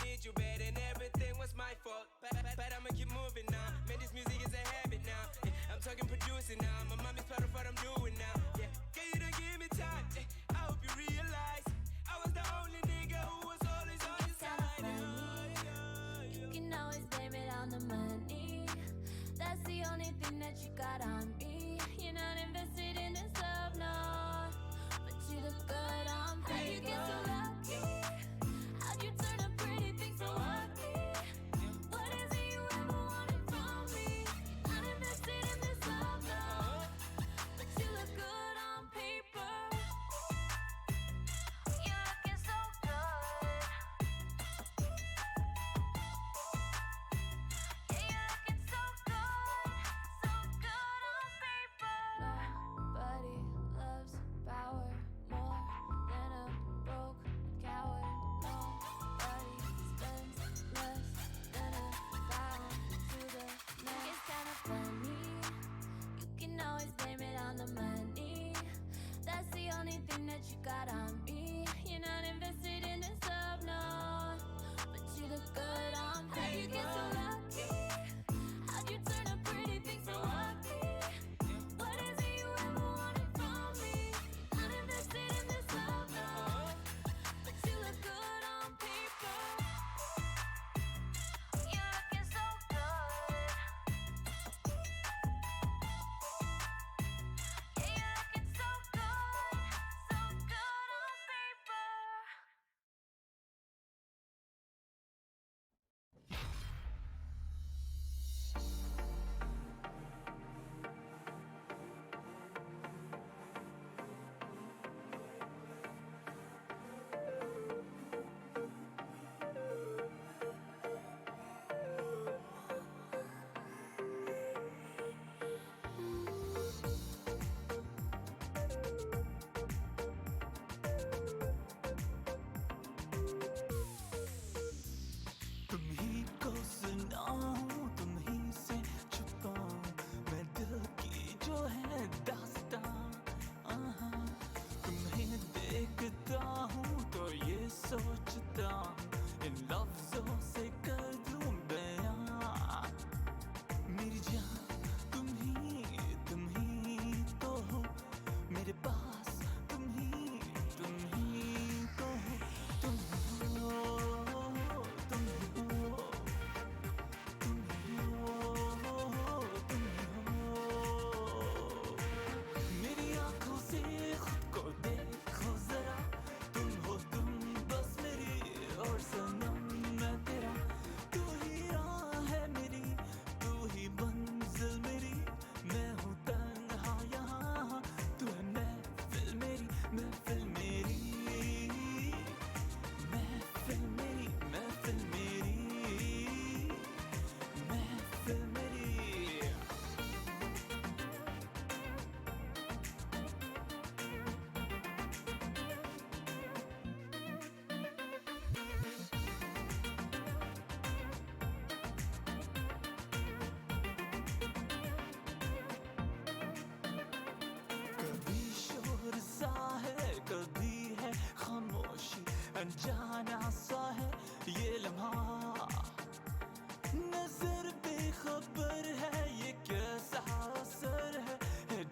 did you bad and everything was my fault. But I'ma keep moving now. Man, this music is a habit now. Yeah, I'm talking producing now. My mommy's proud of what I'm doing now. Yeah, girl, you don't give me time. Yeah, I hope you realize I was the only nigga who was always on your side. You can always blame it on the money. That's the only thing that you got on me. You're not invested in this love, no. But you look good on paper. How'd you get so lucky? How'd you turn a pretty thing so ugly? What is it you ever wanted from me? You're not invested in this love, no. But you look good on paper. You're looking so good. Yeah, you're looking so good on paper. Nobody loves power more than a broke coward. Nobody spends less than a pound to the neck. It's kinda funny. You can always blame it on the money. That's the only thing that you got on me. You're not invested in this love, no. But you look good on paper. How'd you get so lucky? How'd you turn a pretty thing so ugly? What is it you ever wanted from me? You're not invested in this love, no. But you look good on paper. You're looking so good. Yeah, you're looking so good on paper. तुम ही को सुनाऊं, तुम ही से छुपाऊं मैं दिल की जो है दास्तां। तुम्हें देखता हूँ तो ये सोचता हूँ इन लफ्जों से कर दूं बयां। मेरी जान तुम ही तो हो मेरे पास, तुम ही तो हो, तुम हो, तुम हो, तुम हो, तुम हो। मेरी आंखों से खुद को देखो जरा, तुम हो तुम बस मेरी और सनम मैं तेरा। तू ही राह है मेरी, तू ही मंजिल मेरी, मैं हूँ तन्हा यहाँ, तू है महफिल मेरी, महफिल मेरी, महफिल मेरी, महफिल मेरी, महफिल मेरी। कभी शोर सा है, कभी है खामोशी, अनजाना सा है ये लम्हा। नजर बेखबर है ये कैसा असर है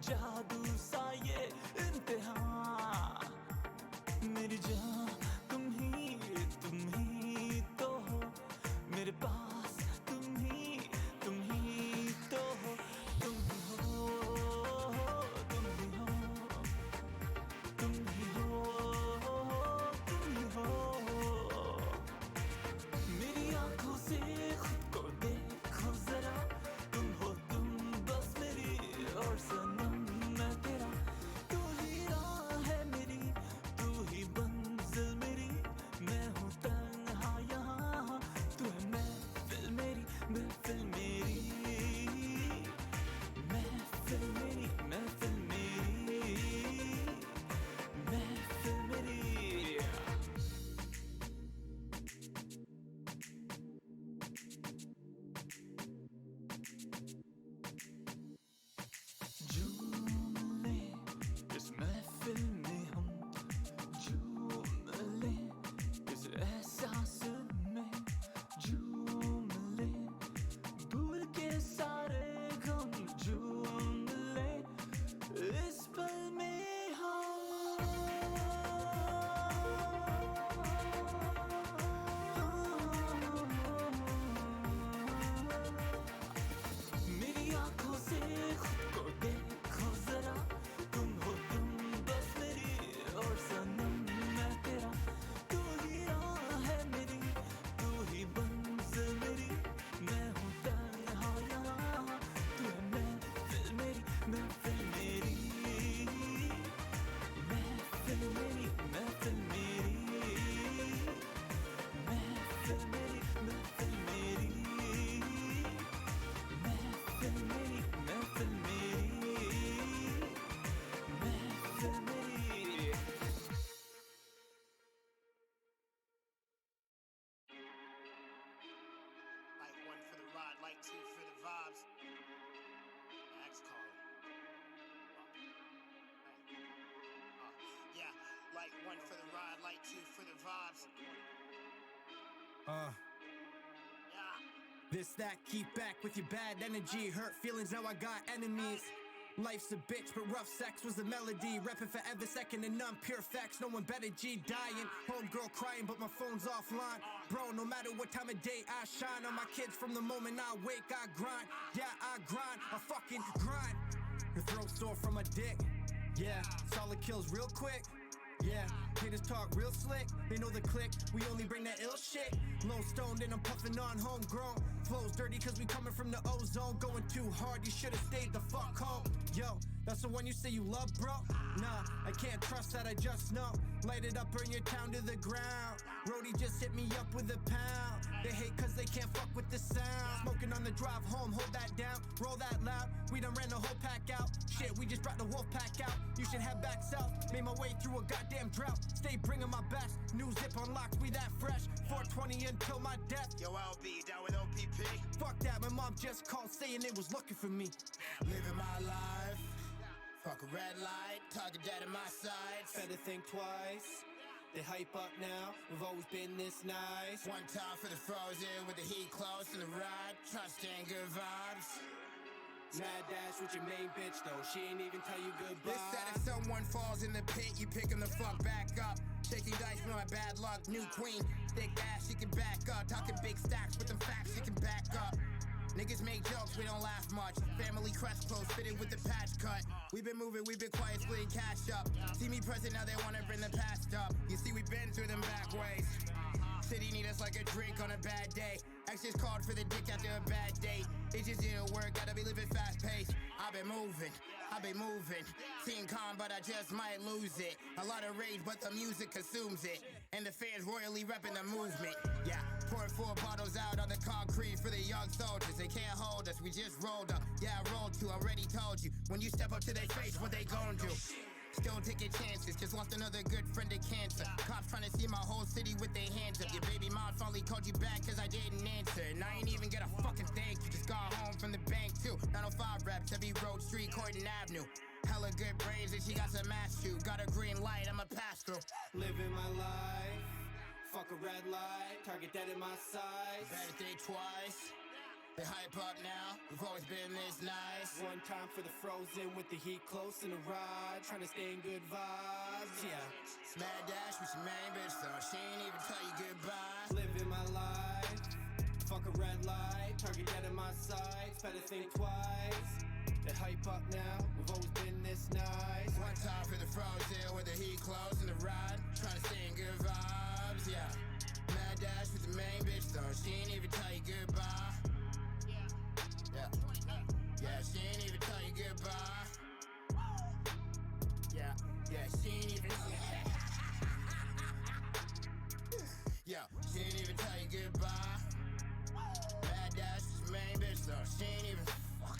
जादू सा ये इम्तिहान। मेरी जान तुम ही तो हो मेरे पास, तुम ही तो हो, तुम हो, तुम ही हो, तुम ही हो, तुम ही हो। मेरी आंखों से खुद को देखो जरा, तुम हो तुम बस मेरी और सनम मैं तेरा। तू ही राह है मेरी, तू ही मंजिल मेरी, मैं हूँ तन्हा यहाँ, तू है महफिल महफिल मेरी महफिल मेरी महफिल मेरी महफिल मेरी महफिल मेरी Light one for the ride, light two for the vibes. Max calling. Yeah, light one for the ride, light two for the vibes. Yeah. This, that, keep back with your bad energy. Hurt feelings, now I got enemies. Life's a bitch, but rough sex was the melody. Reppin' forever, second and none, pure facts. No one better, G dying. Homegirl crying, but my phone's offline. Bro, no matter what time of day I shine. On my kids from the moment I wake, I grind. Yeah, I grind, I fucking grind. Her throat sore from my dick. Yeah, solid kills real quick. Yeah, haters talk real slick. They know the click, we only bring that ill shit. Low stoned and I'm puffing on homegrown. Flows dirty cause we coming from the ozone. Going too hard, you should've stayed the fuck home. Yo, that's the one you say you love, bro? Nah, I can't trust that, I just know. Light it up, burn your town to the ground. Roadie just hit me up with a pound. They hate cause they can't fuck with the sound. Smoking on the drive home, hold that down. Roll that loud, we done ran the whole pack out. Shit, we just brought the wolf pack out. You should head back south, made my way through a goddamn drought. Stay bringing my best, new zip unlocked, we that fresh. 420 until my death. Yo, LB, down with OPP. Fuck that, my mom just called saying it was looking for me. Living my life. Fuck a red light, target dead in my sights. Better think twice. They hype up now, we've always been this nice. One time for the frozen with the heat close and the ride. Trusting good vibes. Mad dash with your main bitch though, she ain't even tell you goodbye. This said if someone falls in the pit, you pick him the fuck back up. Shaking dice for my bad luck, new queen. Thick ass, she can back up. Talking big stacks with them facts, she can back up. Niggas make jokes, we don't laugh much. Family crest clothes fitted with the patch cut. We been moving, we been quiet, splitting cash up. See me present, now they wanna bring the past up. You see, we been through them back ways. City need us like a drink on a bad day. Exes called for the dick after a bad date. It just didn't work, gotta be living fast paced. I've been moving. Seem calm, but I just might lose it. A lot of rage, but the music consumes it. And the fans royally repping the movement. Yeah, poured 4 bottles out on the concrete for the young soldiers. They can't hold us, we just rolled up. Yeah, I rolled too, already told you. When you step up to their face, what they gon' do? Still taking chances, just lost another good friend to cancer. Cops trying to see my whole city with their hands up. Your baby mom finally called you back cause I didn't answer. And I ain't even get a fucking thank you. Just got home from the bank too. 905 reps, every road, street, Croydon Avenue. Hella good brains and she got some ass too. Got a green light, I'ma pass through. Living my life, fuck a red light, target dead in my sights. Better think twice. They hype up now, we've always been this nice. One time for the frozen with the heat close in the ride. Trying to stay in good vibes, yeah. Mad dash with your main bitch, so she ain't even tell you goodbye. Living my life, fuck a red light, target dead in my sights. Better think twice. They hype up now, we've always been this nice. One time for the frozen with the heat close in the ride. Trying to stay in good vibes, yeah. Mad dash with the main bitch, so she ain't even tell you goodbye. Yeah, she ain't even tell you goodbye. Yeah, she ain't even. Yeah, she ain't even tell you goodbye. Bad dash is your main bitch, so she ain't even. Fuck.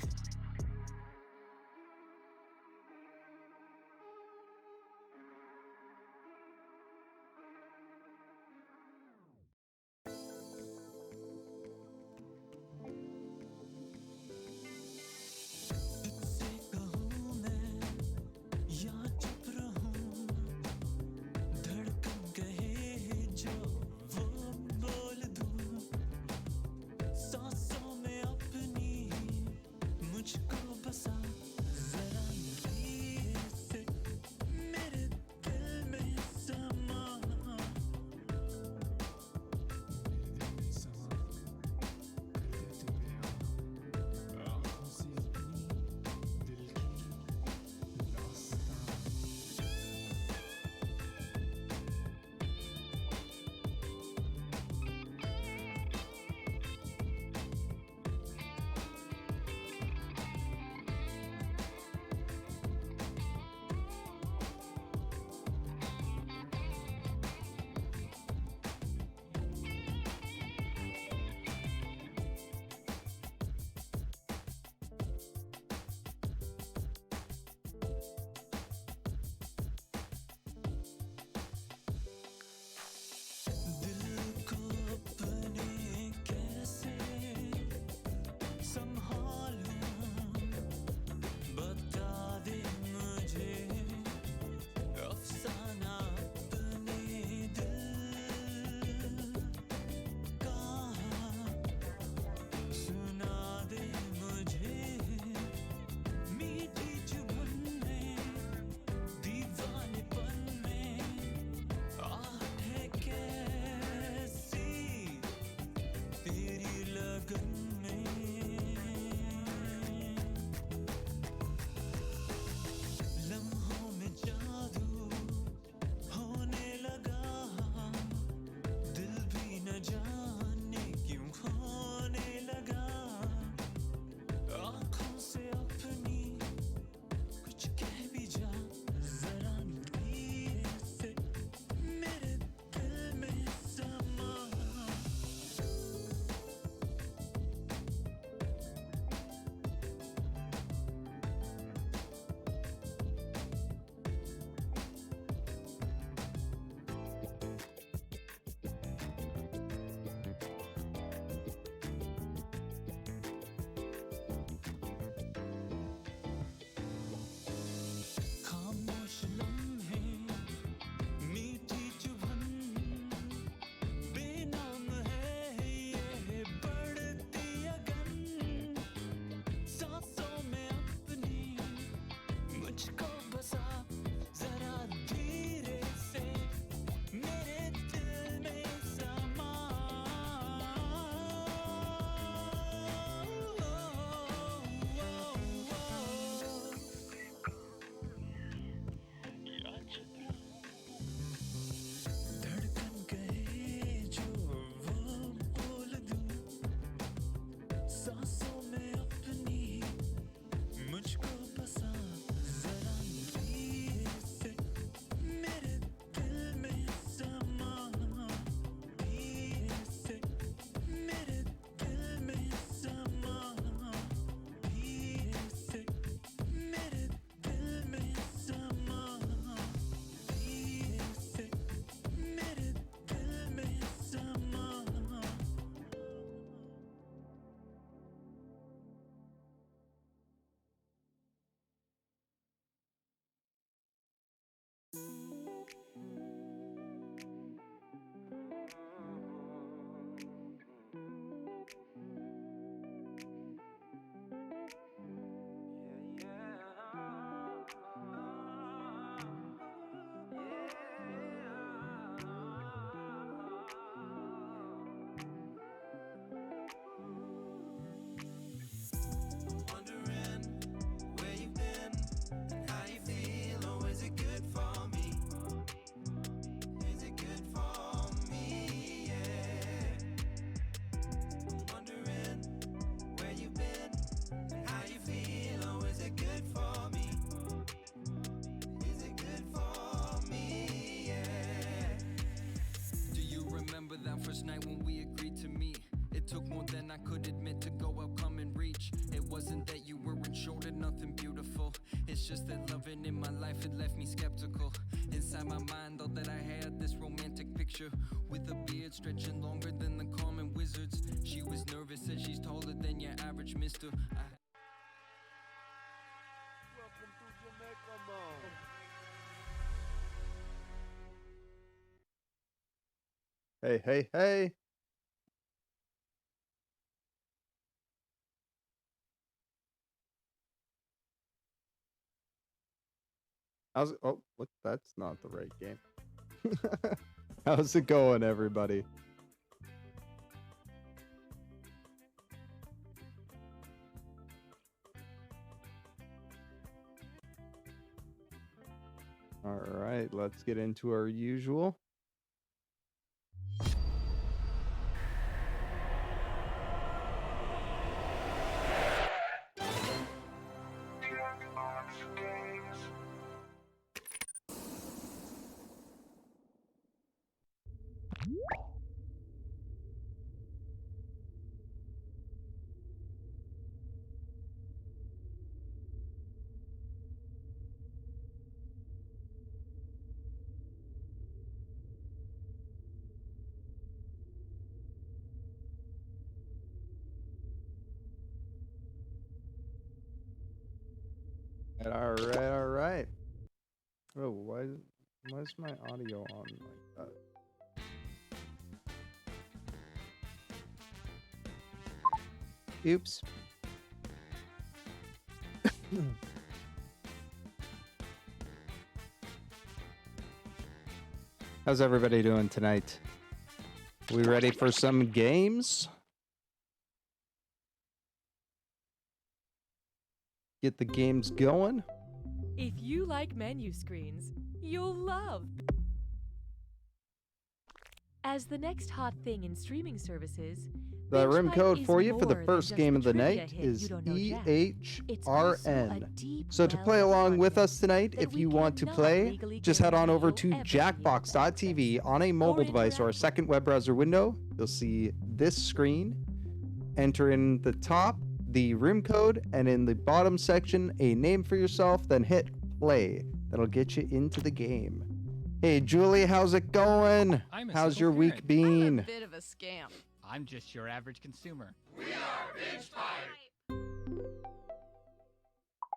Wondering where you've been and how you feel. Oh, is it good for me? Is it good for me? Yeah. Wondering where you've been and how you feel. Oh, is it good for me? Is it good for me? Yeah. Do you remember that first night when we agreed to meet? It took more than I could admit to go out, come and reach. It wasn't that you weren't short of nothing beautiful. It's just that loving in my life had left me skeptical. Inside my mind, all that I had, this romantic picture with a beard stretching longer than the common wizards. She was nervous, said she's taller than your average mister. Welcome to Jamaica, man. Hey, hey, hey. How's it? Oh, what? That's not the right game. How's it going, everybody? All right, let's get into our usual. All right, all right. Oh, why is my audio on like that? Oops. How's everybody doing tonight? We ready for some games? Get the games going. If you like menu screens, you'll love. As the next hot thing in streaming services, The room Binge code Bite for is you for the more first than game just of the a trivia night hit is you don't know Jack. It's also a EHRN. deep So to play well of along with us content tonight, that if we you want to cannot play, legally just head on over guarantee to you'll ever be able to jackbox.tv access. on a mobile Or device or a interact second web browser window. You'll see this screen. Enter in the top the room code and in the bottom section a name for yourself, then hit play. That'll get you into the game. Hey Julie, how's it going? I'm a How's single your week parent. been? Bit of a scam. I'm just your average consumer.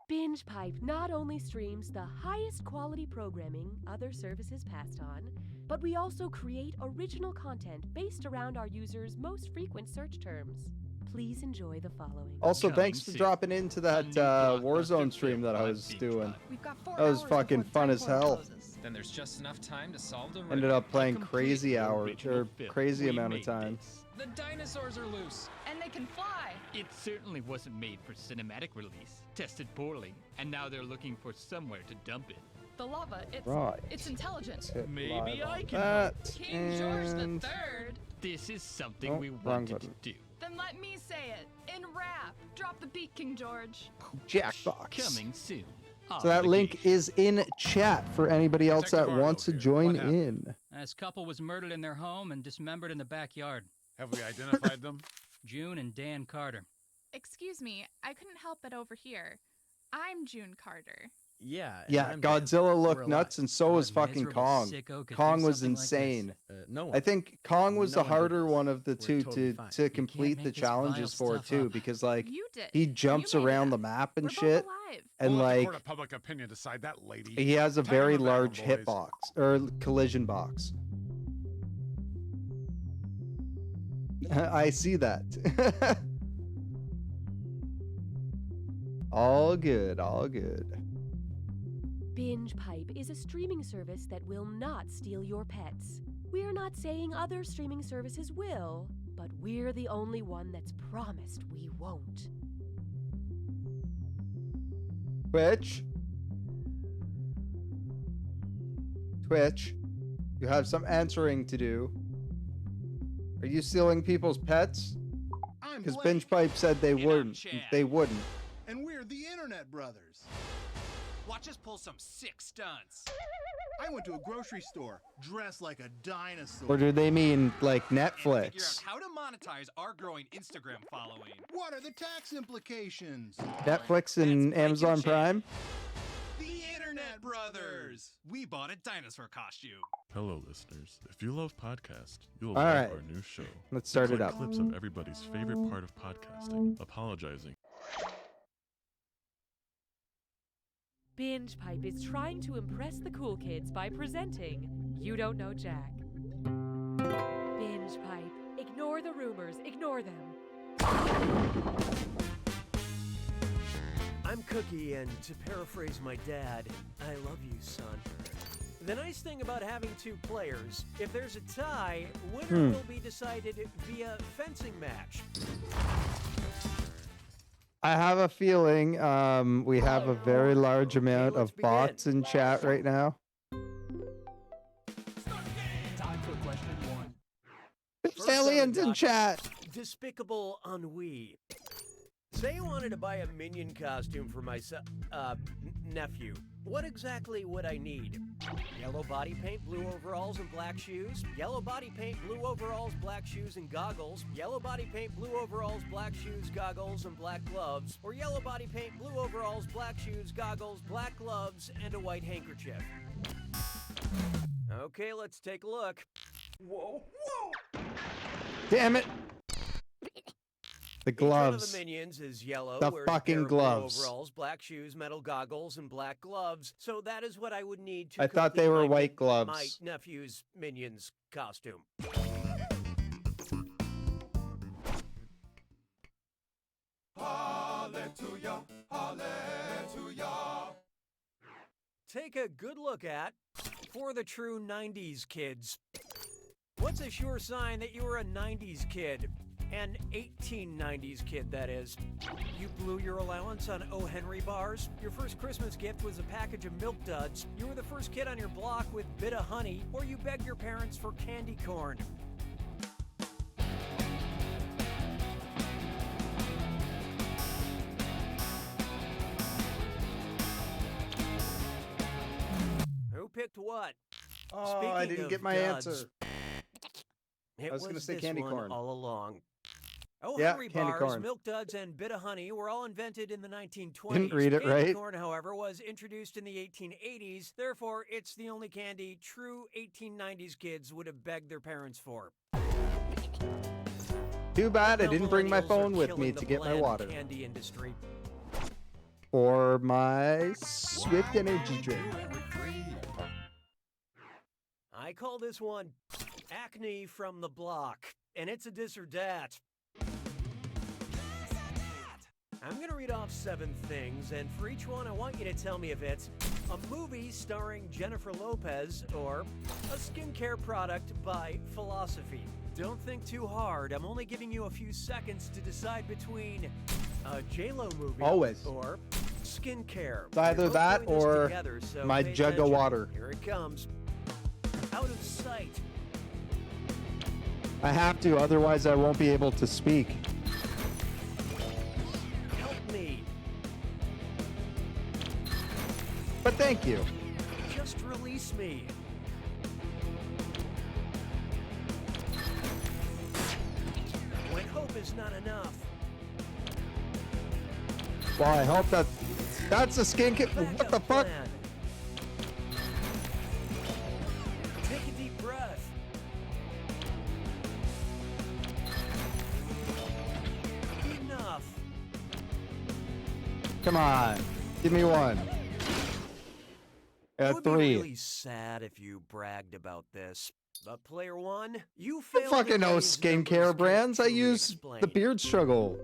Binge Pipe not only streams the highest quality programming other services passed on, but we also create original content based around our users' most frequent search terms. Please enjoy the following. Also, Coming thanks for soon. dropping into that A new blockbuster Warzone stream film that I on was Binge doing. Pipe. We've got 4 That was hours fucking before the fun time as portal hell. closes. Then there's just enough time to solve the riddle. Ended up playing complete crazy hours original or film. crazy We amount of made time. this. The dinosaurs are loose. And they can fly. It certainly wasn't made for cinematic release. Tested poorly, and now they're looking for somewhere to dump it. The lava, Right. it's intelligent. Hit Maybe live I on can that, King George the and Third. This is something Oh, we wrong wanted to button. do. Then let me say it in rap. Drop the beat, King George. Jackbox. Coming soon. So that link is in chat for anybody else that Detective wants to Arlo here. join What happened? in. This couple was murdered in their home and dismembered in the backyard. Have we identified them? June and Dan Carter. Excuse me, I couldn't help but overhear. I'm June Carter. Yeah. and Yeah, I'm dead. Godzilla We're looked nuts, alive. and so was What fucking miserable Kong. sicko could Kong do was something like this? insane. No one. I think Kong was No the one did harder this. one of the We're two totally fine. to complete the make this vile challenges for stuff too, up. because like You did. he You jumps made it around up. the map and We're both shit, alive. and We'll let the like court of public opinion decide that, lady. he has a Tighten very the barrel, large boys. hitbox or collision box. I see that. All good, all good. Binge Pipe is a streaming service that will not steal your pets. We're not saying other streaming services will, but we're the only one that's promised we won't. Twitch. Twitch. You have some answering to do. Are you stealing people's pets? Because Binge Pipe said they wouldn't. They wouldn't. And we're the Internet Brothers. Watch us pull some sick stunts. I went to a grocery store dressed like a dinosaur. Or do they mean like Figure out Netflix? how to monetize our growing Instagram following. What are the tax implications? Netflix and Amazon Prime? The Internet Brothers. We bought a dinosaur costume. Hello, listeners. If you love podcasts, you'll All love right. our new show. Let's start It's it like up. clips of everybody's favorite part of podcasting, apologizing. Binge Pipe is trying to impress the cool kids by presenting You Don't Know Jack. Binge Pipe. Ignore the rumors. Ignore them. I'm Cookie, and to paraphrase my dad, I love you, son. The nice thing about having two players, if there's a tie, winner will be decided via fencing match. I have a feeling we have a very large amount of bots in chat right now. Time for question one. There's aliens in chat. Despicable ennui. Say you wanted to buy a minion costume for my nephew. What exactly would I need? Yellow body paint, blue overalls, and black shoes. Yellow body paint, blue overalls, black shoes, and goggles. Yellow body paint, blue overalls, black shoes, goggles, and black gloves. Or yellow body paint, blue overalls, black shoes, goggles, black gloves, and a white handkerchief. Okay, let's take a look. Whoa, whoa! Damn it. The Each one of gloves. the minions is yellow. The wears a fucking pair of blue gloves. Overalls, black shoes, metal goggles, and black gloves. So that is what I would need to. I thought they complete were my white gloves. My nephew's minion's costume. Hallelujah, hallelujah. Take a good look at for the true 90s kids. What's a sure sign that you were a 90s kid? An 1890s kid, that is. You blew your allowance on O. Henry bars. Your first Christmas gift was a package of Milk Duds. You were the first kid on your block with bit of honey, or you begged your parents for candy corn. Who picked what? Oh, I Speaking didn't of get my duds, answer. It I was gonna say this candy one corn. all along. Oh, Yeah, Henry candy bars, corn. Milk Duds, and Bit of Honey were all invented in the 1920s. Didn't read it candy right. corn, however, was introduced in the 1880s. Therefore, it's the only candy true 1890s kids would have begged their parents for. Too bad I Now didn't bring my millennials are phone with me killing to the get my bland water. Candy industry. Or my Swift energy drink. I call this one Acne from the Block, and it's a dis or dat. I'm going to read off 7 things, and for each one, I want you to tell me if it's a movie starring Jennifer Lopez or a skincare product by Philosophy. Don't think too hard. I'm only giving you a few seconds to decide between a J-Lo movie Always. or skincare. It's either We're both that doing this or together, so my pay jug of attention. water. Here it comes. Out of sight. I have to, otherwise I won't be able to speak. Help me. But thank you. Just release me. When hope is not enough. Well, I hope that That's a skin kit. What the fuck? Plan. Take a deep breath. Enough. Come on. Give me one. It would be 3. really sad if you bragged about this. But player 1, you I failed. fucking in know ways numbers skincare can't brands. I truly use explain. the Beard Struggle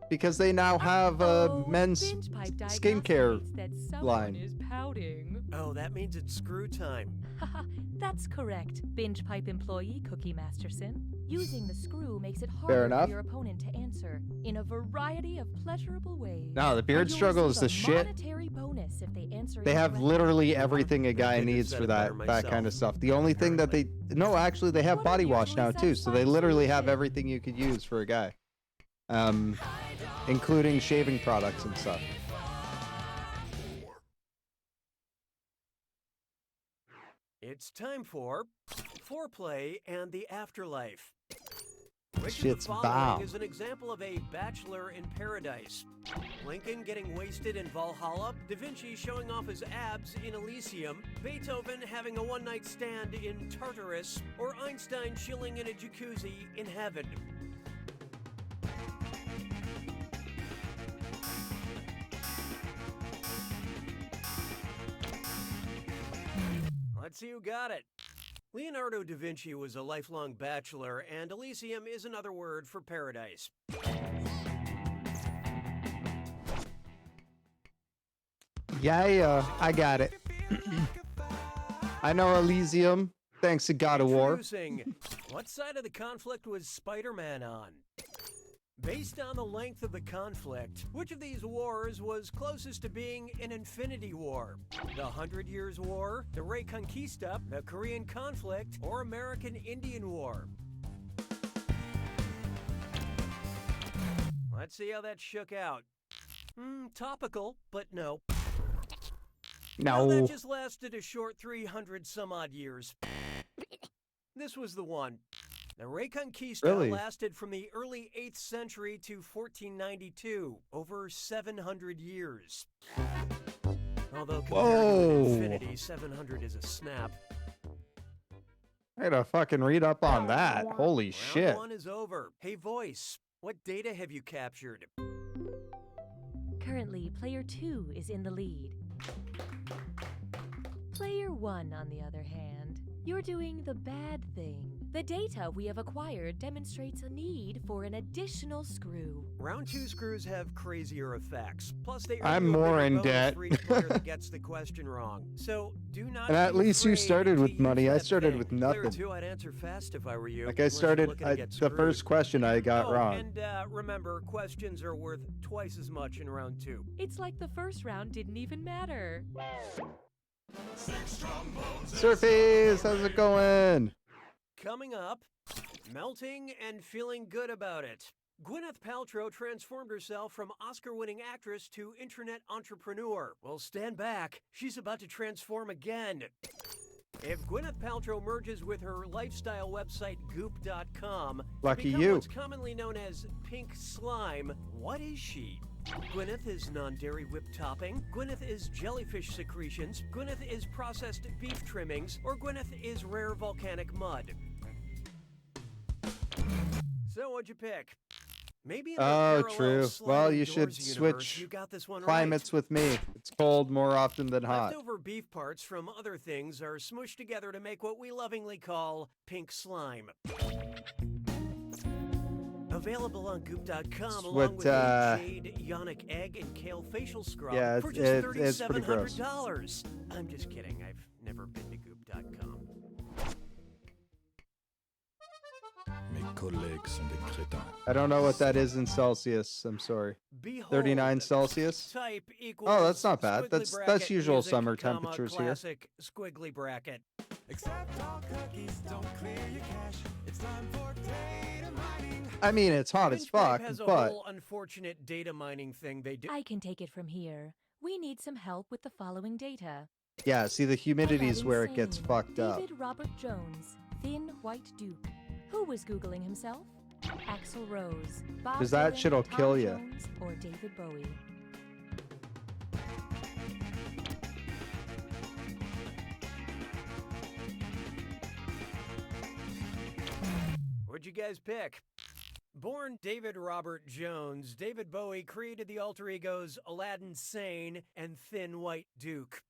because they now have men's Binge pipe skincare diagnosticates that someone line. is pouting. Oh, that means it's screw time. Haha, that's correct, Binge Pipe employee Cookie Masterson. Using the screw makes it harder enough. for your opponent to answer in a variety of pleasurable ways. No, the Beard And you'll Struggle is receive the a shit. monetary bonus if they answer They have incorrectly. literally everything a guy couldn't have needs said for it better that kind of myself, stuff. The only thing that they no, actually they have body wash now too, so they literally have everything you could use for a guy, including shaving products and stuff. It's time for foreplay and the afterlife. Which Shit's of the following bomb. is an example of a bachelor in paradise? Lincoln getting wasted in Valhalla, Da Vinci showing off his abs in Elysium, Beethoven having a one-night stand in Tartarus, or Einstein chilling in a jacuzzi in heaven? Let's see who got it. Leonardo da Vinci was a lifelong bachelor, and Elysium is another word for paradise. Yeah, I got it. I know Elysium, thanks to God of War. Introducing, what side of the conflict was Spider-Man on? Based on the length of the conflict, which of these wars was closest to being an infinity war? The 100 Years' War, the Reconquista, the Korean conflict, or American Indian War? Let's see how that shook out. Topical, but no. No. That just lasted a short 300 some odd years. This was the one. The Reconquista Really? lasted from the early 8th century to 1492, over 700 years. Although compared Whoa. to infinity, 700 is a snap. I gotta fucking read up on that. Holy Round shit. 1 is over. Hey, voice, what data have you captured? Currently, player 2 is in the lead. Player 1, on the other hand, you're doing the bad thing. The data we have acquired demonstrates a need for an additional screw. Round 2 screws have crazier effects. Plus, they earn I'm you a more bigger in bonus debt. for each player that gets the question wrong. So do not. And at be least you afraid started to with use money. I that started thing. with Player nothing. 2, I'd answer fast if I were you. Like I unless you're started, looking to get the screwed. first question I got wrong. And remember, questions are worth twice as much in round 2. It's like the first round didn't even matter. Surface, how's it going? Coming up, melting and feeling good about it. Gwyneth Paltrow transformed herself from Oscar-winning actress to internet entrepreneur. Well, stand back. She's about to transform again. If Gwyneth Paltrow merges with her lifestyle website Goop.com, Lucky to become you. what's commonly known as pink slime, what is she? Gwyneth is non-dairy whipped topping, Gwyneth is jellyfish secretions, Gwyneth is processed beef trimmings, or Gwyneth is rare volcanic mud. So what'd you pick? Maybe in the Oh, parallel true. Well, sliding you should doors universe, switch you got this one climates with me. It's cold more often than right. hot. Leftover beef parts from other things are smushed together to make what we lovingly call pink slime. Available on Goop.com along What, with a jade, yonic egg, and kale facial scrub Yeah, for it's just pretty gross. $3,700. I'm just kidding. I've never been to Goop.com. Mes collègues sont des crétins. I don't know what that is in Celsius. I'm sorry. Behold, 39 Celsius. Type equals Oh, that's not bad. squiggly That's bracket, usual music, summer comma, temperatures here. classic squiggly bracket. Accept all cookies, don't clear your cache. It's time for data mining. I mean, it's hot as Binge Pipe fuck, has a but whole unfortunate data mining thing they do. I can take it from here. We need some help with the following data. yeah, see, the humidity is That where it gets insane. fucked up. David Robert Jones, thin white duke. Who was Googling himself? Axl Rose, Bob 'Cause that Dylan, shit'll Tom kill ya. Jones, or David Bowie. What'd you guys pick? Born David Robert Jones, David Bowie created the alter egos Aladdin Sane and Thin White Duke.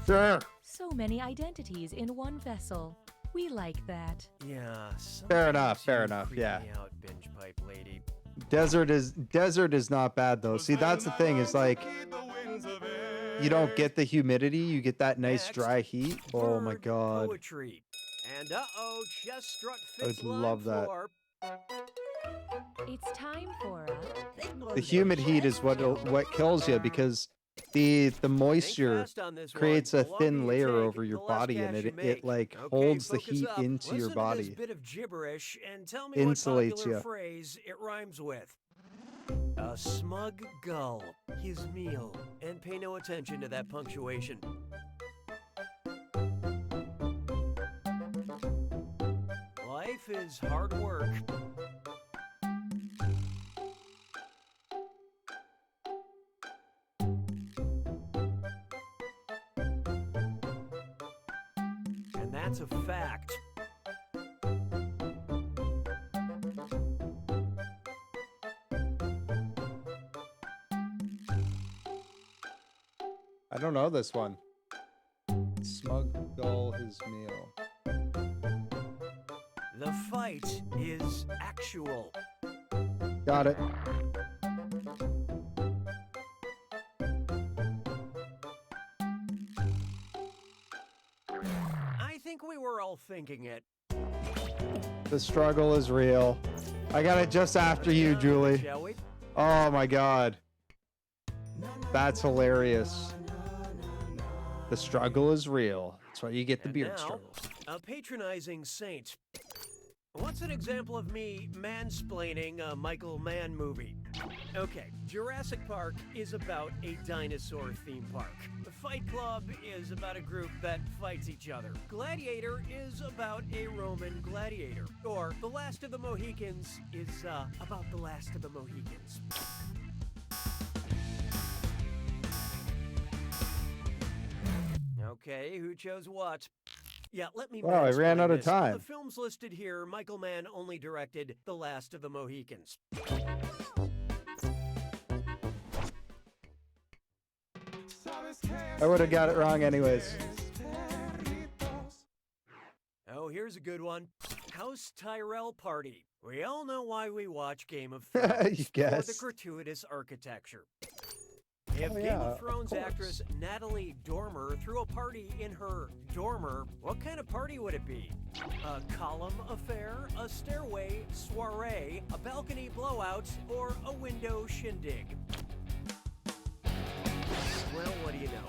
Sure. So many identities in one vessel. We like that. Yeah. Fair enough. Fair enough. Creep Yeah. me out, binge pipe lady. Desert is not bad though. See, that's the thing. Is like you don't get the humidity. You get that nice dry heat. Oh my god. Poetry. And chest strut I fits would love that. floor. It's time for The humid heat is what kills you because the moisture creates a thin layer over your body and it like holds the heat into your body. Listen to this bit of gibberish and tell me Insulates what popular ya. phrase it rhymes with. A smug gull, his meal, and pay no attention to that punctuation. Life is hard work. And that's a fact. I don't know this one. Smug gull his meal. The fight is actual. Got it. I think we were all thinking it. The struggle is real. I got it just after you, Julie. Shall we? Oh my god. That's hilarious. The struggle is real. That's why you get the beard Now, struggle. a patronizing saint. What's an example of me mansplaining a Michael Mann movie? Okay, Jurassic Park is about a dinosaur theme park. The Fight Club is about a group that fights each other. Gladiator is about a Roman gladiator. Or The Last of the Mohicans is about the last of the Mohicans. Okay, who chose what? Yeah, let me Wow, I ran mansplain out of this. time. The films listed here, Michael Mann only directed The Last of the Mohicans. I would have got it wrong anyways. Oh, here's a good one. House Tyrell Party. We all know why we watch Game of Thrones. You For guess. the gratuitous architecture. If Oh, Game yeah, of Thrones of course. actress Natalie Dormer threw a party in her dormer, what kind of party would it be? A column affair, a stairway soiree, a balcony blowout, or a window shindig? Well, what do you know?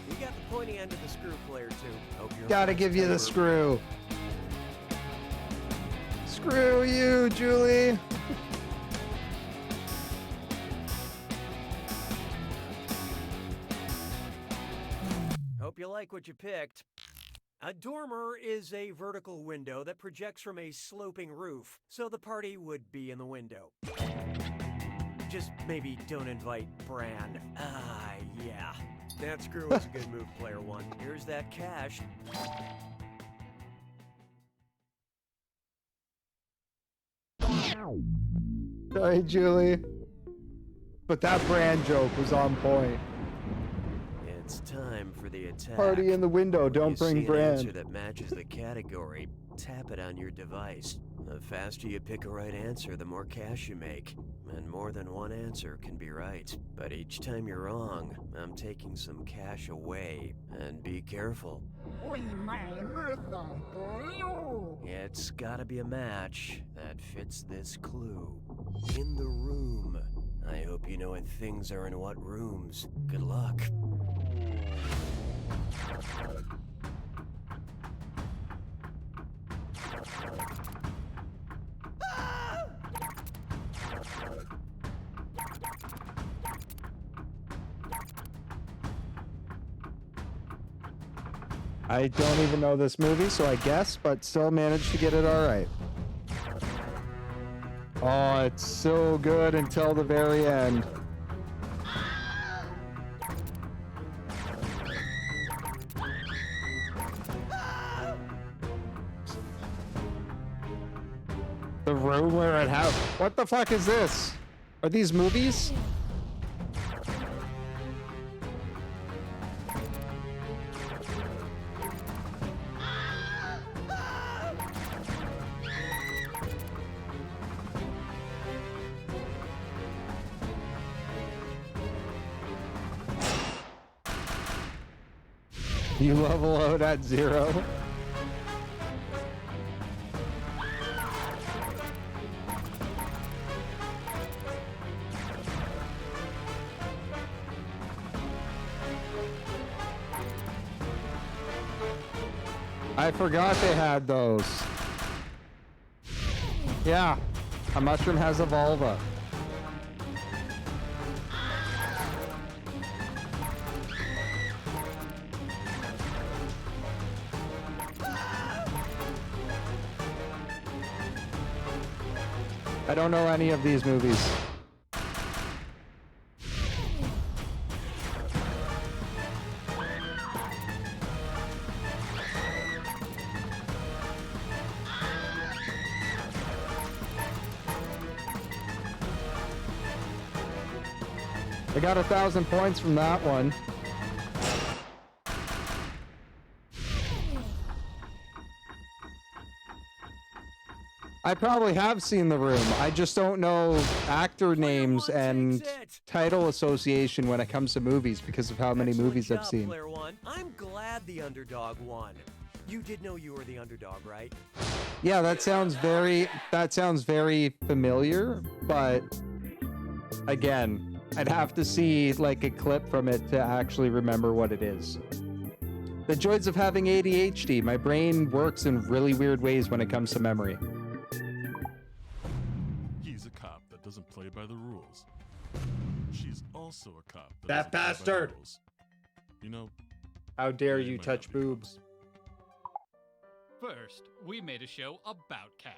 You got the pointy end of the screw player, too. Hope you're Gotta give you the screw. Screw you, Julie. Hope you like what you picked. A dormer is a vertical window that projects from a sloping roof, so the party would be in the window. Just maybe don't invite Bran. Yeah. That screw was a good move, player one. Here's that cash. Sorry, Julie. But that brand joke was on point. It's time for the attack. Party in the window, When don't you bring see an brand. answer that matches the category, tap it on your device. The faster you pick a right answer, the more cash you make. And more than one answer can be right. But each time you're wrong, I'm taking some cash away. And be careful. It's gotta be a match that fits this clue. In the room. I hope you know what things are in what rooms. Good luck. I don't even know this movie, so I guess, but still managed to get it all right. Oh, it's so good until the very end. room where it has. What the fuck is this? Are these movies? You level out at 0. I forgot they had those. Yeah, a mushroom has a vulva. I don't know any of these movies. I got 1,000 points from that one. I probably have seen The Room. I just don't know actor names and title association when it comes to movies because of how many movies I've seen. Player one. I'm glad the underdog won. You did know you were the underdog, right? Yeah, that sounds very familiar, but again, I'd have to see like a clip from it to actually remember what it is. The joys of having ADHD. My brain works in really weird ways when it comes to memory. He's a cop that doesn't play by the rules. She's also a cop That doesn't play by the bastard! rules. You know, How dare they you might touch not be boobs? First, we made a show about cows.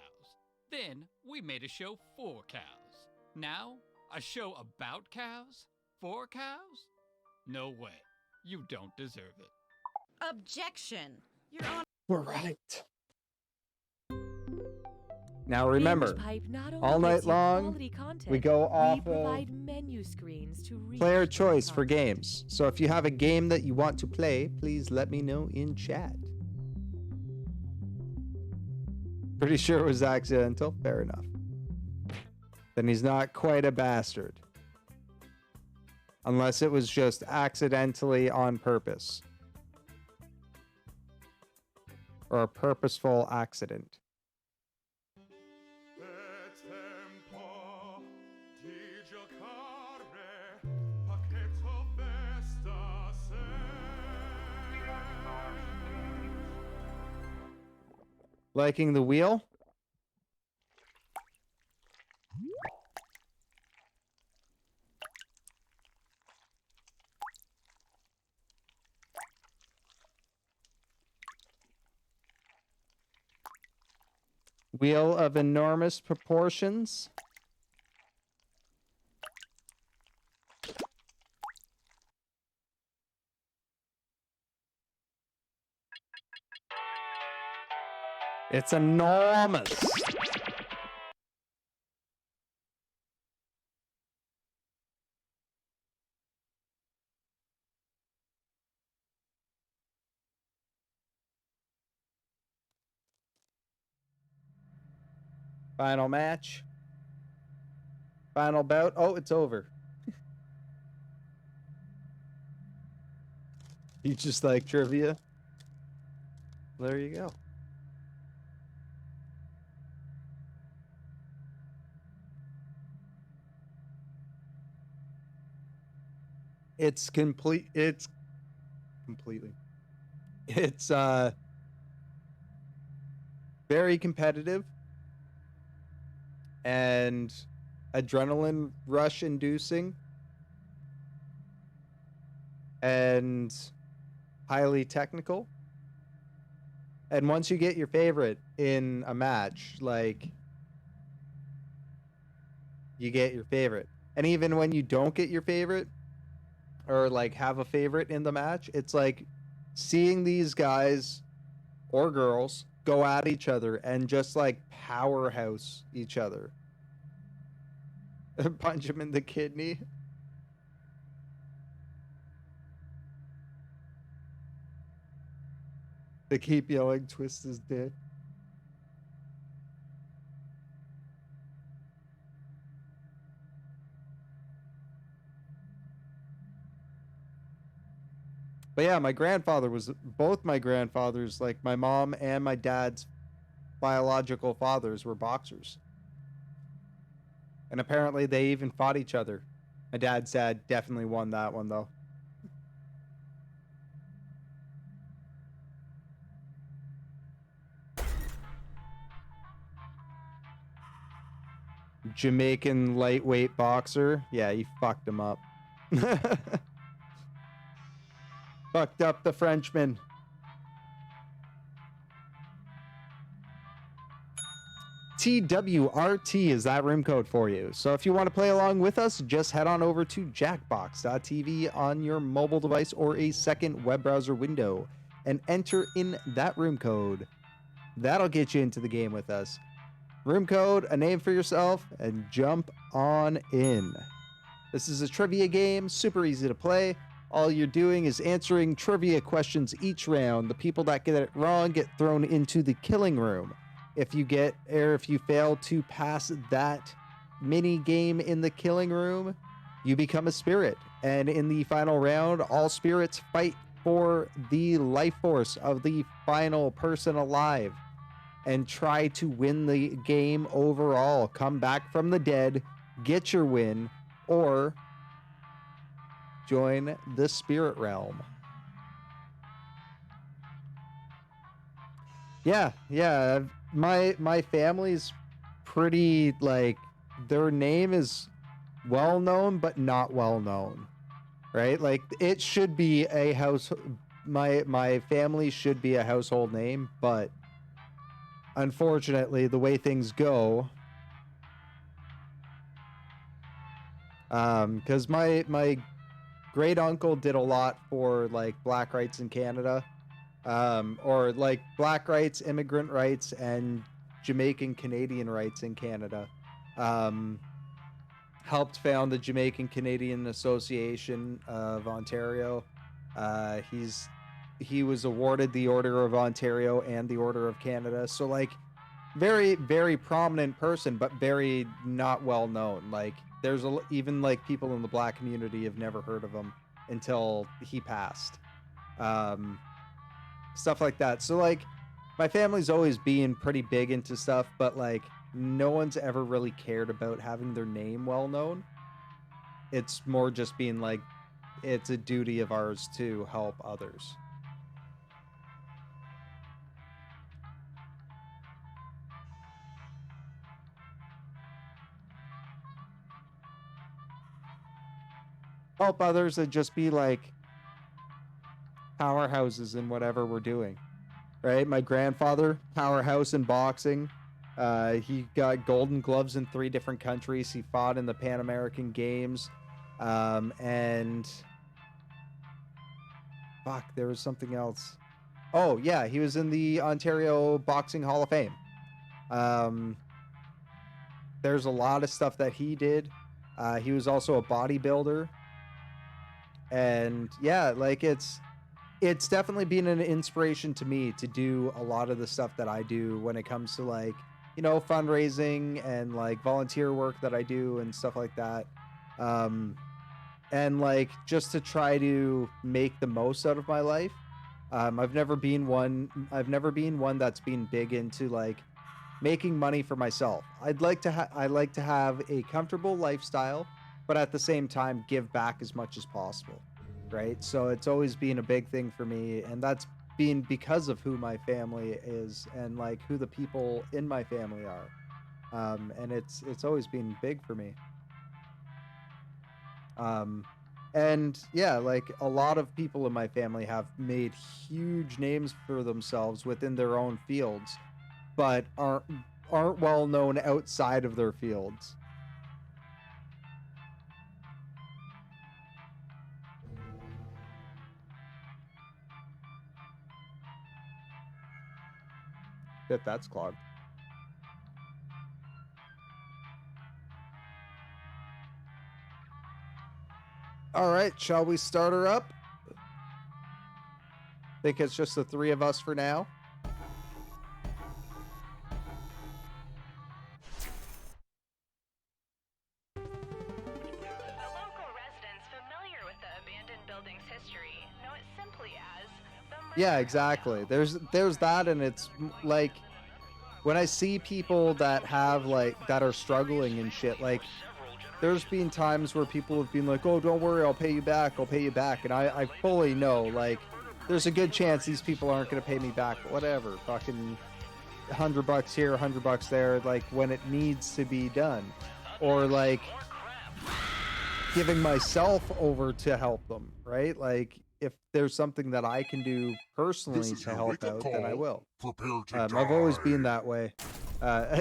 Then, we made a show for cows. Now, a show about cows? For cows? No way. You don't deserve it. Objection. You're on. We're right. Now remember, BingePipe not only all night gives you long, quality content, we go off we of provide menu screens to reach player that choice for content. games. So if you have a game that you want to play, please let me know in chat. Pretty sure it was accidental. Fair enough. Then he's not quite a bastard. Unless it was just accidentally on purpose. Or a purposeful accident. Liking the wheel? Wheel of enormous proportions. It's enormous. Final match. Final bout. Oh, it's over. You just like trivia? There you go. It's complete. It's completely. It's very competitive and adrenaline rush inducing and highly technical. And once you get your favorite in a match, like, you get your favorite. And even when you don't get your favorite or like have a favorite in the match, it's like seeing these guys or girls go at each other and just like powerhouse each other. Punch him in the kidney. They keep yelling, twist his dick. But yeah, both my grandfathers, like my mom and my dad's biological fathers, were boxers. And apparently they even fought each other. My dad's dad definitely won that one, though. Jamaican lightweight boxer. Yeah, he fucked him up. Fucked up the Frenchman. TWRT is that room code for you. So if you want to play along with us, just head on over to jackbox.tv on your mobile device or a second web browser window and enter in that room code. That'll get you into the game with us. Room code, a name for yourself, and jump on in. This is a trivia game, super easy to play. All you're doing is answering trivia questions each round. The people that get it wrong get thrown into the killing room. If you fail to pass that mini game in the killing room, you become a spirit. And in the final round, all spirits fight for the life force of the final person alive and try to win the game overall. Come back from the dead, get your win, or join the spirit realm. Yeah. My family's pretty, like, their name is well known but not well known, right? Like, it should be a house. My family should be a household name, but unfortunately, the way things go, because my great uncle did a lot for like black rights in Canada, or like black rights, immigrant rights, and Jamaican Canadian rights in Canada. Helped found the Jamaican Canadian Association of Ontario. He was awarded the Order of Ontario and the Order of Canada. So like very, very prominent person, but very not well known. Like there's even like people in the black community have never heard of him until he passed. Stuff like that. So like my family's always been pretty big into stuff, but like no one's ever really cared about having their name well known. It's more just being like, it's a duty of ours to help others. Help others and just be like powerhouses in whatever we're doing, right? My grandfather, powerhouse in boxing. He got golden gloves in 3 different countries. He fought in the Pan American Games. And fuck, there was something else. Oh yeah, he was in the Ontario Boxing Hall of Fame. There's a lot of stuff that he did. He was also a bodybuilder. And yeah, like it's definitely been an inspiration to me to do a lot of the stuff that I do when it comes to like, you know, fundraising and like volunteer work that I do and stuff like that. And like just to try to make the most out of my life. I've never been one that's been big into like making money for myself. I like to have a comfortable lifestyle, but at the same time give back as much as possible, right? So it's always been a big thing for me, and that's been because of who my family is and like who the people in my family are. And it's always been big for me. And yeah, like a lot of people in my family have made huge names for themselves within their own fields, but aren't well known outside of their fields. if that's clogged. All right, shall we start her up? Think it's just the three of us for now. Yeah, exactly. There's that, and it's like when I see people that have like that are struggling and shit, like there's been times where people have been like, "Oh, don't worry, I'll pay you back. I'll pay you back." And I fully know, like, there's a good chance these people aren't going to pay me back. But whatever, fucking $100 here, $100 there, like when it needs to be done, or like giving myself over to help them, right? Like if there's something that I can do personally to help out, then I will. I've always been that way.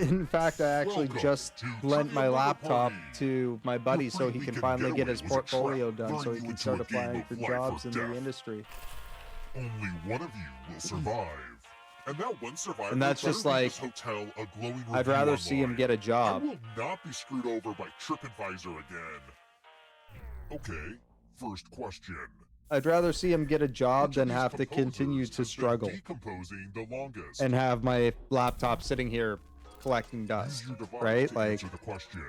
In fact, I actually just lent my laptop to my buddy so he can finally get his portfolio done, so he can start applying for jobs in the industry. Only one of you will survive. And that one survivor, And that's just like, hotel, a glowing I'd review rather see him online. get a job. I will not be screwed over by TripAdvisor again. Okay, first question. I'd rather see him get a job than have to continue to struggle Decomposing the longest. and have my laptop sitting here collecting dust, right? Like, The question.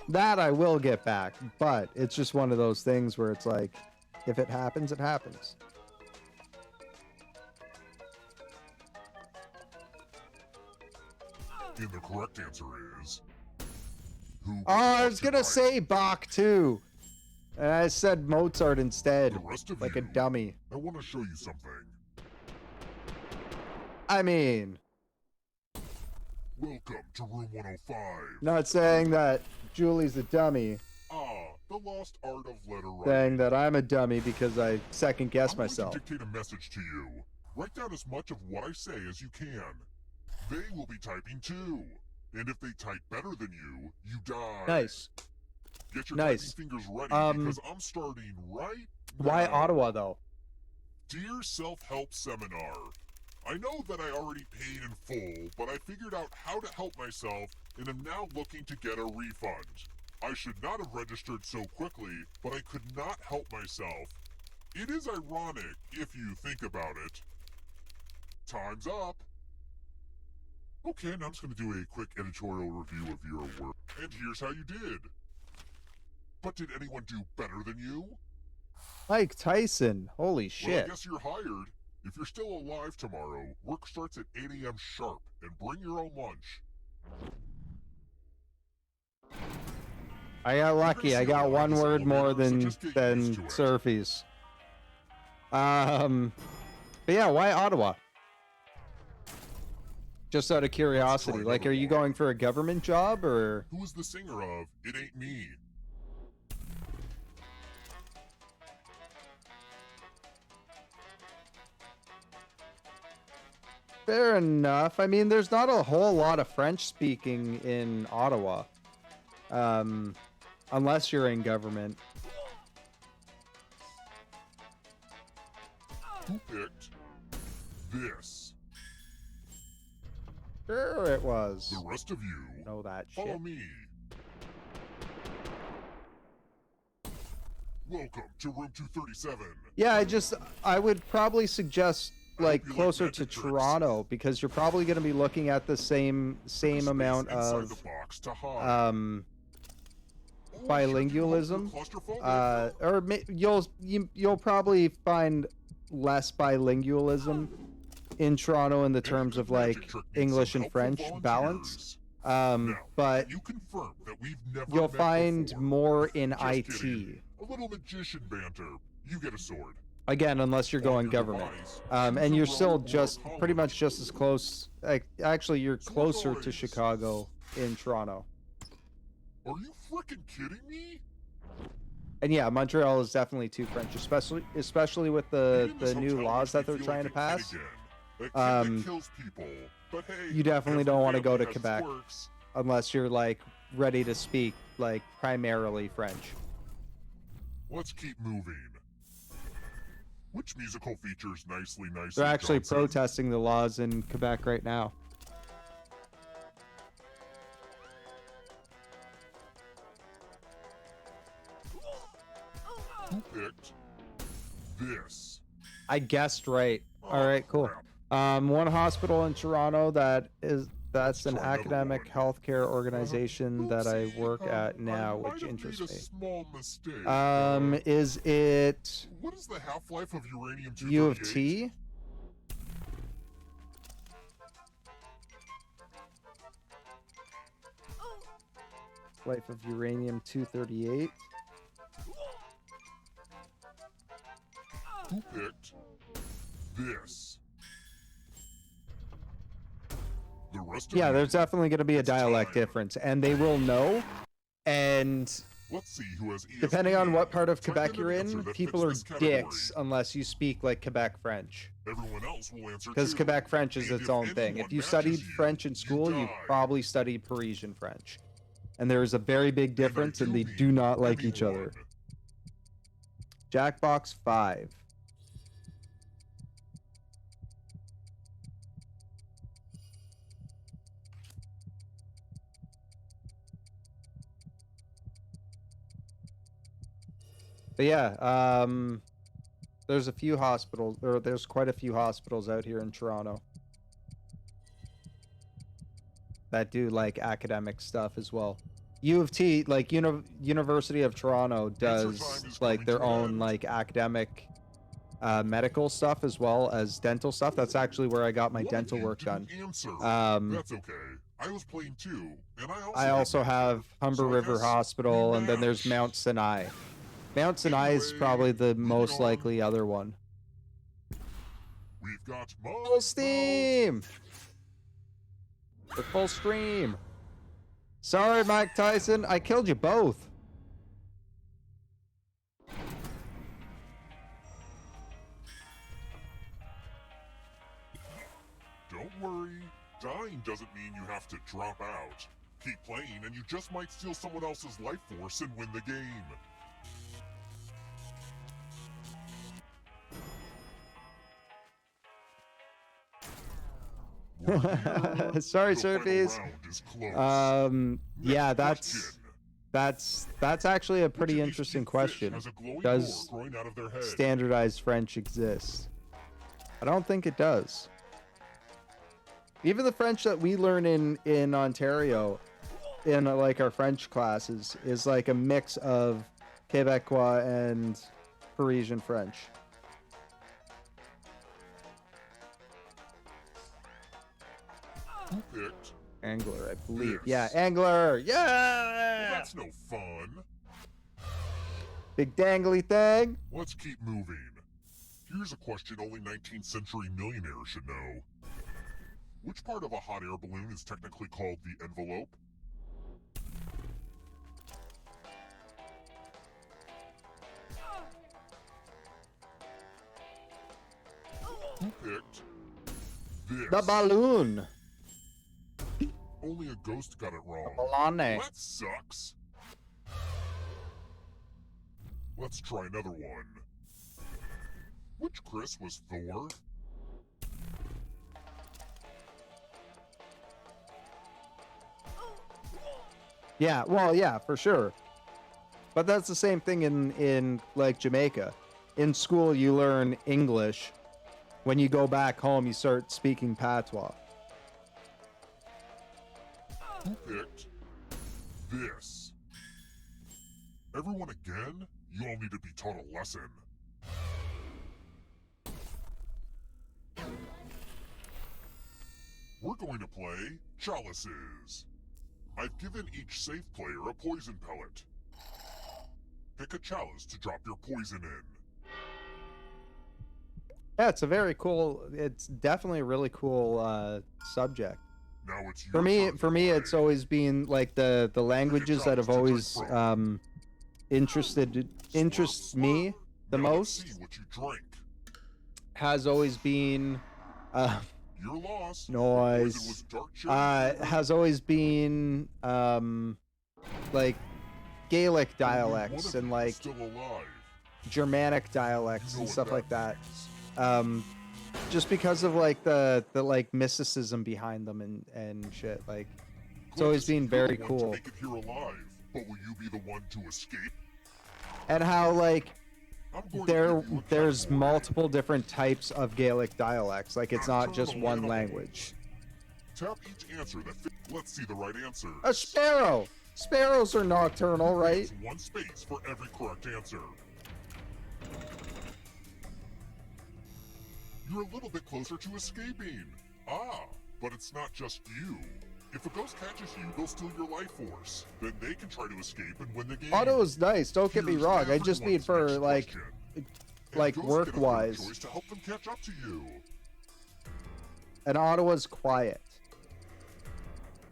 that I will get back, but it's just one of those things where it's like, if it happens, it happens. And the correct answer is... Oh, I was gonna say Bach too, and I said Mozart instead, like a dummy. I want to show you something. I mean, Welcome to room 105. not saying that Julie's a dummy, The lost art of letter writing. saying that I'm a dummy because I second guess I'm going myself. to dictate a message to you. Write down as much of what I say as you can. They will be typing too. And if they type better than you, you die. Nice. Get your Nice. typing fingers ready because I'm starting right Why now. Ottawa though? Dear Self-Help Seminar, I know that I already paid in full, but I figured out how to help myself and am now looking to get a refund. I should not have registered so quickly, but I could not help myself. It is ironic if you think about it. Time's up. Okay, now I'm just going to do a quick editorial review of your work. And here's how you did. But did anyone do better than you? Mike Tyson. Holy Well, I shit. guess you're hired. If you're still alive tomorrow, work starts at 8 a.m. sharp, and bring your own lunch. I got lucky. I got one word more than Surfies. But yeah, why Ottawa? Just out of curiosity, like, are you going for a government job or? Who is the singer of It Ain't Me? Fair enough. I mean, there's not a whole lot of French speaking in Ottawa. Unless you're in government. Who picked this? Sure it was. The rest of you, know that follow shit. me. Welcome to room 237. Yeah, I would probably suggest like closer to Toronto because you're probably going to be looking at the same amount of bilingualism, or you'll probably find less bilingualism in Toronto in the terms of like English and French balance. But you'll find more in IT. A little magician banter. You get a sword. Again, unless you're going government. And you're still just pretty much just as close. Actually, you're closer to Chicago in Toronto. Are you freaking kidding me? And yeah, Montreal is definitely too French, especially with the new laws that they're trying to pass. You definitely don't want to go to Quebec unless you're like ready to speak like primarily French. Let's keep moving. Which musical features nicely They're actually Johnson? protesting the laws in Quebec right now. Who picked this? I guessed right. All right, cool. crap. One hospital in Toronto that's an academic healthcare organization that I work at now, which interests me. Small mistake. Is it What is the half-life of uranium-238? U of T? Life of uranium-238. Who picked this? The rest of Yeah, you, there's definitely going to be a it's dialect time. difference, and they will know. And Let's see who has ESP. depending on what part of Type Quebec in you're an answer in, that people fits are this category. dicks unless you speak like Quebec French. Everyone else will answer Because too. Quebec French is And its if own thing. anyone If you matches studied you, French in school, you die. probably studied Parisian French. And there is a very big difference, and they do not like each other. Jackbox 5. But yeah, there's a few hospitals, or there's quite a few hospitals out here in Toronto that do like academic stuff as well. U of T, like University of Toronto, does like their own like academic medical stuff as well as dental stuff. That's actually where I got my dental work done. That's okay. I was playing too, and I also have Humber River Hospital, and then there's Mount Sinai. Mount Sinai is probably the most likely other one. We've got Full steam! The full stream. Sorry, Mike Tyson. I killed you both. Don't worry. Dying doesn't mean you have to drop out. Keep playing, and you just might steal someone else's life force and win the game. Sorry, Surfies. Yeah, that's actually a pretty interesting question. Does standardized French exist? I don't think it does. Even the French that we learn in Ontario, in like our French classes, is like a mix of Quebecois and Parisian French. Who picked? Angler, I believe. Yes. Yeah, Angler. Well, Yeah. that's no fun. Big dangly thing. Let's keep moving. Here's a question only 19th century millionaires should know. Which part of a hot air balloon is technically called the envelope? Who picked this? The balloon. Only a ghost got it wrong. Balloon. Well, that sucks. Let's try another one. Which Chris was Thor? Yeah, well, yeah, for sure. But that's the same thing in like Jamaica. In school, you learn English. When you go back home, you start speaking patois. Who picked this? Everyone again? You all need to be taught a lesson. We're going to play Chalices. I've given each safe player a poison pellet. Pick a chalice to drop your poison in. Yeah, it's a very cool. It's definitely a really cool subject. Now it's your For me, turn to it's always been like the languages that have always interest me the Now let's see most what you drink. has always been Your loss. noise. Poison was dark cherry. Has always been like Gaelic Only one dialects of and you like is still alive. Germanic dialects and stuff like that. Just because of like the like mysticism behind them and shit. Like it's always been very cool. Make it here alive, but will you be the one to escape? And how like there's multiple different types of Gaelic dialects. Like it's not just one language. Tap each answer that fits. Let's see the right answer. A sparrow. Sparrows are nocturnal, right? It's one space for every correct answer. You're a little bit closer to escaping. Ah, but it's not just you. If a ghost catches you, they'll steal your life force. Then they can try to escape and win the game. Auto is nice. Don't get me wrong. I just mean for like work-wise. To help them catch up to you. And Ottawa's quiet.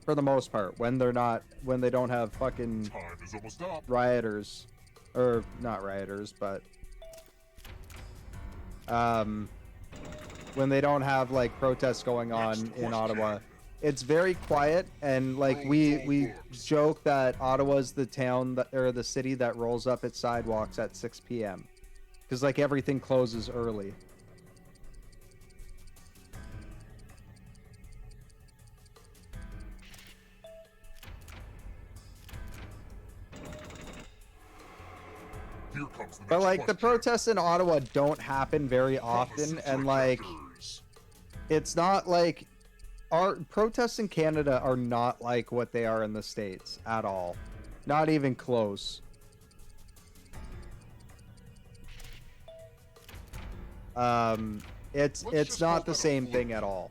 For the most part, when they don't have fucking Time is almost up. rioters, or not rioters, but when they don't have like protests going on in Ottawa, it's very quiet. And like we joke that Ottawa's the town that, or the city that rolls up its sidewalks at 6 p.m. because like everything closes early. But like the protests in Ottawa don't happen very often, and like it's not like our protests in Canada are not like what they are in the States at all. Not even close. It's not the same thing at all.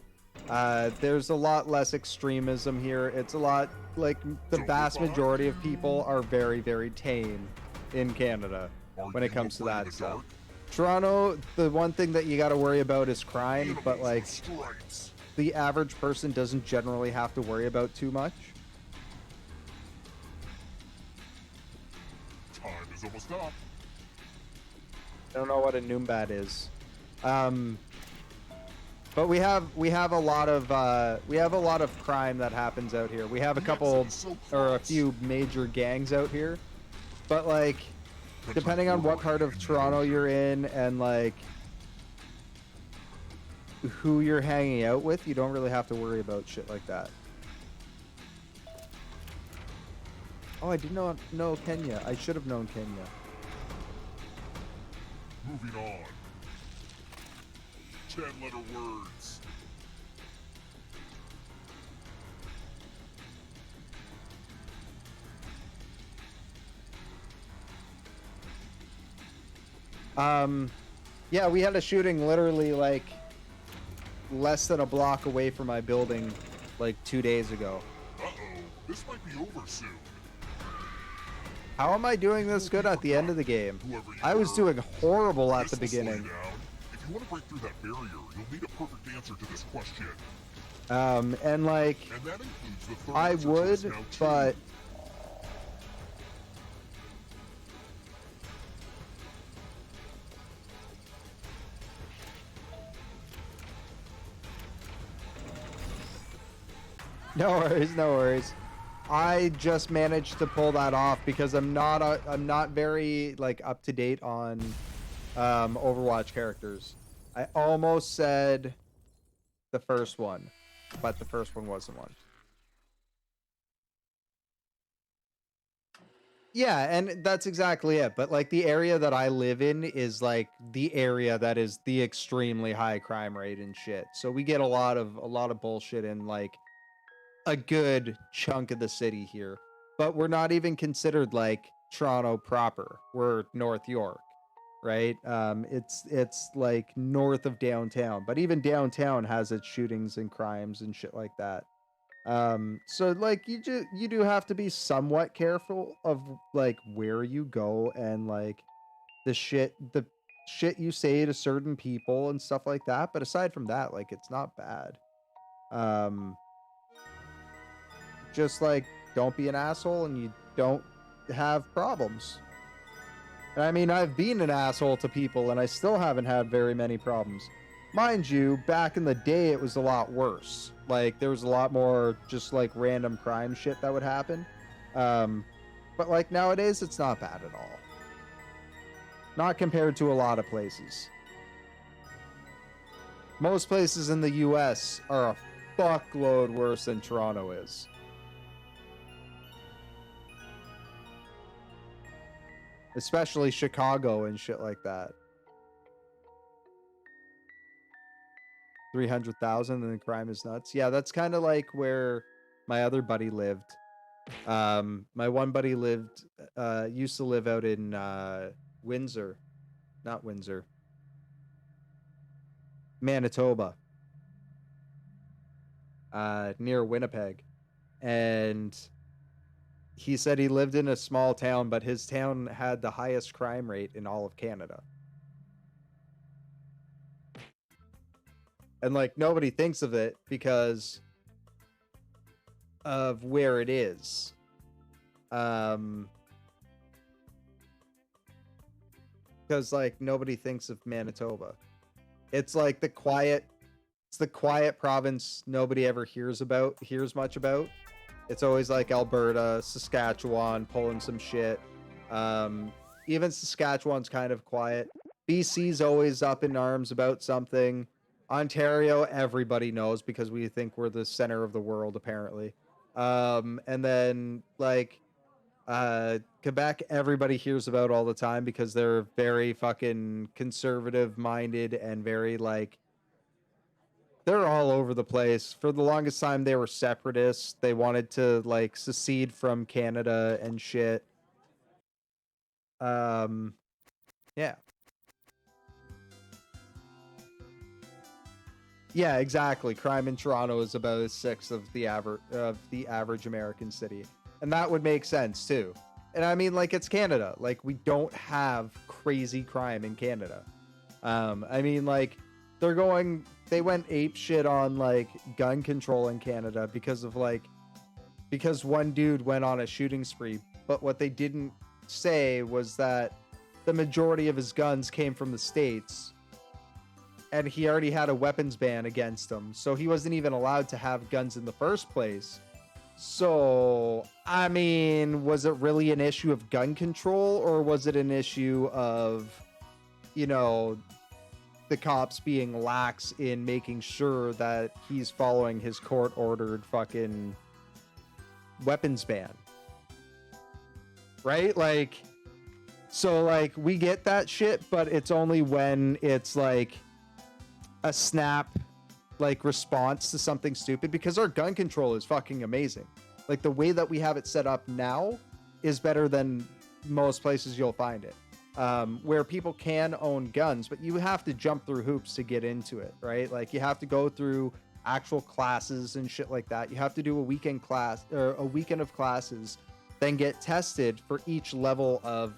There's a lot less extremism here. It's a lot like the vast majority of people are very, very tame in Canada when it comes to that stuff. Toronto, the one thing that you got to worry about is crime, but like the average person doesn't generally have to worry about too much. Time is almost up. I don't know what a Noombat is. But we have a lot of crime that happens out here. We have a couple or a few major gangs out here. But like depending on what part of Toronto you're in and like who you're hanging out with, you don't really have to worry about shit like that. Oh, I did not know Kenya. I should have known Kenya. Moving on. 10-letter words. Yeah, we had a shooting literally like less than a block away from my building like 2 days ago. Uh-oh, this might be over soon. How am I doing this good at the end of the game? I was doing horrible at the beginning. If you want to break through that barrier, you'll need a perfect answer to this question. And like, And that includes the third I answer would, choice now, too. but no worries, no worries. I just managed to pull that off because I'm not very like up to date on Overwatch characters. I almost said the first one, but the first one wasn't one. Yeah, and that's exactly it. But like the area that I live in is like the area that is the extremely high crime rate and shit. So we get a lot of bullshit in like a good chunk of the city here. But we're not even considered like Toronto proper. We're North York, right? It's like north of downtown, but even downtown has its shootings and crimes and shit like that. So like you do have to be somewhat careful of like where you go and like the shit you say to certain people and stuff like that. But aside from that, like it's not bad. Just like don't be an asshole and you don't have problems. And I mean, I've been an asshole to people and I still haven't had very many problems. Mind you, back in the day, it was a lot worse. Like, there was a lot more just, like, random crime shit that would happen. But, like, nowadays, it's not bad at all. Not compared to a lot of places. Most places in the US are a fuckload worse than Toronto is. Especially Chicago and shit like that. 300,000 and the crime is nuts. Yeah, that's kind of like where my other buddy lived. My one buddy used to live out in Windsor. Not Windsor. Manitoba. Near Winnipeg. And he said he lived in a small town, but his town had the highest crime rate in all of Canada. And like nobody thinks of it because of where it is. Because like nobody thinks of Manitoba. It's like the quiet province nobody ever hears much about. It's always like Alberta, Saskatchewan pulling some shit. Even Saskatchewan's kind of quiet. BC's always up in arms about something. Ontario, everybody knows because we think we're the center of the world, apparently. And then, like, Quebec, everybody hears about all the time because they're very fucking conservative-minded and very, like, they're all over the place. For the longest time, they were separatists. They wanted to, like, secede from Canada and shit. Yeah. Yeah, exactly. Crime in Toronto is about a sixth of the average American city. And that would make sense, too. And I mean, like, it's Canada. Like, we don't have crazy crime in Canada. I mean, like, they went ape shit on, like, gun control in Canada because one dude went on a shooting spree. But what they didn't say was that the majority of his guns came from the States. And he already had a weapons ban against him. So he wasn't even allowed to have guns in the first place. So, I mean, was it really an issue of gun control? Or was it an issue of, you know, the cops being lax in making sure that he's following his court-ordered fucking weapons ban? Right? Like, so, like, we get that shit, but it's only when it's, like, a snap like response to something stupid, because our gun control is fucking amazing. Like the way that we have it set up now is better than most places you'll find it, where people can own guns, but you have to jump through hoops to get into it, right? Like you have to go through actual classes and shit like that. You have to do a weekend class or a weekend of classes, then get tested for each level of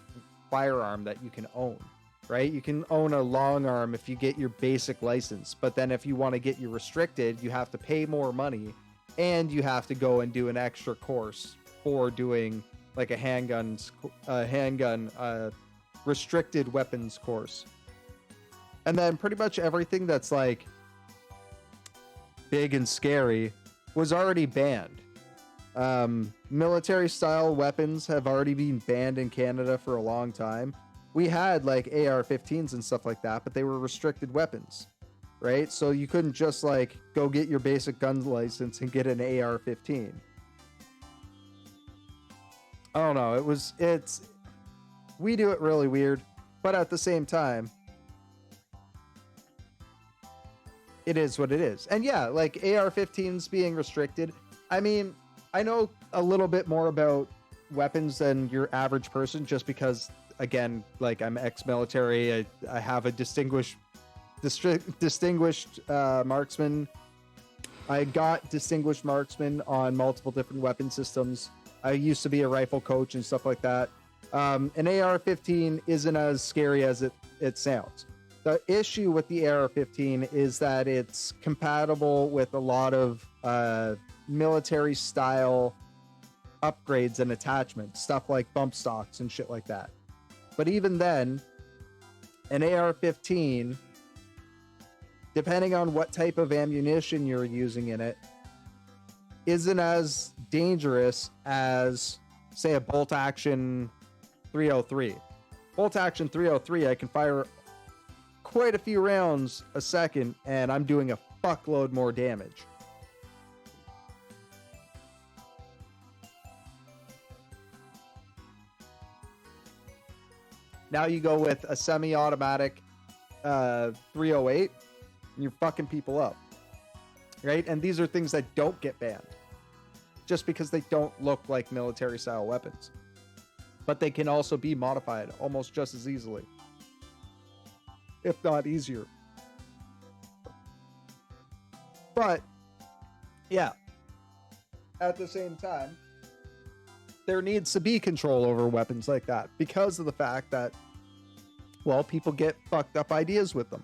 firearm that you can own. Right? You can own a long arm if you get your basic license, but then if you want to get your restricted, you have to pay more money and you have to go and do an extra course for doing like a handgun restricted weapons course. And then pretty much everything that's like big and scary was already banned. Military style weapons have already been banned in Canada for a long time. We had like AR-15s and stuff like that, but they were restricted weapons, right? So you couldn't just like go get your basic gun license and get an AR-15. I don't know. We do it really weird, but at the same time, it is what it is. And yeah, like AR-15s being restricted. I mean, I know a little bit more about weapons than your average person just because, again, like I'm ex-military. I have a distinguished marksman. I got distinguished marksman on multiple different weapon systems. I used to be a rifle coach and stuff like that. An AR-15 isn't as scary as it sounds. The issue with the AR-15 is that it's compatible with a lot of military style upgrades and attachments, stuff like bump stocks and shit like that. But even then, an AR-15, depending on what type of ammunition you're using in it, isn't as dangerous as, say, a bolt-action 303. bolt action 303, I can fire quite a few rounds a second, and I'm doing a fuckload more damage. Now you go with a semi-automatic 308, and you're fucking people up, right? And these are things that don't get banned just because they don't look like military-style weapons. But they can also be modified almost just as easily, if not easier. But, yeah, at the same time, there needs to be control over weapons like that because of the fact that, well, people get fucked up ideas with them,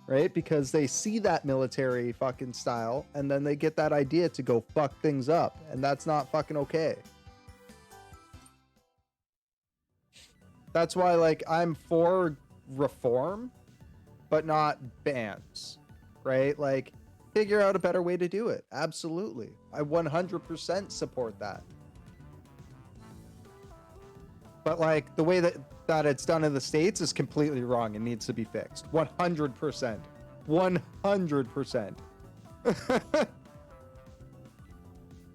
right? Because they see that military fucking style and then they get that idea to go fuck things up, and that's not fucking okay. That's why, like, I'm for reform, but not bans, right? Like, figure out a better way to do it. Absolutely. I 100% support that. But, like, the way that it's done in the States is completely wrong and needs to be fixed. 100%. 100%.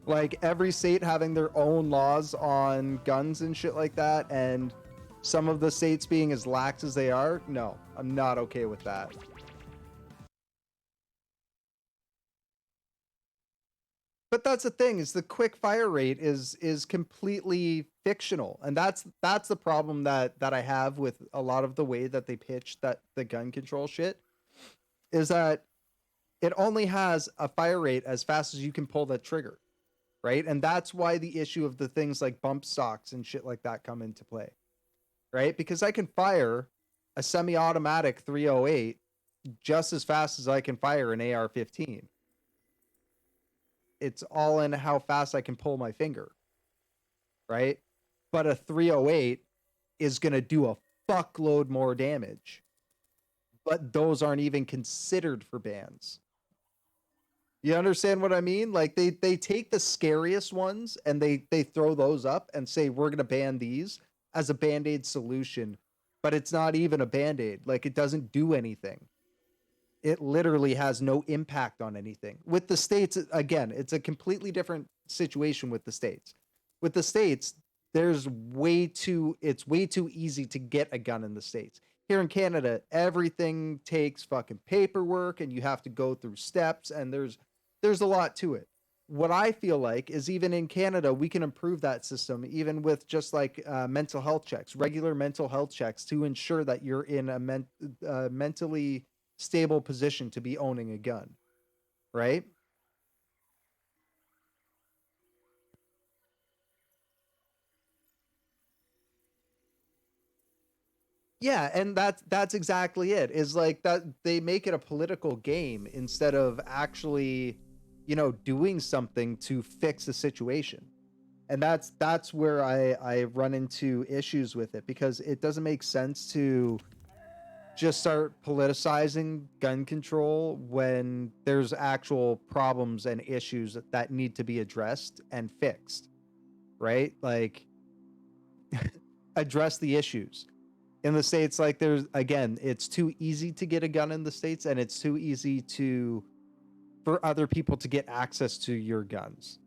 Like, every state having their own laws on guns and shit like that, and some of the states being as lax as they are, no, I'm not okay with that. But that's the thing, is the quick fire rate is completely fictional, and that's the problem that I have with a lot of the way that they pitch that the gun control shit, is that it only has a fire rate as fast as you can pull that trigger, right? And that's why the issue of the things like bump stocks and shit like that come into play, right? Because I can fire a semi-automatic 308 just as fast as I can fire an AR-15. It's all in how fast I can pull my finger, right? But a 308 is going to do a fuckload more damage. But those aren't even considered for bans. You understand what I mean? Like, they take the scariest ones and they throw those up and say, we're going to ban these as a Band-Aid solution. But it's not even a Band-Aid. Like, it doesn't do anything. It literally has no impact on anything. With the States, again, it's a completely different situation with the States. With the States, it's way too easy to get a gun in the States. Here in Canada, everything takes fucking paperwork and you have to go through steps, and there's a lot to it. What I feel like is, even in Canada, we can improve that system, even with just like mental health checks, regular mental health checks, to ensure that you're in a mentally stable position to be owning a gun, right? Yeah, and that's exactly it. Is like that they make it a political game instead of actually, doing something to fix the situation. And that's where I run into issues with it, because it doesn't make sense to just start politicizing gun control when there's actual problems and issues that need to be addressed and fixed, right? Like, address the issues. In the States, like, it's too easy to get a gun in the States, and it's too easy for other people to get access to your guns.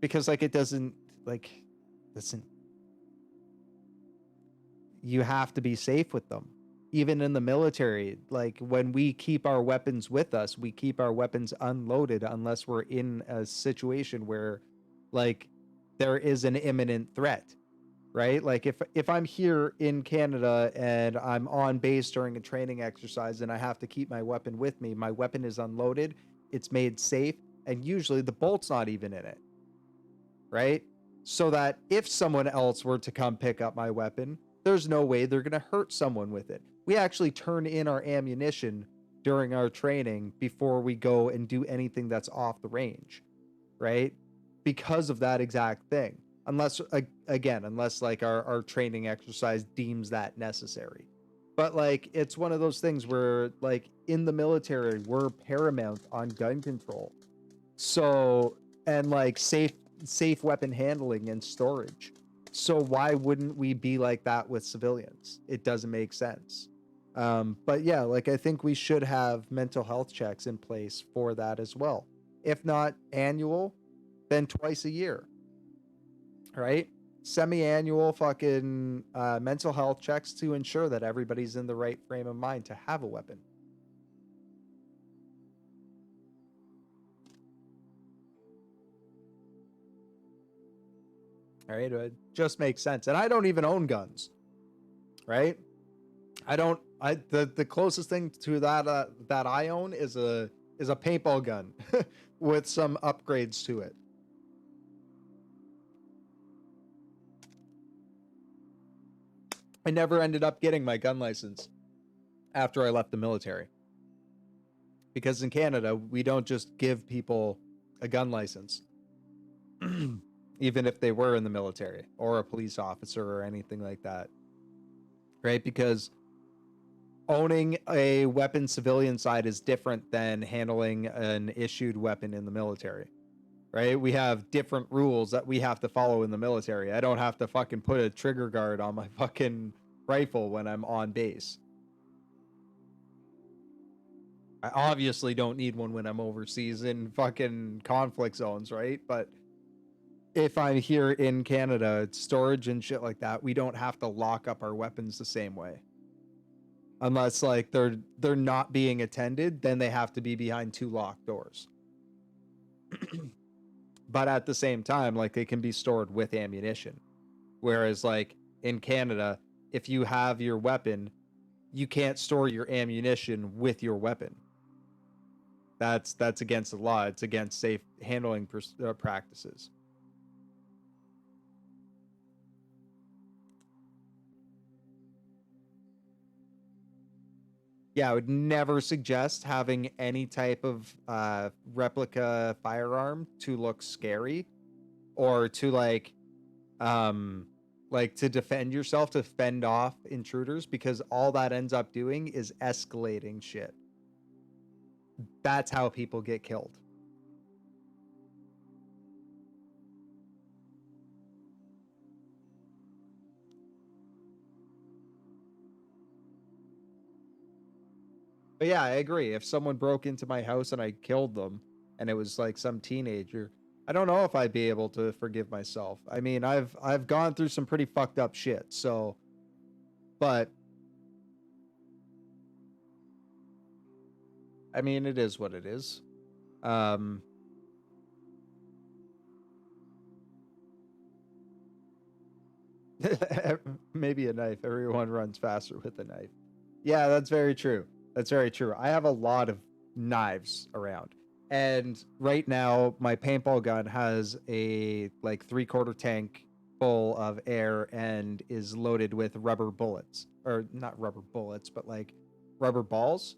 Because, like, you have to be safe with them. Even in the military, like, when we keep our weapons with us, we keep our weapons unloaded unless we're in a situation where, like, there is an imminent threat, right? Like, if I'm here in Canada and I'm on base during a training exercise and I have to keep my weapon with me, my weapon is unloaded, it's made safe, and usually the bolt's not even in it, right? So that if someone else were to come pick up my weapon, there's no way they're going to hurt someone with it. We actually turn in our ammunition during our training before we go and do anything that's off the range, right? Because of that exact thing. Unless like our training exercise deems that necessary. But, like, it's one of those things where, like, in the military, we're paramount on gun control. So, and like safe weapon handling and storage. So why wouldn't we be like that with civilians? It doesn't make sense. But yeah, like I think we should have mental health checks in place for that as well. If not annual, then twice a year, right? Semi-annual fucking mental health checks to ensure that everybody's in the right frame of mind to have a weapon. All right, it just makes sense. And I don't even own guns, right? The closest thing to that that I own is a paintball gun with some upgrades to it. I never ended up getting my gun license after I left the military. Because in Canada, we don't just give people a gun license. Even if they were in the military or a police officer or anything like that. Right? Because owning a weapon civilian side is different than handling an issued weapon in the military. Right? We have different rules that we have to follow in the military. I don't have to fucking put a trigger guard on my fucking rifle when I'm on base. I obviously don't need one when I'm overseas in fucking conflict zones, right? But if I'm here in Canada, storage and shit like that, we don't have to lock up our weapons the same way. Unless like they're not being attended, then they have to be behind 2 locked doors. But at the same time, like they can be stored with ammunition. Whereas like in Canada, if you have your weapon, you can't store your ammunition with your weapon. That's against the law. It's against safe handling practices. Yeah, I would never suggest having any type of replica firearm to look scary or to like to defend yourself, to fend off intruders, because all that ends up doing is escalating shit. That's how people get killed. But yeah, I agree. If someone broke into my house and I killed them and it was like some teenager, I don't know if I'd be able to forgive myself. I mean, I've gone through some pretty fucked up shit, so but I mean, it is what it is. Maybe a knife. Everyone runs faster with a knife. Yeah, that's very true. That's very true. I have a lot of knives around. And right now, my paintball gun has a like 3/4 tank full of air and is loaded with rubber bullets. Or not rubber bullets, but like rubber balls.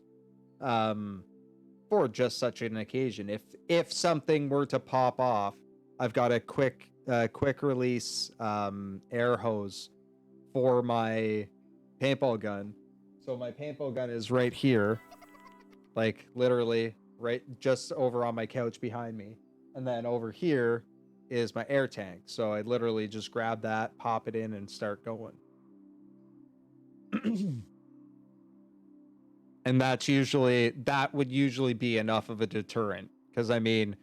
For just such an occasion. If something were to pop off, I've got a quick release air hose for my paintball gun. So my paintball gun is right here, like literally right just over on my couch behind me. And then over here is my air tank. So I literally just grab that, pop it in, and start going. And that would usually be enough of a deterrent. Because I mean,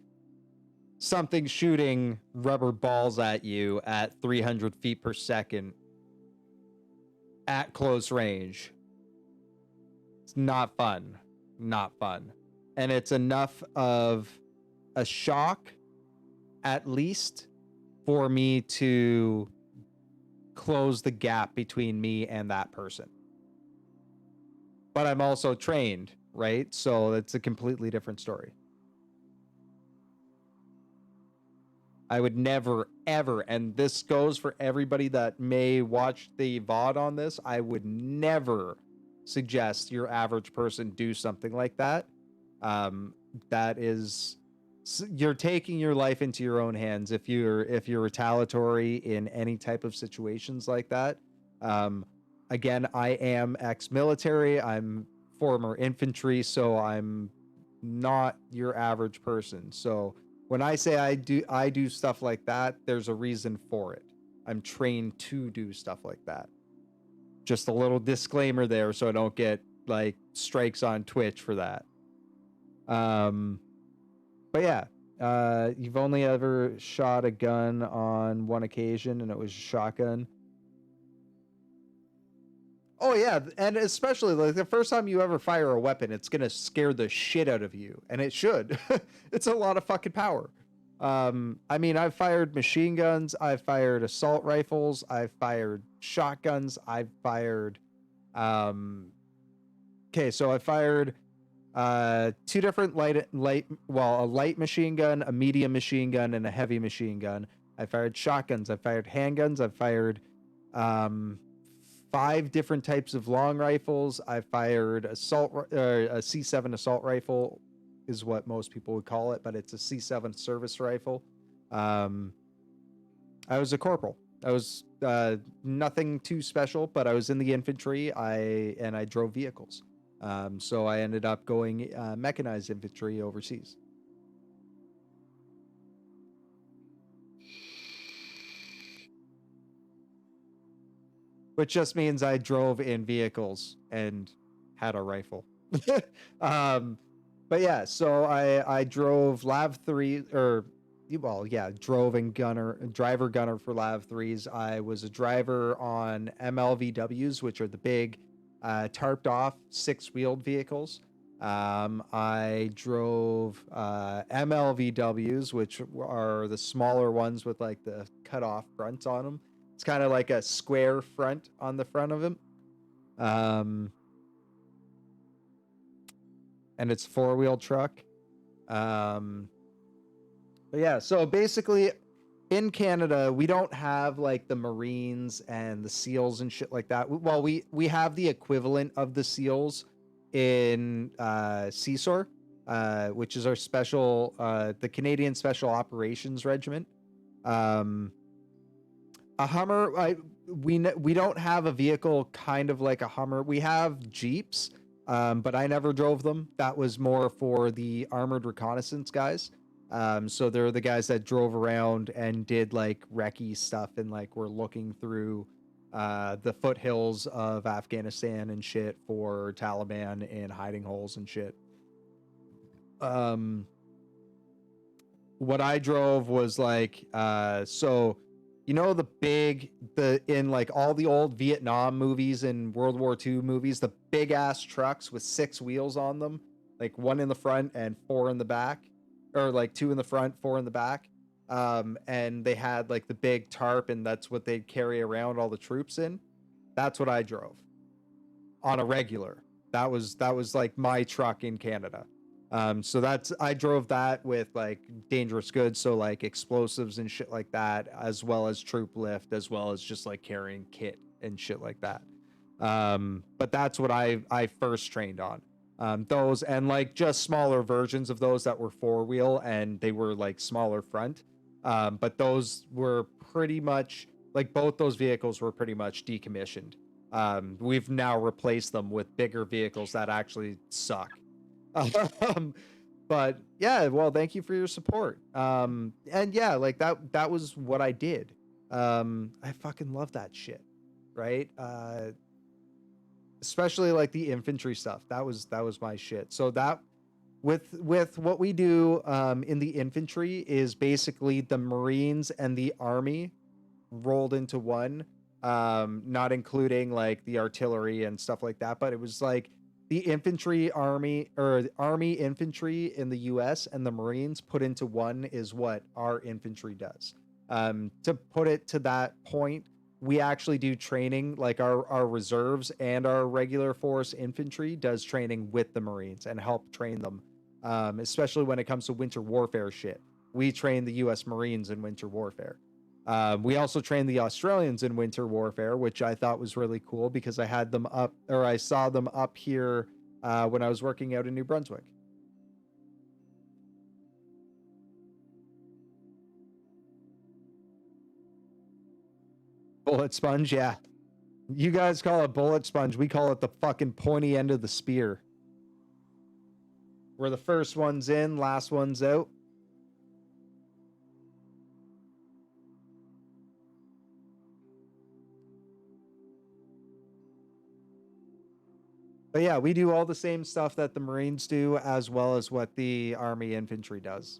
something shooting rubber balls at you at 300 feet per second at close range, it's not fun. Not fun. And it's enough of a shock, at least, for me to close the gap between me and that person. But I'm also trained, right? So it's a completely different story. I would never, ever, and this goes for everybody that may watch the VOD on this, I would never suggest your average person do something like that. That is, you're taking your life into your own hands if you're retaliatory in any type of situations like that. Again, I am ex-military. I'm former infantry, so I'm not your average person. So when I say I do stuff like that, there's a reason for it. I'm trained to do stuff like that. Just a little disclaimer there so I don't get like strikes on Twitch for that. But yeah, you've only ever shot a gun on one occasion, and it was a shotgun. Oh yeah, and especially like the first time you ever fire a weapon, it's gonna scare the shit out of you, and it should. It's a lot of fucking power. I mean, I've fired machine guns, I've fired assault rifles, I've fired shotguns, I've fired okay, so I fired two different a light machine gun, a medium machine gun, and a heavy machine gun. I fired shotguns, I fired handguns, I fired 5 different types of long rifles. I fired a C7 assault rifle is what most people would call it, but it's a C7 service rifle. I was a corporal. I was nothing too special, but I was in the infantry. I drove vehicles. So I ended up going mechanized infantry overseas. Which just means I drove in vehicles and had a rifle. But yeah, so I drove Lav 3, drove and driver gunner for Lav 3s. I was a driver on MLVWs, which are the big tarped off 6-wheeled vehicles. I drove MLVWs, which are the smaller ones with like the cut off fronts on them. It's kind of like a square front on the front of him. And it's 4-wheel truck. But yeah, so basically in Canada, we don't have like the Marines and the SEALs and shit like that. Well, we have the equivalent of the SEALs in CSOR, which is our special, the Canadian Special Operations Regiment. A Hummer, we don't have a vehicle kind of like a Hummer. We have Jeeps, but I never drove them. That was more for the armored reconnaissance guys. So they're the guys that drove around and did like recce stuff and like were looking through the foothills of Afghanistan and shit for Taliban and hiding holes and shit. What I drove was like, so you know in like all the old Vietnam movies and World War II movies, the big ass trucks with 6 wheels on them, like 1 in the front and 4 in the back, or like 2 in the front, 4 in the back. And they had like the big tarp, and that's what they'd carry around all the troops in. That's what I drove on a regular. That was like my truck in Canada. So I drove that with like dangerous goods, so like explosives and shit like that, as well as troop lift, as well as just like carrying kit and shit like that. But that's what I first trained on. Those and like just smaller versions of those that were 4-wheel, and they were like smaller front. But those were pretty much like both those vehicles were pretty much decommissioned. We've now replaced them with bigger vehicles that actually suck. But yeah, well, thank you for your support. And yeah, like that was what I did. I fucking love that shit, right? Especially like the infantry stuff. That was my shit. So that with what we do in the infantry is basically the Marines and the Army rolled into one, not including like the artillery and stuff like that, but it was like the infantry army, or the Army infantry in the US and the Marines put into one is what our infantry does. To put it to that point, we actually do training, like our reserves and our regular force infantry does training with the Marines and help train them, especially when it comes to winter warfare shit. We train the US Marines in winter warfare. We also trained the Australians in winter warfare, which I thought was really cool because I saw them up here when I was working out in New Brunswick. Bullet sponge, yeah. You guys call it bullet sponge. We call it the fucking pointy end of the spear. We're the first ones in, last ones out. But yeah, we do all the same stuff that the Marines do, as well as what the Army infantry does.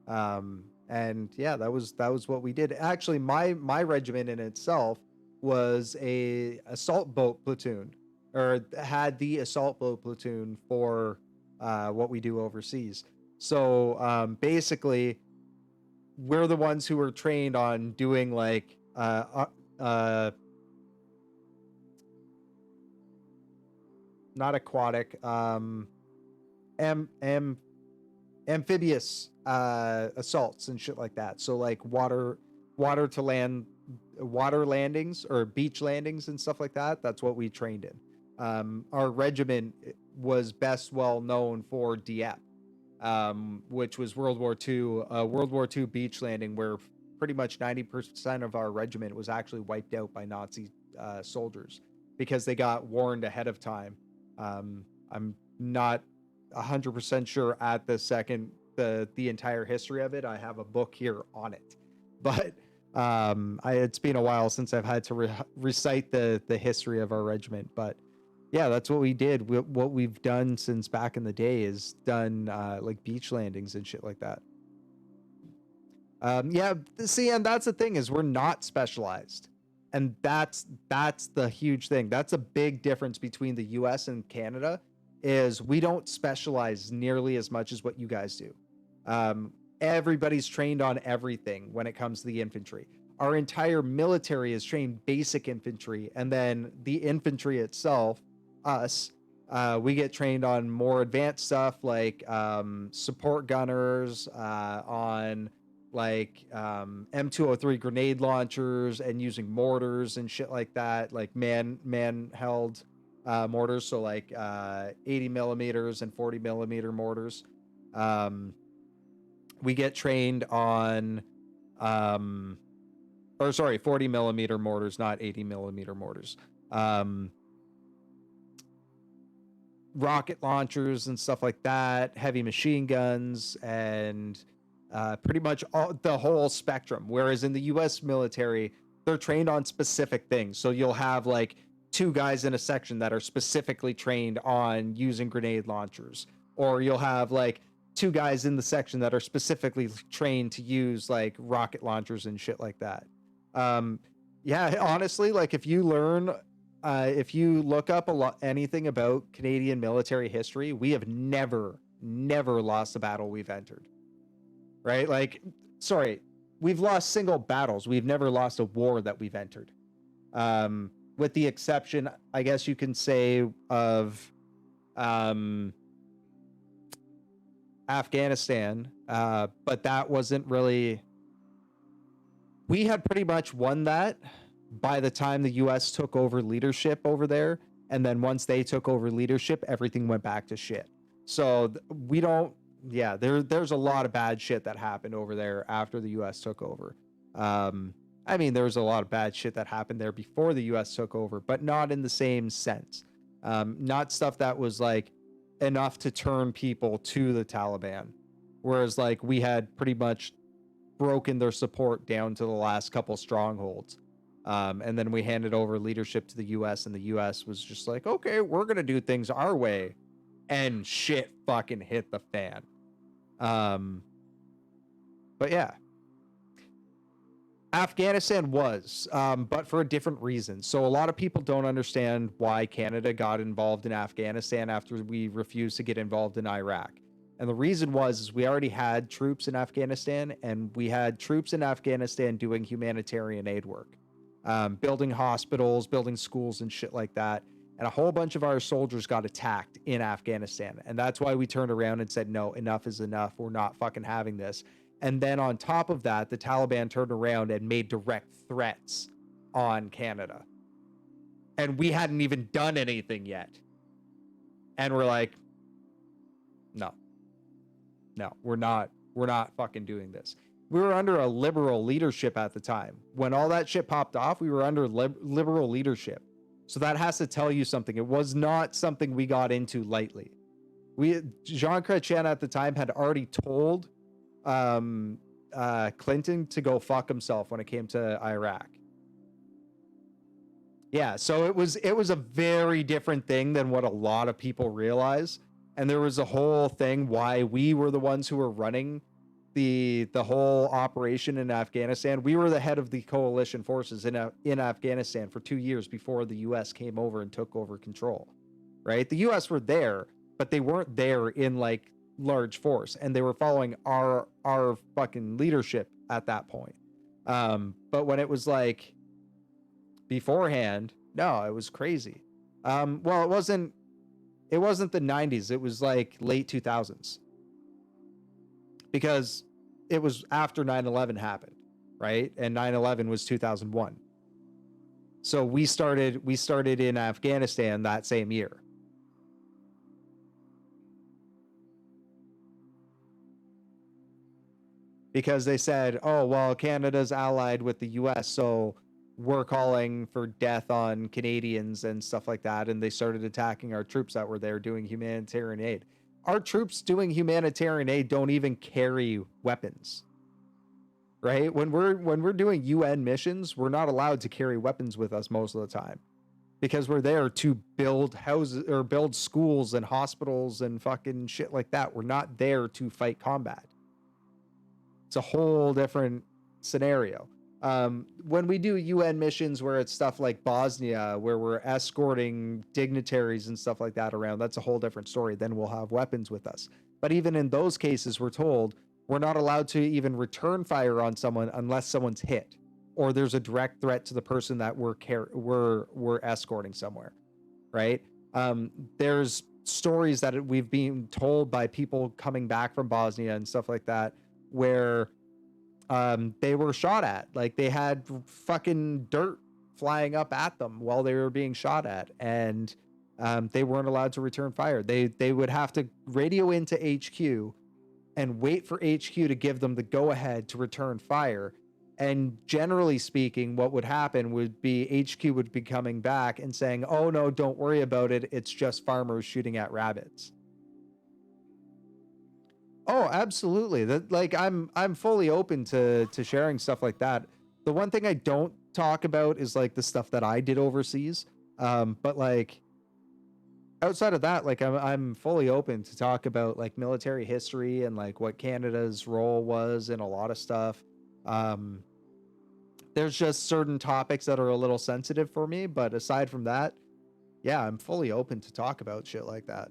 And yeah, that was what we did. Actually, my regiment in itself was a assault boat platoon, or had the assault boat platoon for what we do overseas. So basically, we're the ones who were trained on doing like not aquatic, amphibious assaults and shit like that. So like water to land, water landings or beach landings and stuff like that. That's what we trained in. Our regiment was best well known for Dieppe, which was World War II beach landing, where pretty much 90% of our regiment was actually wiped out by Nazi soldiers because they got warned ahead of time. I'm not 100% sure at the second the entire history of it. I have a book here on it, but it's been a while since I've had to recite the history of our regiment. But yeah, that's what we did. What we've done since back in the day is done like beach landings and shit like that. Yeah, see, and that's the thing, is we're not specialized. And that's the huge thing. That's a big difference between the US and Canada, is we don't specialize nearly as much as what you guys do. Everybody's trained on everything when it comes to the infantry. Our entire military is trained basic infantry, and then the infantry itself, us, we get trained on more advanced stuff like support gunners, on like M203 grenade launchers, and using mortars and shit like that, like man held mortars, so like 80 millimeters and 40 millimeter mortars. We get trained on 40 millimeter mortars, not 80 millimeter mortars. Rocket launchers and stuff like that, heavy machine guns, and pretty much the whole spectrum. Whereas in the US military, they're trained on specific things. So you'll have like 2 guys in a section that are specifically trained on using grenade launchers, or you'll have like 2 guys in the section that are specifically trained to use like rocket launchers and shit like that. Yeah, honestly, like if you look up anything about Canadian military history, we have never lost a battle we've entered. Right? Like, sorry, we've lost single battles. We've never lost a war that we've entered. With the exception, I guess you can say, of Afghanistan. But that wasn't really... We had pretty much won that by the time the US took over leadership over there. And then once they took over leadership, everything went back to shit. So we don't... Yeah, there's a lot of bad shit that happened over there after the US took over. I mean, there was a lot of bad shit that happened there before the US took over, but not in the same sense. Not stuff that was like enough to turn people to the Taliban. Whereas like we had pretty much broken their support down to the last couple strongholds. And then we handed over leadership to the US, and the US was just like, okay, we're going to do things our way. And shit fucking hit the fan. But yeah. Afghanistan was, but for a different reason. So a lot of people don't understand why Canada got involved in Afghanistan after we refused to get involved in Iraq. And the reason is we already had troops in Afghanistan, and we had troops in Afghanistan doing humanitarian aid work, building hospitals, building schools and shit like that. And a whole bunch of our soldiers got attacked in Afghanistan. And that's why we turned around and said, no, enough is enough. We're not fucking having this. And then on top of that, the Taliban turned around and made direct threats on Canada. And we hadn't even done anything yet. And we're like, no, we're not fucking doing this. We were under a liberal leadership at the time. When all that shit popped off, we were under liberal leadership. So that has to tell you something. It was not something we got into lightly. Jean Chrétien at the time had already told Clinton to go fuck himself when it came to Iraq. Yeah, so it was a very different thing than what a lot of people realize. And there was a whole thing why we were the ones who were running the whole operation in Afghanistan. We were the head of the coalition forces in Afghanistan for 2 years before the US came over and took over control. Right? The US were there, but they weren't there in like large force, and they were following our fucking leadership at that point. But when it was like beforehand, no, it was crazy. Well, it wasn't the 90s, it was like late 2000s, because it was after 9/11 happened, right? And 9/11 was 2001. So we started in Afghanistan that same year. Because they said, oh, well, Canada's allied with the US, so we're calling for death on Canadians and stuff like that. And they started attacking our troops that were there doing humanitarian aid. Our troops doing humanitarian aid don't even carry weapons. Right? When we're doing UN missions, we're not allowed to carry weapons with us most of the time, because we're there to build houses or build schools and hospitals and fucking shit like that. We're not there to fight combat. It's a whole different scenario. When we do UN missions where it's stuff like Bosnia, where we're escorting dignitaries and stuff like that around, that's a whole different story. Then we'll have weapons with us. But even in those cases, we're told we're not allowed to even return fire on someone unless someone's hit or there's a direct threat to the person that we're escorting somewhere, right? There's stories that we've been told by people coming back from Bosnia and stuff like that, where they were shot at. Like, they had fucking dirt flying up at them while they were being shot at, and they weren't allowed to return fire. They would have to radio into HQ and wait for HQ to give them the go-ahead to return fire. And generally speaking, what would happen would be HQ would be coming back and saying, oh no, don't worry about it, it's just farmers shooting at rabbits. Oh, absolutely. That, like, I'm fully open to sharing stuff like that. The one thing I don't talk about is like the stuff that I did overseas. But like outside of that, like I'm fully open to talk about like military history and like what Canada's role was in a lot of stuff. There's just certain topics that are a little sensitive for me, but aside from that, yeah, I'm fully open to talk about shit like that.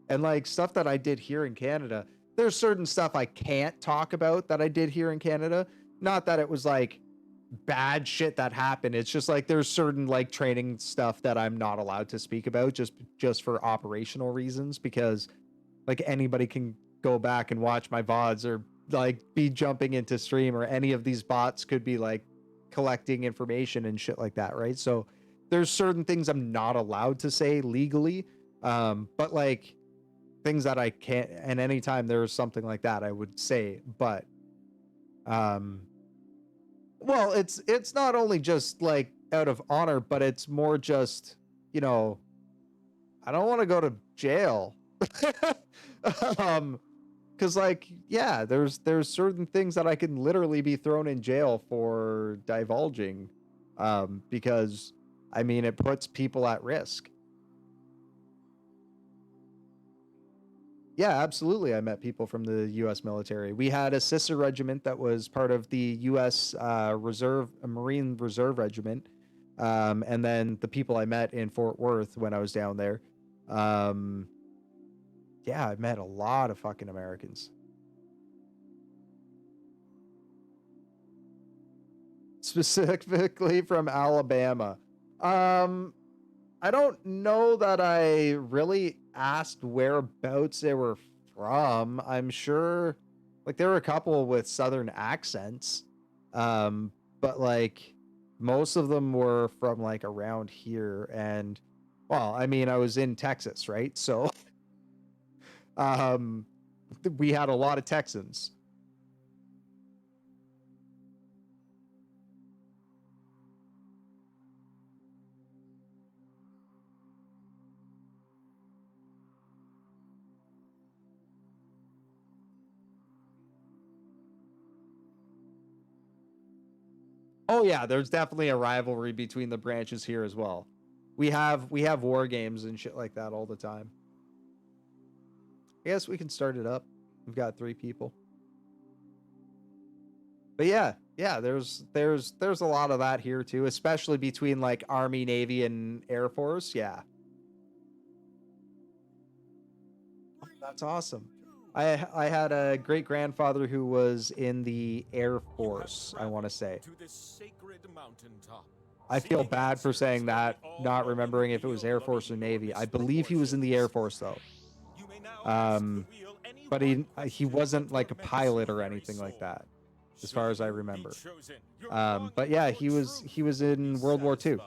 And like stuff that I did here in Canada, there's certain stuff I can't talk about that I did here in Canada. Not that it was like bad shit that happened. It's just like there's certain like training stuff that I'm not allowed to speak about just for operational reasons, because like anybody can go back and watch my VODs or like be jumping into stream, or any of these bots could be like collecting information and shit like that, right? So there's certain things I'm not allowed to say legally, but like things that I can't, and anytime there's something like that I would say. But well, it's not only just like out of honor, but it's more just, you know, I don't want to go to jail. Because like, yeah, there's certain things that I can literally be thrown in jail for divulging, because I mean it puts people at risk. Yeah, absolutely. I met people from the U.S. military. We had a sister regiment that was part of the U.S. Marine Reserve Regiment, and then the people I met in Fort Worth when I was down there. Yeah, I met a lot of fucking Americans. Specifically from Alabama. I don't know that I really asked whereabouts they were from. I'm sure like there were a couple with southern accents. But like most of them were from like around here. And well, I mean, I was in Texas, right? So we had a lot of Texans. Oh yeah, there's definitely a rivalry between the branches here as well. We have war games and shit like that all the time. I guess we can start it up. We've got 3 people. But yeah, there's a lot of that here too, especially between like Army, Navy, and Air Force. Yeah. That's awesome. I had a great grandfather who was in the Air Force, I want to say. To this sacred mountaintop. I feel bad for saying that, not remembering if it was Air Force or Navy. I believe he was in the Air Force though. But he wasn't like a pilot or anything like that, as far as I remember. But yeah, he was in World War II.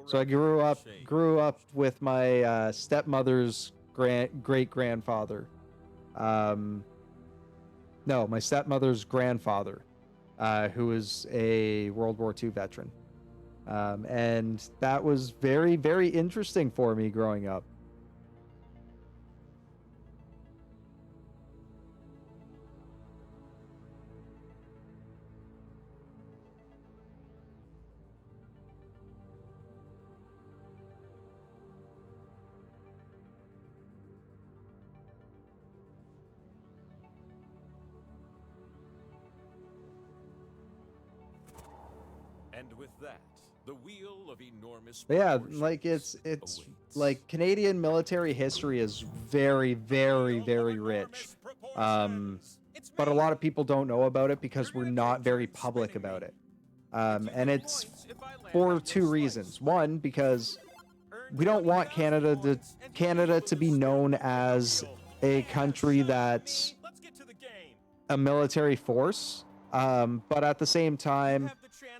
So I grew up with my stepmother's great grandfather. No, my stepmother's grandfather, who is a World War II veteran. And that was very, very interesting for me growing up. And with that, the wheel of enormous But yeah, like it's like Canadian military history is very, very, very rich. But a lot of people don't know about it because we're not very public about it. And it's for 2 reasons. One, because we don't want Canada to be known as a country that's a military force. But at the same time,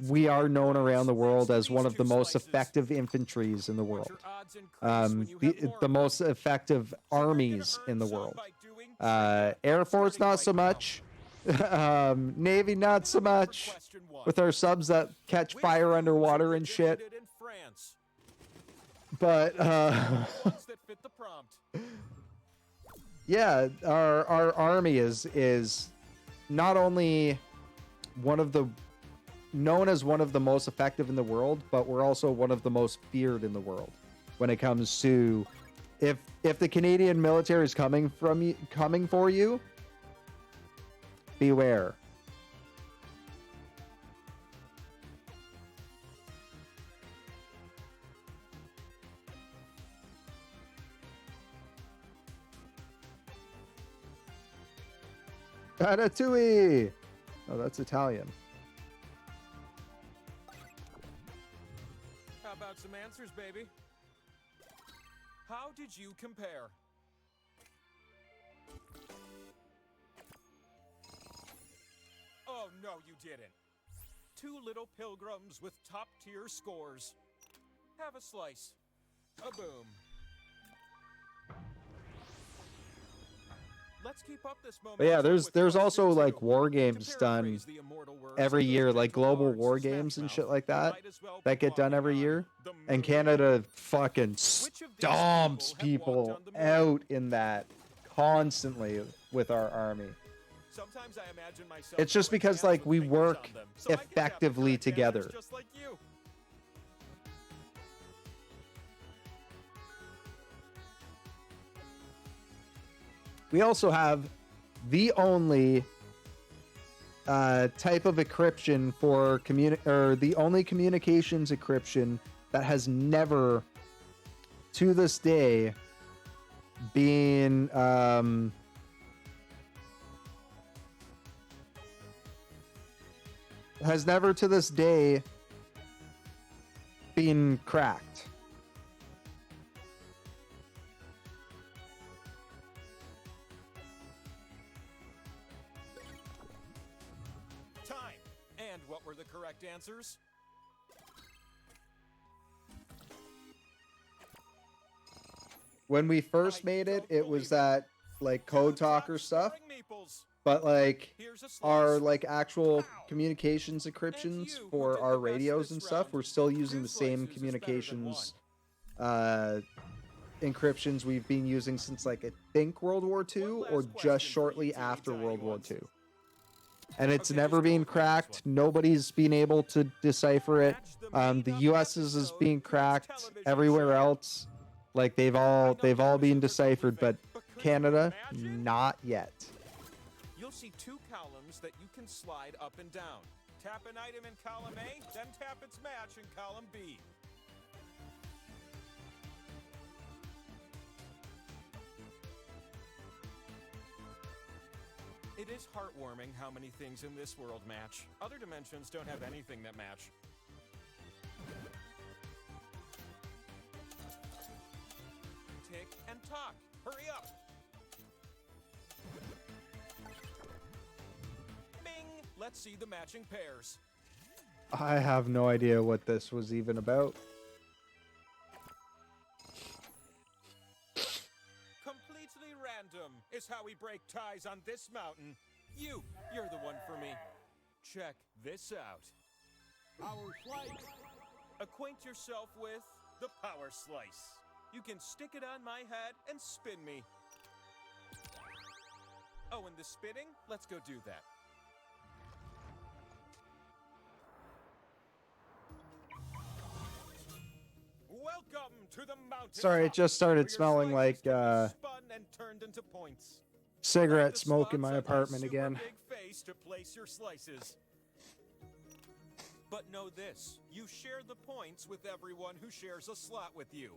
we are known around the world as one of the most effective infantries in the world. The most effective armies in the world. Air Force, not so much. Navy, not so much. With our subs that catch fire underwater and shit. But, yeah, our army is not only known as one of the most effective in the world, but we're also one of the most feared in the world when it comes to if the Canadian military is coming for you, beware. Ratatouille! Oh, that's Italian. How about some answers, baby? How did you compare? Oh, no, you didn't. 2 little pilgrims with top-tier scores. Have a slice. A boom. Let's keep up this But yeah, there's also like war games done every year, like global war games and shit like that get done every year. And Canada fucking stomps people out in that constantly with our army. It's just because like we work effectively together. We also have the only type of encryption for the only communications encryption that has never, to this day, been cracked. What were the correct answers? When we first made it, it was that like code talker stuff, but like our like actual communications encryptions for our radios and stuff, we're still using the same communications encryptions we've been using since like I think World War II or just shortly after World War II. and it's never been cracked. Nobody's been able to decipher it. The US's is being cracked. Everywhere else, like they've all been deciphered, but Canada, not yet. You'll see 2 columns that you can slide up and down. Tap an item in column A, then tap its match in column B. It is heartwarming how many things in this world match. Other dimensions don't have anything that match. Tick and talk. Hurry up. Bing! Let's see the matching pairs. I have no idea what this was even about. Completely random is how we break ties on this mountain. You're the one for me. Check this out. Power Slice. Acquaint yourself with the Power Slice. You can stick it on my head and spin me. Oh, and the spinning? Let's go do that. Welcome to the mountain. Sorry, it just started smelling like spun and turned into points. cigarette smoke in my apartment again. Big face to place your slices. But know this, you share the points with everyone who shares a slot with you.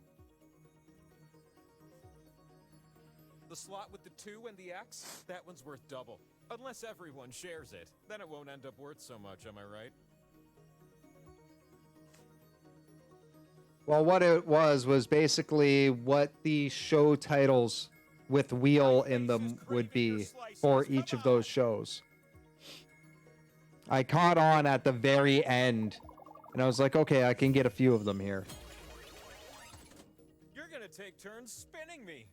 The slot with the 2 and the X, that one's worth double. Unless everyone shares it, then it won't end up worth so much, am I right? Well, what it was basically what the show titles with wheel in them would be for each of those shows. I caught on at the very end, and I was like, okay, I can get a few of them here. You're gonna take turns spinning me.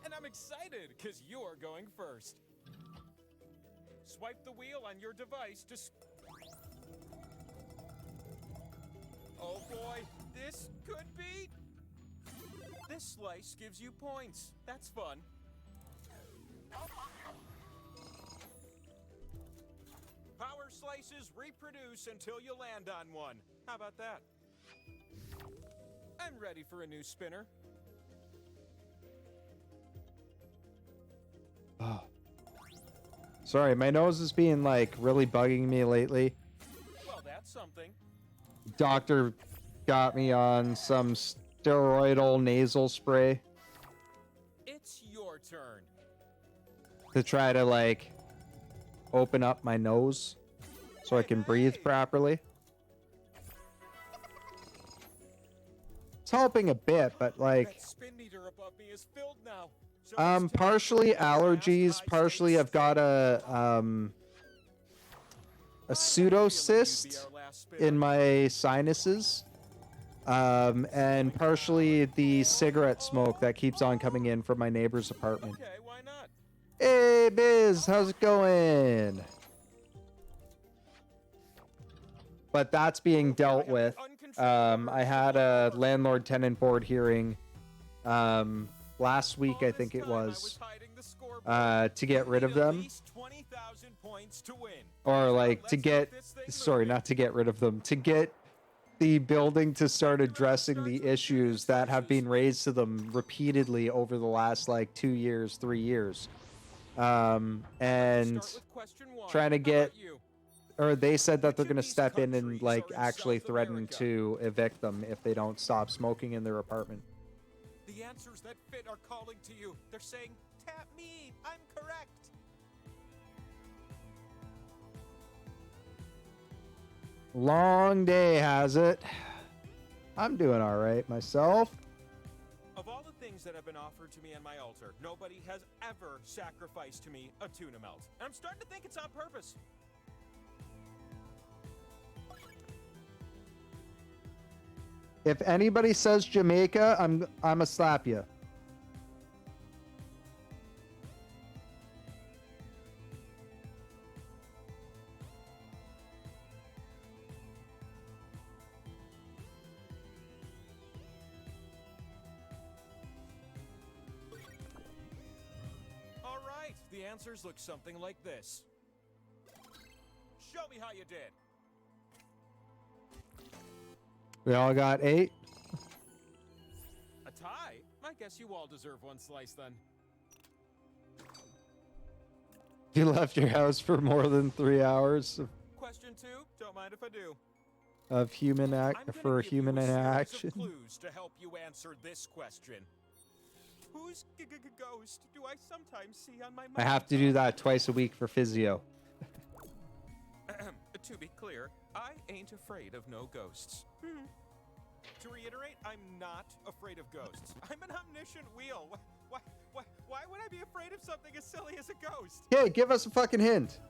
And I'm excited, because you're going first. Swipe the wheel on your device to... Oh boy, this could be... This slice gives you points. That's fun. Power slices reproduce until you land on one. How about that? I'm ready for a new spinner. Oh. Sorry, my nose is being like really bugging me lately. Well, that's something. Doctor got me on some steroidal nasal spray It's your turn. to try to like open up my nose so I can breathe properly. It's helping a bit, but like That spin meter above me is filled now. So partially allergies, partially I've got a pseudocyst in my sinuses, and partially the cigarette smoke that keeps on coming in from my neighbor's apartment. Okay, why not? Hey Biz, how's it going? But that's being dealt with. I had a landlord-tenant board hearing last week, I think it was, to get rid of them. Or like to get, sorry, not to get rid of them, to get the building to start addressing the issues that have been raised to them repeatedly over the last like 2 years, 3 years. And trying to get, or they said that they're going to step in and like actually threaten to evict them if they don't stop smoking in their apartment. The answers that fit are calling to you. They're saying, tap me, I'm correct. Long day, has it? I'm doing all right myself. Of all the things that have been offered to me on my altar, nobody has ever sacrificed to me a tuna melt. And I'm starting to think it's on purpose. If anybody says Jamaica, I'm a slap you. All right, the answers look something like this. me how you did. We all got 8. A tie? I guess you all deserve one slice then. You left your house for more than 3 hours Question 2, don't mind if I do. of human human interaction. Clues to help you answer this question. Whose ghost do I sometimes see on my I have to do that twice a week for physio. To be clear, I ain't afraid of no ghosts. To reiterate, I'm not afraid of ghosts. I'm an omniscient wheel. Why would I be afraid of something as silly as a ghost? Hey, give us a fucking hint.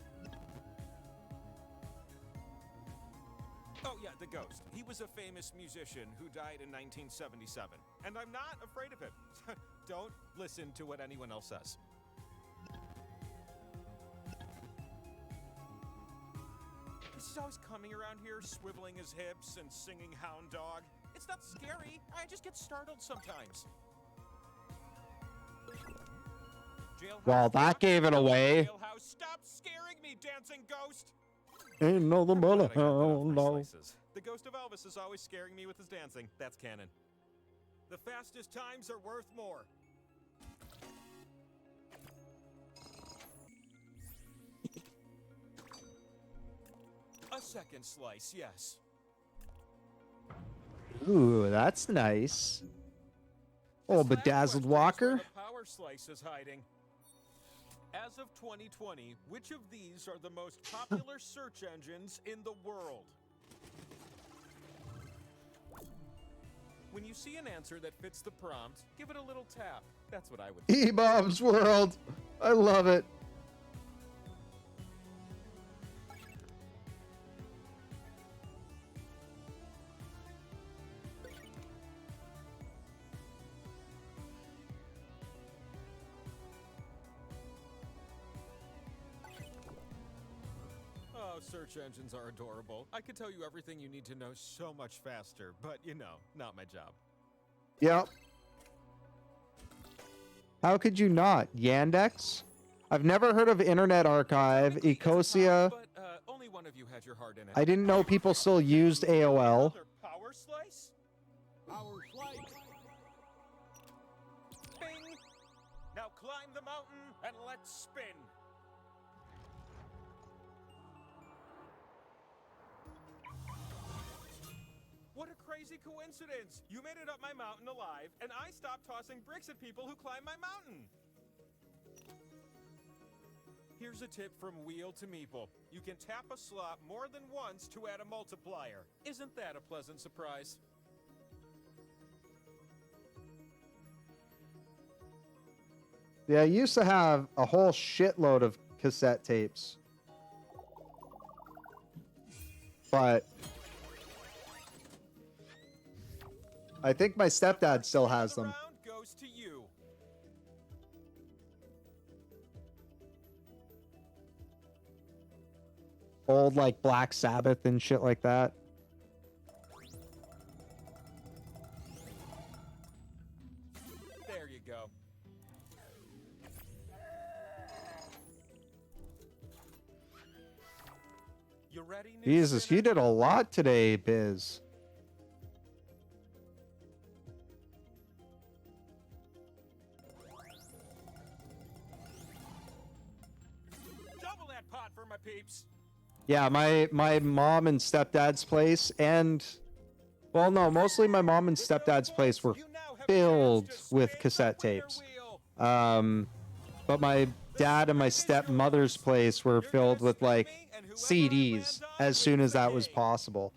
Oh yeah, the ghost. He was a famous musician who died in 1977. And I'm not afraid of him. Don't listen to what anyone else says. He's always coming around here, swiveling his hips and singing Hound Dog. It's not scary. I just get startled sometimes. Well, that gave it away. Jailhouse, stop scaring me, dancing ghost! Ain't no the money, hell no. The ghost of Elvis is always scaring me with his dancing. That's canon. The fastest times are worth more. A second slice, yes. Ooh, that's nice. Oh, bedazzled walker. The power slice is hiding. As of 2020, which of these are the most popular search engines in the world? When you see an answer that fits the prompt, give it a little tap. That's what I would do. E-Bombs World. I love it. Oh, search engines are adorable. I could tell you everything you need to know so much faster, but you know, not my job. Yep. How could you not? Yandex? I've never heard of Internet Archive, Ecosia. But only one of you had your heart in it. I didn't know people still used AOL. Power slice? Power slice. Bing! Now climb the mountain and let's spin. What a crazy coincidence! You made it up my mountain alive, and I stopped tossing bricks at people who climb my mountain! Here's a tip from Wheel to Meeple. You can tap a slot more than once to add a multiplier. Isn't that a pleasant surprise? Yeah, I used to have a whole shitload of cassette tapes. But I think my stepdad still has them. Goes to you. Old like Black Sabbath and shit like that. There you go. You ready? Jesus, you did a lot today, Biz. Double that pot for my peeps. Yeah, my mom and stepdad's place, and well, no, mostly my mom and stepdad's place were filled with cassette tapes. But my dad and my stepmother's place were filled with like CDs as soon as that was possible.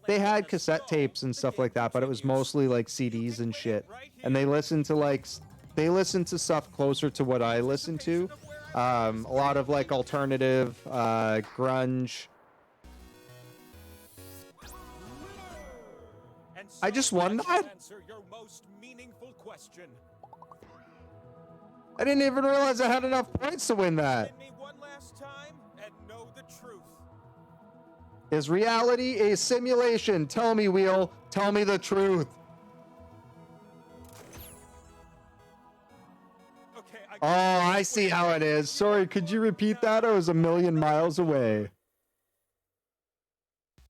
They had cassette tapes and stuff like that, but it was mostly like CDs and shit. And they listened to stuff closer to what I listened to. A lot of like alternative, grunge. I just won that. Answer your most meaningful question. I didn't even realize I had enough points to win that. Spin me one last time and know the truth. Is reality a simulation? Tell me, Wheel. Tell me the truth. Oh, I see how it is. Sorry, could you repeat that? I was a million miles away.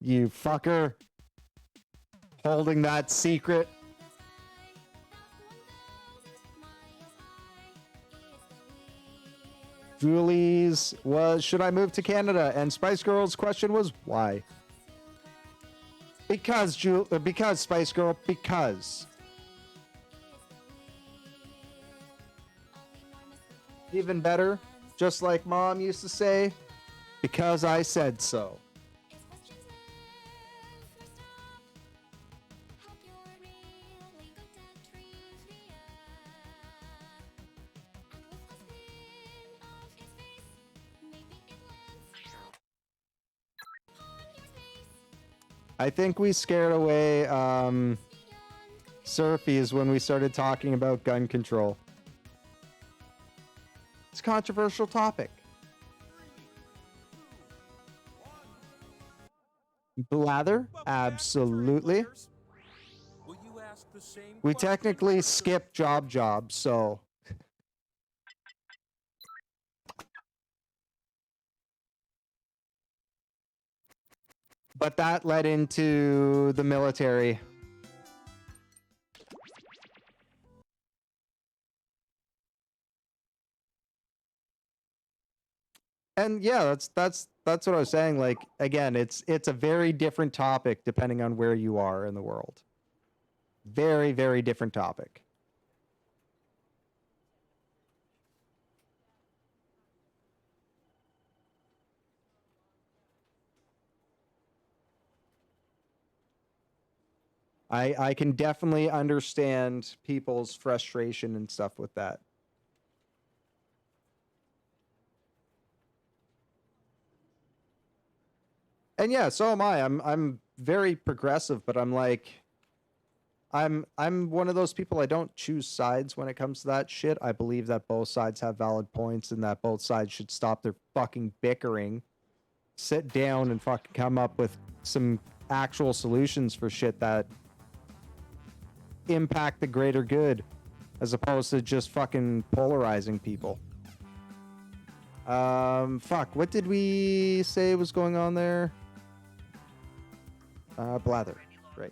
You fucker. Holding that secret. Julie's was, should I move to Canada? And Spice Girl's question was, why? Because Spice Girl, because. Even better, just like Mom used to say, because I said so. I think we scared away Surfies when we started talking about gun control. It's a controversial topic. Blather? Absolutely. We technically skipped Job, so... But that led into the military. And yeah, that's what I was saying. Like, again, it's a very different topic depending on where you are in the world. Very, very different topic. I can definitely understand people's frustration and stuff with that. And yeah, so am I. I'm very progressive, but I'm like, I'm one of those people. I don't choose sides when it comes to that shit. I believe that both sides have valid points and that both sides should stop their fucking bickering, sit down and fucking come up with some actual solutions for shit that impact the greater good, as opposed to just fucking polarizing people. Fuck, what did we say was going on there? Blather, right.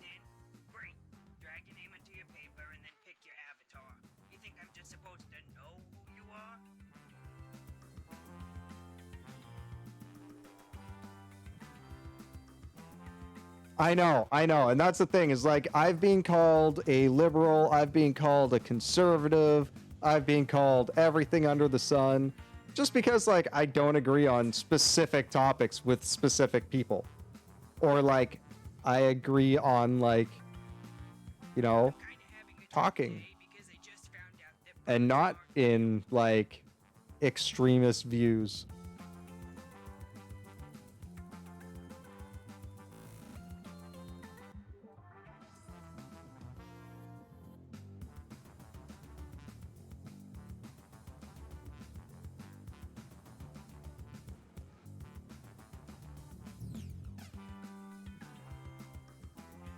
I know, and that's the thing, is like, I've been called a liberal, I've been called a conservative, I've been called everything under the sun, just because, like, I don't agree on specific topics with specific people. Or, like, I agree on, like, you know, talking. And not in, like, extremist views.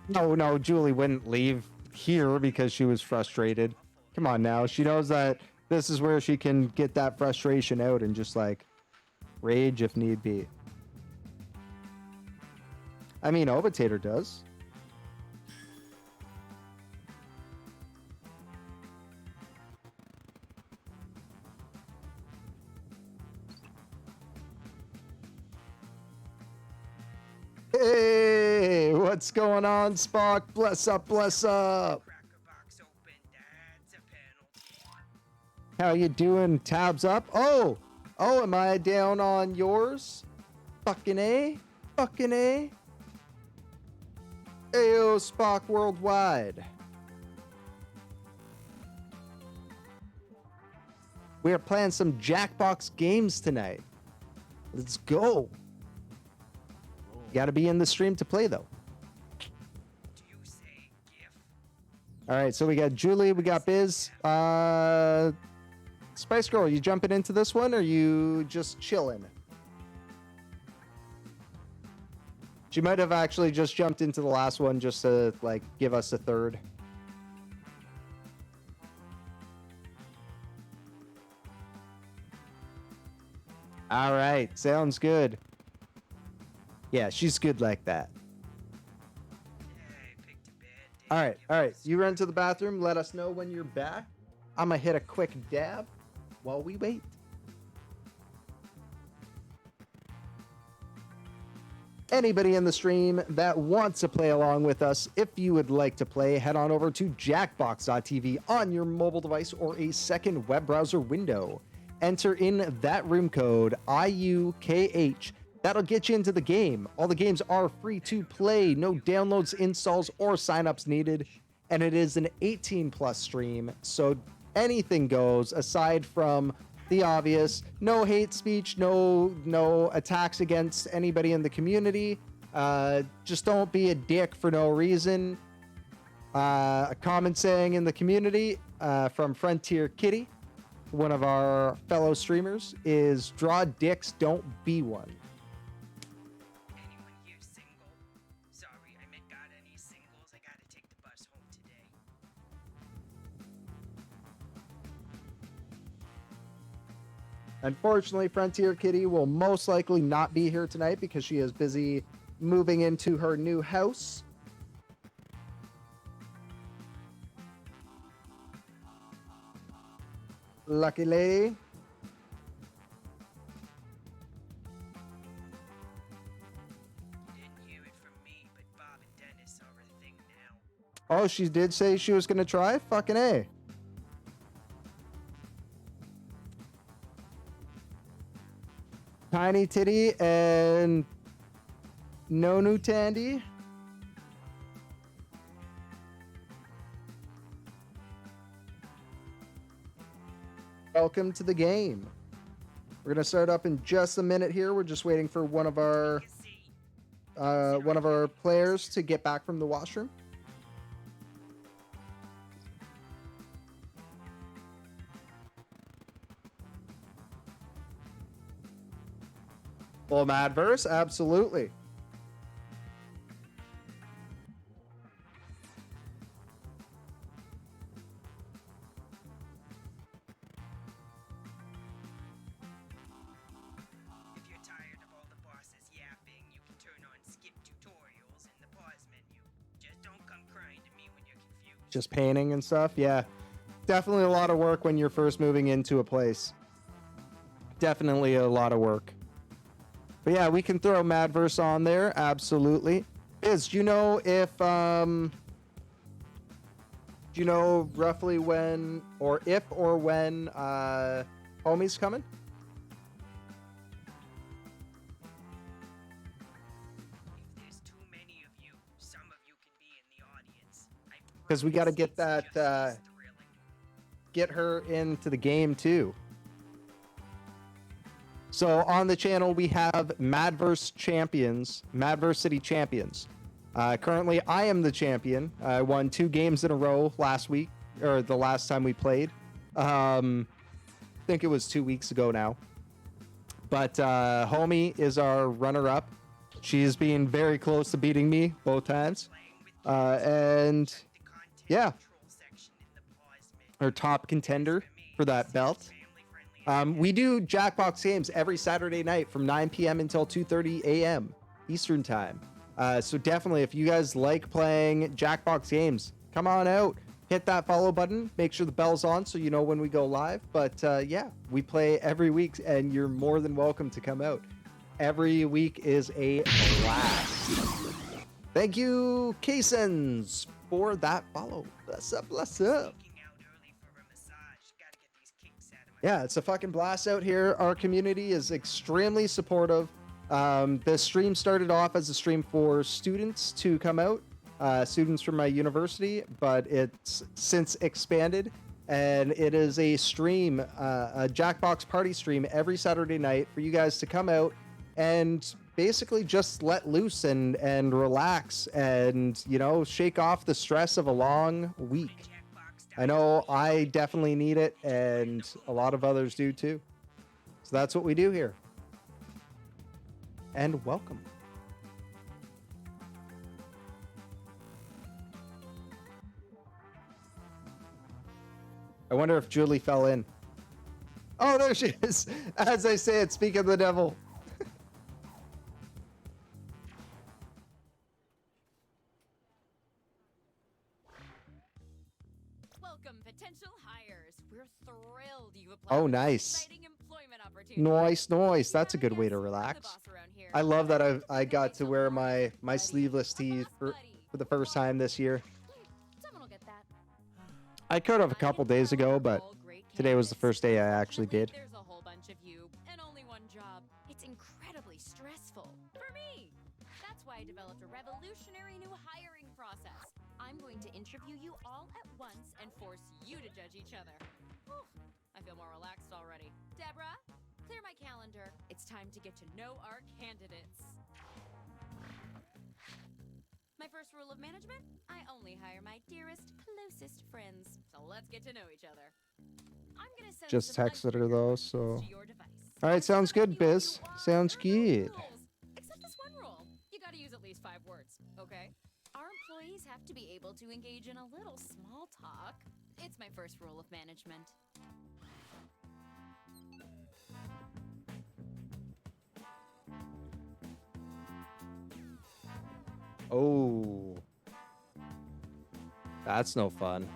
No, Julie wouldn't leave here because she was frustrated. Come on now. She knows that this is where she can get that frustration out and just, like, rage if need be. I mean, Ovitator does. Hey, what's going on, Spock? Bless up, bless up. How you doing? Tabs up? Oh, am I down on yours? Fucking A. Ayo, Spock Worldwide. We are playing some Jackbox games tonight. Let's go. You gotta be in the stream to play, though. All right, so we got Julie, we got Biz. Spice Girl, you jumping into this one, or you just chilling? She might have actually just jumped into the last one just to, like, give us a third. All right, sounds good. Yeah, she's good like that. All right. You run to the bathroom. Let us know when you're back. I'm going to hit a quick dab while we wait. Anybody in the stream that wants to play along with us, if you would like to play, head on over to jackbox.tv on your mobile device or a second web browser window. Enter in that room code, IUKH. That'll get you into the game. All the games are free to play, no downloads, installs, or signups needed. And it is an 18+ stream, so anything goes aside from the obvious. No hate speech, no attacks against anybody in the community. Just don't be a dick for no reason. A common saying in the community from Frontier Kitty, one of our fellow streamers, is draw dicks, don't be one. Unfortunately, Frontier Kitty will most likely not be here tonight because she is busy moving into her new house. Lucky lady. Oh, she did say she was going to try? Fucking A. Tiny Titty and Nonu Tandy. Welcome to the game. We're gonna start up in just a minute here. We're just waiting for one of our players to get back from the washroom. Full Madverse, absolutely. If you're tired of all the bosses yapping, you can turn on skip tutorials in the pause menu. Just don't come crying to me when you're confused. Just painting and stuff. Yeah, definitely a lot of work when you're first moving into a place. Definitely a lot of work. But yeah, we can throw Madverse on there, absolutely. Biz, do you know if do you know roughly when or if or when Homie's coming? If there's too many of you, some of you can be in the audience. Because we got to get that get her into the game too. So on the channel, we have Madverse Champions, Madverse City Champions. Currently, I am the champion. I won 2 games in a row last week, or the last time we played. I think it was 2 weeks ago now. But Homie is our runner-up. She's been very close to beating me both times. And yeah, her top contender for that belt. We do Jackbox games every Saturday night from 9 p.m. until 2:30 a.m. Eastern time. So definitely, if you guys like playing Jackbox games, come on out, hit that follow button, make sure the bell's on so you know when we go live. But yeah, we play every week, and you're more than welcome to come out. Every week is a blast. Thank you, Kasons, for that follow. Bless up, bless up. Yeah, it's a fucking blast out here. Our community is extremely supportive. The stream started off as a stream for students to come out, students from my university, but it's since expanded, and it is a stream, a Jackbox party stream every Saturday night for you guys to come out and basically just let loose and relax and, you know, shake off the stress of a long week. I know I definitely need it, and a lot of others do too. So that's what we do here. And welcome. I wonder if Julie fell in. Oh, there she is. As I say it, speak of the devil. Potential hires. We're thrilled you applied Oh, for this nice. exciting employment opportunity. Nice. That's a good way to relax. I love that I got to wear my sleeveless tee for the first time this year. Someone will get that. I could have a couple days ago, but today was the first day I actually did. There's a whole bunch of you and only one job. It's incredibly stressful for me. That's why I developed a revolutionary new hiring process. I'm going to interview you all at once and force you to judge each other. Whew, I feel more relaxed already. Deborah, clear my calendar. It's time to get to know our candidates. My first rule of management, I only hire my dearest, closest friends. So let's get to know each other. I'm gonna send Just some texted her though, so. to your device. All right, sounds good, Biz. Sounds good. Except this one rule. You gotta use at least 5 words, okay? Our employees have to be able to engage in a little small talk. It's my first rule of management. Oh. That's no fun.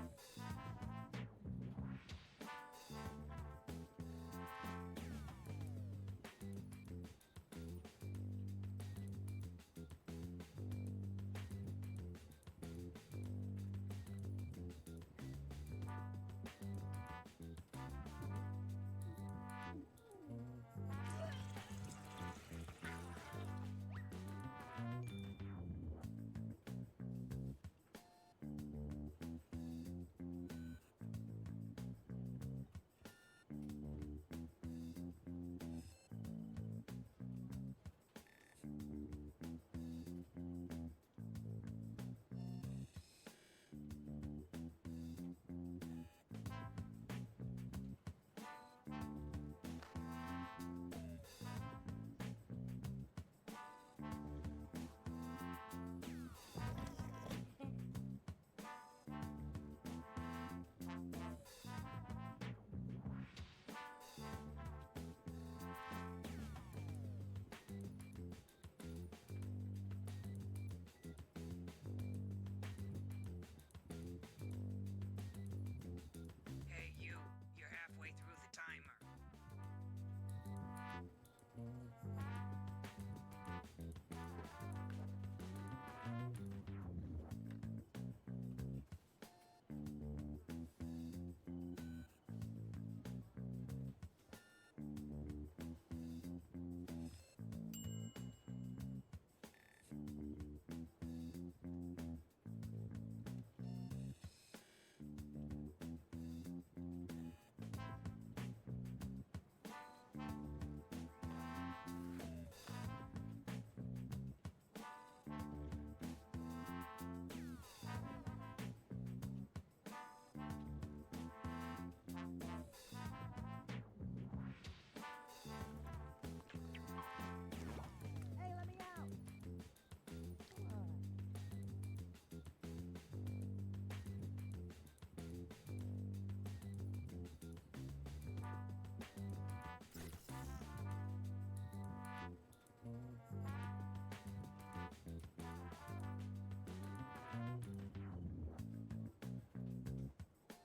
Hey, you're halfway through the timer.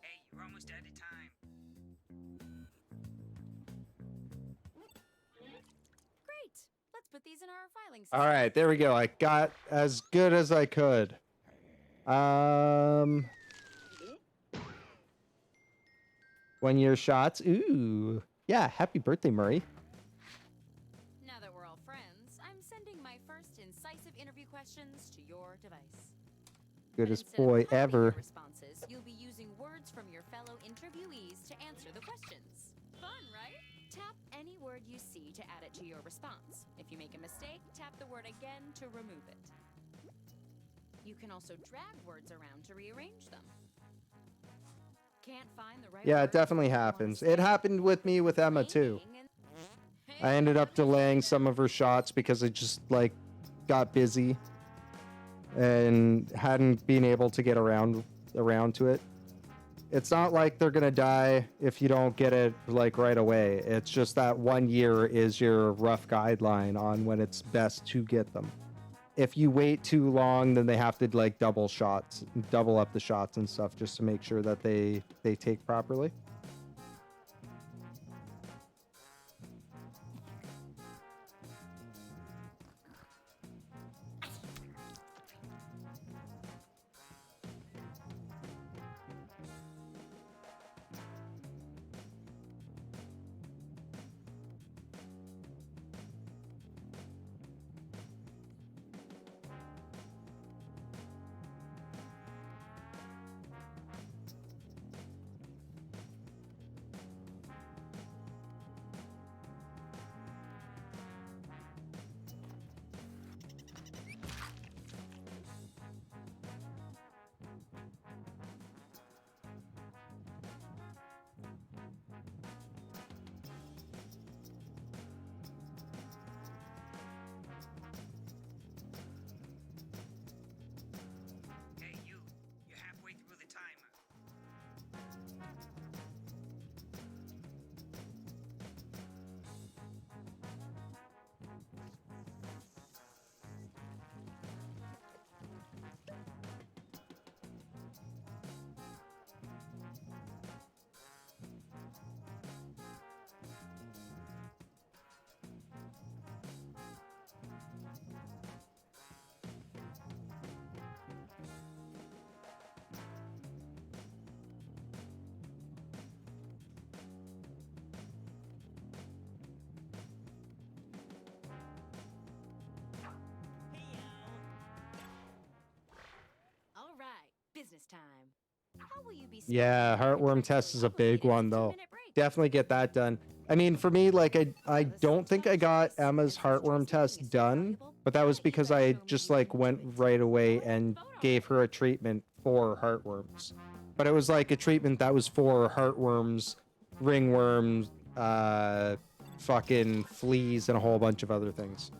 Hey, you're almost out of time. Great. Let's put these in our filing system. All right, there we go. I got as good as I could. 1 year shots. Ooh. Yeah, happy birthday, Murray. Now that we're all friends, I'm sending my first incisive interview questions to your device. Goodest boy ever. Responses, you'll be using words from your fellow interviewees to answer the questions. Fun, right? Tap any word you see to add it to your response. If you make a mistake, tap the word again to remove it. You can also drag words around to rearrange them. Can't find the right Yeah, word it definitely happens. It happened with me with Emma too. I ended up delaying some of her shots because I just like got busy and hadn't been able to get around to it. It's not like they're gonna die if you don't get it like right away. It's just that 1 year is your rough guideline on when it's best to get them. if you wait too long, then they have to like double up the shots and stuff just to make sure that they take properly. Hey, you're halfway through the timer. All right, business time. How will you be Yeah, heartworm test is a big one though. Definitely get that done. I mean, for me, like I don't think I got Emma's heartworm test done, but that was because I just like went right away and gave her a treatment for heartworms. But it was like a treatment that was for heartworms, ringworms, fucking fleas, and a whole bunch of other things.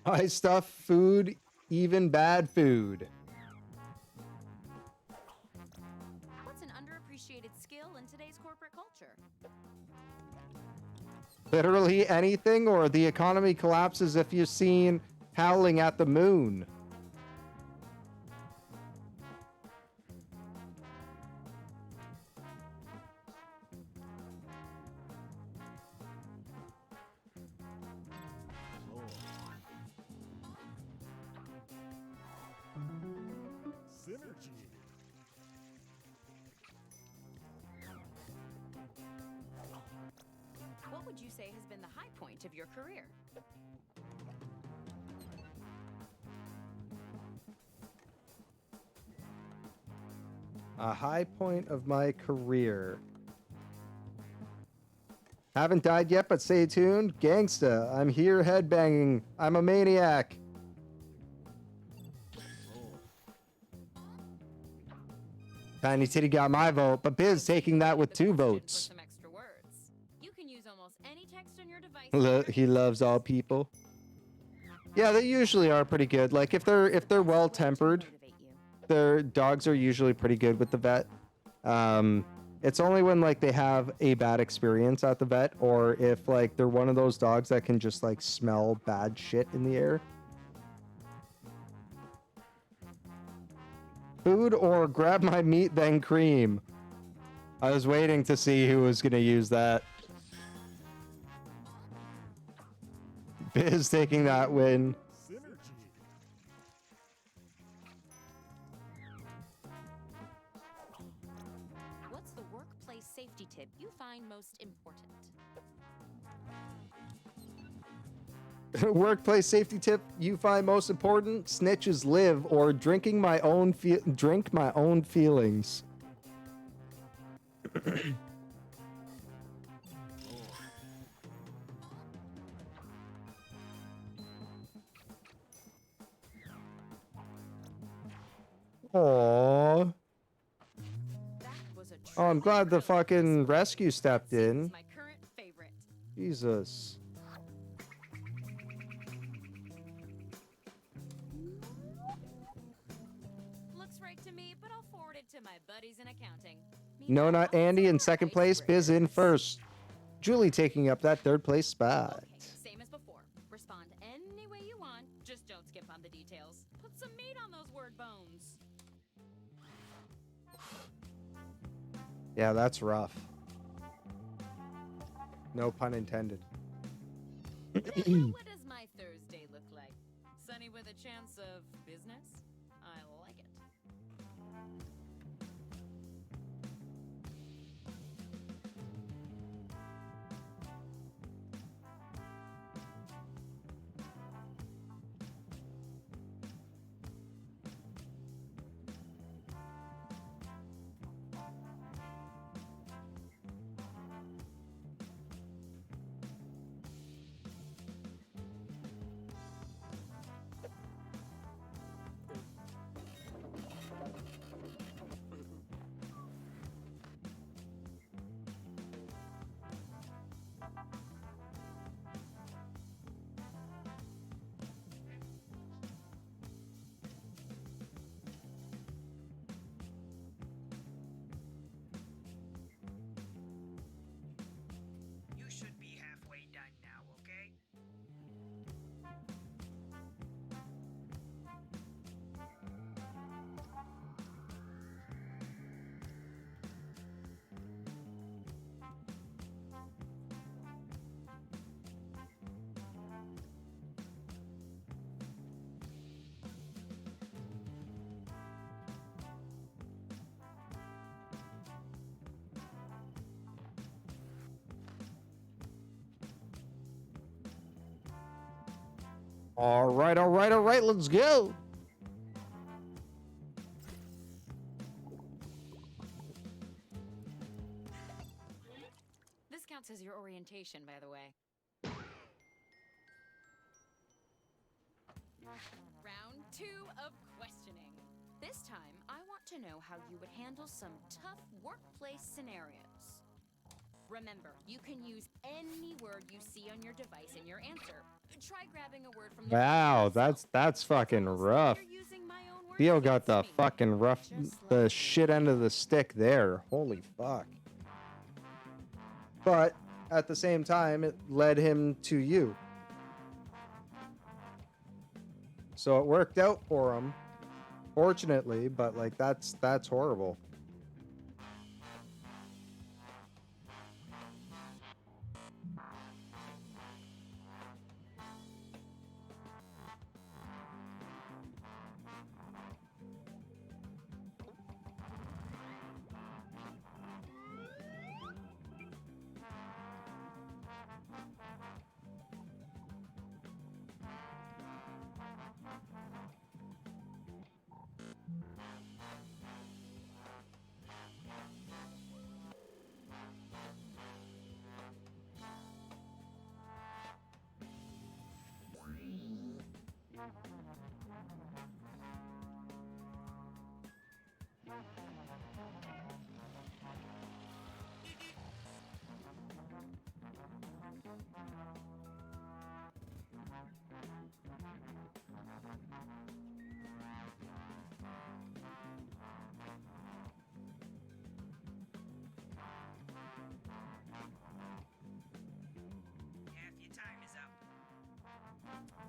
High stuff, food, even bad food. What's an underappreciated skill in today's corporate culture? Literally anything, or the economy collapses if you're seen howling at the moon. What would you say has been the high point of your career? A high point of my career. Haven't died yet, but stay tuned. Gangsta, I'm here headbanging. I'm a maniac. Tiny Titty got my vote, but Biz taking that with 2 votes. Some extra words. You can use almost any text on your device. He loves all people. Yeah, they usually are pretty good. Like if they're well tempered, their dogs are usually pretty good with the vet. It's only when like they have a bad experience at the vet, or if like they're one of those dogs that can just like smell bad shit in the air. Food or grab my meat then cream. I was waiting to see who was gonna use that. Biz taking that win. What's the workplace safety tip you find most important? Workplace safety tip you find most important: snitches live, or drink my own feelings. Aww. Oh, I'm glad the fucking rescue stepped in. My current favorite. Jesus. Looks right to me, but I'll forward it to my buddies in accounting. No, not Andy in second place. Biz in first. Julie taking up that third place spot. Same as before. Yeah, that's rough. No pun intended. What does my Thursday look like? Sunny with a chance of business? I like it. You should be halfway done now, okay? All right, all right, all right. Let's go. This counts as your orientation, by the way. Round 2 of questioning. This time, I want to know how you would handle some tough workplace scenarios. Remember, you can use any word you see on your device in your answer. Try grabbing a word from the Wow, that's fucking rough. Theo got the fucking the shit end of the stick there. Holy fuck. But at the same time, it led him to you. So it worked out for him, fortunately, but like that's horrible.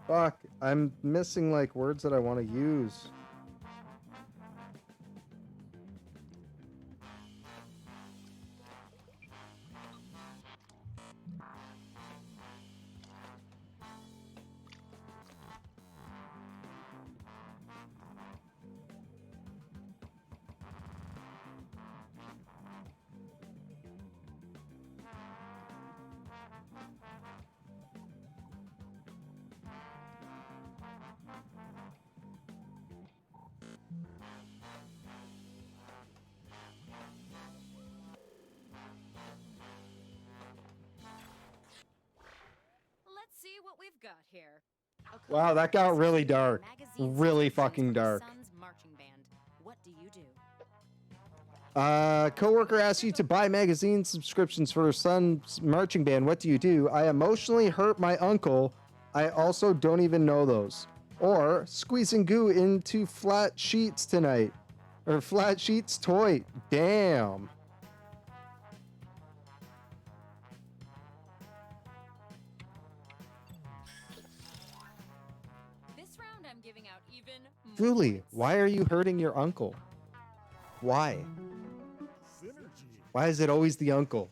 Fuck, I'm missing like words that I want to use. Let's see what we've got here. Wow, that got really dark. Really fucking dark. Son's marching band. What do you do? Coworker asks you to buy magazine subscriptions for her son's marching band. What do you do? I emotionally hurt my uncle. I also don't even know those. Or squeezing goo into flat sheets tonight. Or flat sheets toy. Damn. This round I'm giving out even Fuli, why are you hurting your uncle? Why? Synergy. Why is it always the uncle?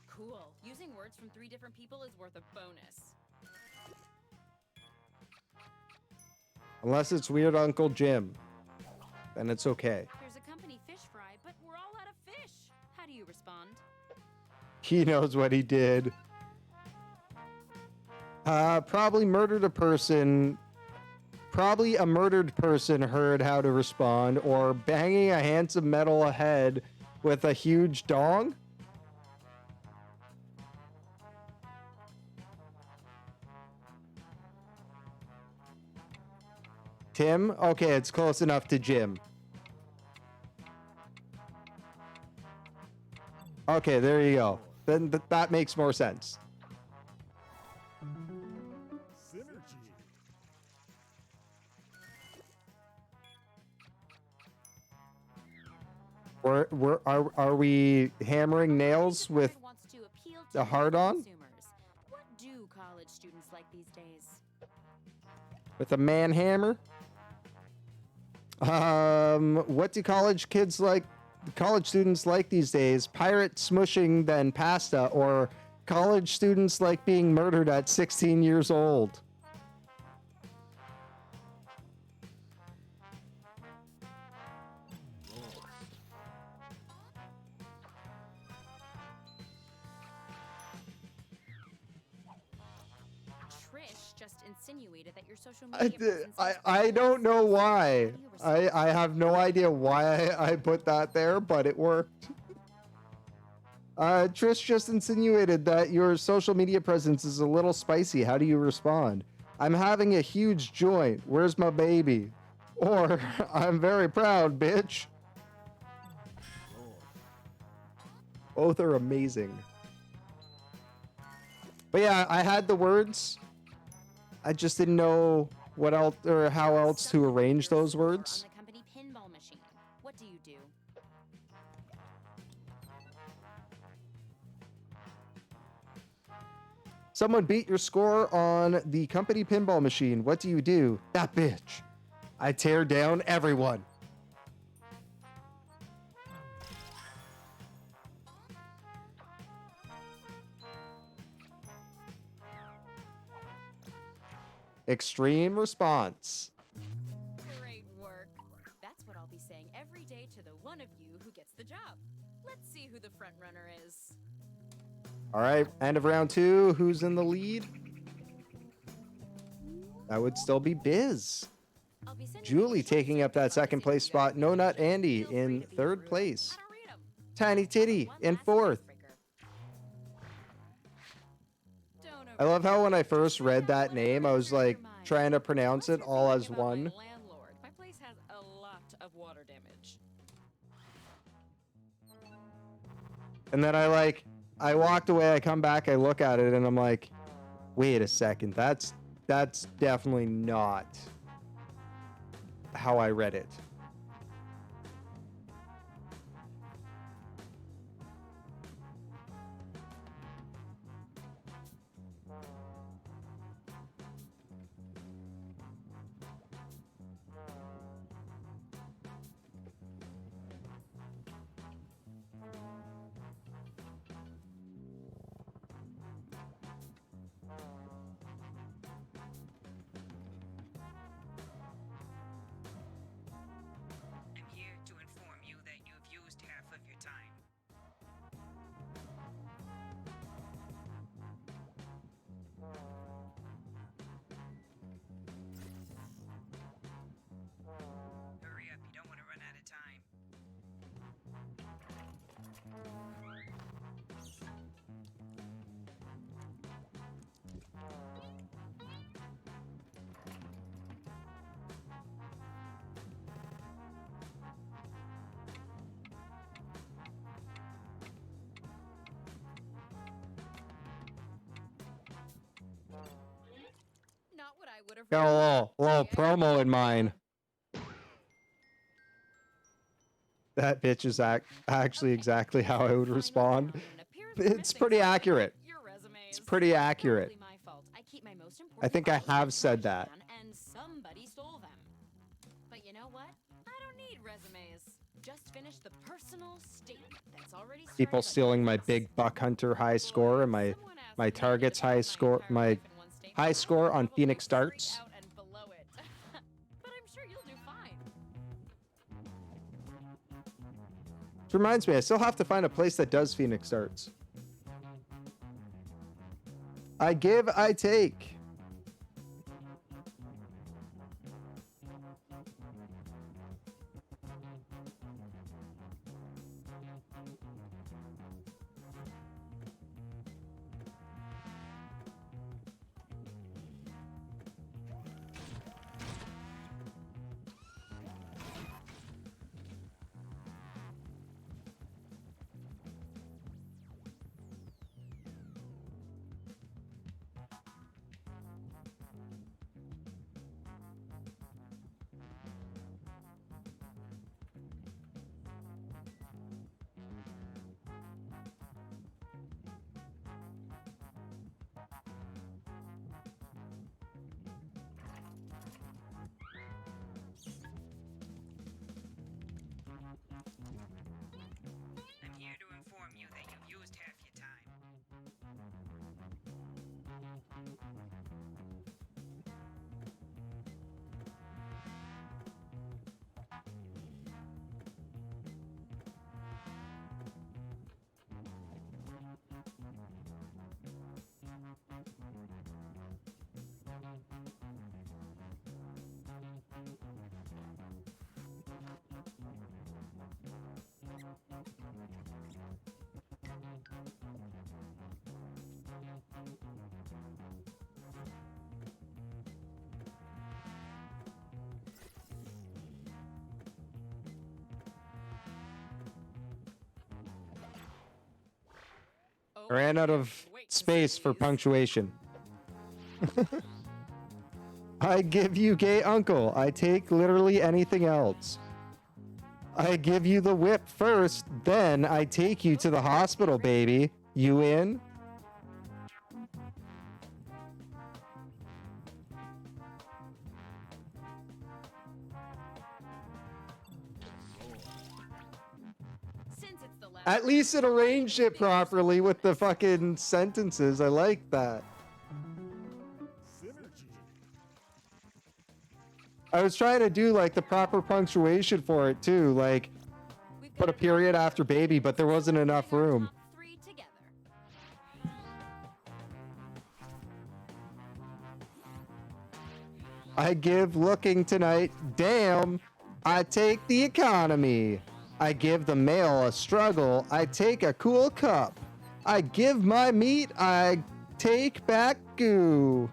Cool. Using words from 3 different people is worth a bonus. Unless it's weird Uncle Jim. Then it's okay. There's a company fish fry, but we're all out of fish. How do you respond? He knows what he did. Probably murdered a person. Probably a murdered person heard how to respond, or banging a handsome metal head with a huge dong. Tim? Okay, it's close enough to Jim. Okay, there you go. Then that makes more sense. Synergy. Are we hammering nails with the hard on? What do college students like these days? With a man hammer? What do college kids like? College students like these days? Pirate smushing then pasta, or college students like being murdered at 16 years old? Trish just insinuated that your social media presence is I don't know why. I have no idea why I put that there, but it worked. Trish just insinuated that your social media presence is a little spicy. How do you respond? I'm having a huge joint. Where's my baby? Or, I'm very proud, bitch. Both are amazing. But yeah, I had the words. I just didn't know what else or how else to arrange those words. On the company pinball machine. What do you do? Someone beat your score on the company pinball machine. What do you do? That bitch. I tear down everyone. Extreme response. Great work. That's what I'll be saying every day to the one of you who gets the job. Let's see who the front runner is. All right, end of round 2. Who's in the lead? That would still be Biz. Julie taking up that second place spot. No Nut Andy in third place. Tiny Titty in fourth. I love how when I first read that name, I was like trying to pronounce it all as one. My place has a lot of water damage. And then I walked away, I come back, I look at it, and I'm like, wait a second, that's definitely not how I read it. I'm here to inform you that you've used half of your time. Hurry up, you don't want to run out of time. Not what I would have. Got a little promo in mind. That bitch is actually exactly how I would respond. It's pretty accurate. It's pretty accurate. I think I have said that. And somebody stole them. But you know what? I don't need resumes. just finished the personal statement that's already People started stealing my big buck hunter high score and my target's high score, my high score on Phoenix darts. out and below it. But I'm sure you'll do fine. Which reminds me, I still have to find a place that does Phoenix darts. I give, I take. I'm here to inform you that you've used half your time. I ran out of space for punctuation. I give you gay uncle. I take literally anything else. I give you the whip first, then I take you to the hospital, baby. You in? At least it arranged it properly with the fucking sentences. I like that. I was trying to do like the proper punctuation for it too, like put a period after baby, but there wasn't enough room. I give looking tonight. Damn, I take the economy. I give the male a struggle. I take a cool cup. I give my meat. I take back goo.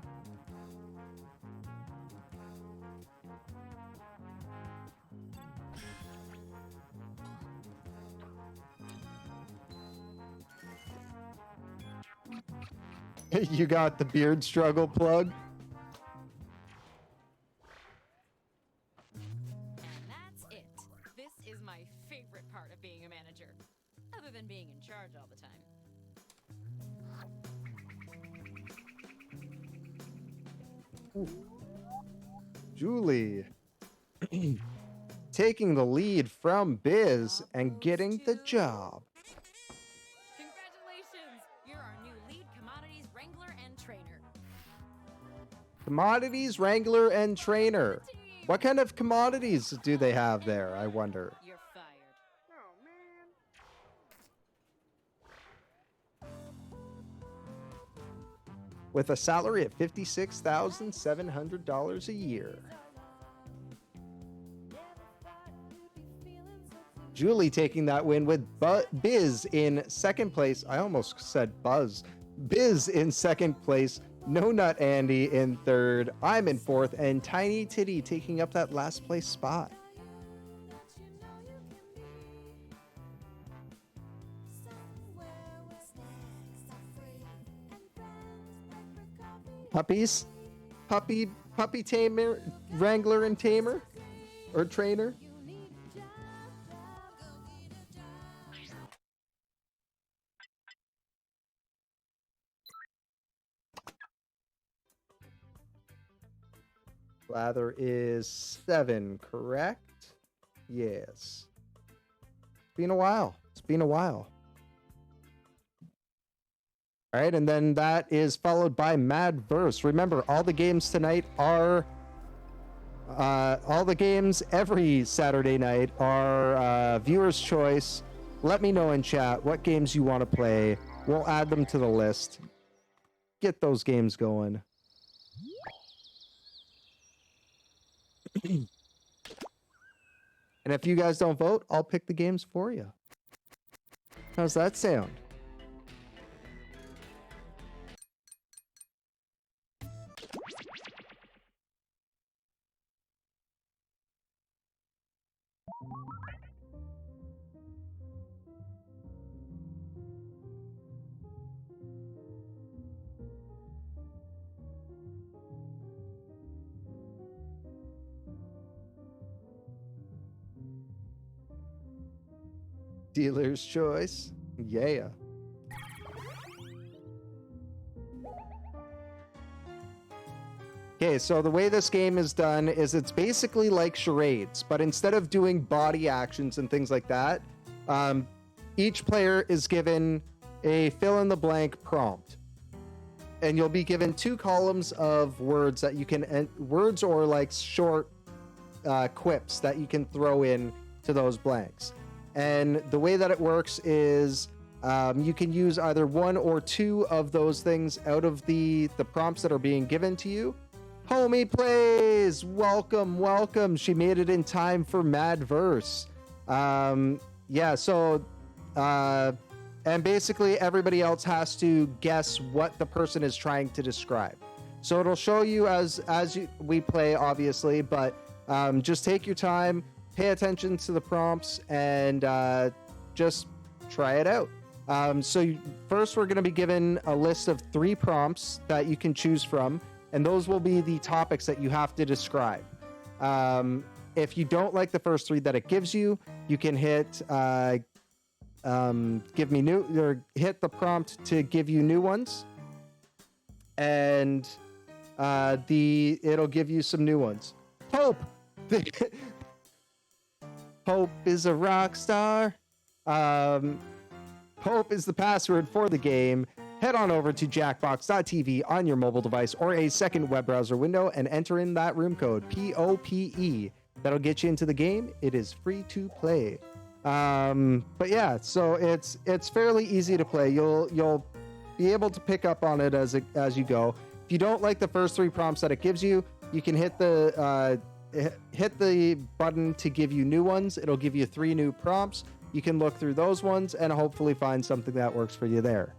You got the beard struggle plug? And that's it. This is my favorite part of being a manager, other than being in charge all the time. Julie. Taking the lead from Biz and getting the job. Congratulations! You're our new lead commodities wrangler and trainer. Commodities wrangler and trainer. What kind of commodities do they have there, I wonder? You're fired. With a salary of $56,700 a year. Julie taking that win with Biz in second place. I almost said Buzz. Biz in second place. No Nut Andy in third. I'm in fourth. And Tiny Titty taking up that last place spot. Puppies? Puppy tamer, wrangler and tamer? Or trainer? Lather is 7, correct? Yes. been a while. It's been a while. All right, and then that is followed by Mad Verse. Remember, all the games tonight are all the games every Saturday night are viewer's choice. Let me know in chat what games you want to play. We'll add them to the list. Get those games going. And if you guys don't vote, I'll pick the games for you. How's that sound? Dealer's choice. Yeah. Okay, so the way this game is done is it's basically like charades, but instead of doing body actions and things like that, each player is given a fill-in-the-blank prompt. And you'll be given 2 columns of words that you can, words or like short quips that you can throw in to those blanks. And the way that it works is you can use either 1 or 2 of those things out of the prompts that are being given to you. Homie Plays! Welcome, welcome. She made it in time for Mad Verse. Yeah, so... and basically everybody else has to guess what the person is trying to describe. So it'll show you as we play, obviously, but just take your time, pay attention to the prompts, and just try it out. First, we're going to be given a list of 3 prompts that you can choose from, and those will be the topics that you have to describe. If you don't like the first 3 that it gives you, you can hit give me new, or hit the prompt to give you new ones, and it'll give you some new ones. Hope. Hope is a rock star. Hope is the password for the game. Head on over to jackbox.tv on your mobile device or a second web browser window and enter in that room code, POPE. That'll get you into the game. It is free to play. But yeah, so it's fairly easy to play. You'll be able to pick up on it as you go. If you don't like the first 3 prompts that it gives you, you can hit the button to give you new ones. It'll give you 3 new prompts. You can look through those ones and hopefully find something that works for you there.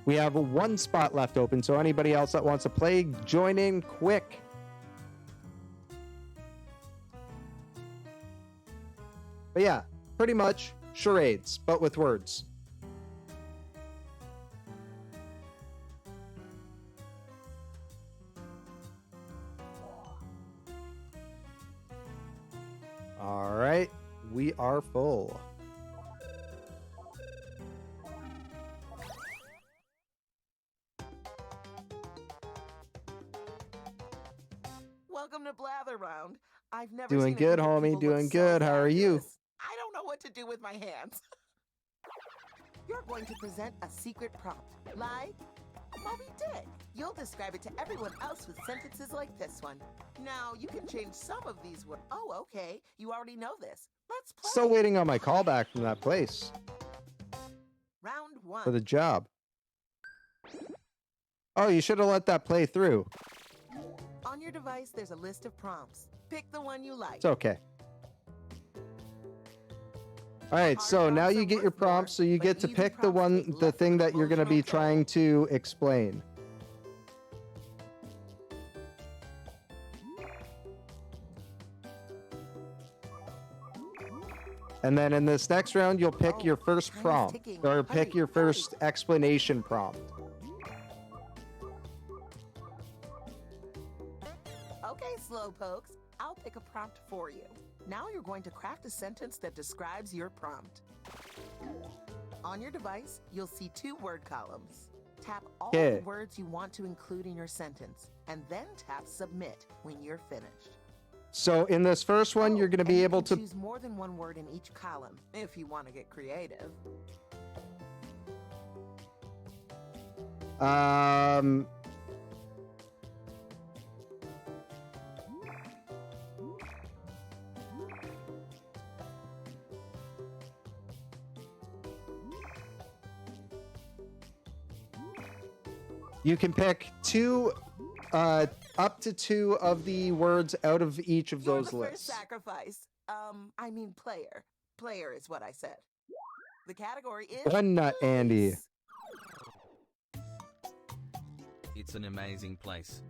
We have 1 spot left open, so anybody else that wants to play, join in quick. But yeah, pretty much charades, but with words. All right, we are full. Welcome to Blather Round. I've never Doing seen a good, group of homie. people Doing look so good. How are you? fabulous. I don't know what to do with my hands. You're going to present a secret prompt. Like Moby Dick. You'll describe it to everyone else with sentences like this one. Now, you can change some of these words. Oh, okay. You already know this. Let's play. Still waiting on my callback from that place Round 1. for the job. Oh, you should have let that play through. On your device, there's a list of prompts. Pick the one you like. It's okay. All right, so now you get your prompts, so you get to pick the thing that you're going to be trying to explain. And then in this next round, you'll pick your first prompt, or pick your first explanation prompt. Okay, slowpokes. I'll pick a prompt for you. Now you're going to craft a sentence that describes your prompt. On your device, you'll see 2 word columns. Tap all the words you want to include in your sentence, and then tap Submit when you're finished. So in this first one, you're going to be able to choose more than one word in each column if you want to get creative. You can pick up to 2 of the words out of each of those the lists. First sacrifice. I mean player. Player is what I said. The category is One nut, Andy. It's an amazing place.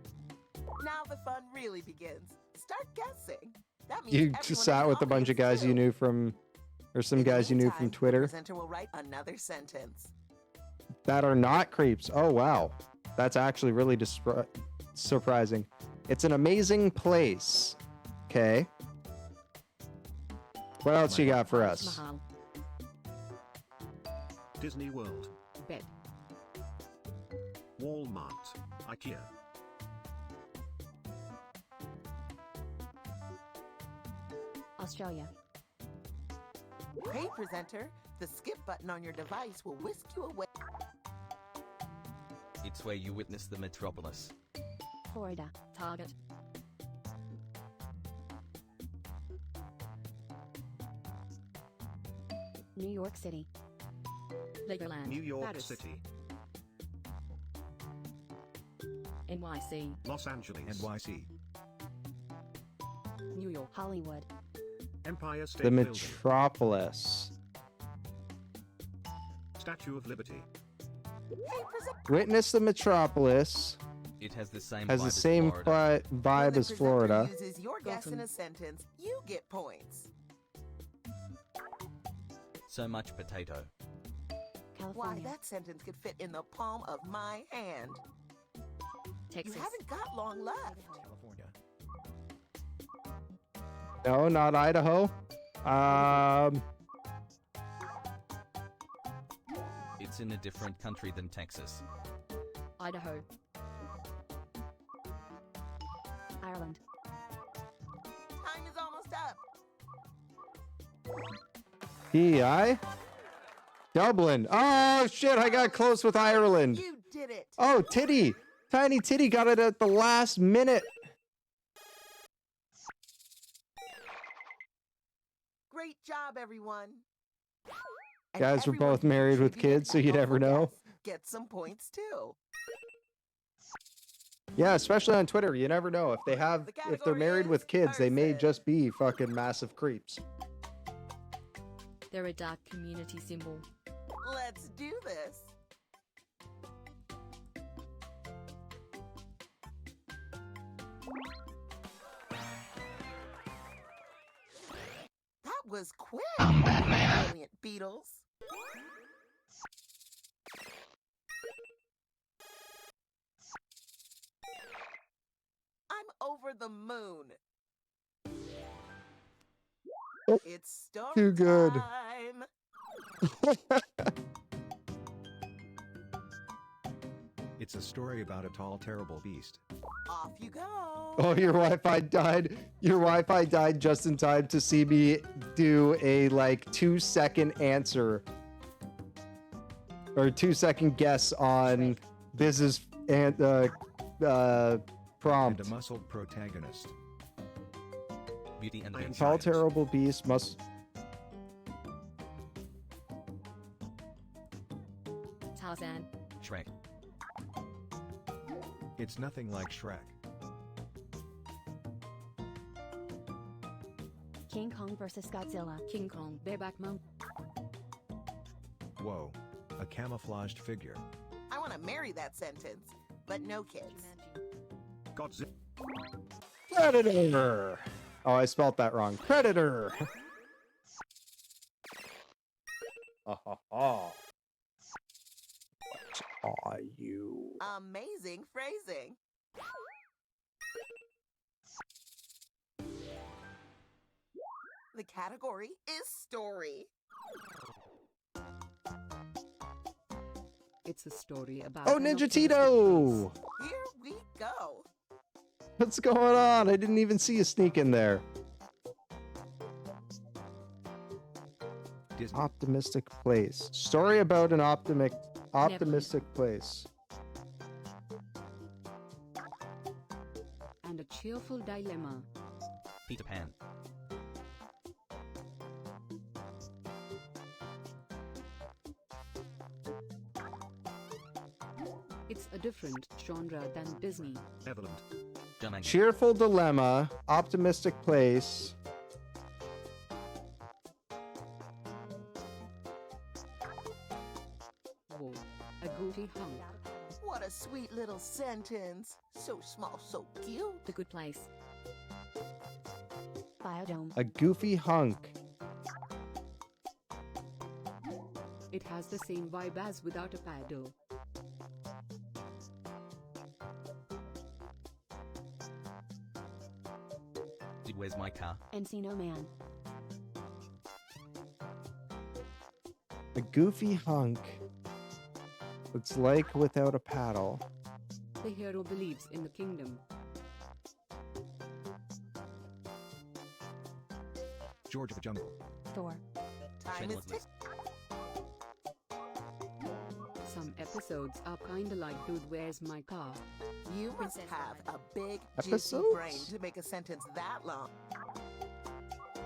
Now the fun really begins. Start guessing. That means You everyone just in sat the with a bunch of audience guys you too. knew from, or some guys you knew from Meantime, the Twitter presenter will write another sentence. that are not creeps. Oh, wow. That's actually really surprising. It's an amazing place. Okay. What else you got for us? Disney World. Bed. Walmart. IKEA. Australia. Hey, presenter, the skip button on your device will whisk you away. It's where you witness the metropolis. Florida. Target. New York City. Legoland. New York Paris. City. NYC. Los Angeles. NYC. New York. Hollywood. Empire State The Building. Metropolis. Statue of Liberty. Witness the Metropolis. It has the same Has vibe the as same Florida. vibe as Florida. Uses your guess in a sentence, you get points. So much potato. Why, that sentence could fit in the palm of my hand. Texas. You haven't got long left. California. No, not Idaho. It's in a different country than Texas. Idaho. Ireland. Time is almost up. PI? Dublin. Oh, shit, I got close with Ireland. You did it. Oh, Titty. Tiny Titty got it at the last minute. Great job, everyone. And Guys were everyone both who married with contributed kids, so a you never helpful know. guess gets some points too. Yeah, especially on Twitter, you never know. If they're married with kids, they may just be fucking massive creeps. They're a dark community symbol. Let's do this. That was quick. Brilliant Beatles. I'm over the moon. It's story Too good. time. It's a story about a tall, terrible beast. Off you go. Oh, your Wi-Fi died. Your Wi-Fi died just in time to see me do a like 2-second answer or 2-second guess on Biz's prompt. And a muscled protagonist. Beauty and the Beast. Tall, terrible beast must. Tarzan. Shrek. It's nothing like Shrek. King Kong vs. Godzilla. King Kong. Bareback monk. Whoa. A camouflaged figure. I want to marry that sentence, but no kids. Godzilla. Predator. Oh, I spelt that wrong. Predator. What are you? Amazing phrasing. The category is story. It's a story about. Oh, Ninja Tito! Here we go. What's going on? I didn't even see you sneak in there. Disney. Optimistic place. Story about an optimistic place. And a cheerful dilemma. Peter Pan. It's a different genre than Disney. Evelyn. Cheerful dilemma. Optimistic place. Whoa, a goofy hunk. What a sweet little sentence. So small, so cute. The Good Place. Biodome. A goofy hunk. It has the same vibe as Without a Paddle. Where's my car? Encino Man. A goofy hunk. It's like Without a Paddle. The hero believes in the kingdom. George of the Jungle. Thor. Time is ticking. Some episodes are kinda like Dude, Where's My Car? You must have a big, juicy Episodes? brain to make a sentence that long.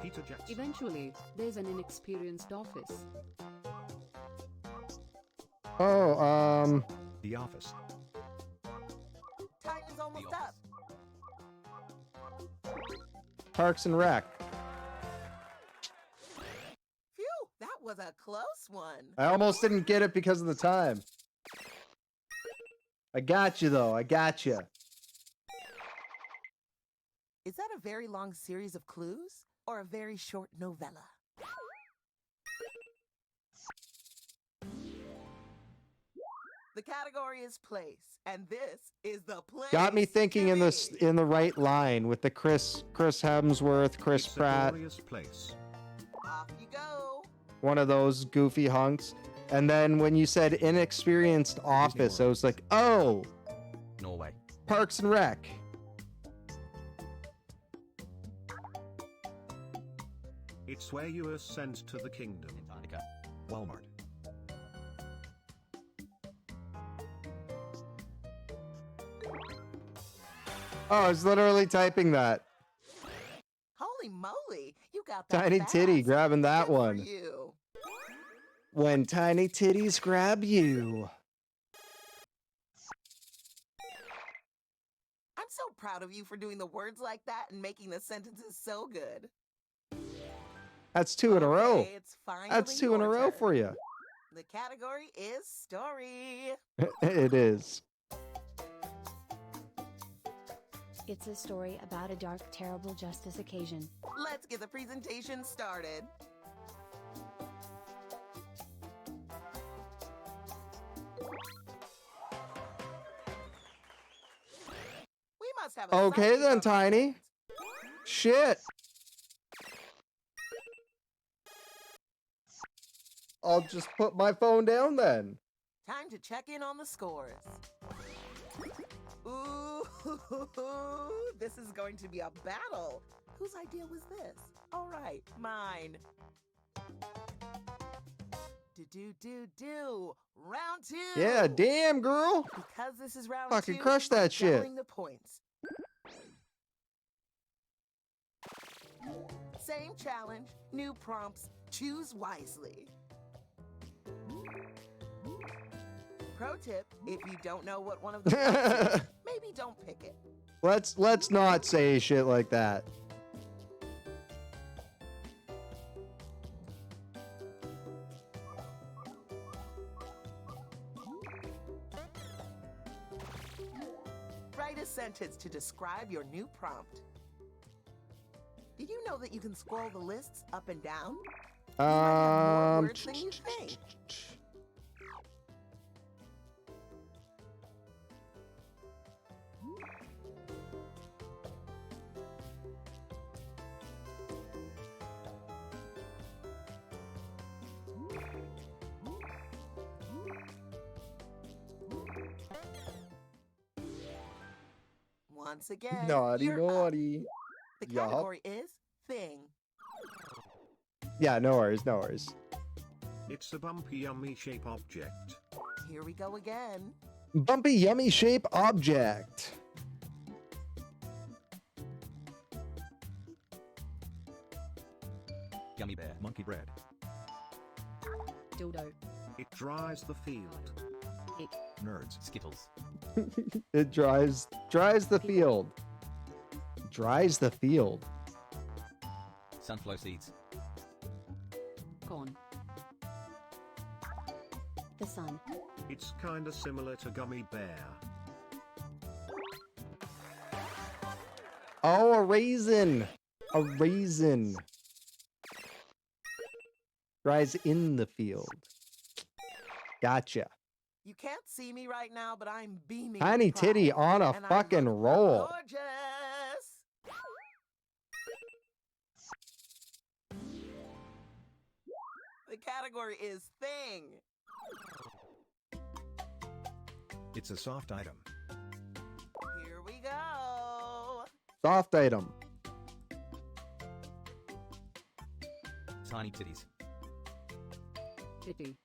Peter Jackson. Eventually, there's an inexperienced office. Oh, The Office. Time is almost up. Parks and Rec. Phew, that was a close one. I almost didn't get it because of the time. I got you though. I got you. Is that a very long series of clues or a very short novella? The category is place, and this is the place. Got me thinking to in this be. in the right line with the Chris Hemsworth, Chris It's Pratt, a glorious place. Off you go. one of those goofy hunks. And then when you said inexperienced office, I was like, oh, Norway. Parks and Rec. It's where you are sent to the kingdom. Antarctica. Walmart. Oh, I was literally typing that. Holy moly, you got that Tiny fast. Titty grabbing that Good for one. you. When tiny titties grab you. I'm so proud of you for doing the words like that and making the sentences so good. That's two in a row. Okay, it's finally That's two in a your row turn. for you. The category is story. It is. It's a story about a dark, terrible justice occasion. Let's get the presentation started. We must have a Okay psychic then, on our Tiny. hands. Shit. I'll just put my phone down then. Time to check in on the scores. Ooh, this is going to be a battle. Whose idea was this? All right, mine. Do. Round two. Yeah, damn, girl. Because this is round Fucking two, crush that I'm shit. doubling the points. Same challenge, new prompts. Choose wisely. Pro tip, if you don't know what one of the prompts is, maybe don't pick it. Let's not say shit like that. Write a sentence to describe your new prompt. Did you know that you can scroll the lists up and down? You might have more words than you think. Once again, Naughty, you're up. naughty. The Yup. category is thing. Yeah, no worries, no worries. It's a bumpy, yummy shape object. Here we go again. Bumpy, yummy shape object. Gummy bear. Monkey bread. Dildo. It dries the field. Ick. Nerds. Skittles. It dries the field. Dries the field. Sunflower seeds. Corn. The sun. It's kinda similar to gummy bear. Oh, a raisin. A raisin. Dries in the field. Gotcha. You can't see me right now, but I'm beaming. with Tiny pride, titty on a and I fucking look roll. Gorgeous. The category is thing. It's a soft item. Here we go. Soft item. Tiny titties. Titty.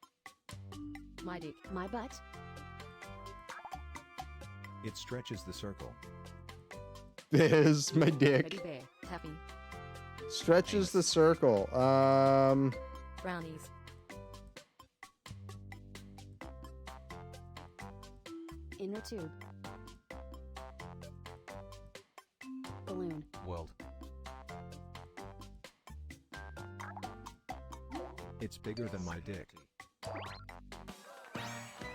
My dick. My butt. It stretches the circle. There's my Teddy dick. bear. Taffy. Stretches the circle. Brownies. Inner tube. Balloon. World. It's bigger than my dick.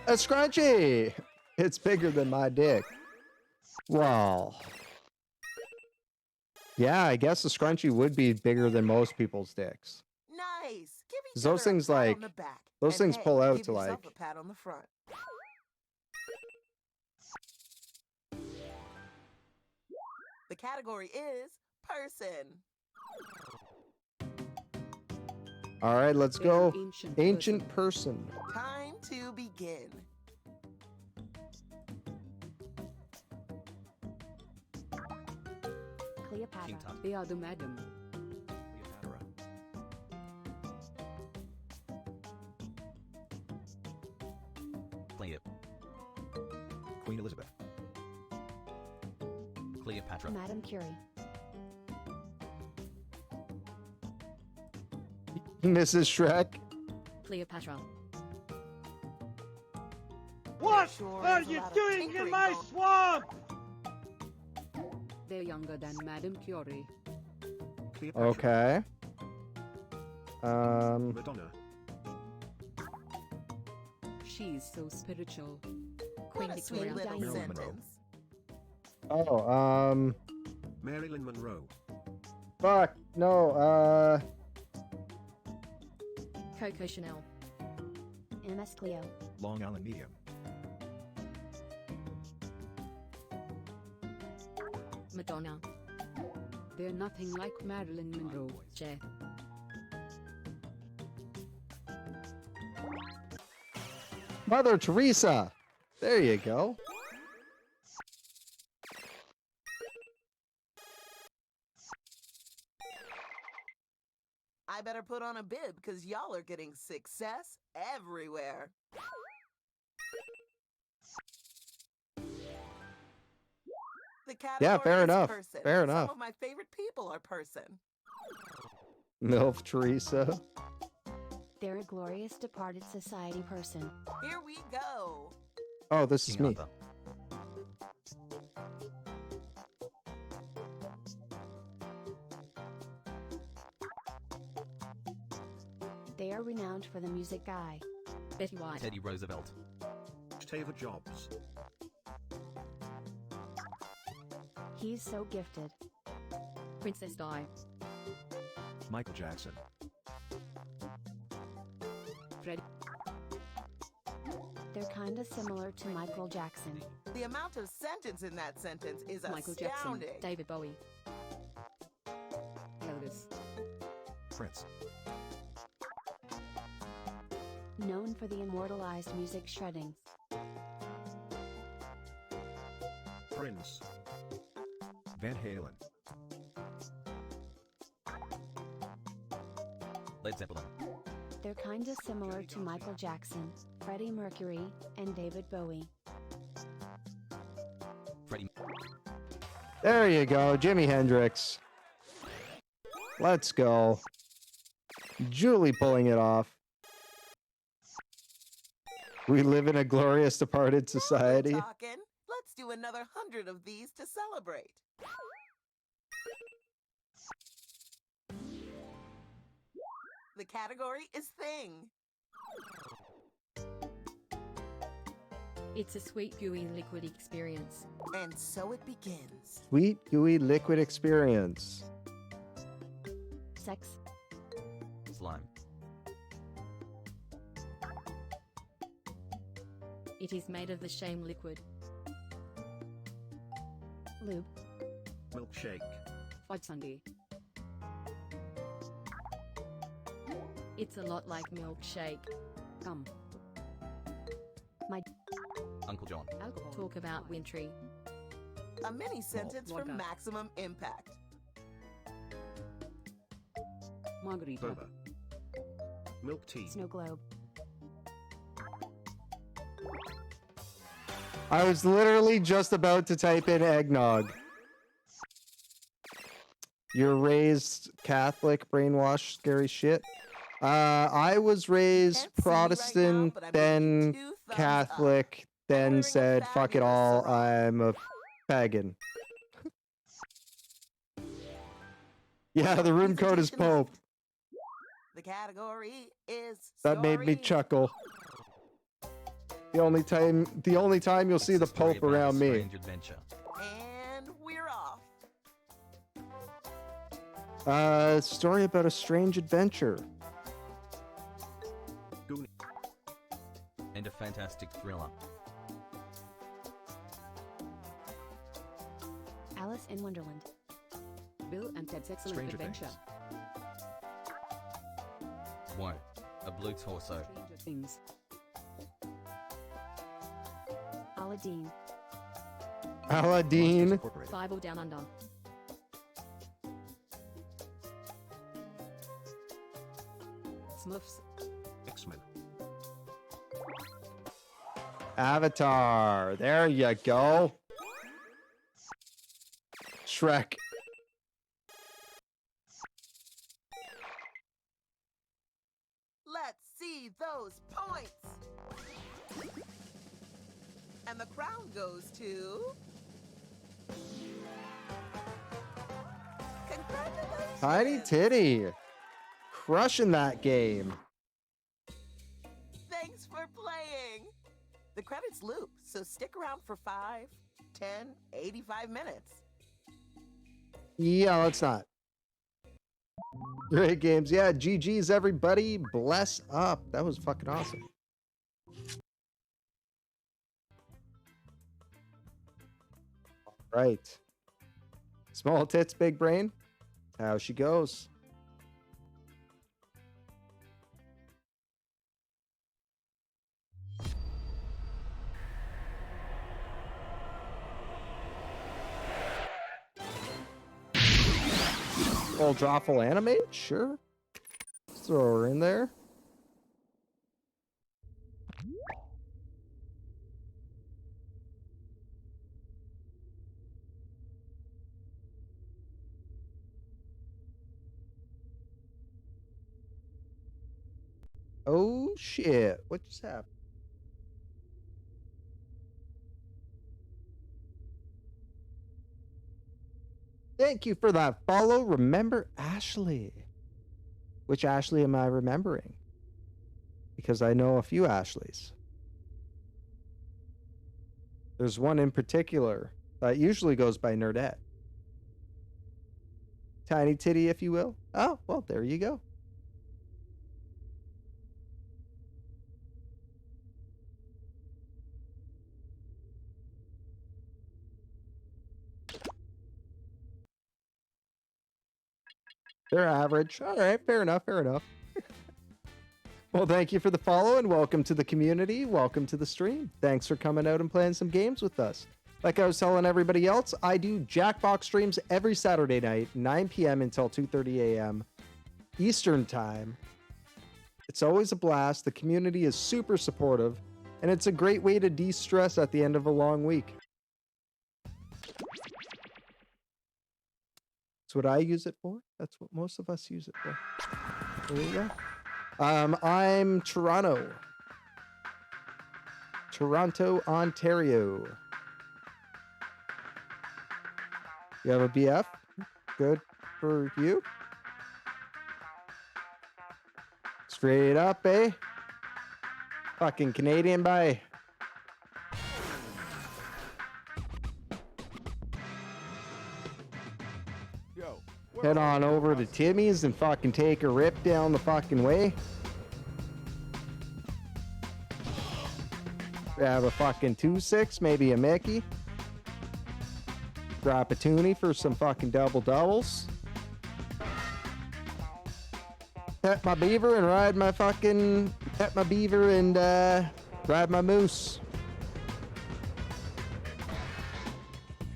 A scrunchie. It's bigger than my dick. Well. Yeah, I guess a scrunchie would be bigger than most people's dicks. Nice. Give each 'Cause those other a things, pat on like, the back. those And things hey, pull out give to, yourself like- a pat on the front. The category is person. All right, let's go. Ancient Ancient person. Time to begin. Cleopatra. King Tut. They are the madam. Cleopatra. Cleo. Queen Elizabeth. Cleopatra. Madame Curie. Mrs. Shrek. Cleopatra. What are you doing in my swamp? They're younger than Madame Curie. Cleopatra. Okay. Madonna. She's so spiritual. What a sweet Victoria. little Marilyn Monroe. sentence. Oh, Marilyn Monroe. fuck. No, Coco Chanel. MS Cleo. Long Island medium. Madonna. They're nothing like Marilyn Monroe. Che. Mother Teresa. There you go. I better put on a bib because y'all are getting success everywhere. The Yeah, category fair is enough. person. Fair enough. Some of my favorite people are person. MILF Teresa. They're a glorious departed society person. Here we go. Oh, this is King me. Arthur. They are renowned for the music guy. Betty White. Teddy Roosevelt. Steve Jobs. He's so gifted. Princess Di. Michael Jackson. Freddie. They're kinda similar to Michael Jackson. The amount of sentence in that sentence is Michael Jackson. astounding. David Bowie. Elvis. Prince. Known for the immortalized music shredding. Prince. Van Halen. Led Zeppelin. They're kinda similar to Michael Jackson, Freddie Mercury, and David Bowie. Freddie. There you go, Jimi Hendrix. Let's go. Julie pulling it off. We live in a glorious departed society. Talking. Let's do another 100 of these to celebrate. The category is thing. It's a sweet, gooey liquid experience. And so it begins. Sweet, gooey, liquid experience. Sex. Slime. It is made of the shame liquid. Lube. Milkshake. Fudge sundae. It's a lot like milkshake. Gum. My Uncle John. Alcohol. Talk about wintry. A mini sentence for vodka. maximum impact. Margarita. Boba. Milk tea. Snow globe. I was literally just about to type in eggnog. You're raised Catholic, brainwashed, scary shit. I was raised Protestant, then Catholic, then said, fuck it all, I'm a pagan. Yeah, the room code is Pope. The category is That made me chuckle. The only time you'll see the Story Pope about a around me. strange adventure. And we're off. Story about a strange adventure. And a fantastic thriller. Alice in Wonderland. Bill and Ted's Excellent Stranger Adventure. One. A blue torso. Stranger Things. Aladdin. Aladdin. Five Down Under. Smurfs. X-Men. Avatar. There you go. Shrek. Let's see those points. And the crown goes to... Congratulations! Tiny Titty. Crushing that game. Thanks for playing. The credits loop, so stick around for 5, 10, 85 minutes. Yeah, let's not. Great games. Yeah, GG's everybody. Bless up. That was fucking awesome. All right. Small tits, big brain. How she goes. Old Drawful animate? Sure. Let's throw her in there. Oh shit. What just happened? Thank you for that follow. Remember Ashley. Which Ashley am I remembering? Because I know a few Ashleys. There's one in particular that usually goes by Nerdette. Tiny Titty, if you will. Oh, well, there you go. They're average. All right, fair enough, fair enough. Well, thank you for the follow and welcome to the community. Welcome to the stream. Thanks for coming out and playing some games with us. Like I was telling everybody else, I do Jackbox streams every Saturday night, 9 p.m. until 2:30 a.m. Eastern time. It's always a blast. The community is super supportive, and it's a great way to de-stress at the end of a long week. That's what I use it for. That's what most of us use it for. There you go. I'm Toronto, Ontario. You have a BF? Good for you. Straight up, eh? Fucking Canadian, bye. Head on over to Timmy's and fucking take a rip down the fucking way. Grab a fucking 2-6, maybe a Mickey. Drop a toonie for some fucking double doubles. Pet my beaver and ride my fucking... Pet my beaver and ride my moose.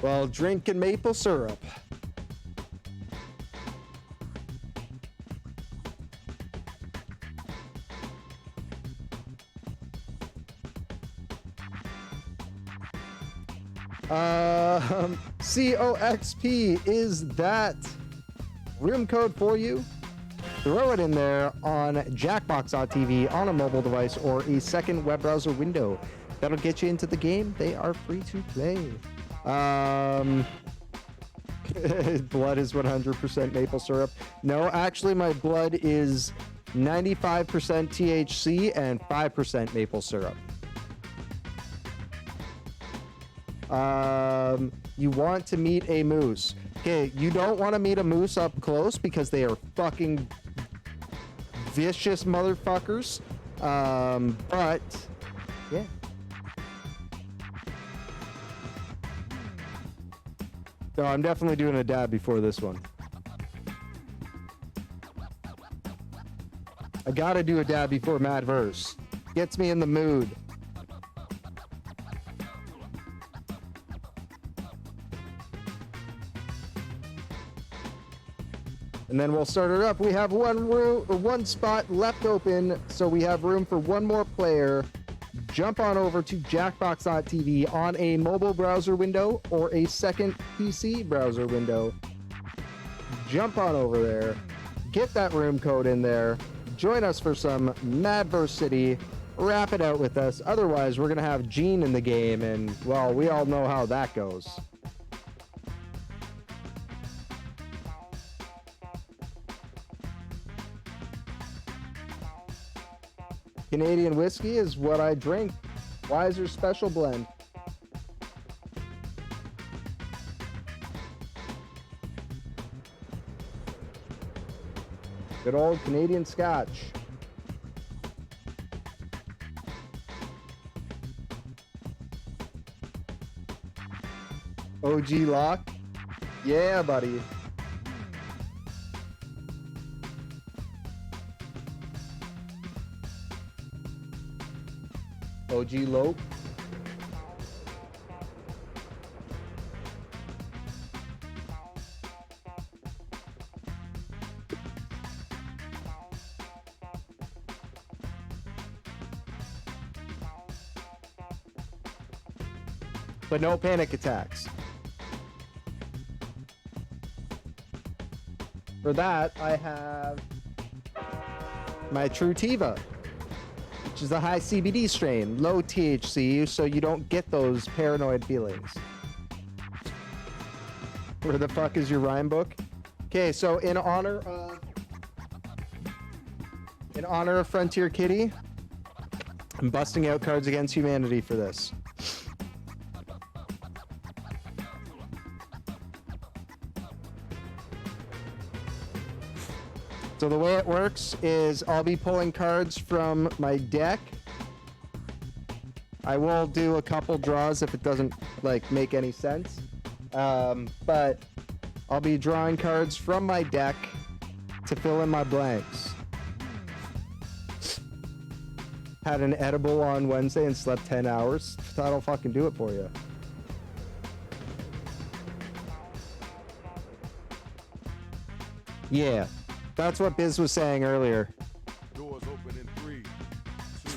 While drinking maple syrup. COXP is that room code for you. Throw it in there on Jackbox.tv on a mobile device or a second web browser window. That'll get you into the game. They are free to play. Blood is 100% maple syrup. No, actually my blood is 95% THC and 5% maple syrup. You want to meet a moose. Okay, you don't want to meet a moose up close because they are fucking vicious motherfuckers. But yeah. No, I'm definitely doing a dab before this one. I gotta do a dab before Madverse. Gets me in the mood. And then we'll start it up. We have one spot left open, so we have room for one more player. Jump on over to Jackbox.tv on a mobile browser window or a second PC browser window. Jump on over there. Get that room code in there. Join us for some Madverse City. Wrap it out with us. Otherwise, we're going to have Gene in the game, and, well, we all know how that goes. Canadian whiskey is what I drink. Weiser Special Blend. Good old Canadian Scotch. OG Lock. Yeah, buddy. OG Lope. But no panic attacks. For that, I have my Trutiva, which is a high CBD strain, low THC, so you don't get those paranoid feelings. Where the fuck is your rhyme book? Okay, so in honor of Frontier Kitty, I'm busting out Cards Against Humanity for this. So the way it works is I'll be pulling cards from my deck. I will do a couple draws if it doesn't make any sense. But I'll be drawing cards from my deck to fill in my blanks. Had an edible on Wednesday and slept 10 hours. That'll fucking do it for you. Yeah, that's what Biz was saying earlier. Doors open in 3, 2,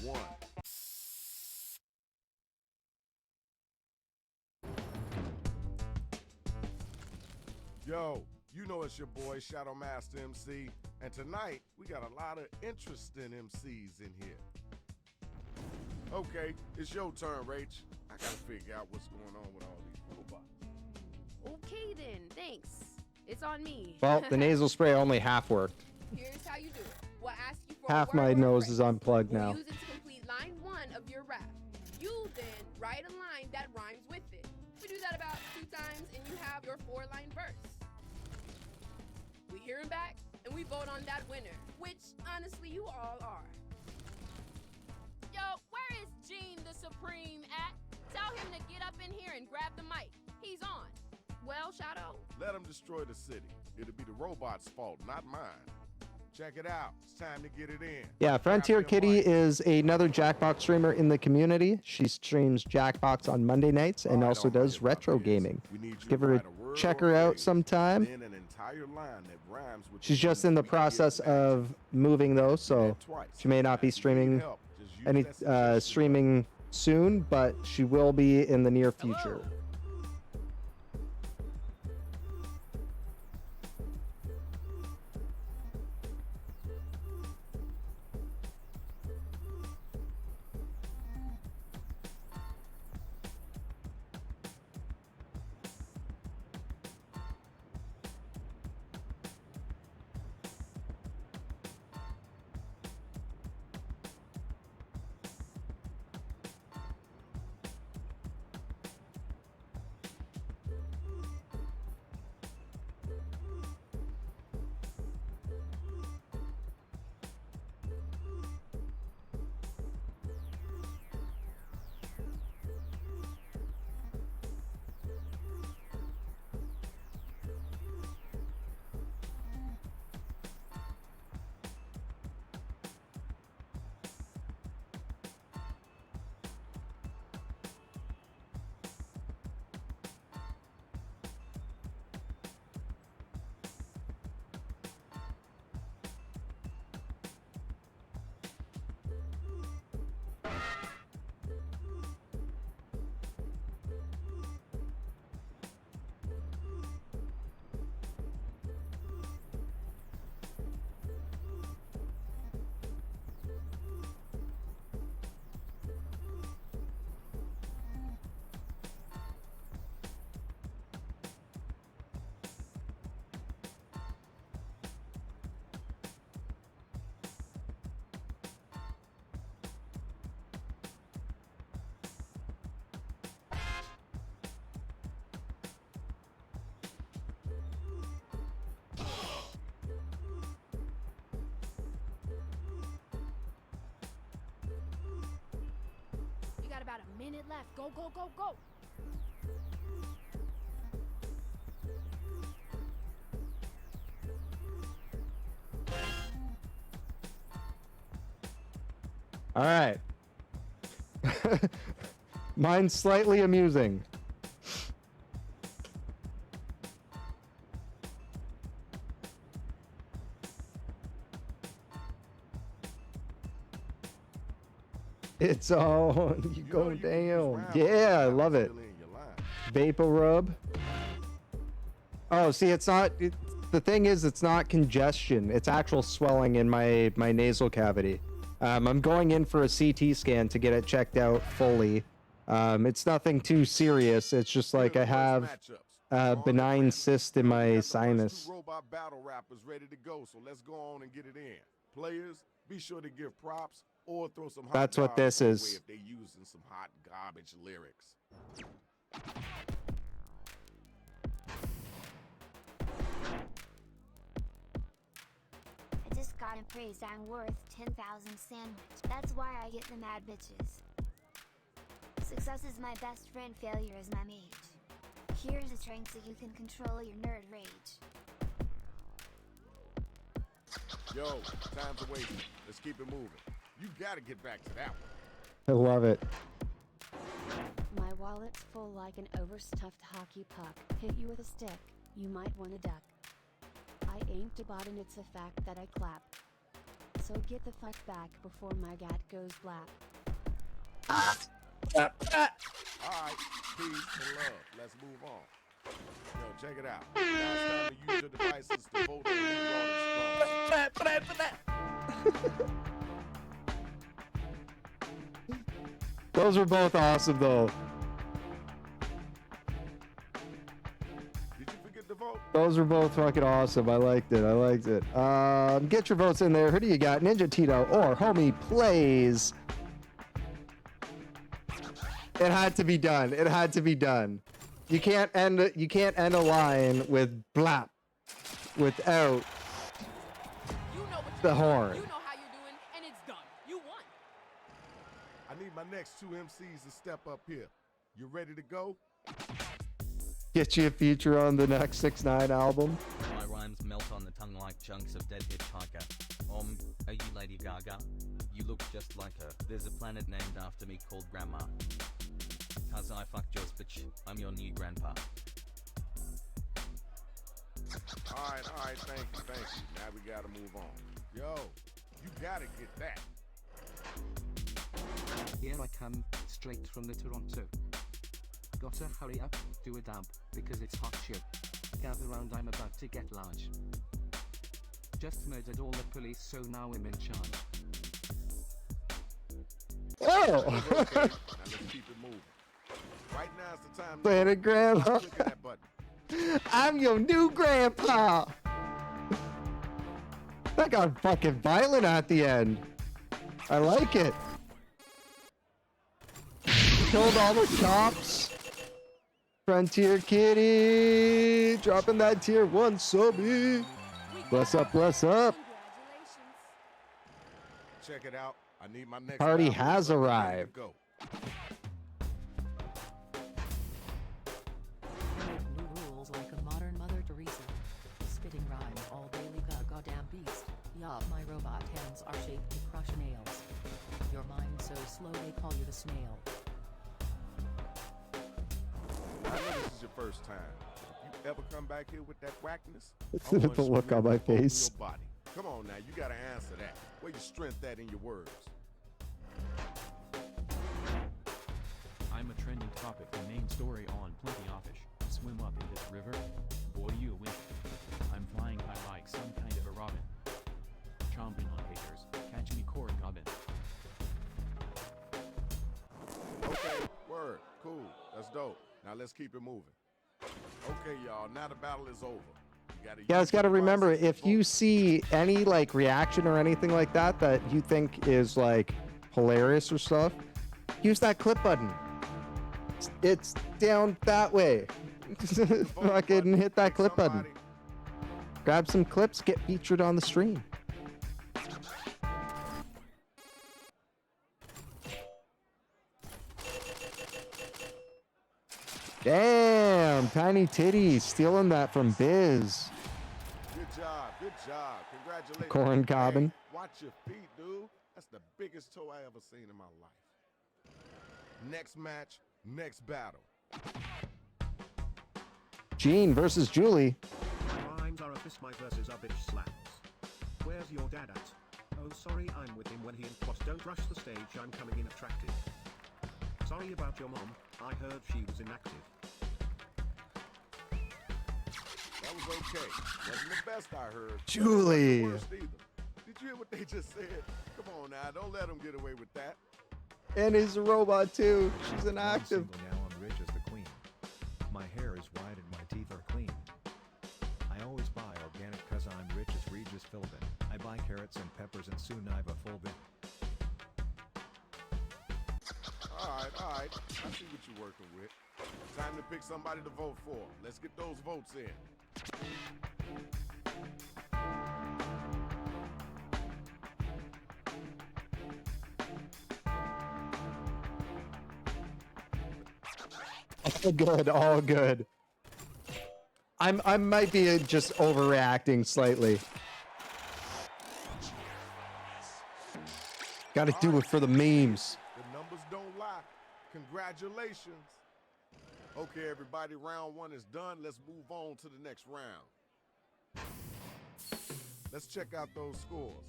1. Yo, you know it's your boy Shadow Master MC, and tonight we got a lot of interesting MCs in here. Okay, it's your turn, Rach. I gotta figure out what's going on with all these robots. Okay then, thanks. It's on me. Well, the nasal spray only half worked. Here's how you do it. We'll ask you for Half a word my or a nose phrase. is unplugged We'll now. use it to complete line 1 of your rap. You then write a line that rhymes with it. We do that about 2 times and you have your 4-line verse. We hear him back and we vote on that winner, which honestly you all are. Yo, where is Gene the Supreme at? Tell him to get up in here and grab the mic. He's on. Well, Shadow? Let them destroy the city. It'll be the robot's fault, not mine. Check it out. It's time to get it in. Yeah, Frontier Kitty is another Jackbox streamer in the community. She streams Jackbox on Monday nights and also does retro gaming. Give her check her out sometime. Then an entire line that rhymes with She's just in the process of moving though, so she may not be streaming streaming soon, but she will be in the near future. You got about a minute left. Go, go, go, go. All right. Mine's slightly amusing. It's all you go down. Yeah, I love it. Vapor rub. Oh, see, it's not. The thing is, it's not congestion. It's actual swelling in my nasal cavity. I'm going in for a CT scan to get it checked out fully. It's nothing too serious. It's just like I have a benign cyst in my sinus. Robot battle rappers ready to go, so let's go on and get it in. Players, be sure to give props or throw some hot That's what garbage this their is. way if they using some hot garbage lyrics. I just got appraised I'm worth 10,000 sandwich. That's why I get the mad bitches. Success is my best friend, failure is my mage. Here's a drink so you can control your nerd rage. Yo, time's a wasting. Let's keep it moving. You gotta get back to that one. I love it. My wallet's full like an overstuffed hockey puck. Hit you with a stick, you might want to duck. I ain't a bot and it's a fact that I clap. So get the fuck back before my gat goes blap. All right, peace and love. Let's move on. Yo, check it out. Now it's time to use your devices to vote on who brought it strong. Those were both awesome, though. Did you forget to vote? Those were both fucking awesome. I liked it. I liked it. Get your votes in there. Who do you got? Ninja Tito or Homie Plays? It had to be done. It had to be done. You can't end a line with blap without the horn. You know how you're doing, and it's done. You won. I need my next two MCs to step up here. You ready to go? Get you a feature on the next 6ix9ine album. My rhymes melt on the tongue like chunks of dead hitchhiker. Are you Lady Gaga? You look just like her. There's a planet named after me called Grandma. Cause I fucked yours, bitch. I'm your new grandpa. All right, thank you. Now we gotta move on. Yo, you gotta get that. Here I come, straight from the Toronto. Gotta hurry up, do a dab, because it's hot shit. Gather round, I'm about to get large. Just murdered all the police, so now I'm in charge. Oh! Now let's keep it moving. Right now is the time. Planet Grandma. Click that button. I'm your new grandpa. That got fucking violent at the end. I like it. Killed all the cops. Frontier Kitty. Dropping that tier 1 subby. Bless up, bless up. Check it out. I need my next Party album has ready to arrived. go. New rules like a modern Mother Teresa. Spitting rhyme all daily, goddamn beast. Yeah, my robot hands are shaped to crush nails. Your mind so slow they call you the snail. I know this is your first time. If you ever come back here with that whackness, Listen to the look on my face. your body. Come on now, you gotta answer that. Where your strength at in your words? I'm a trending topic, the main story on Plenty Offish. Swim up in this river, boy you win. I'm flying high like some kind of a robin. Chomping on haters, catch me cord gobbin. Okay, word, cool, that's dope. Now let's keep it moving. Okay, y'all, now the battle is over. You guys got to remember, if you see any like reaction or anything like that that you think is like hilarious or stuff, use that clip button. It's down that way. Fucking hit that clip button. Grab some clips, get featured on the stream. Damn, Tiny Titties stealing that from Biz. Good job. Congratulations. Corn cobbin. Hey, watch your feet, dude. That's the biggest toe I ever seen in my life. Next match, next battle. Gene versus Julie. My rhymes are a fist fight versus a bitch slaps. Where's your dad at? Oh sorry, I'm with him when he and what don't rush the stage, I'm coming in attractive. Sorry about your mom, I heard she was inactive. That was okay. Wasn't the best I heard. Julie. Wasn't the worst either. Did you hear what they just said? Come on now, don't let them get away with that. And he's a robot too. She's an I'm active. single now, I'm rich as the queen. My hair is white and my teeth are clean. I always buy organic cause I'm rich as Regis Philbin. I buy carrots and peppers and soon I've a full bin. All right. I see what you're working with. Time to pick somebody to vote for. Let's get those votes in. All good, all good. I might be just overreacting slightly. Got to do it for the memes. The numbers don't lie. Congratulations. Okay, everybody, round one is done. Let's move on to the next round. Let's check out those scores.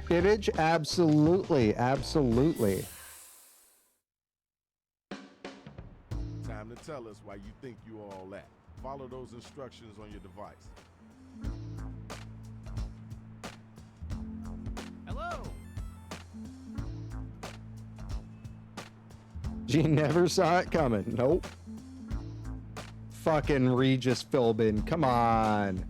Kibbage, absolutely, absolutely. Time to tell us why you think you are all that. Follow those instructions on your device. Hello. She never saw it coming. Nope. Fucking Regis Philbin, come on.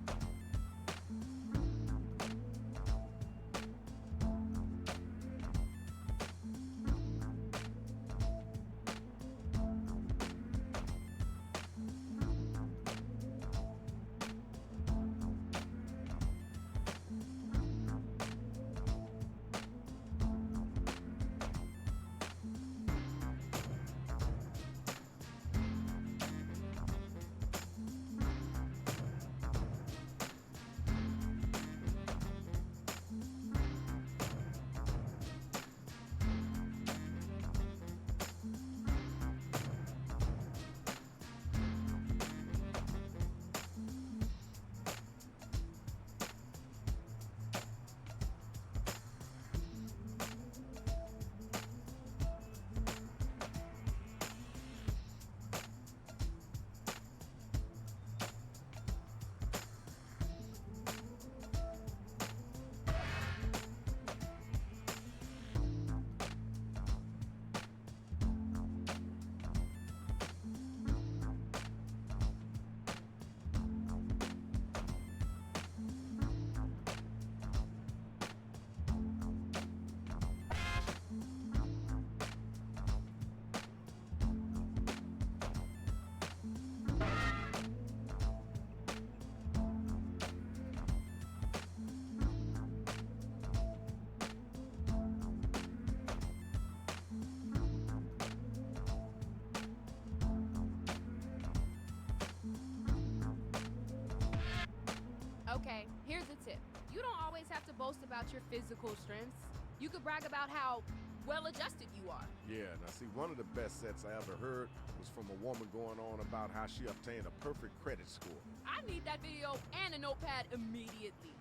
Okay, here's a tip. You don't always have to boast about your physical strengths. You could brag about how well-adjusted you are. Yeah, now see, one of the best sets I ever heard was from a woman going on about how she obtained a perfect credit score. I need that video and a notepad immediately.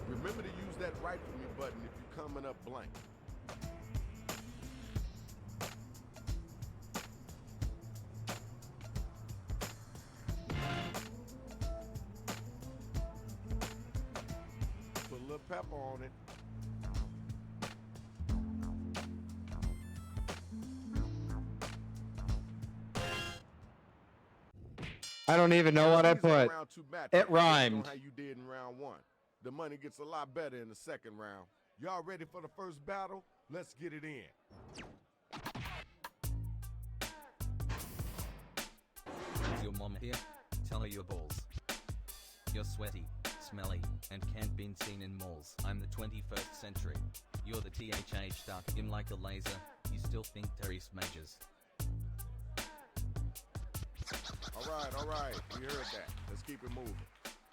Remember to use that right for me button if you're coming up blank. Put a little pepper on it. I don't even know what I These are put. round two matchups It based on rhymed. how you did in round one. The money gets a lot better in the second round. Y'all ready for the first battle? Let's get it in. Is your mom here? Tell her your balls. You're sweaty, smelly, and can't be seen in malls. I'm the 21st century. You're the THH stuck in like a laser. You still think Terry smages. All right. We heard that. Let's keep it moving.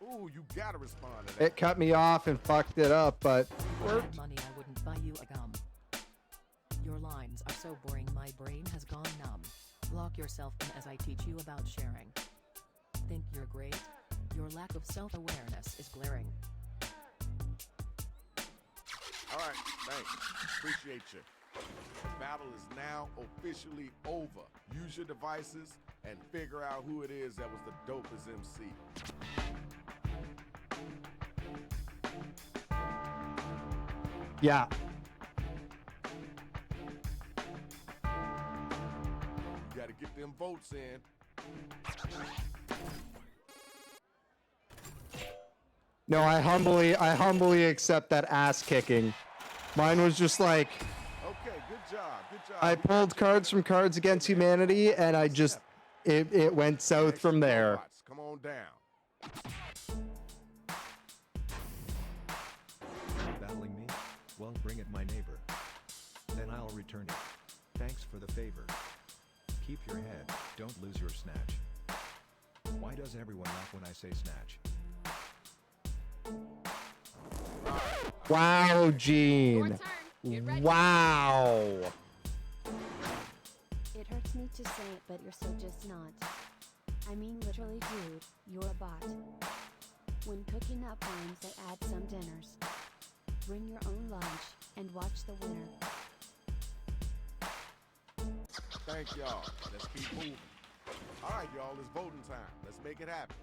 Ooh, you gotta respond to that. It cut me off and fucked it up, but If I had money, I wouldn't buy you a gum. Your lines are so boring, my brain has gone numb. Lock yourself in as I teach you about sharing. Think you're great? Your lack of self-awareness is glaring. All right, thanks. Appreciate you. The battle is now officially over. Use your devices and figure out who it is that was the dopest MC. yeah. You gotta get them votes in. No, I humbly accept that ass kicking. Mine was just like, Okay, good job. I pulled cards from Cards Against Humanity, and I just, it went south from there. Robots, come on down. Battling me? Well, bring it, my neighbor. Then I'll return it. Thanks for the favor. Keep your head, don't lose your snatch. Why does everyone laugh when I say snatch? Wow, Gene. Wow. It hurts me to say it, but you're so just not. I mean literally, dude, you're a bot. When cooking up rhymes, I add some dinners. Bring your own lunch and watch the winner. Thank y'all. Let's keep moving. All right, y'all, it's voting time. Let's make it happen.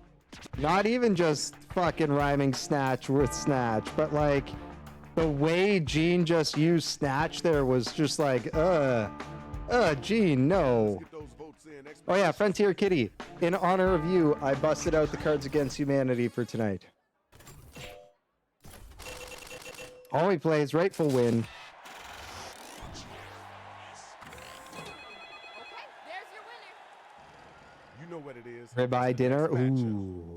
Not even just fucking rhyming snatch with snatch, but like the way Gene just used snatch there was just like, Gene, no. Oh yeah, Frontier Kitty. In honor of you, I busted out the Cards Against Humanity for tonight. All we play is Rightful Win. You know what it is. Ribeye dinner. Ooh.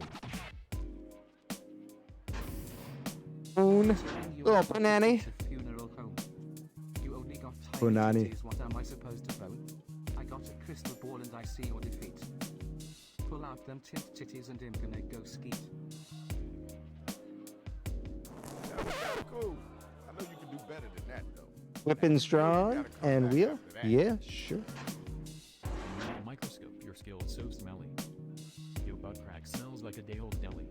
Spoon. Little banana. Funeral home. You only got Punani. titties. What am I supposed to vote? I got a crystal ball and I see your defeat. Pull out them titties and I'm gonna go skeet. That was kind of cool. I know you can do better than that, though. Whipping strong and wheel. Yeah, sure. Under a microscope, your skill's so smelly. Your butt crack smells like a day-old deli.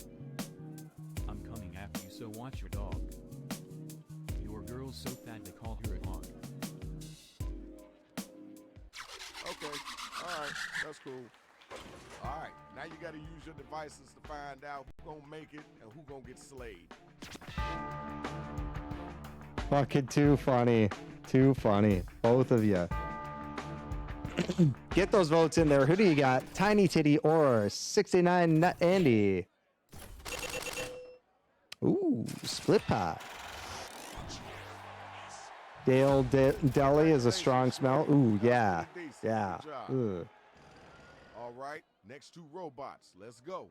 I'm coming after you, so watch your dog. Your girl's so fat they call her a hog. Okay. All right. That's cool. All right. Now you got to use your devices to find out who's going to make it and who's going to get slayed. Fucking too funny. Too funny. Both of you. Get those votes in there. Who do you got? Tiny Titty or 69 Nut Andy? Ooh, split pot. Dale Deli is a strong smell. Ooh, yeah. Yeah. Ugh. All right. Next two robots. Let's go.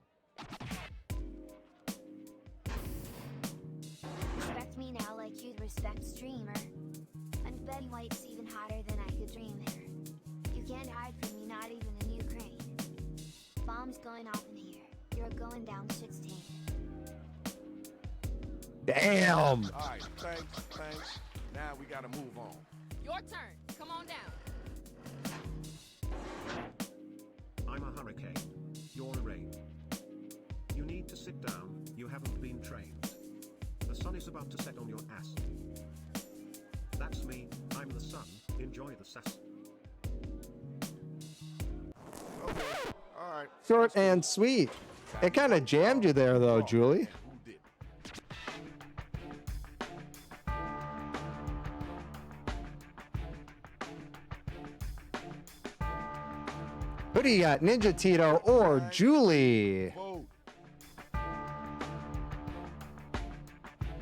Respect me now like you'd respect streamer. And Betty White's even hotter than I could dream her. You can't hide from me, not even in Ukraine. Bombs going off in here. You're going down 16. Damn. All right. Thanks. Now we got to move on. Your turn. Come on down. I'm a hurricane. You're a rain. You need to sit down, you haven't been trained. The sun is about to set on your ass. That's me, I'm the sun, enjoy the sass. Okay. All right. Short and sweet. It kind of jammed you there, though, Julie. Who do you got, Ninja Tito or Julie?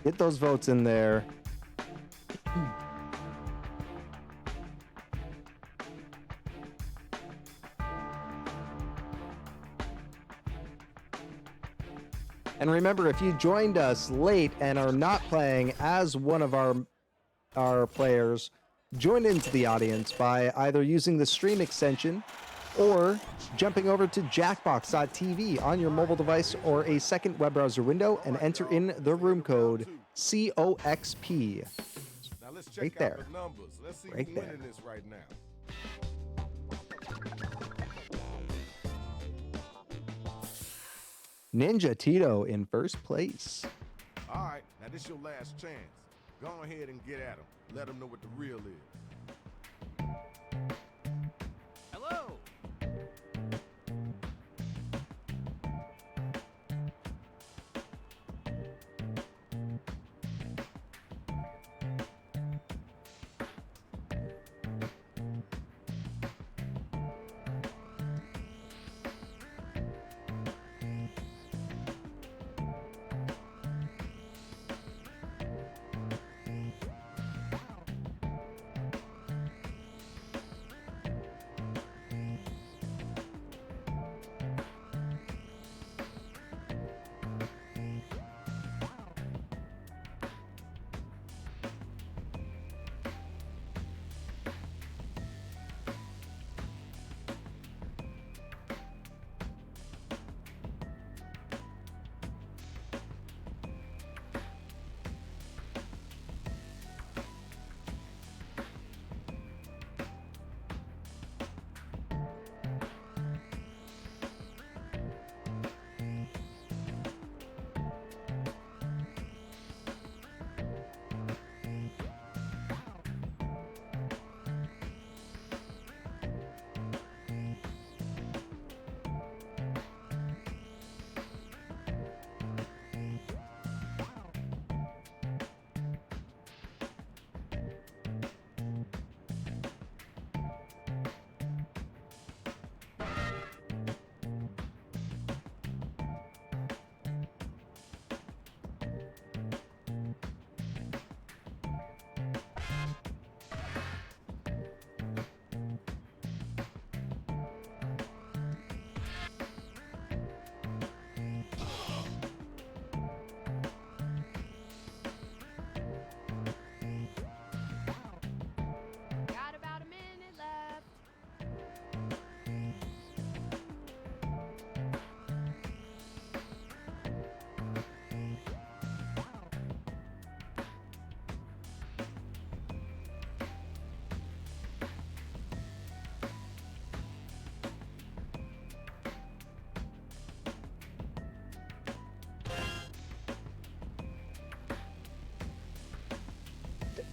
Get those votes in there. And remember, if you joined us late and are not playing as one of our players, join into the audience by either using the stream extension or jumping over to jackbox.tv on your mobile device or a second web browser window and enter in the room code COXP. Now let's check Right out there. the numbers. Let's see Right who's there. winning this right now. Ninja Tito in first place. All right. Now this your last chance. Go ahead and get at them. Let them know what the real is. Hello.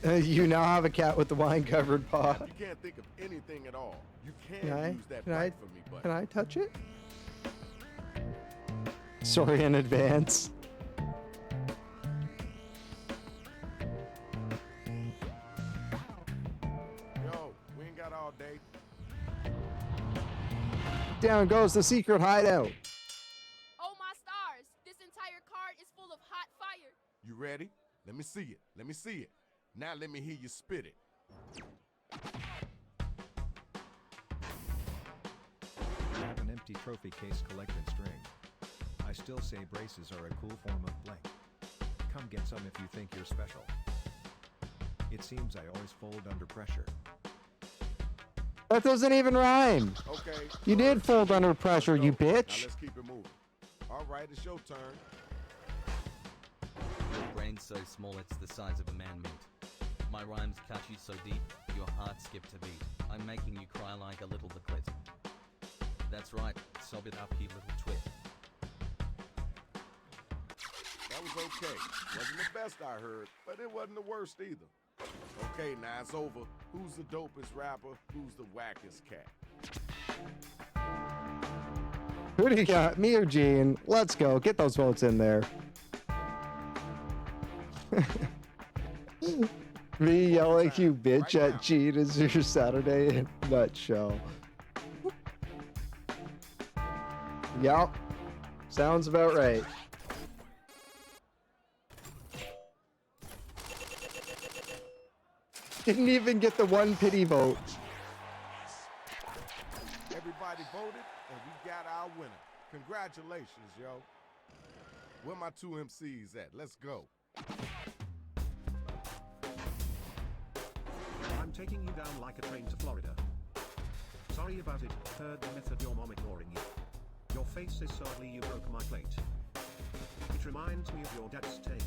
You now have a cat with the wine-covered paw. If you can't think of anything at all, you can Can I? use that Can I? fight for me, but Can I touch it? Sorry in advance. yo, we ain't got all day. Down goes the secret hideout. Oh my stars! This entire card is full of hot fire. You ready? Let me see it. Let me see it. Now let me hear you spit it. Have an empty trophy case collecting string. I still say braces are a cool form of bling. Come get some if you think you're special. It seems I always fold under pressure. That doesn't even rhyme. Okay. You did fold under pressure, you Now bitch. let's keep it moving. All right, it's your turn. Your brain's so small it's the size of a man-meat. My rhymes cut you so deep, your heart skipped a beat. I'm making you cry like a little the clit. That's right, sob it up, you little twit. That was okay. Wasn't the best I heard, but it wasn't the worst either. Okay, now it's over. Who's the dopest rapper? Who's the wackest cat? Who do you got? Me or Gene? Let's go. Get those votes in there. Me yelling you bitch at Gene is your Saturday in a nutshell. Yup. Sounds about right. Didn't even get the one pity vote. Everybody voted, and we got our winner. Congratulations, yo. Where my two MCs at? Let's go. I'm taking you down like a train to Florida. Sorry about it, heard the method your mom ignoring you. Your face is so ugly you broke my plate. It reminds me of your dad's taint.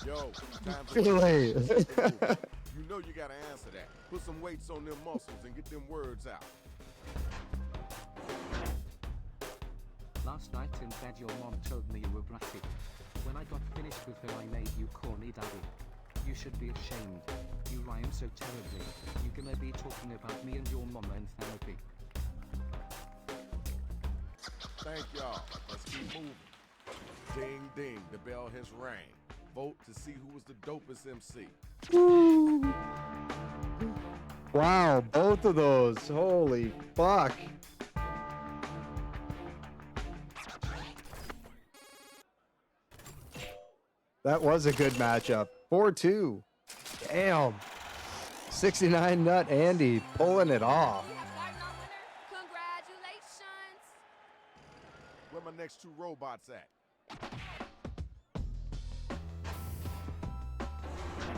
Yo, time for Really? You know you gotta answer that. Put some weights on them muscles and get them words out. Last night in bed your mom told me you were bratty. When I got finished with her I made you call me daddy. You should be ashamed. You rhyme so terribly. You gonna be talking about me and your mama in therapy. Thank y'all. Let's keep moving. Ding ding, the bell has rang. Vote to see who was the dopest MC. Woo. Wow, both of those. Holy fuck. That was a good matchup. 4-2. Damn. 69 Nut Andy pulling it off. Congratulations! Where my next two robots at?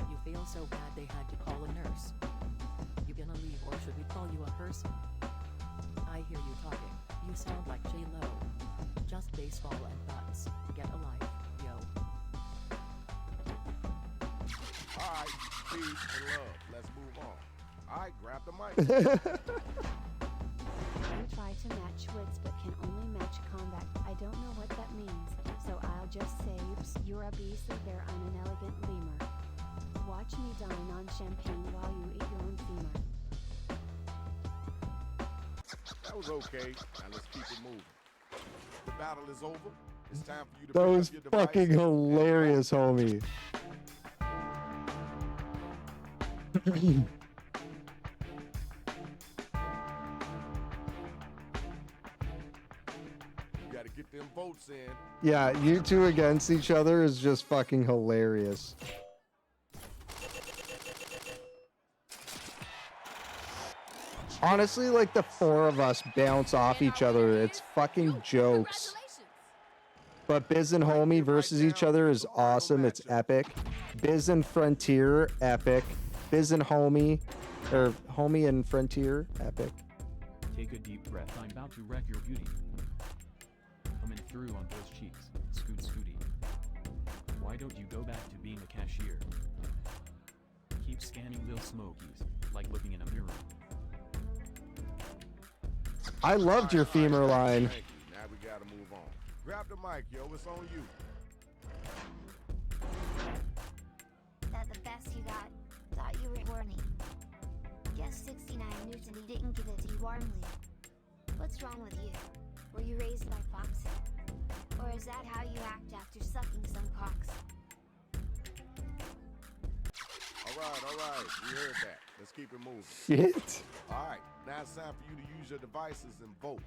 You feel so bad they had to call a nurse. You gonna leave or should we call you a hearse? I hear you talking. You sound like J-Lo. Just baseball and butts. Get a life, yo. All right, peace and love. Let's move on. All right, grab the mic. I try to match wits but can only match combat. I don't know what that means, so I'll just say oops, you're a beast there, I'm an elegant lemur. Watch me dine on champagne while you eat your own femur. That was okay. Now let's keep it moving. The battle is over. It's time for you to That pick was up your device. fucking hilarious, homie. You gotta get them votes in. Yeah, you two against each other is just fucking hilarious. Honestly, like the four of us bounce off each other. It's fucking jokes. But Biz and Homie versus each other is awesome. It's epic. Biz and Frontier, epic. Biz and Homie, or Homie and Frontier, epic. Take a deep breath. I'm about to wreck your beauty. Coming through on those cheeks. Scoot scooty. Why don't you go back to being a cashier? Keep scanning Lil Smokies, like looking in a mirror. I loved your femur line. Thank you. Now we gotta move on. Grab the mic, yo. It's on you. news and he didn't give it to you warmly. What's wrong with you? Were you raised by foxes? Or is that how you act after sucking some cocks? All right. We heard that. Let's keep it moving. Shit. All right. Now it's time for you to use your devices and vote.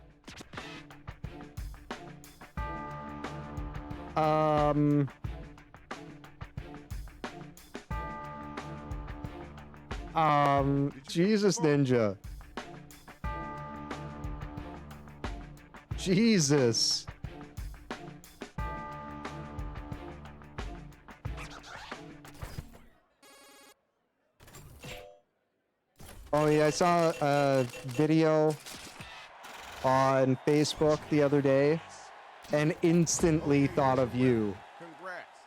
Jesus Ninja. Jesus. Oh yeah, I saw a video on Facebook the other day and instantly thought of you.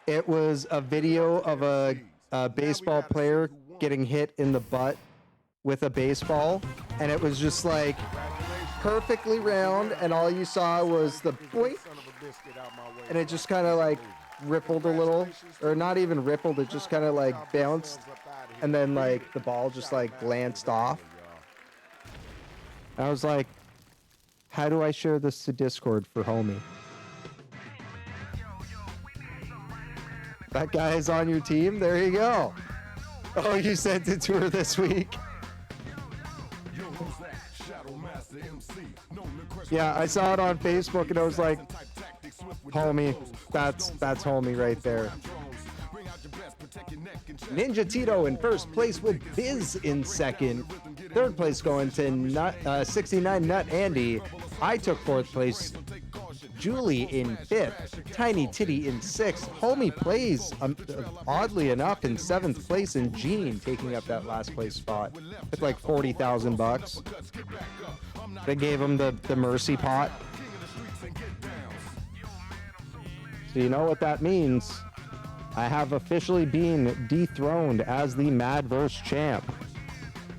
It was a video of a baseball player getting hit in the butt with a baseball, and it was just like perfectly round, and all you saw was the boink, and it just kind of like rippled a little, or not even rippled, it just kind of like bounced, and then like the ball just like glanced off. I was like, how do I share this to Discord for homie? That guy is on your team? There you go. Oh, you sent it to her this week? Yeah, I saw it on Facebook and I was like, homie, that's homie right there. Ninja Tito in first place with Biz in second. Third place going to 69 Nut Andy. I took fourth place. Julie in fifth. Tiny Titty in sixth. Homie plays, oddly enough, in seventh place, and Gene taking up that last place spot with like 40,000 bucks. They gave him the mercy pot. So you know what that means. I have officially been dethroned as the Madverse champ.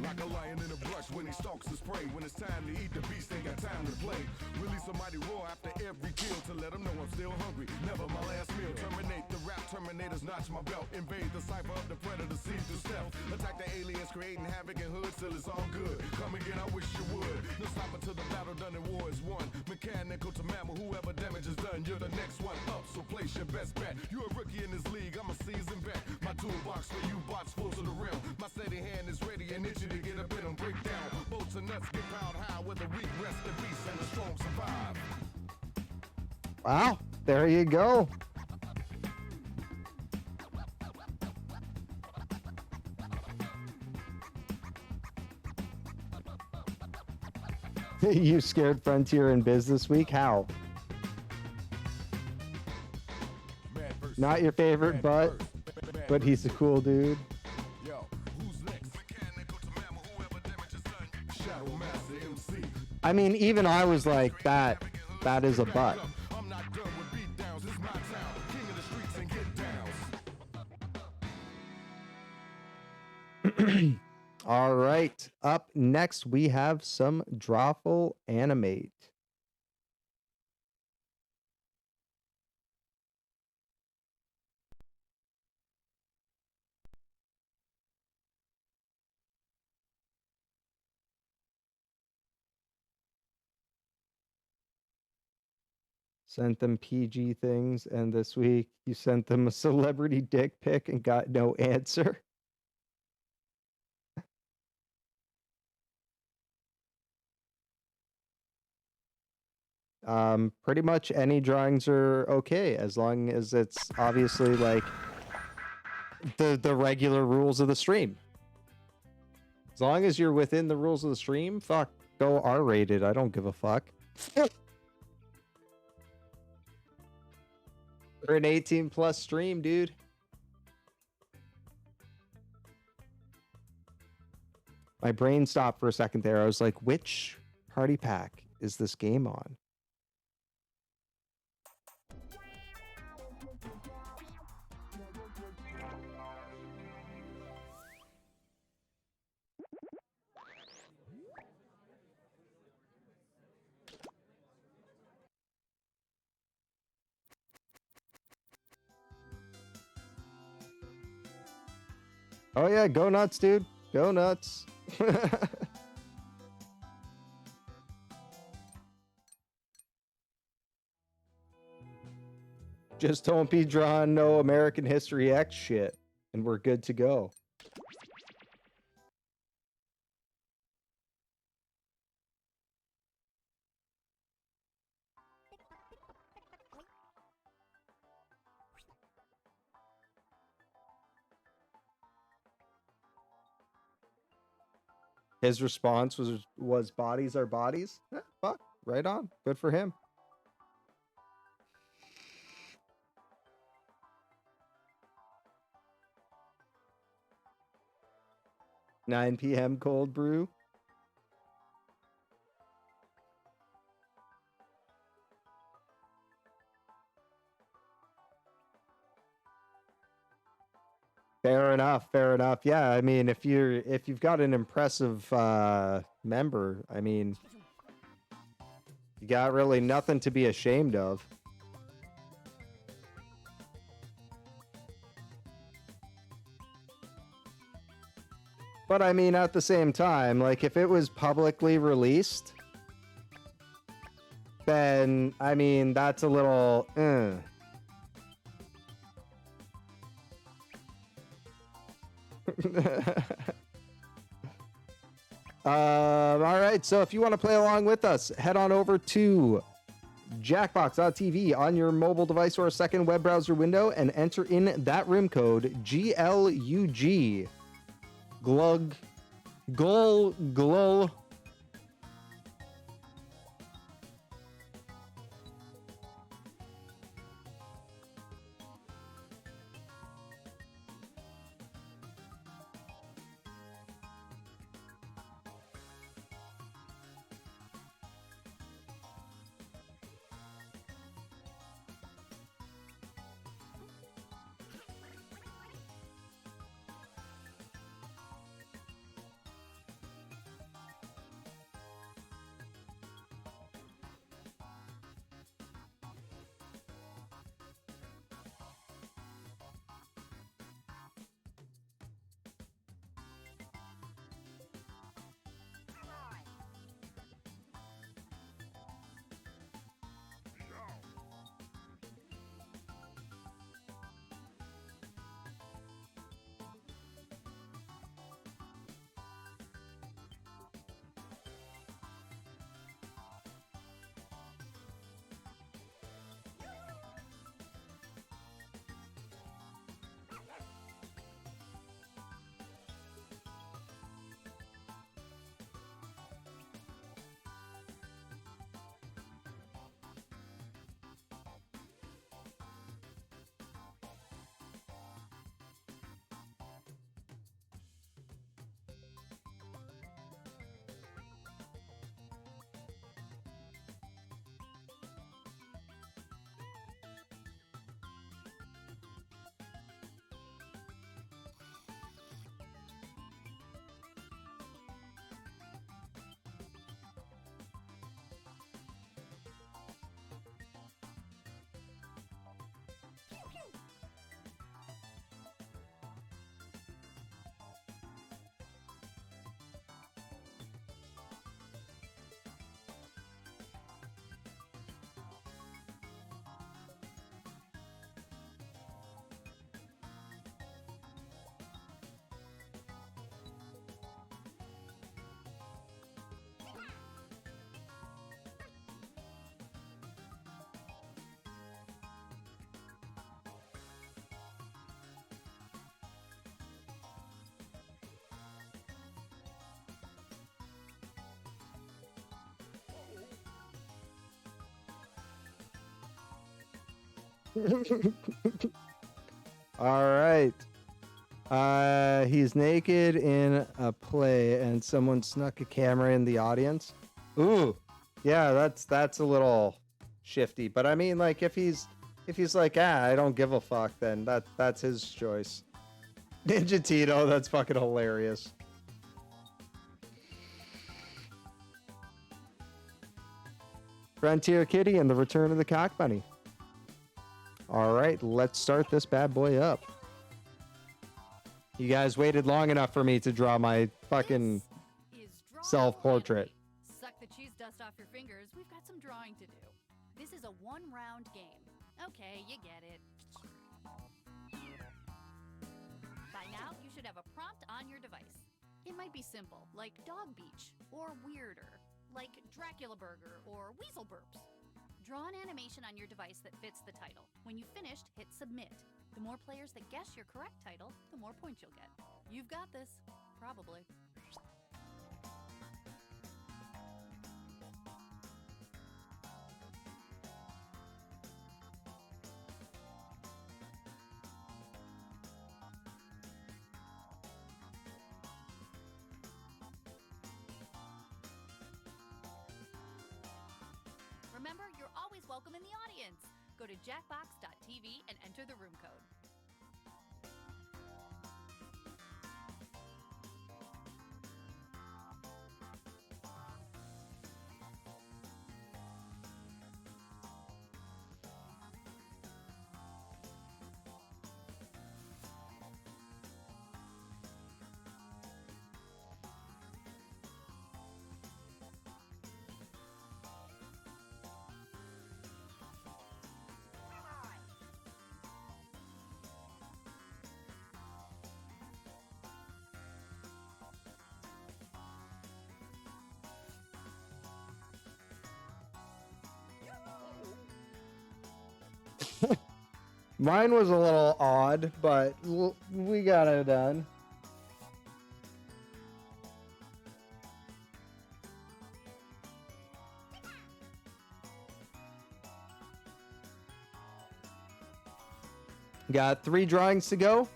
Like a lion in a brush when he stalks his prey. When it's time to eat, the beast ain't got time to play. Release a mighty roar after every kill to let them know I'm still hungry. Never my last meal. Terminate the rap, terminators notch my belt. Invade the cipher of the predator, seize the stealth. Attack the aliens, creating havoc in hoods till it's all good. Come again, I wish you would. No stop until the battle done and war is won. Mechanical to mammal, whoever damage is done. You're the next one up, so place your best bet. You're a rookie in this league, I'm a seasoned vet. My toolbox for you box full to the rim. My steady hand is ready and itchy to get up in them. Break down, bolts and nuts get piled high. Where the weak rest in peace and the strong survive. Wow, there you go. You scared Frontier in Biz this week? How? Not your favorite, but he's a cool dude. I mean, even I was like, that is a butt. All right, up next we have some Drawful Animate. Sent them PG things, and this week you sent them a celebrity dick pic and got no answer. Pretty much any drawings are okay as long as it's obviously like the regular rules of the stream. As long as you're within the rules of the stream, fuck, go R-rated. I don't give a fuck. We're an 18 plus stream, dude. My brain stopped for a second there. I was like, which party pack is this game on? Oh yeah, go nuts, dude. Go nuts. Just don't be drawing no American History X shit, and we're good to go. His response was bodies are bodies. Fuck, right on. Good for him. "9 p.m. cold brew." Fair enough. Fair enough. Yeah, I mean, if you've got an impressive member, I mean, you got really nothing to be ashamed of. But I mean, at the same time, like if it was publicly released, then I mean, that's a little. All right, so if you want to play along with us, head on over to Jackbox.tv on your mobile device or a second web browser window and enter in that room code GLUG. Glug. Glul. All right. He's naked in a play and someone snuck a camera in the audience. Ooh. Yeah, that's a little shifty. But I mean, like if he's like, I don't give a fuck, then that's his choice. Ninja Tito, that's fucking hilarious. Frontier Kitty and the Return of the Cock Bunny. All right, let's start this bad boy up. You guys waited long enough for me to draw my fucking self-portrait. Suck the cheese dust off your fingers. We've got some drawing to do. This is a one-round game. Okay, you get it. By now, you should have a prompt on your device. It might be simple, like Dog Beach, or weirder, like Dracula Burger or Weasel Burps. Draw an animation on your device that fits the title. When you've finished, hit Submit. The more players that guess your correct title, the more points you'll get. You've got this. Probably. Remember, you're always welcome in the audience. Go to jackbox.tv and enter the room code. Mine was a little odd, but we got it done. Got 3 drawings to go,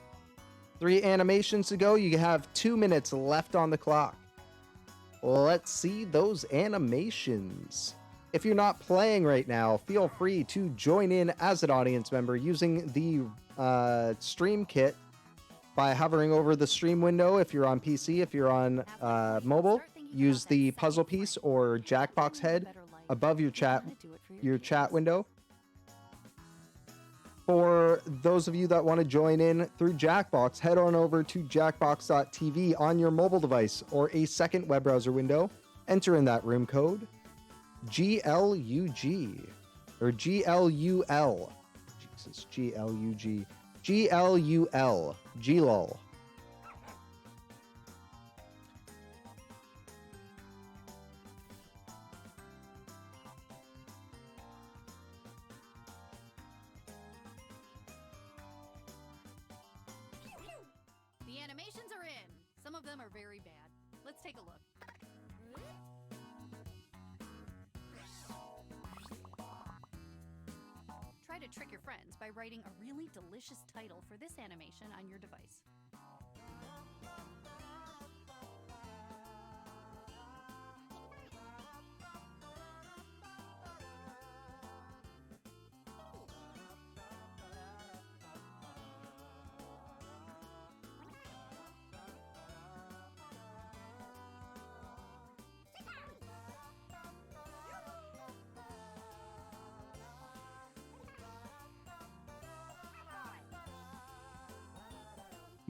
3 animations to go. You have 2 minutes left on the clock. Let's see those animations. If you're not playing right now, feel free to join in as an audience member using the stream kit by hovering over the stream window. If you're on PC, if you're on mobile, use the puzzle piece or Jackbox head above your chat window. For those of you that want to join in through Jackbox, head on over to jackbox.tv on your mobile device or a second web browser window. Enter in that room code GLUG or GLUL. Jesus, GLUG. GLUL. GLUL. The animations are in. Some of them are very bad. Let's take a look. Try to trick your friends by writing a really delicious title for this animation on your device.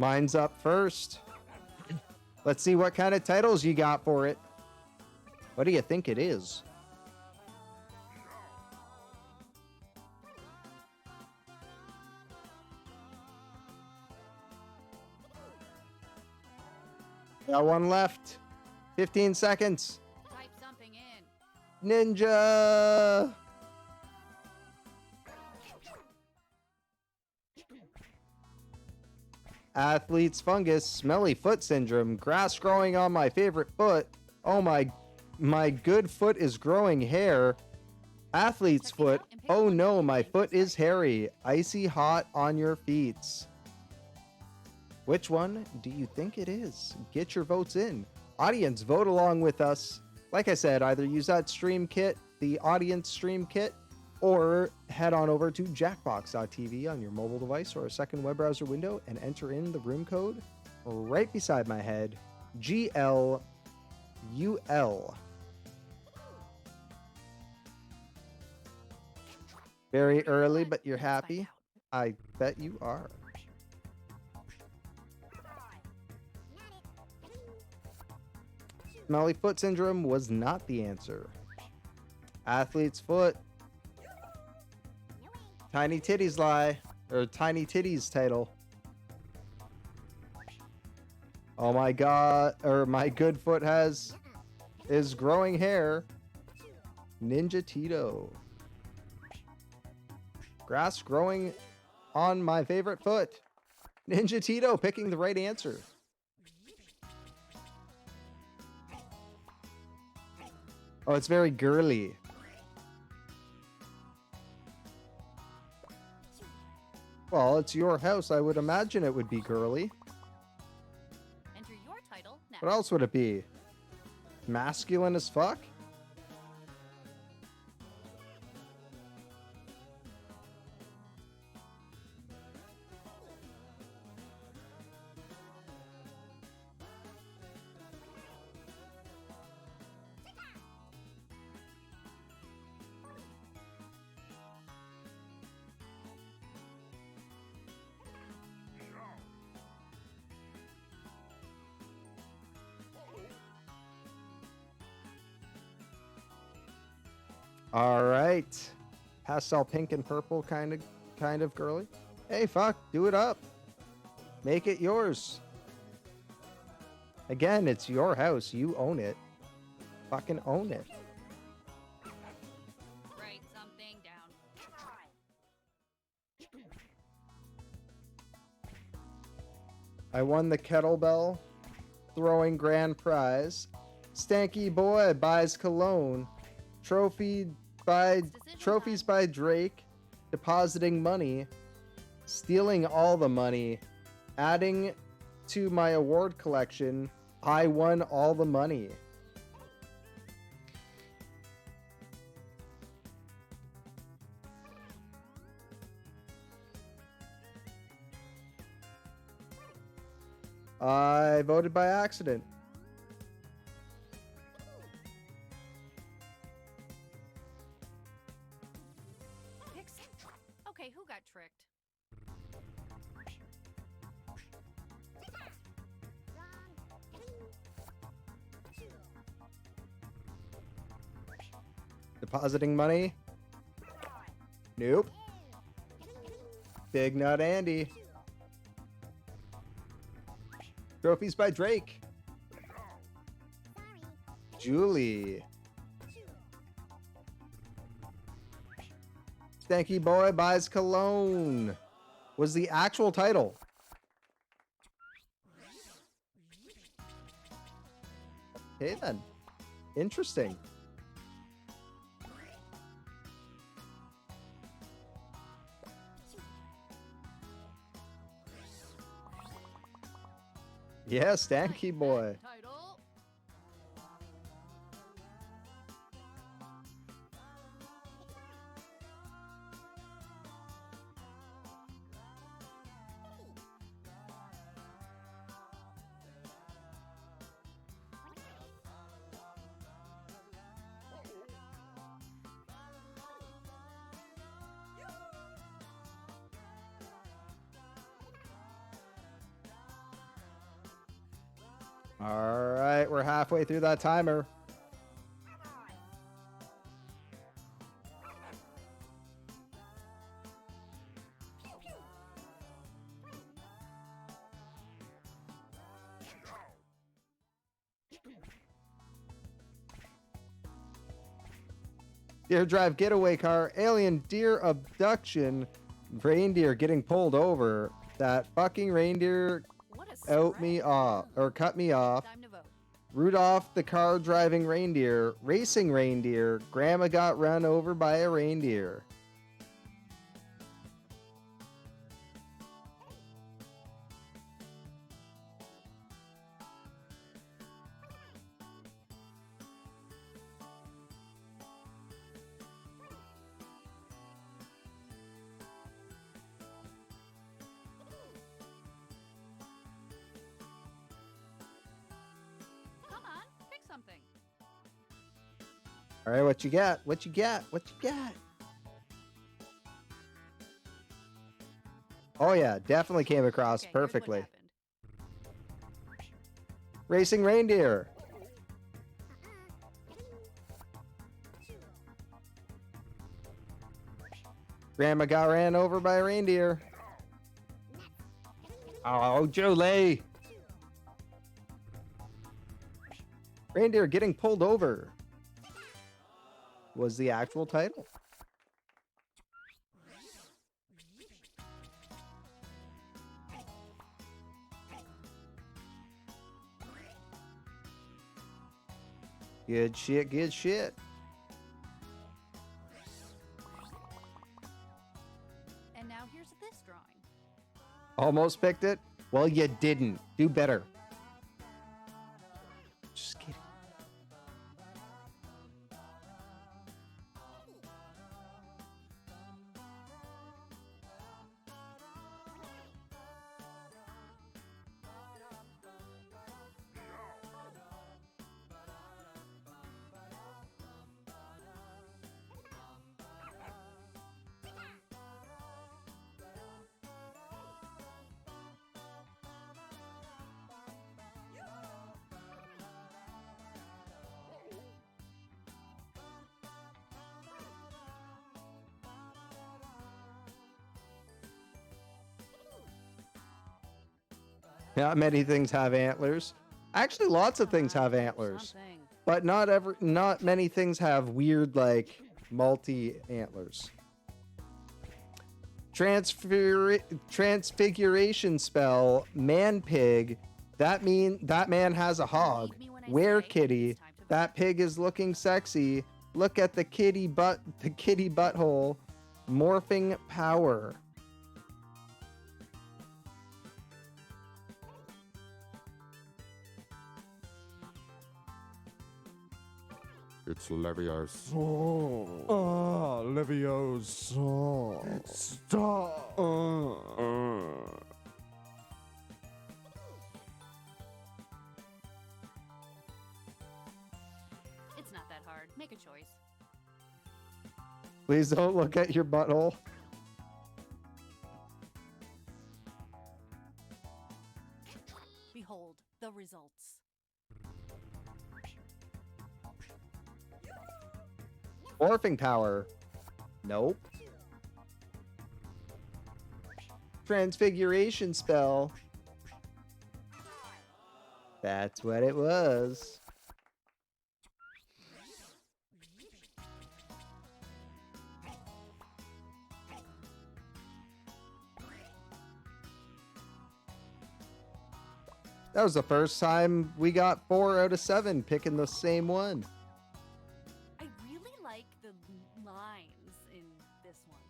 Mine's up first. Let's see what kind of titles you got for it. What do you think it is? Got one left. 15 seconds. Type something in. Ninja! Athlete's fungus, smelly foot syndrome, grass growing on my favorite foot. Oh my good foot is growing hair. Athlete's foot. Oh no, my foot is hairy. Icy hot on your feet. Which one do you think it is? Get your votes in. Audience, vote along with us. Like I said, either use that stream kit, the audience stream kit, or head on over to jackbox.tv on your mobile device or a second web browser window and enter in the room code right beside my head, GLUL. Very early, but you're happy? I bet you are. Smelly foot syndrome was not the answer. Athlete's foot. Tiny Titties lie. Or Tiny Titties title. Oh my god. Or my good foot is growing hair. Ninja Tito. Grass growing on my favorite foot. Ninja Tito picking the right answer. Oh, it's very girly. Well, it's your house. I would imagine it would be girly. Enter your title now. What else would it be? Masculine as fuck? All right. Pastel pink and purple kind of girly. Hey, fuck, do it up. Make it yours. Again, it's your house. You own it. Fucking own it. Write something down. I won the kettlebell throwing grand prize. Stanky boy buys cologne. Trophies by Drake. Depositing money. Stealing all the money. Adding to my award collection. I won all the money. I voted by accident. Okay, who got tricked? Depositing money? Nope. Big Nut Andy. Trophies by Drake. Julie. Stanky boy buys cologne. Was the actual title. Okay then. Interesting. Yeah, Stanky boy. All right, we're halfway through that timer. Deer drive getaway car, alien deer abduction, reindeer getting pulled over. That fucking reindeer cut me off. Rudolph the car driving reindeer, racing reindeer, grandma got run over by a reindeer. All right, what you got? What you got? What you got? Oh yeah, definitely came across perfectly. Racing reindeer. Grandma got ran over by a reindeer. Oh, Jolie! Reindeer getting pulled over was the actual title. Good shit, good shit. And now here's this drawing. Almost picked it? Well, you didn't. Do better. Just kidding. Not many things have antlers. Actually, lots of things have antlers. But not many things have weird, like, multi-antlers. Transfiguration spell, man pig. That man has a hog. Where kitty? That pig is looking sexy. Look at the kitty butthole. Morphing power. It's Leviosa. Oh, Leviosa. Stop. It's not that hard. Make a choice. Please don't look at your butthole. Behold the results. Morphing power. Nope. Transfiguration spell. That's what it was. That was the first time we got 4 out of 7 picking the same one. I really like the lines in this one.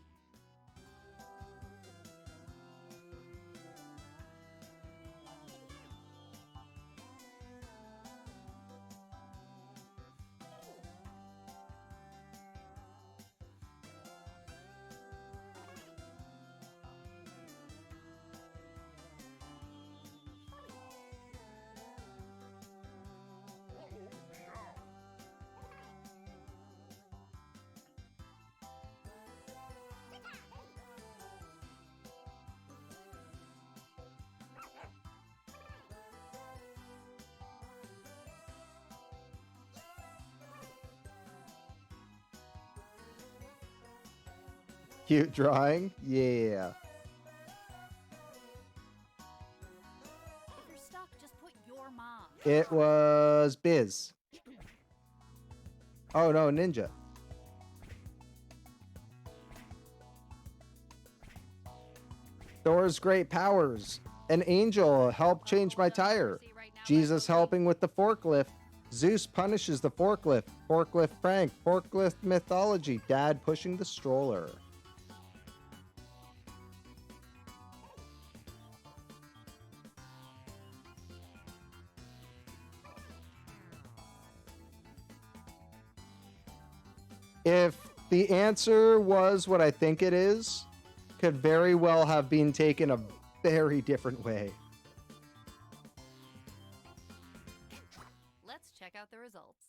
Cute drawing? Yeah. If you're stuck, just put your mom. It was Biz. Oh no, Ninja. Thor's great powers. An angel helped change my tire. Jesus helping with the forklift. Zeus punishes the forklift. Forklift prank. Forklift mythology. Dad pushing the stroller. If the answer was what I think it is, could very well have been taken a very different way. Let's check out the results.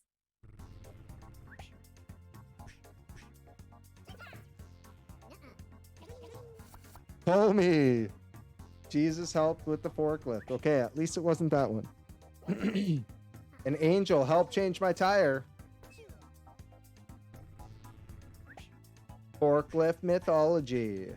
Homie! Jesus helped with the forklift. Okay, at least it wasn't that one. An angel helped change my tire. Forklift mythology.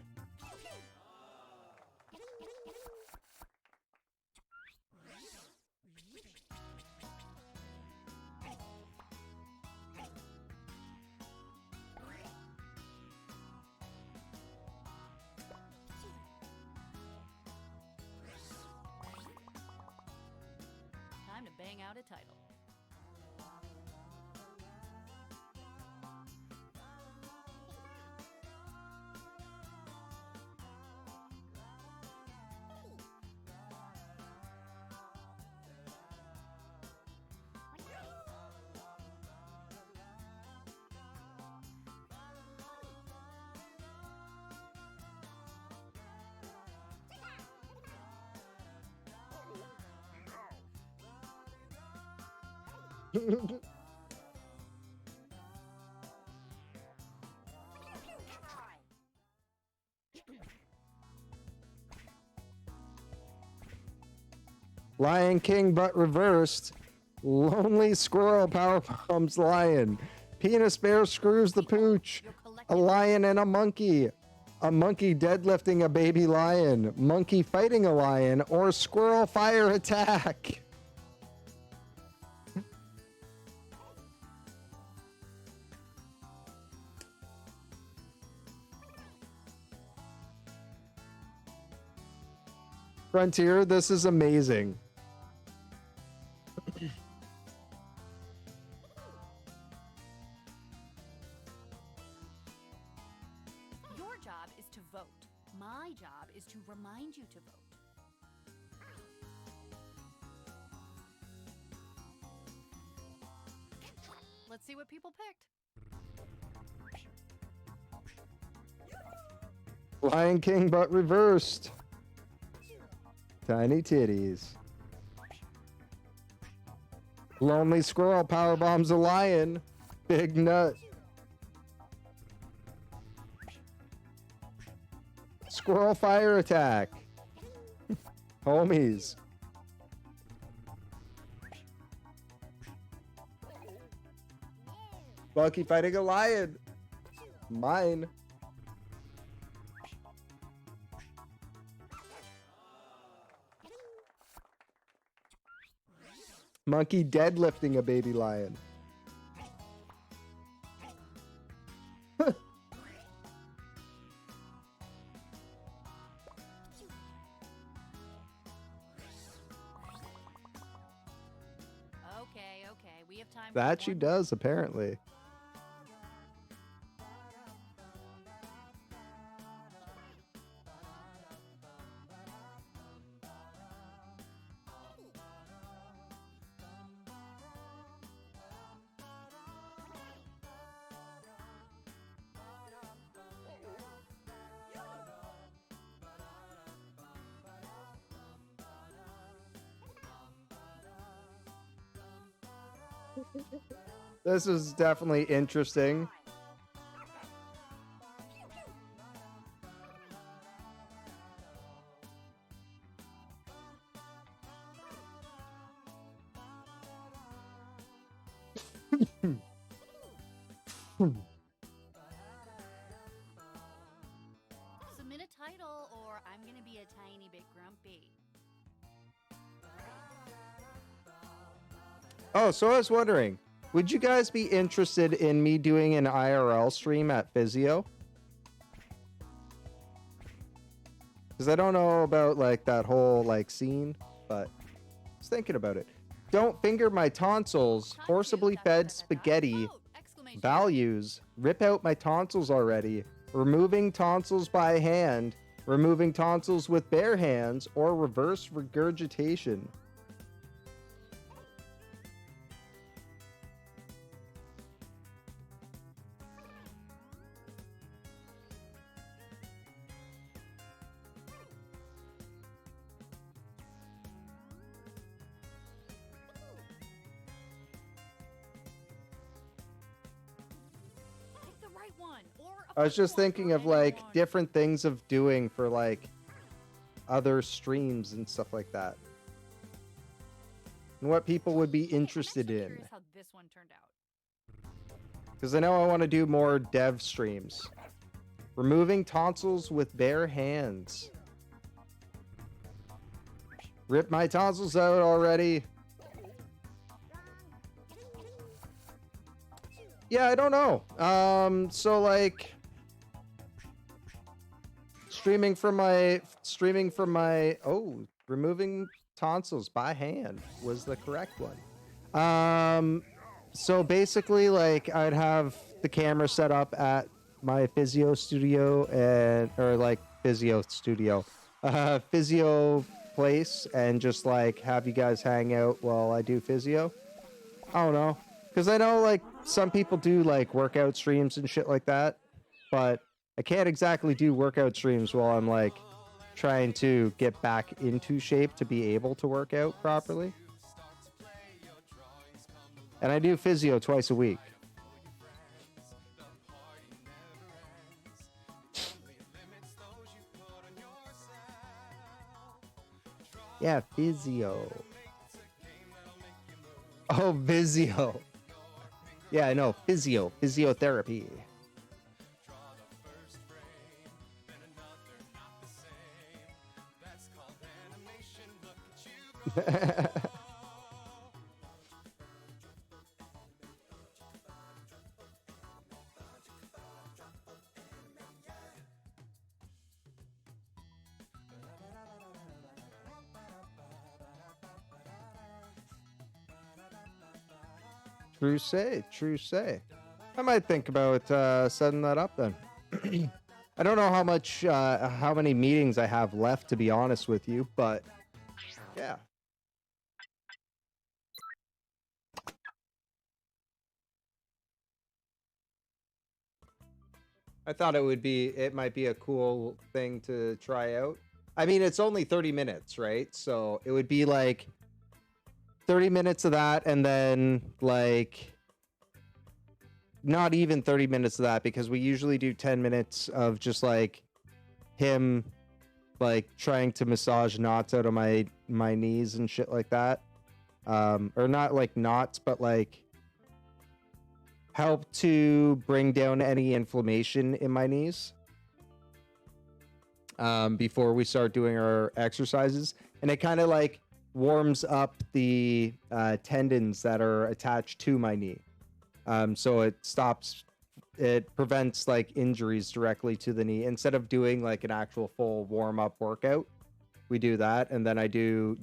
Time to bang out a title. Lion King but reversed. Lonely squirrel power bombs lion. Penis bear screws the pooch. A lion and a monkey. A monkey deadlifting a baby lion. Monkey fighting a lion. Or squirrel fire attack. Frontier, this is amazing. Your job is to vote. My job is to remind you to vote. Let's see what people picked. Lion King but reversed. Tiny titties. Lonely squirrel power bombs a lion. Big nut. Squirrel fire attack. Homies. Bucky fighting a lion. Mine. Monkey deadlifting a baby lion. Okay, we have time. That she does, apparently. This is definitely interesting. Submit a title or I'm gonna be a tiny bit grumpy. Oh, so I was wondering, would you guys be interested in me doing an IRL stream at Physio? Because I don't know about like that whole like scene, but I was thinking about it. Don't finger my tonsils. Forcibly fed spaghetti. Values. Rip out my tonsils already. Removing tonsils by hand. Removing tonsils with bare hands. Or reverse regurgitation. I was just thinking of like different things of doing for like other streams and stuff like that. And what people would be interested in. Here's how this one turned out. Because I know I want to do more dev streams. Removing tonsils with bare hands. Rip my tonsils out already. Yeah, I don't know. So like streaming from my removing tonsils by hand was the correct one. So basically like I'd have the camera set up at my physio place and just like have you guys hang out while I do physio. I don't know, because I know like some people do like workout streams and shit like that, but I can't exactly do workout streams while I'm like trying to get back into shape to be able to work out properly. And I do physio twice a week. Yeah, physio. Oh, Vizio. Yeah, I know. Physiotherapy. True say. I might think about setting that up then. I don't know how many meetings I have left, to be honest with you, but yeah. I thought it might be a cool thing to try out. I mean, it's only 30 minutes, right? So it would be like 30 minutes of that, and then like not even 30 minutes of that, because we usually do 10 minutes of just like him like trying to massage knots out of my knees and shit like that. Or not like knots, but like help to bring down any inflammation in my knees before we start doing our exercises. And it kind of like warms up the tendons that are attached to my knee. So it prevents like injuries directly to the knee. Instead of doing like an actual full warm-up workout, we do that. And then I do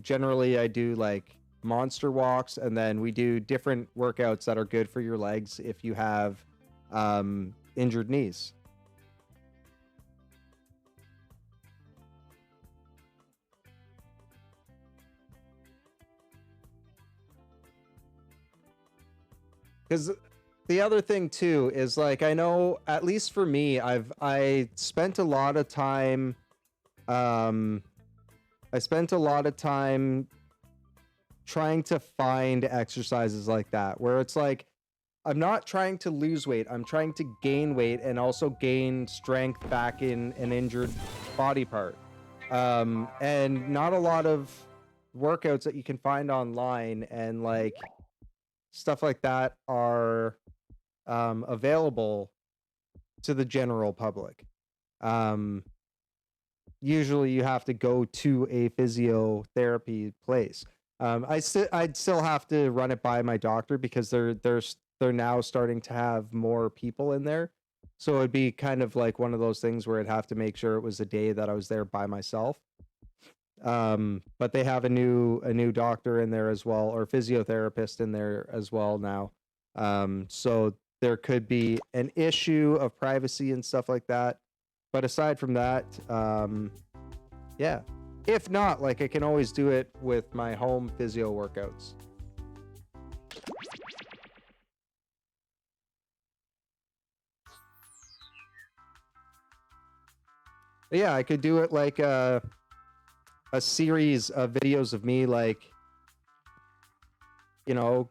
like monster walks, and then we do different workouts that are good for your legs if you have injured knees. Because the other thing too is like, I know, at least for me, I spent a lot of time trying to find exercises like that, where it's like, I'm not trying to lose weight, I'm trying to gain weight and also gain strength back in an injured body part. And not a lot of workouts that you can find online and like stuff like that are available to the general public. Usually you have to go to a physiotherapy place. I'd still have to run it by my doctor, because they're now starting to have more people in there. So it'd be kind of like one of those things where I'd have to make sure it was a day that I was there by myself. But they have a new doctor in there as well, or physiotherapist in there as well now. So there could be an issue of privacy and stuff like that. But aside from that, yeah. If not, like, I can always do it with my home physio workouts. But yeah, I could do it like a series of videos of me, like, you know,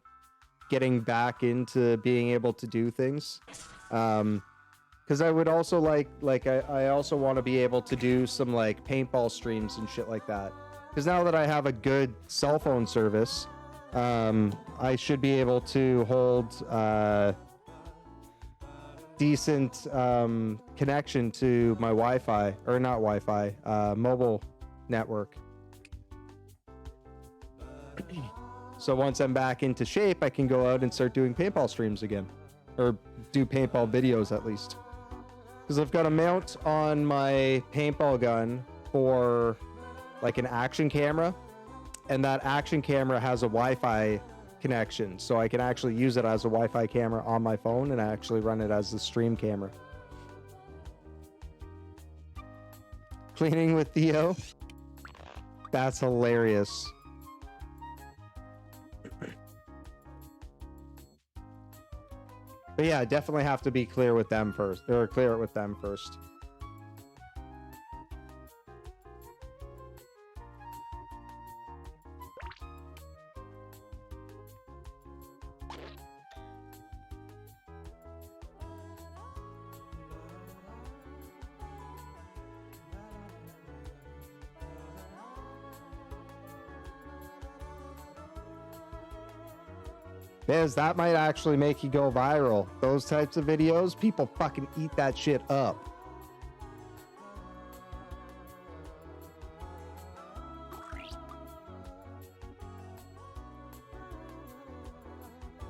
getting back into being able to do things. Because I would also I also want to be able to do some like paintball streams and shit like that. Because now that I have a good cell phone service, I should be able to hold decent connection to my Wi-Fi, or not Wi-Fi, mobile network. So once I'm back into shape, I can go out and start doing paintball streams again, or do paintball videos at least. Because I've got a mount on my paintball gun for like an action camera, and that action camera has a Wi-Fi connection, so I can actually use it as a Wi-Fi camera on my phone and actually run it as the stream camera. Cleaning with Theo? That's hilarious. But yeah, definitely have to be clear with them first, or clear it with them first. Biz, that might actually make you go viral. Those types of videos, people fucking eat that shit up.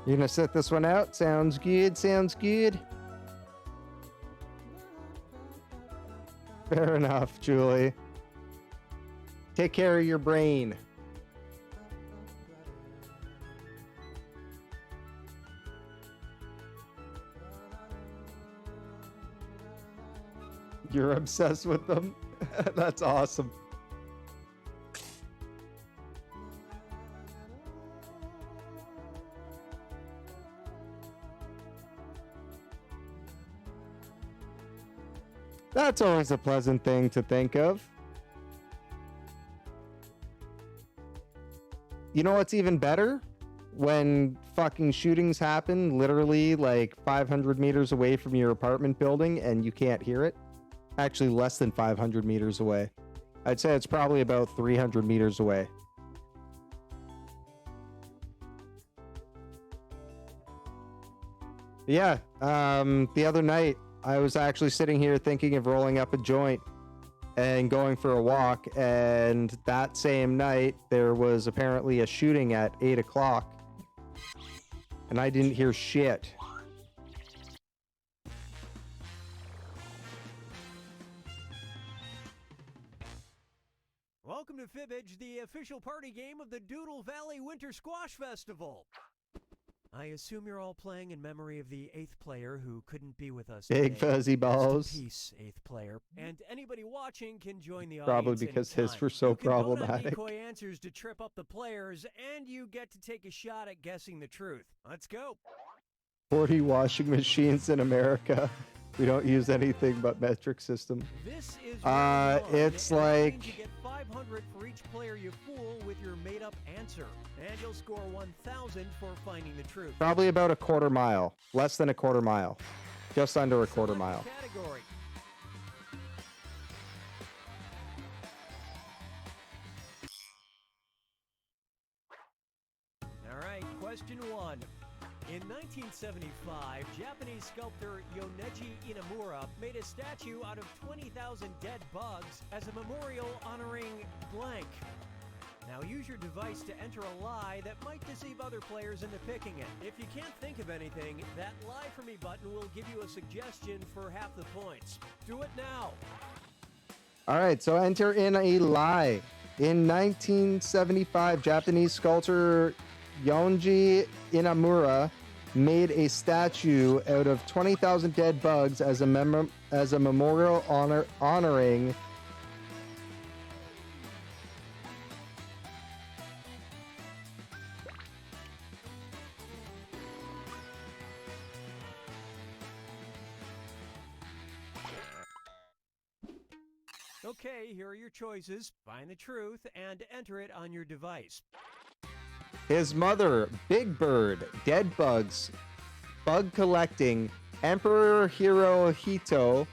You're gonna sit this one out? Sounds good, sounds good. Fair enough, Julie. Take care of your brain. You're obsessed with them? That's awesome. That's always a pleasant thing to think of. You know what's even better? When fucking shootings happen literally like 500 meters away from your apartment building and you can't hear it. Actually, less than 500 meters away. I'd say it's probably about 300 meters away. Yeah, the other night, I was actually sitting here thinking of rolling up a joint and going for a walk, and that same night, there was apparently a shooting at 8 o'clock, and I didn't hear shit. Welcome to Fibbage, the official party game of the Doodle Valley Winter Squash Festival. I assume you're all playing in memory of the 8th player who couldn't be with us Big today. fuzzy balls. Rest in peace, 8th player. And anybody watching can join the Probably audience because anytime. his were so You can vote on problematic. decoy answers to trip up the players, and you get to take a shot at guessing the truth. Let's go. 40 washing machines in America. We don't use anything but metric system. This is it's and that like means you get 500 for each player you fool with your made-up answer, and you'll score 1,000 for finding the truth. probably about a quarter mile. Less than a quarter mile. Just under a quarter mile. Category. All right, question 1. In 1975, Japanese sculptor Yoneji Inamura made a statue out of 20,000 dead bugs as a memorial honoring blank. Now use your device to enter a lie that might deceive other players into picking it. If you can't think of anything, that Lie For Me button will give you a suggestion for half the points. Do it now. All right, so enter in a lie. In 1975, Japanese sculptor Yoneji Inamura made a statue out of 20,000 dead bugs as a memorial honoring Okay, here are your choices. Find the truth and enter it on your device. his mother, Big Bird, dead bugs, bug collecting, Emperor Hirohito,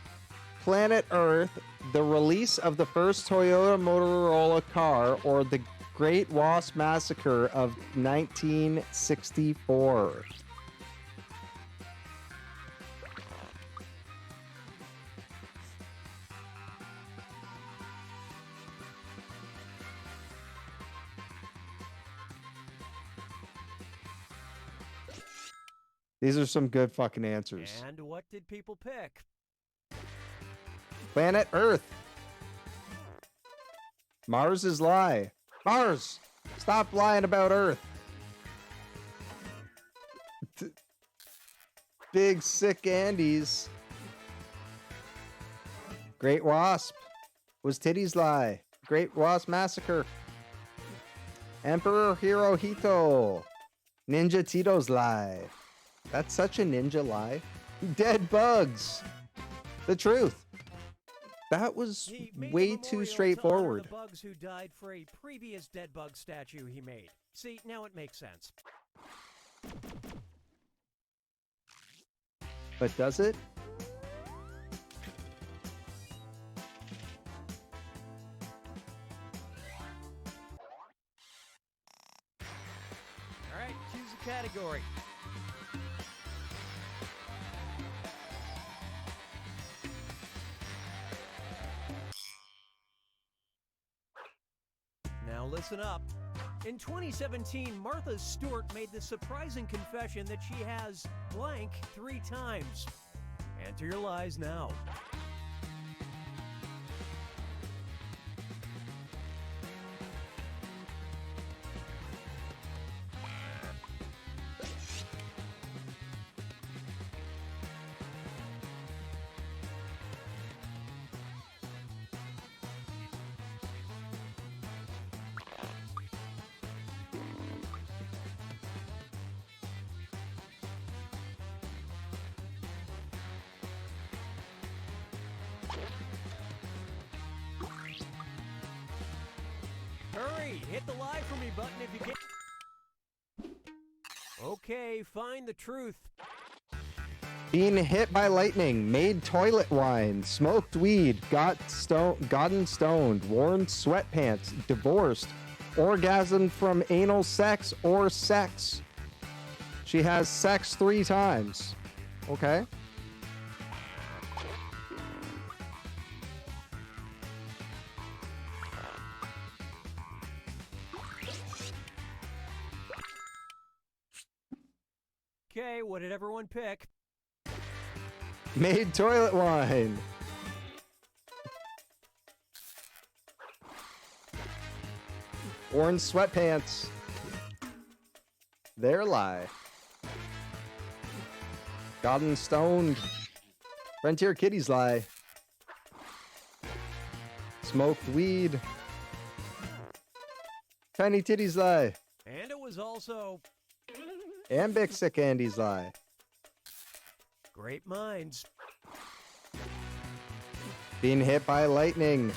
Planet Earth, the release of the first Toyota Motorola car, or the Great Wasp Massacre of 1964. These are some good fucking answers. And what did people pick? Planet Earth. Mars is lie. Mars! Stop lying about Earth. Big sick Andes. Great Wasp. Was titties lie. Great Wasp Massacre. Emperor Hirohito. Ninja Tito's lie. That's such a ninja lie. Dead bugs. The truth. That was way too straightforward. To honor the bugs who died for a previous dead bug statue he made. See, now it makes sense. But does it? All right, choose a category. Now listen up. In 2017, Martha Stewart made the surprising confession that she has blank 3 times. Enter your lies now. Hurry, hit the lie for me button if you can. Okay, find the truth. Being hit by lightning, made toilet wine, smoked weed, gotten stoned, worn sweatpants, divorced, orgasmed from anal sex or sex. She has sex 3 times. Okay. Okay, what did everyone pick? Made toilet wine. Worn sweatpants. Their lie. Gotten stoned. Frontier Kitties lie. Smoked weed. Tiny Titties lie. And it was also And Big Sick Andy's lie. great minds. Being hit by lightning.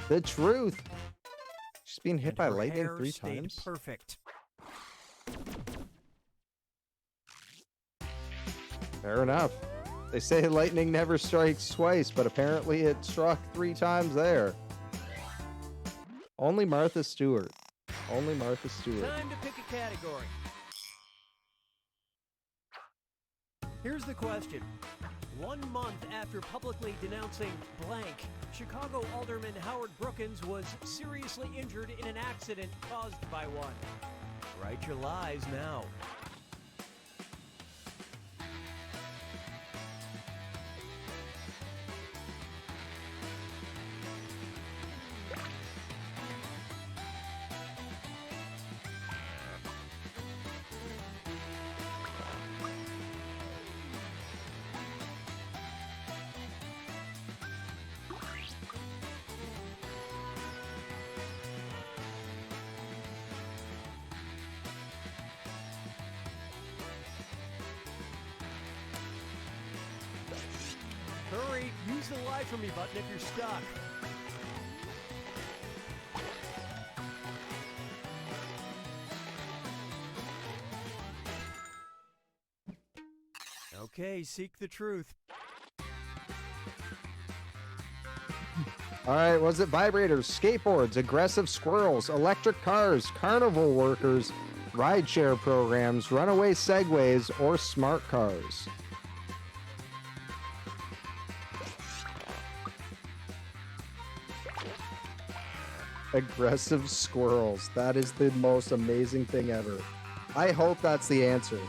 The truth. She's being hit by Her lightning hair 3 stayed times. Perfect. Fair enough. They say lightning never strikes twice, but apparently it struck 3 times there. Only Martha Stewart. Only Martha Stewart. Time to pick a category. Here's the question. 1 month after publicly denouncing blank, Chicago Alderman Howard Brookins was seriously injured in an accident caused by one. Write your lies now. Hurry, use the lie for me button if you're stuck. Okay, seek the truth. All right, was it vibrators, skateboards, aggressive squirrels, electric cars, carnival workers, rideshare programs, runaway segways, or smart cars? Aggressive squirrels. That is the most amazing thing ever. I hope that's the answer.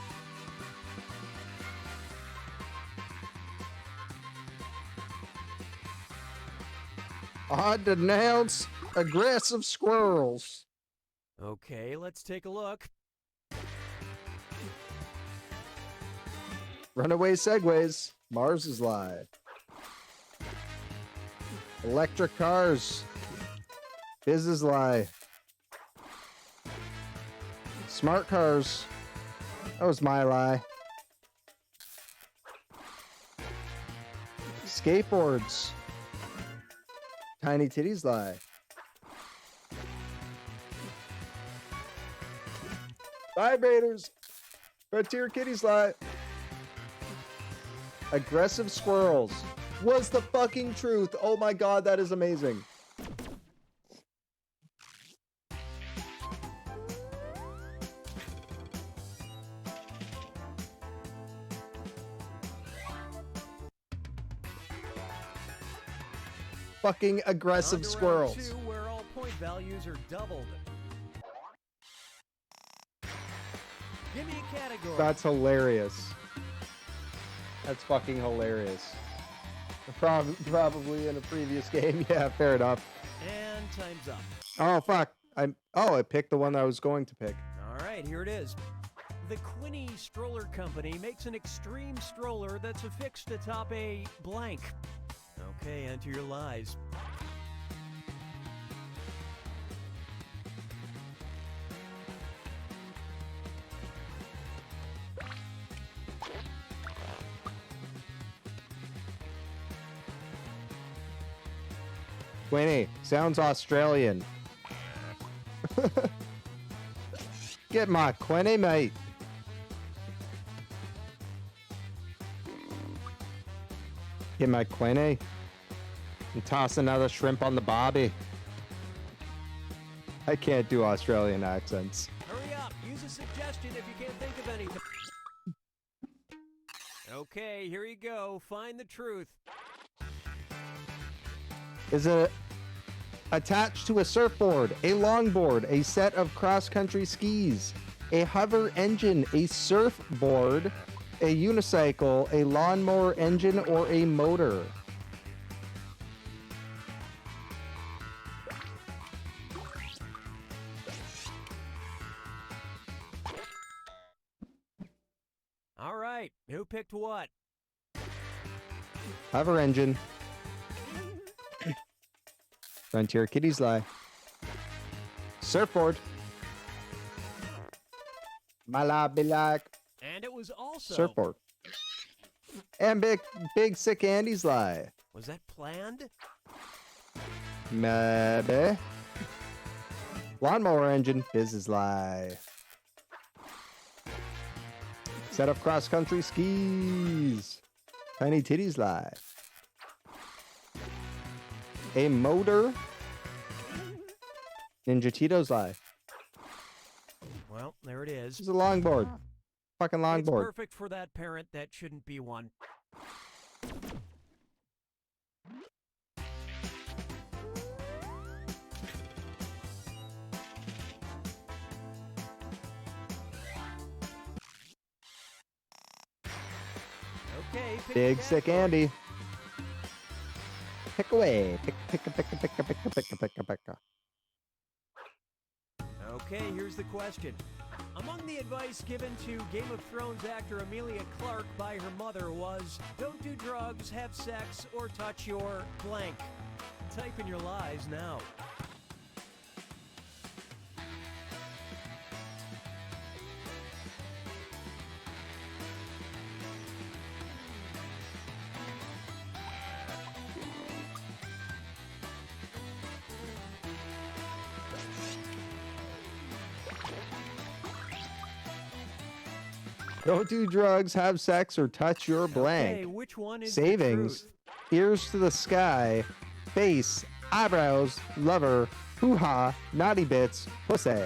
I denounce aggressive squirrels. Okay, let's take a look. Runaway segways. Mars is live. Electric cars. Biz is lie. Smart cars. That was my lie. Skateboards. Tiny titties lie. Vibrators. Frontier kitties lie. Aggressive squirrels was the fucking truth. Oh my god, that is amazing. Fucking aggressive On to round squirrels. 2, where all point values are doubled. Give me a category. That's hilarious. That's fucking hilarious. Probably in a previous game. Yeah, fair enough. And time's up. Oh fuck. I picked the one I was going to pick. All right, here it is. The Quinny Stroller Company makes an extreme stroller that's affixed atop a blank. Okay, enter your lies. Quinny, sounds Australian. Get my Quinny, mate. Get my Quinny. And toss another shrimp on the barbie. I can't do Australian accents. Hurry up, use a suggestion if you can't think of anything. Okay, here you go. Find the truth. Is it attached to a surfboard, a longboard, a set of cross-country skis, a hover engine, a surfboard, a unicycle, a lawnmower engine, or a motor? All right, who picked what? Hover engine. Frontier kitties lie. Surfboard. My lie be like. And it was also... Surfboard. And big sick Andy's lie. Was that planned? Maybe. Lawnmower engine. Biz is lie. Set of cross-country skis. Tiny titties lie. A motor. Ninja Tito's lie. Well, there it is. It's a longboard. Fucking longboard. It's perfect for that parent that shouldn't be one. Okay, Big sick Andy. Pick away. Pick. Okay, here's the question. Among the advice given to Game of Thrones actor Emilia Clarke by her mother was, don't do drugs, have sex, or touch your blank. Type in your lies now. Don't do drugs, have sex, or touch your blank. Okay, which one is the Savings. truth? Ears to the sky. Face. Eyebrows. Lover. Hoo-ha. Naughty bits. Pussy.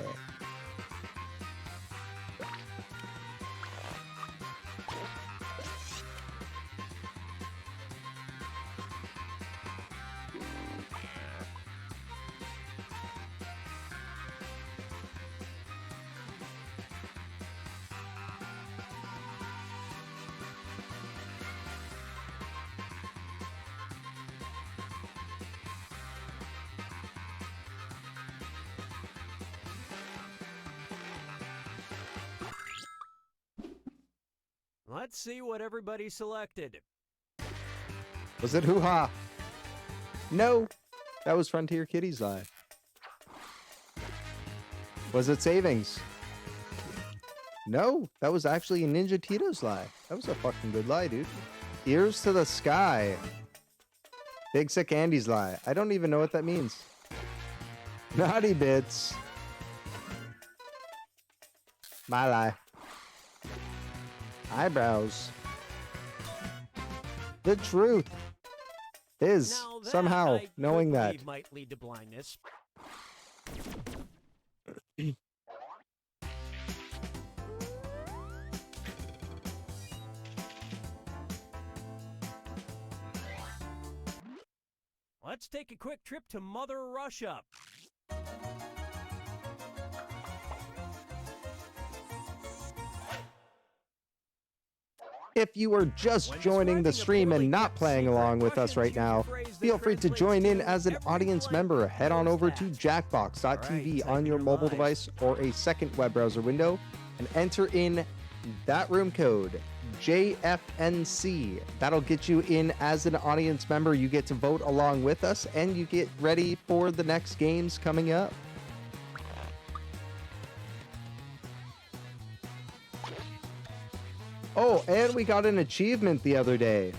Let's see what everybody selected. Was it hoo-ha? No, that was Frontier Kitty's lie. Was it savings? No, that was actually a Ninja Tito's lie. That was a fucking good lie, dude. Ears to the sky. Big Sick Andy's lie. I don't even know what that means. Naughty Bits. My lie. Eyebrows. The truth is Now that somehow I knowing could that. believe might lead to blindness. Let's take a quick trip to Mother Russia. If you are just joining the stream and not playing along with us right now, feel free to join in as an audience member. Head on over to jackbox.tv on your mobile device or a second web browser window and enter in that room code, JFNC. That'll get you in as an audience member. You get to vote along with us and you get ready for the next games coming up. Oh, and we got an achievement the other day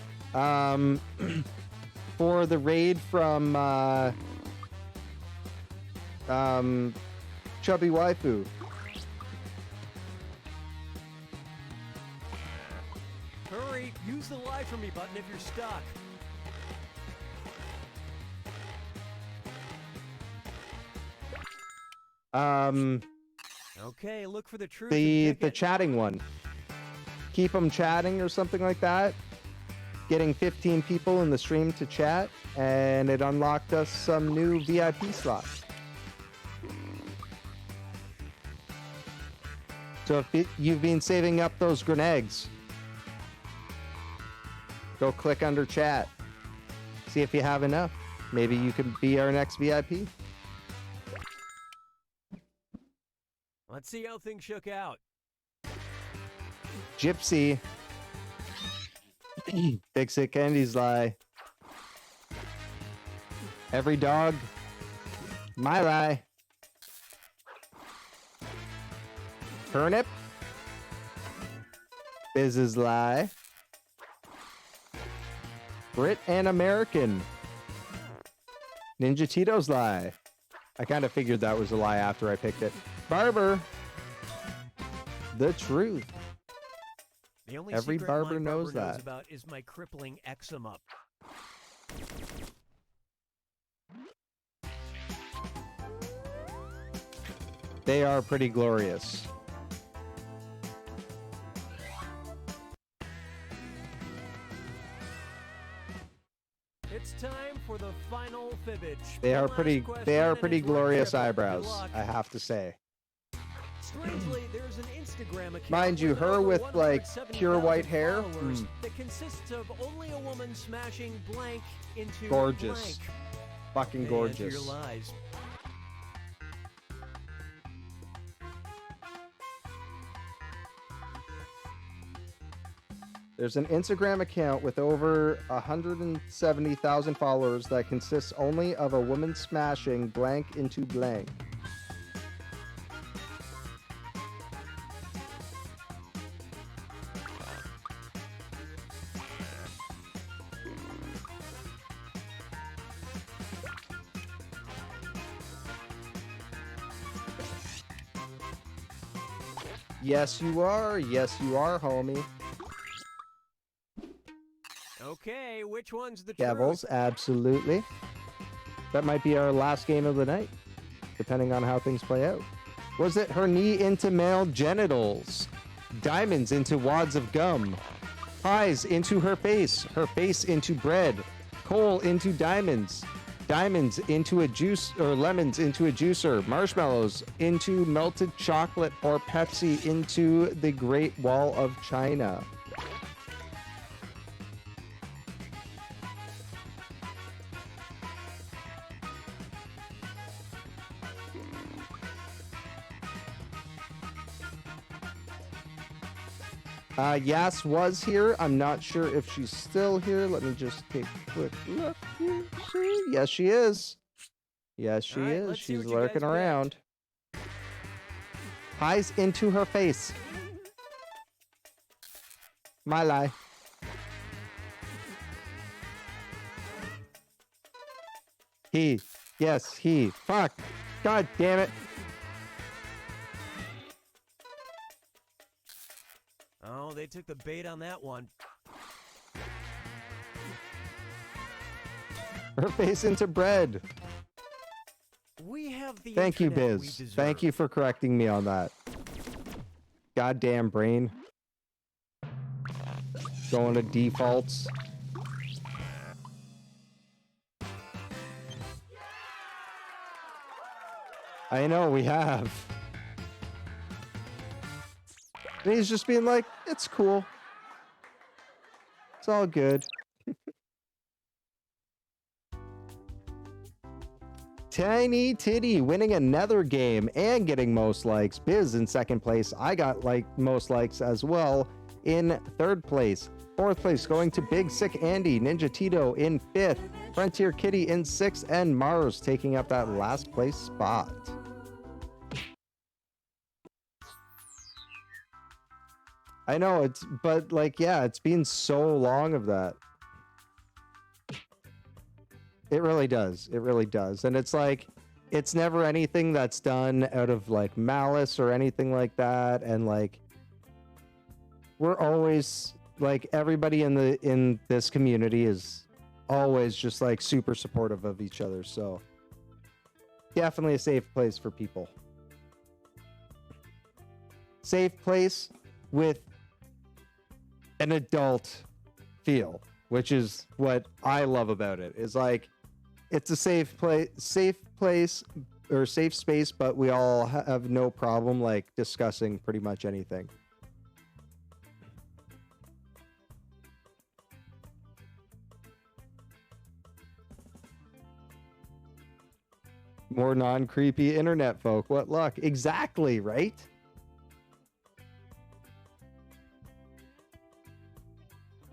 for the raid from Chubby Waifu. Hurry, use the lie for me button if you're stuck. Okay, look for the truth. The chatting one. Keep them chatting or something like that. Getting 15 people in the stream to chat, and it unlocked us some new VIP slots. So if you've been saving up those grenades, go click under chat. See if you have enough. Maybe you can be our next VIP. Let's see how things shook out. Gypsy. Big Sick Candy's lie. Every dog. My lie. Turnip. Biz's lie. Brit and American. Ninja Tito's lie. I kind of figured that was a lie after I picked it. Barber. The truth. The only Every secret barber my knows barber that. about is my crippling eczema. They are pretty glorious. It's time for the final fibbage. They are Last pretty question, they are and pretty it's one glorious trip. Good eyebrows, luck. I have to say. Strangely, there's an Instagram account Mind you, with her over with like 170,000 pure white hair, followers that consists of only a woman smashing blank into gorgeous. blank. Fucking Okay, answer gorgeous. your lies. There's an Instagram account with over 170,000 followers that consists only of a woman smashing blank into blank. Yes, you are. Yes, you are, homie. Okay, which one's the Devils, truth? absolutely. That might be our last game of the night, depending on how things play out. Was it her knee into male genitals? Diamonds into wads of gum? Pies into her face into bread? Coal into diamonds? Diamonds into a juice, or lemons into a juicer? Marshmallows into melted chocolate, or Pepsi into the Great Wall of China? Yas was here. I'm not sure if she's still here. Let me just take a quick look here. Yes, she is. Yes, she Alright, is. let's see She's what you guys lurking picked. around. Eyes into her face. My lie. He. Yes, he. Fuck. God damn it. Oh, they took the bait on that one. Her face into bread. We have the Thank you, internet we Biz. deserve. Thank you for correcting me on that. Goddamn brain. Going to defaults. I know we have. And he's just being like, it's cool. It's all good. Tiny Titty winning another game and getting most likes. Biz in second place. I got like most likes as well in third place. Fourth place going to Big Sick Andy. Ninja Tito in fifth. Frontier Kitty in sixth. And Mars taking up that last place spot. I know but like, yeah, it's been so long of that. It really does. It really does. And it's like, it's never anything that's done out of like malice or anything like that. And like, we're always like, everybody in this community is always just like super supportive of each other. So definitely a safe place for people. Safe place with an adult feel, which is what I love about it. Is like, it's a safe place or safe space, but we all have no problem like discussing pretty much anything. More non-creepy internet folk. What luck. Exactly, right?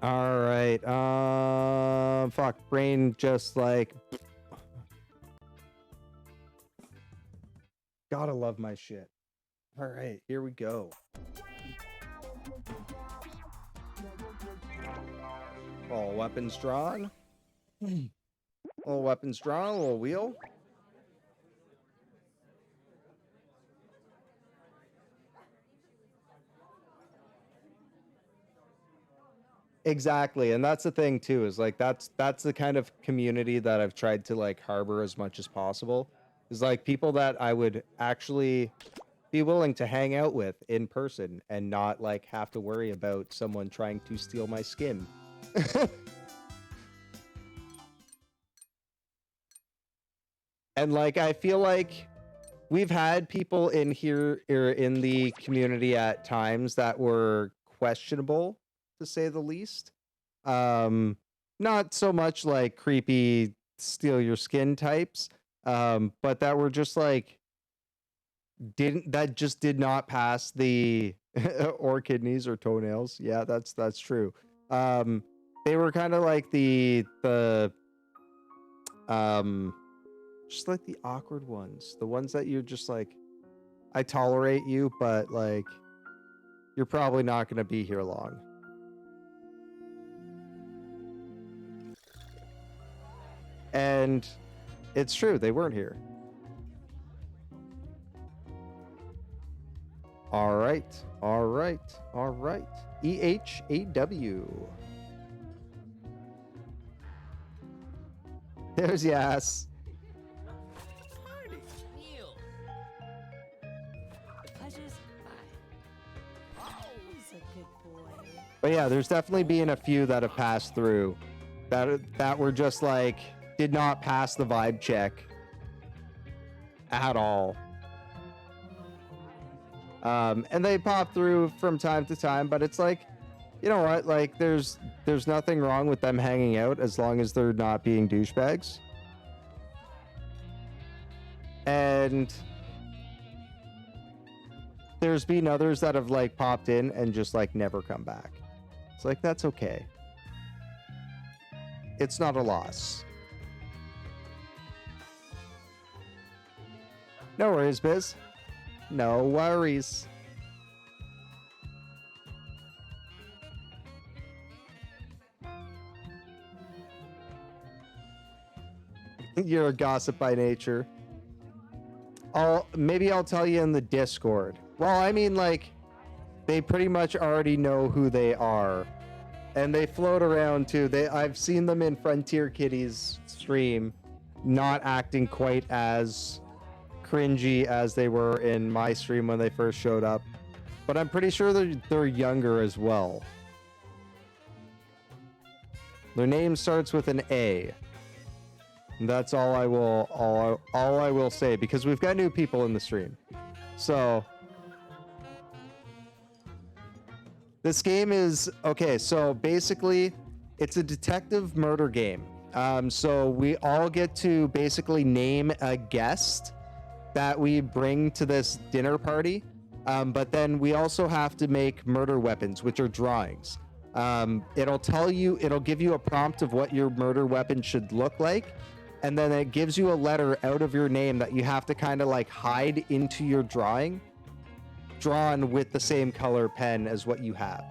All right. Fuck. Brain just like... Gotta love my shit. All right. Here we go. All weapons drawn. All weapons drawn. A little wheel. Exactly, and that's the thing too, is like that's the kind of community that I've tried to like harbor as much as possible. Is like people that I would actually be willing to hang out with in person and not like have to worry about someone trying to steal my skin. And like I feel like we've had people in here or in the community at times that were questionable, to say the least. Not so much like creepy steal your skin types, but that were just like did not pass the or kidneys or toenails. Yeah, that's true. They were kind of like the just like the awkward ones, the ones that you're just like, I tolerate you, but like you're probably not going to be here long. And it's true, they weren't here. All right. EHAW. There's Yas. But yeah, there's definitely been a few that have passed through that were just like, did not pass the vibe check at all. And they pop through from time to time, but it's like, you know what? Like, there's nothing wrong with them hanging out as long as they're not being douchebags. And there's been others that have like popped in and just like never come back. It's like, that's okay. It's not a loss. No worries, Biz. No worries. You're a gossip by nature. Maybe I'll tell you in the Discord. Well, I mean, like, they pretty much already know who they are, and they float around too. I've seen them in Frontier Kitty's stream, not acting quite as cringy as they were in my stream when they first showed up, but I'm pretty sure they're younger as well. Their name starts with an A. That's all I will say, because we've got new people in the stream. So this game is okay. So basically, it's a detective murder game. So we all get to basically name a guest that we bring to this dinner party. But then we also have to make murder weapons, which are drawings. It'll give you a prompt of what your murder weapon should look like. And then it gives you a letter out of your name that you have to kind of like hide into your drawing, drawn with the same color pen as what you have.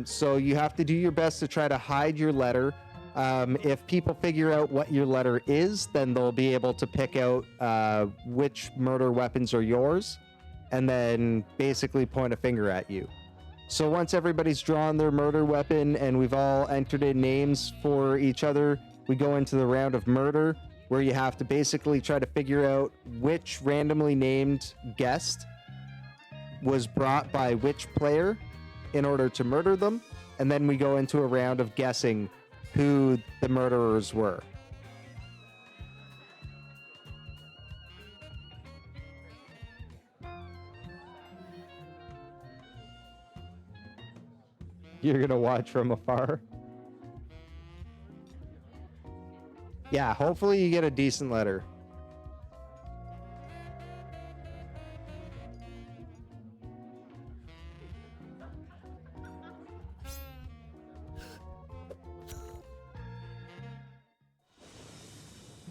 So you have to do your best to try to hide your letter. If people figure out what your letter is, then they'll be able to pick out which murder weapons are yours, and then basically point a finger at you. So once everybody's drawn their murder weapon and we've all entered in names for each other, we go into the round of murder, where you have to basically try to figure out which randomly named guest was brought by which player in order to murder them. And then we go into a round of guessing who the murderers were. You're gonna watch from afar? Yeah, hopefully you get a decent letter.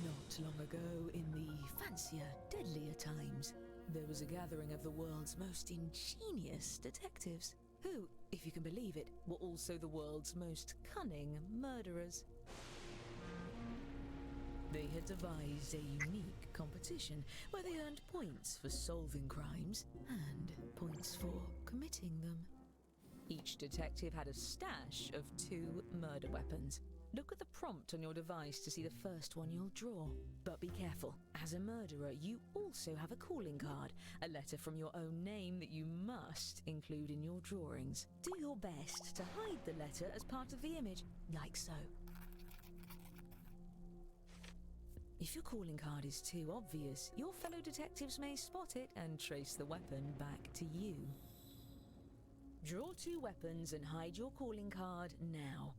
Not long ago, in the fancier, deadlier times, there was a gathering of the world's most ingenious detectives, who, if you can believe it, were also the world's most cunning murderers. They had devised a unique competition where they earned points for solving crimes and points for committing them. Each detective had a stash of 2 murder weapons. Look at the prompt on your device to see the first one you'll draw. But be careful. As a murderer, you also have a calling card, a letter from your own name that you must include in your drawings. Do your best to hide the letter as part of the image, like so. If your calling card is too obvious, your fellow detectives may spot it and trace the weapon back to you. Draw 2 weapons and hide your calling card now.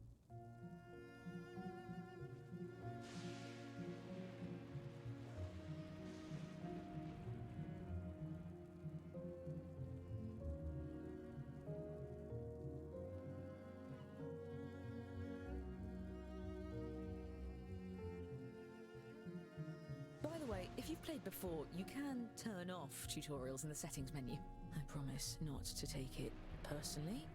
By the way, if you've played before, you can turn off tutorials in the settings menu. I promise not to take it personally.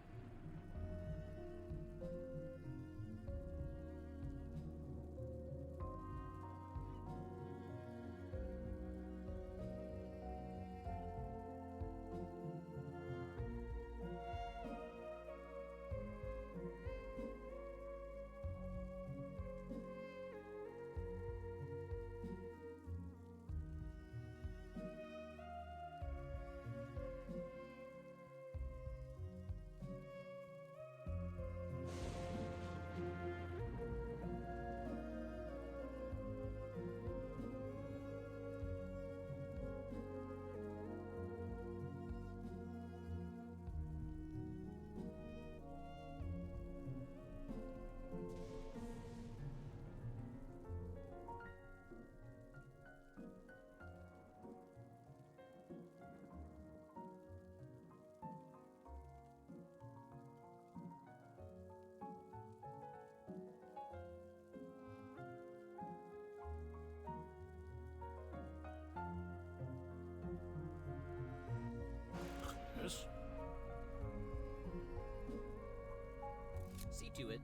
do it.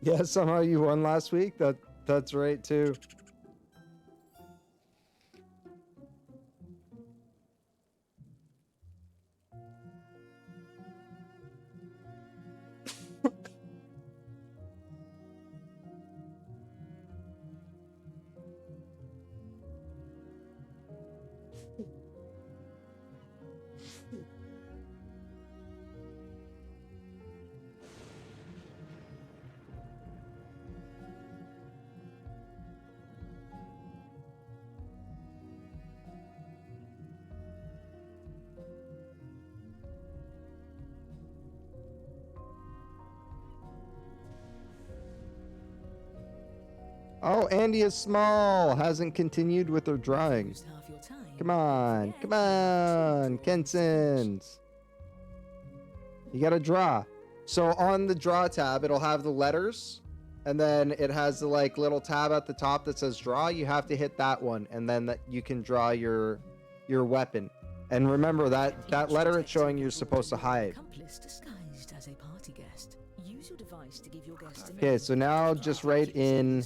Yeah, somehow you won last week. That's right too. Oh, Andy is small. Hasn't continued with her drawing. Come on. Come on, Kensons. You gotta draw. So on the draw tab, it'll have the letters. And then it has the like little tab at the top that says draw. You have to hit that one. And then that you can draw your weapon. And remember that letter it's showing you're supposed to hide. Disguised as a party guest. Use your device to give your guest a Okay, so now just write in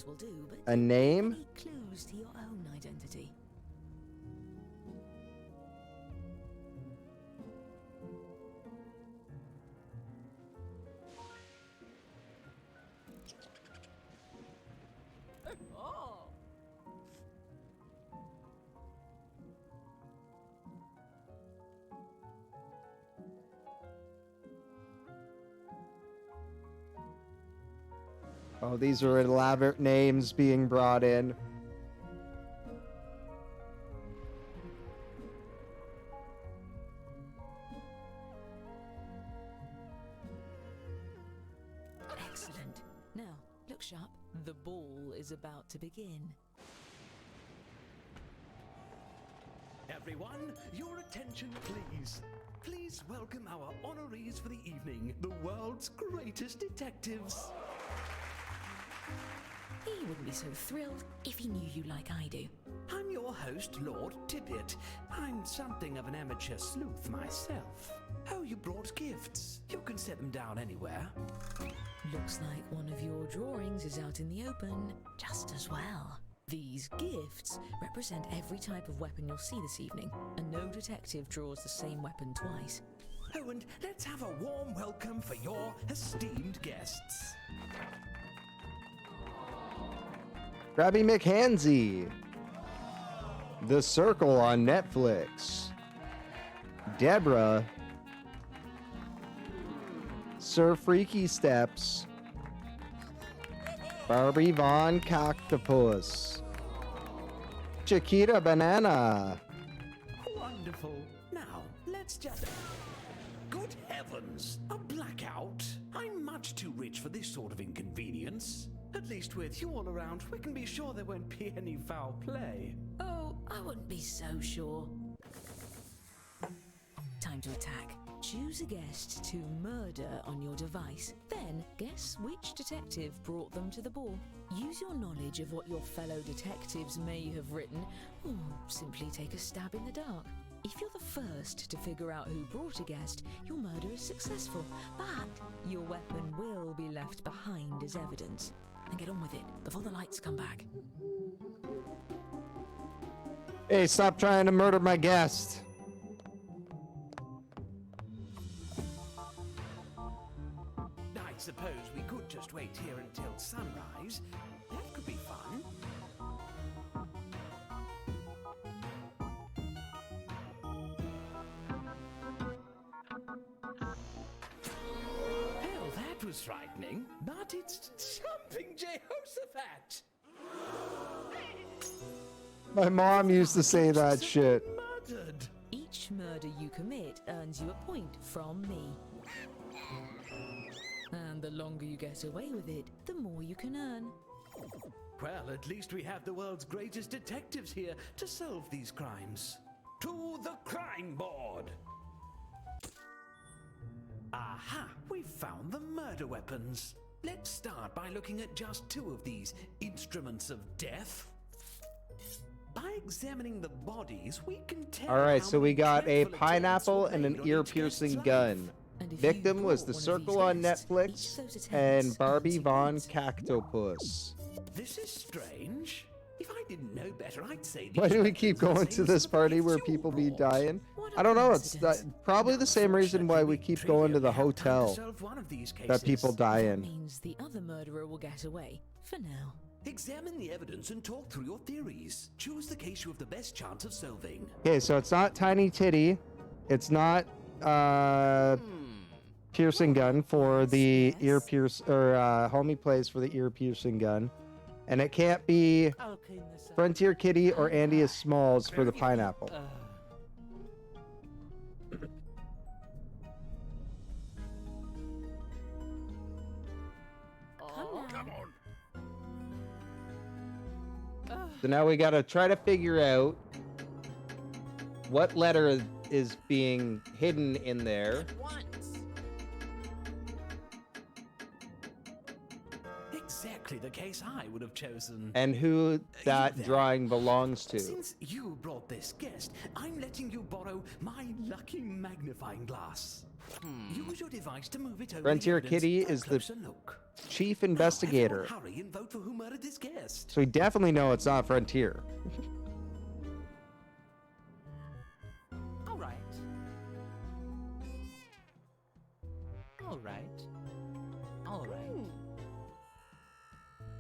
a name. clues to your own identity. Oh. Oh, these are elaborate names being brought in. Excellent. Now, look sharp. The ball is about to begin. Everyone, your attention please. Please welcome our honorees for the evening, the world's greatest detectives. He wouldn't be so thrilled if he knew you like I do. I'm your host, Lord Tippett. I'm something of an amateur sleuth myself. Oh, you brought gifts. You can set them down anywhere. Looks like one of your drawings is out in the open, just as well. These gifts represent every type of weapon you'll see this evening, and no detective draws the same weapon twice. Oh, and let's have a warm welcome for your esteemed guests. Grabby McHansey. The Circle on Netflix. Deborah. Sir Freaky Steps. Barbie Von Coctopus. Chiquita Banana. Wonderful. Now, let's just... Good heavens! A blackout? I'm much too rich for this sort of inconvenience. At least with you all around, we can be sure there won't be any foul play. Oh, I wouldn't be so sure. Time to attack. Choose a guest to murder on your device. Then guess which detective brought them to the ball. Use your knowledge of what your fellow detectives may have written, or simply take a stab in the dark. If you're the first to figure out who brought a guest, your murder is successful, but your weapon will be left behind as evidence. And get on with it before the lights come back. Hey, stop trying to murder my guest. I suppose we could just wait here until sunrise. That could be fun. Well, that was frightening, but it's something Jehoshaphat. My mom used to say that shit. Each murder you commit earns you a point from me. And the longer you get away with it, the more you can earn. Well, at least we have the world's greatest detectives here to solve these crimes. To the crime board! Aha! We've found the murder weapons. Let's start by looking at just 2 of these instruments of death. By examining the bodies, we can tell. Alright, how so we many got a dreadful attempts pineapple were and made an on ear each piercing guest's gun. life. Victim was The Circle on Netflix and Barbie Von Cactopus. This is strange. If I didn't know better, I'd say Why these do we keep weapons are going the to same this as party the where gifts you people be brought. dying? I don't know, it's probably the same reason why we keep going to the hotel solve one of these that cases. people die in. Means the other murderer will get away. For now. Examine the evidence and talk through your theories. Choose the case you have the best chance of solving. Okay, so it's not Tiny Titty. It's not piercing gun for the ear pierce, or Homie Plays for the ear piercing gun. And it can't be Frontier Kitty or Andy Smalls for the pineapple. Come on. So now we gotta try to figure out what letter is being hidden in there. Exactly the case I would have chosen. And who that drawing belongs to. Since you brought this guest, I'm letting you borrow my lucky magnifying glass. Use your device to move it over. Frontier the evidence Kitty for a is the closer look. chief investigator. Hurry and vote for who murdered this guest. So we definitely know it's not Frontier. All right. All right. All right.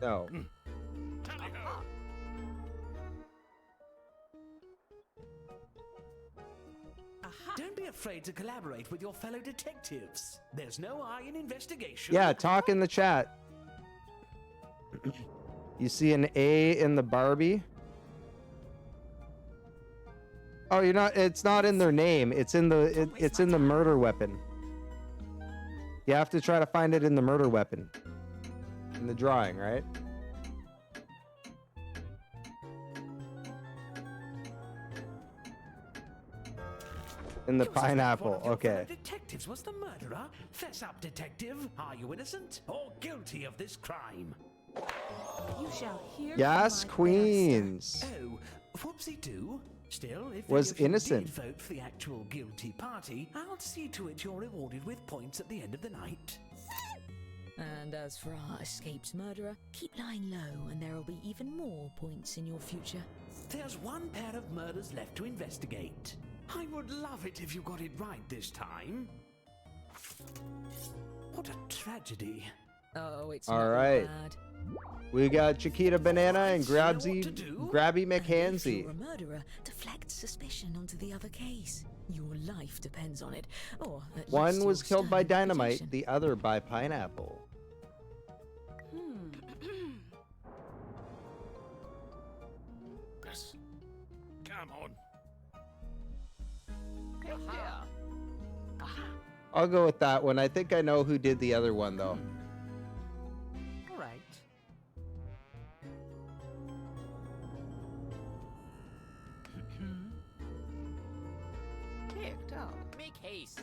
No. Don't be afraid to collaborate with your fellow detectives. There's no I in investigation. Yeah, talk in the chat. You see an A in the Barbie? Oh, you're not. It's not in their name. It's in the. It's in the murder weapon. You have to try to find it in the murder weapon. In the drawing, right? In the pineapple. Okay. Detectives was the murderer. Fess up, detective. Are you innocent or guilty of this crime? You shall hear. Yes, Queens. Oh, whoopsie do. Still, if Was any of you innocent. did vote for the actual guilty party, I'll see to it you're rewarded with points at the end of the night. And as for our escaped murderer, keep lying low and there will be even more points in your future. There's one pair of murders left to investigate. I would love it if you got it right this time. What a tragedy. Oh, it's All not right. bad. We got Chiquita Banana and Grabby If McKenzie. you're a murderer, deflect suspicion onto the other case. Your life depends on it. Or at One least was your killed by stern dynamite, reputation. the other by pineapple. Yes. Come on. I'll go with that one. I think I know who did the other one, though. All right. Kicked out. Make haste.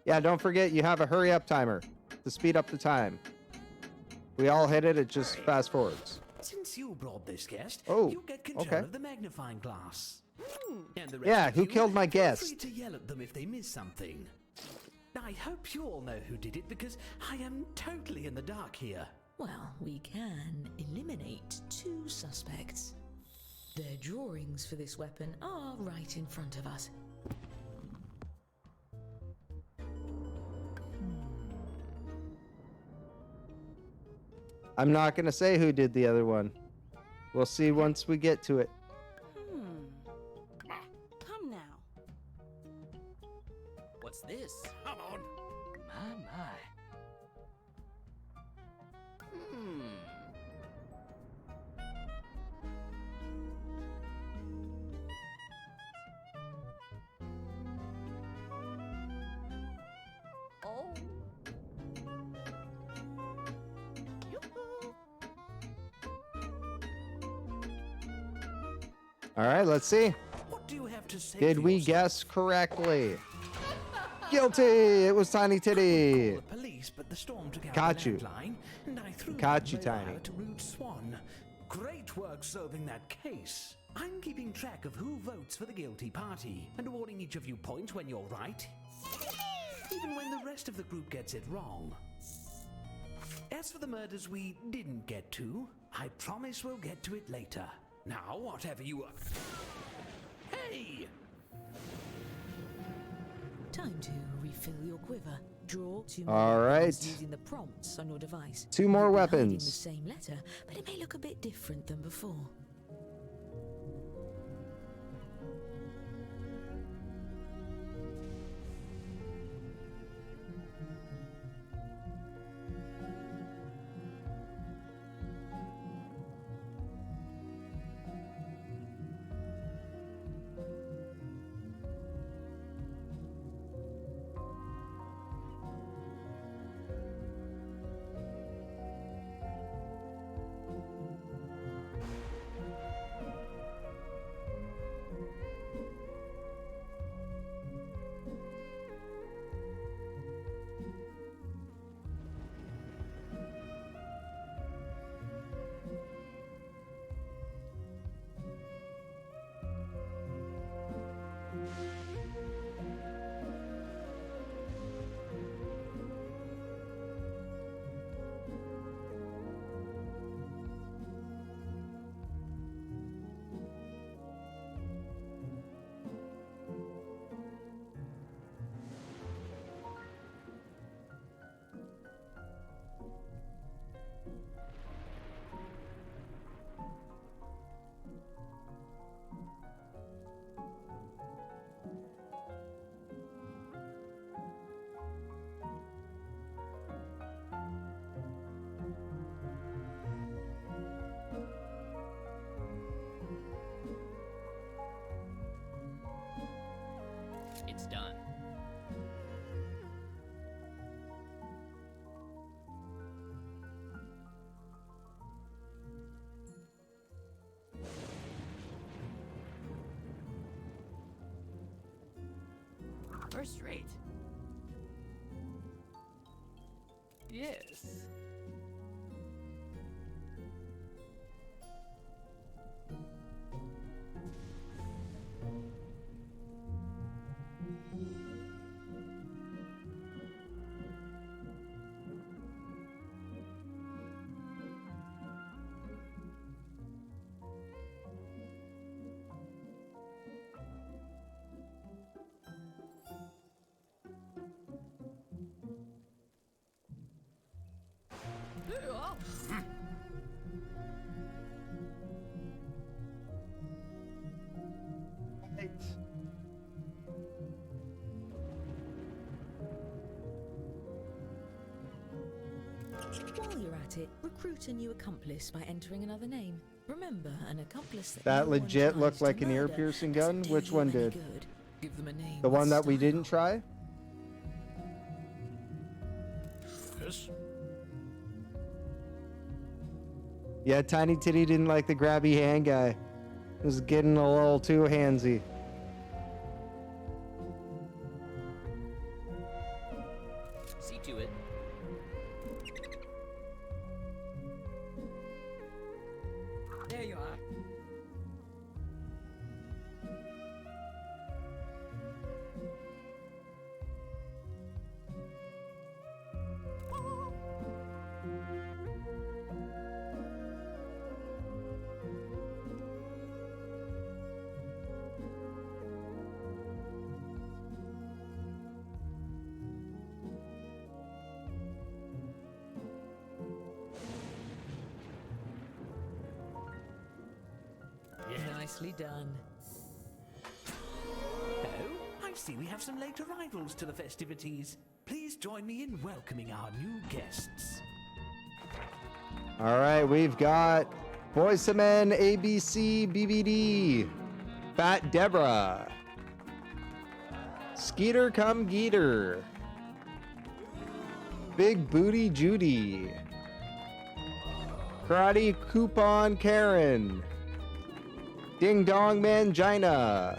Yeah, don't forget you have a hurry up timer to speed up the time. We all hit it, it just fast forwards. Since you brought this guest, Oh, you get control okay. of the magnifying glass. And the rest Yeah, of who you, killed my feel guest? free to yell at them if they miss something. I hope you all know who did it because I am totally in the dark here. Well, we can eliminate 2 suspects. Their drawings for this weapon are right in front of us. I'm not going to say who did the other one. We'll see once we get to it. Come now. What's this? Come on. My, my. All right, let's see. What do you have to say? Did for we yourself? guess correctly? Guilty! It was Tiny Titty. The police, but the storm took out Caught the you. landline, and I threw Caught my you, mobile Tiny. to Rude Swan. Great work solving that case. I'm keeping track of who votes for the guilty party and awarding each of you points when you're right, even when the rest of the group gets it wrong. As for the murders we didn't get to, I promise we'll get to it later. Now, whatever you are. Hey! Time to refill your quiver. Draw 2 All more right. weapons using the prompts on your device. 2 more You'll be hiding weapons. the same letter, but it may look a bit different than before. It's done. First rate. Yes. While you're at it, recruit a new accomplice by entering another name. Remember, an accomplice that That no one legit tries looked to like an murder ear-piercing doesn't gun. do Which you one any did? good. Give them a name The with one that we style. didn't try? Yes. Yeah, Tiny Titty didn't like the grabby hand guy. It was getting a little too handsy. See to it. There you are. Nicely done. Oh, I see we have some late arrivals to the festivities. Please join me in welcoming our new guests. All right, we've got Boys to Men, ABC, BBD, Fat Deborah, Skeeter Come Geeter, Big Booty Judy, Karate Coupon Karen, Ding Dong Mangina.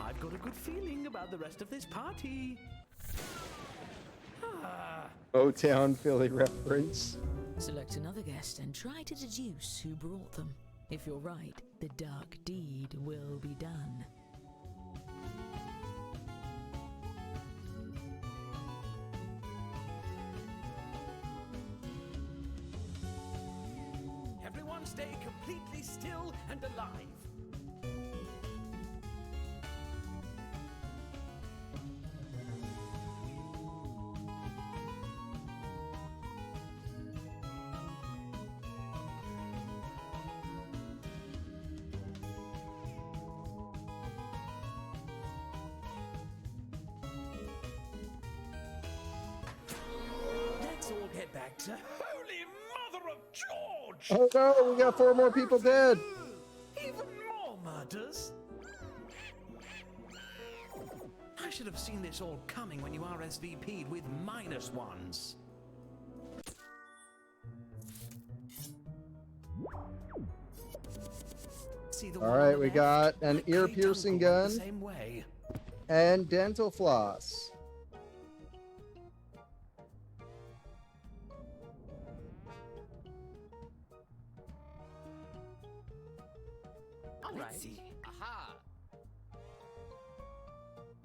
I've got a good feeling about the rest of this party. O-Town Philly reference. Select another guest and try to deduce who brought them. If you're right, the dark deed will be done. Everyone stay completely still and alive. Let's all get back to Holy Mother of George! Oh no, we got 4 more people dead. Even more murders? I should have seen this all coming when you RSVP'd with -1s. See the All one on right, the we left? got an My ear great piercing uncle went gun the same way. and dental floss. All right. Let's see. Aha!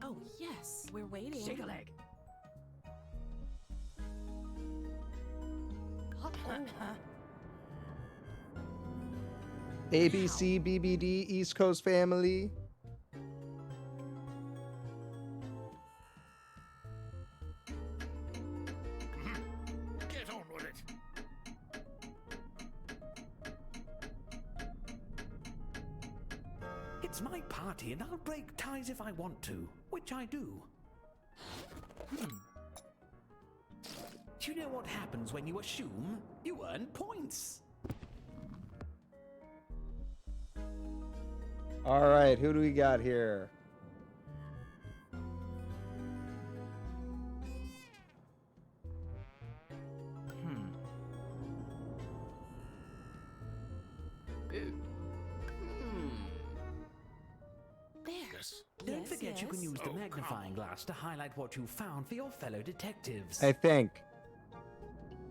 Oh, yes. We're waiting. Shake a leg. ABC, BBD, East Coast Family. Get on with it. It's my party and I'll break ties if I want to, which I do. Do you know what happens when you assume? You earn points. All right, who do we got here? Don't forget you can use the magnifying glass to highlight what you found for your fellow detectives. I think.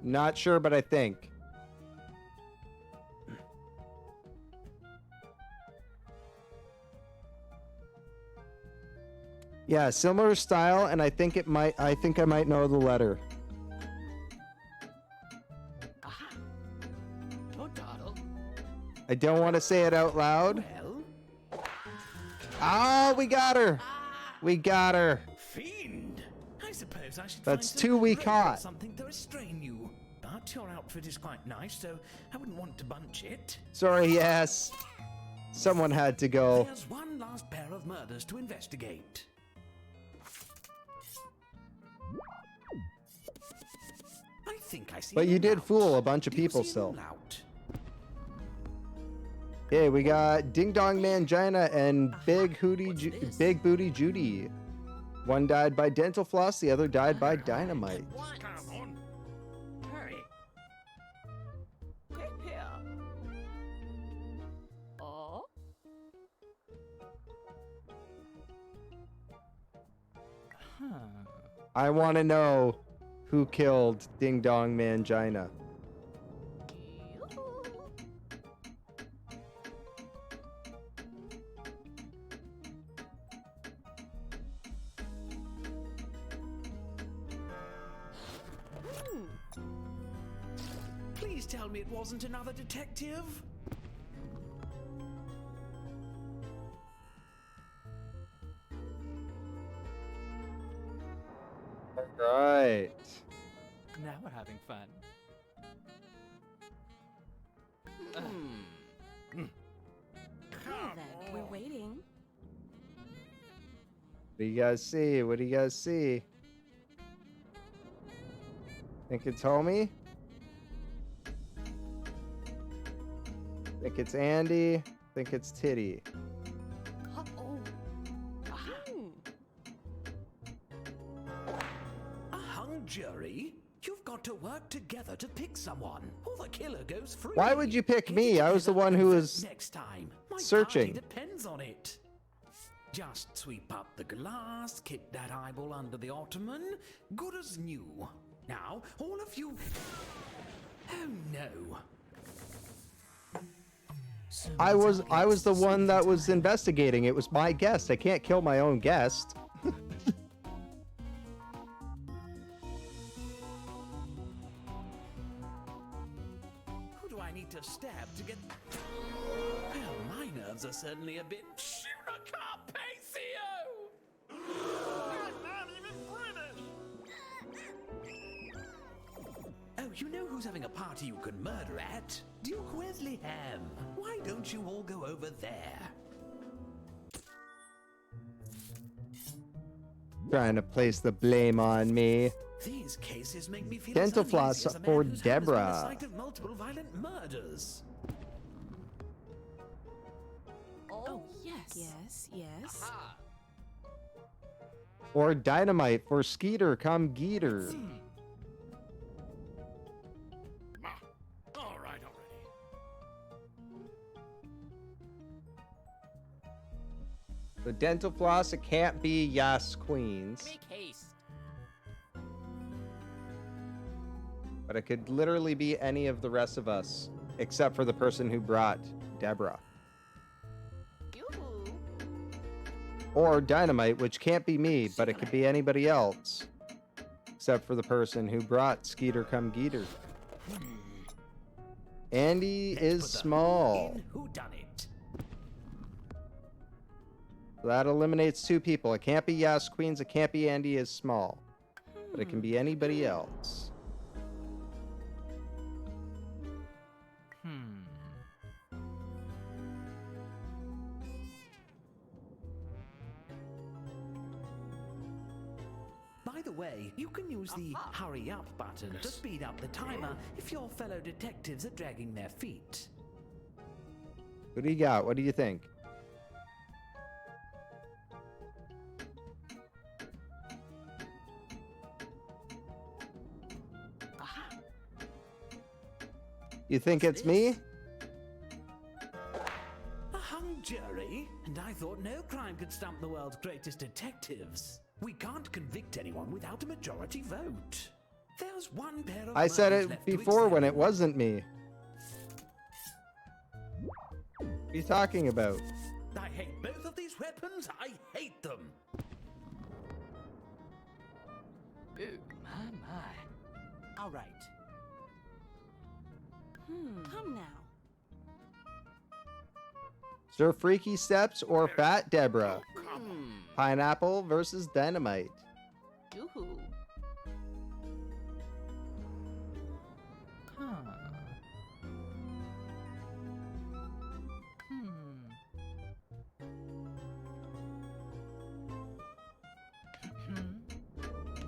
Not sure, but I think. Yeah, similar style, and I think I might know the letter. I don't want to say it out loud. Oh, we got her. We got her. Fiend! I suppose I should That's find 2 we rope or caught. something to restrain you. But your outfit is quite nice, so I wouldn't want to bunch it. Sorry, yes. Someone had to go. There's one last pair of murders to investigate. I think I see. But you them did out. fool a bunch of Do you people see still. them out? Okay, we got Ding Dong Mangina and Big Booty Judy. One died by dental floss, the other died by dynamite. Come on. Hurry. Get here. Oh? I want to know who killed Ding Dong Mangina. Please tell me it wasn't another detective. Right. Now we're having fun. Well, then, we're waiting. What do you guys see? What do you guys see? Think it's Homie? Think it's Andy? Think it's Titty? A hung jury? You've got to work together to pick someone, or the killer goes free. Why would you pick me? I was the one who was Next time. My searching. party depends on it. Just sweep up the glass, kick that eyeball under the ottoman. Good as new. Now, all of you... Oh no. I was the one that was investigating. It was my guest. I can't kill my own guest. Who do I need to stab to get... Well, my nerves are certainly a bit... Oh, you know who's having a party you can murder at? Duke Wesleyham. Why don't you all go over there? Trying to place the blame on me. These cases make me feel Dental as floss uneasy as a man for whose hand has been the Deborah. site of multiple violent murders. Oh, yes. Yes. Or dynamite for Skeeter come Geeter. All right already. The dental floss, it can't be Yas Queens. Make haste. But it could literally be any of the rest of us, except for the person who brought Deborah. Or dynamite, which can't be me, but it could be anybody else, except for the person who brought Skeeter come Geeter. Andy is small. Who done it? That eliminates two people. It can't be Yas Queens, it can't be Andy is small. But it can be anybody else. By the way, you can use the hurry up button to speed up the timer if your fellow detectives are dragging their feet. What do you got? What do you think? You think it's me? A hung jury? And I thought no crime could stump the world's greatest detectives. We can't convict anyone without a majority vote. There's one pair of I said murders it left to before when it examine. wasn't me. What are you talking about? I hate both of these weapons. I hate them. Ooh, my. All right. Come now. Sir Freaky Steps or Fat Deborah? Pineapple versus Dynamite. Yoo-hoo.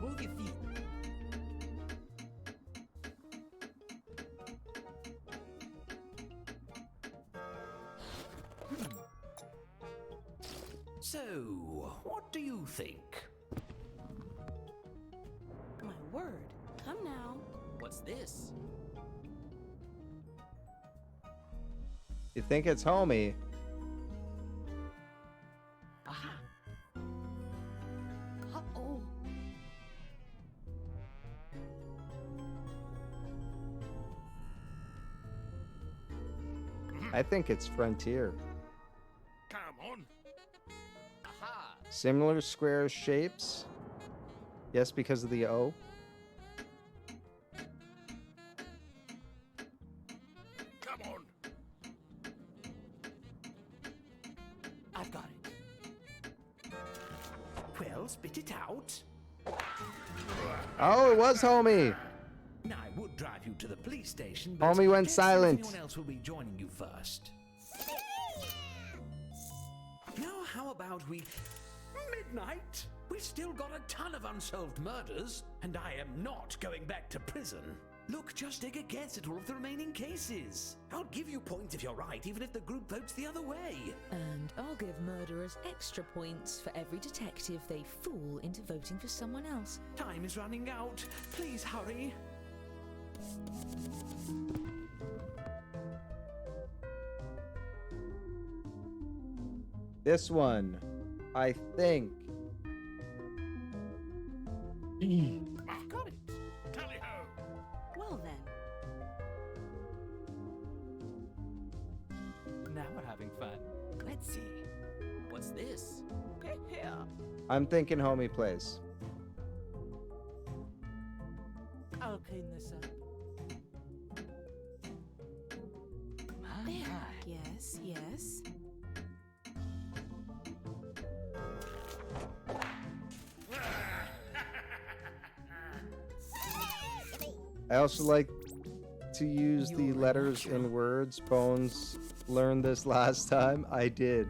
Move your feet. So, what do you think? My word. Come now. What's this? You think it's homie? Uh-oh. I think it's Frontier. Come on. Aha! Similar square shapes. Yes, because of the O. Come on. I've got it. Well, spit it out. Oh, it was homie. Now, I would drive you to the police station, but Homie went let's see if silent. anyone else will be joining you first. Now, how about we... Midnight? We've still got a ton of unsolved murders, and I am not going back to prison. Look, just take a guess at all of the remaining cases. I'll give you points if you're right, even if the group votes the other way. And I'll give murderers extra points for every detective they fool into voting for someone else. Time is running out. Please hurry. This one, I think. Got it. Tally ho. Well then. Now we're having fun. Let's see. What's this? Here. I'm thinking Homie Place. I'll clean this up. There. Yes, yes. I also like to use the letters in words. Bones learned this last time. I did.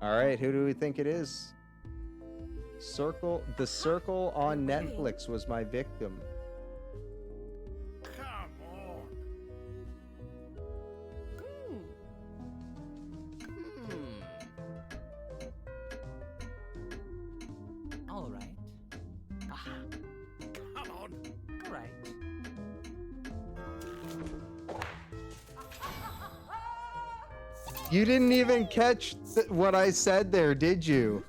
All right, who do we think it is? The Circle on Netflix was my victim. Come on. All right. Aha. Come on. All right. You didn't even catch what I said there, did you?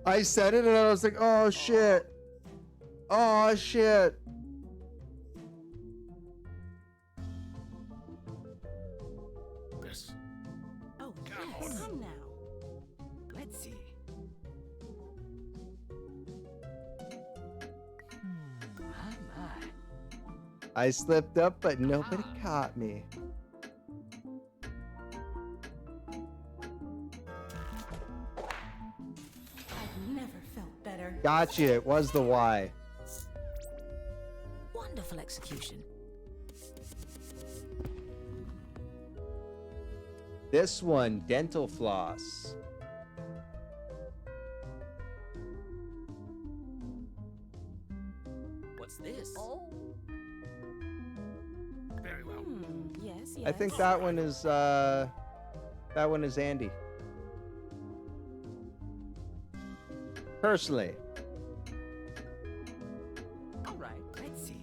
I said it and I was like, oh shit. Oh shit. This. Oh, Come come now. Let's see. My. I slipped up, but nobody caught me. I've never felt better. Gotcha, it was the Y. Wonderful execution. This one, dental floss. What's this? Oh. Very well. Yes, yes. I think that one is Andy. Personally. All right. Let's see.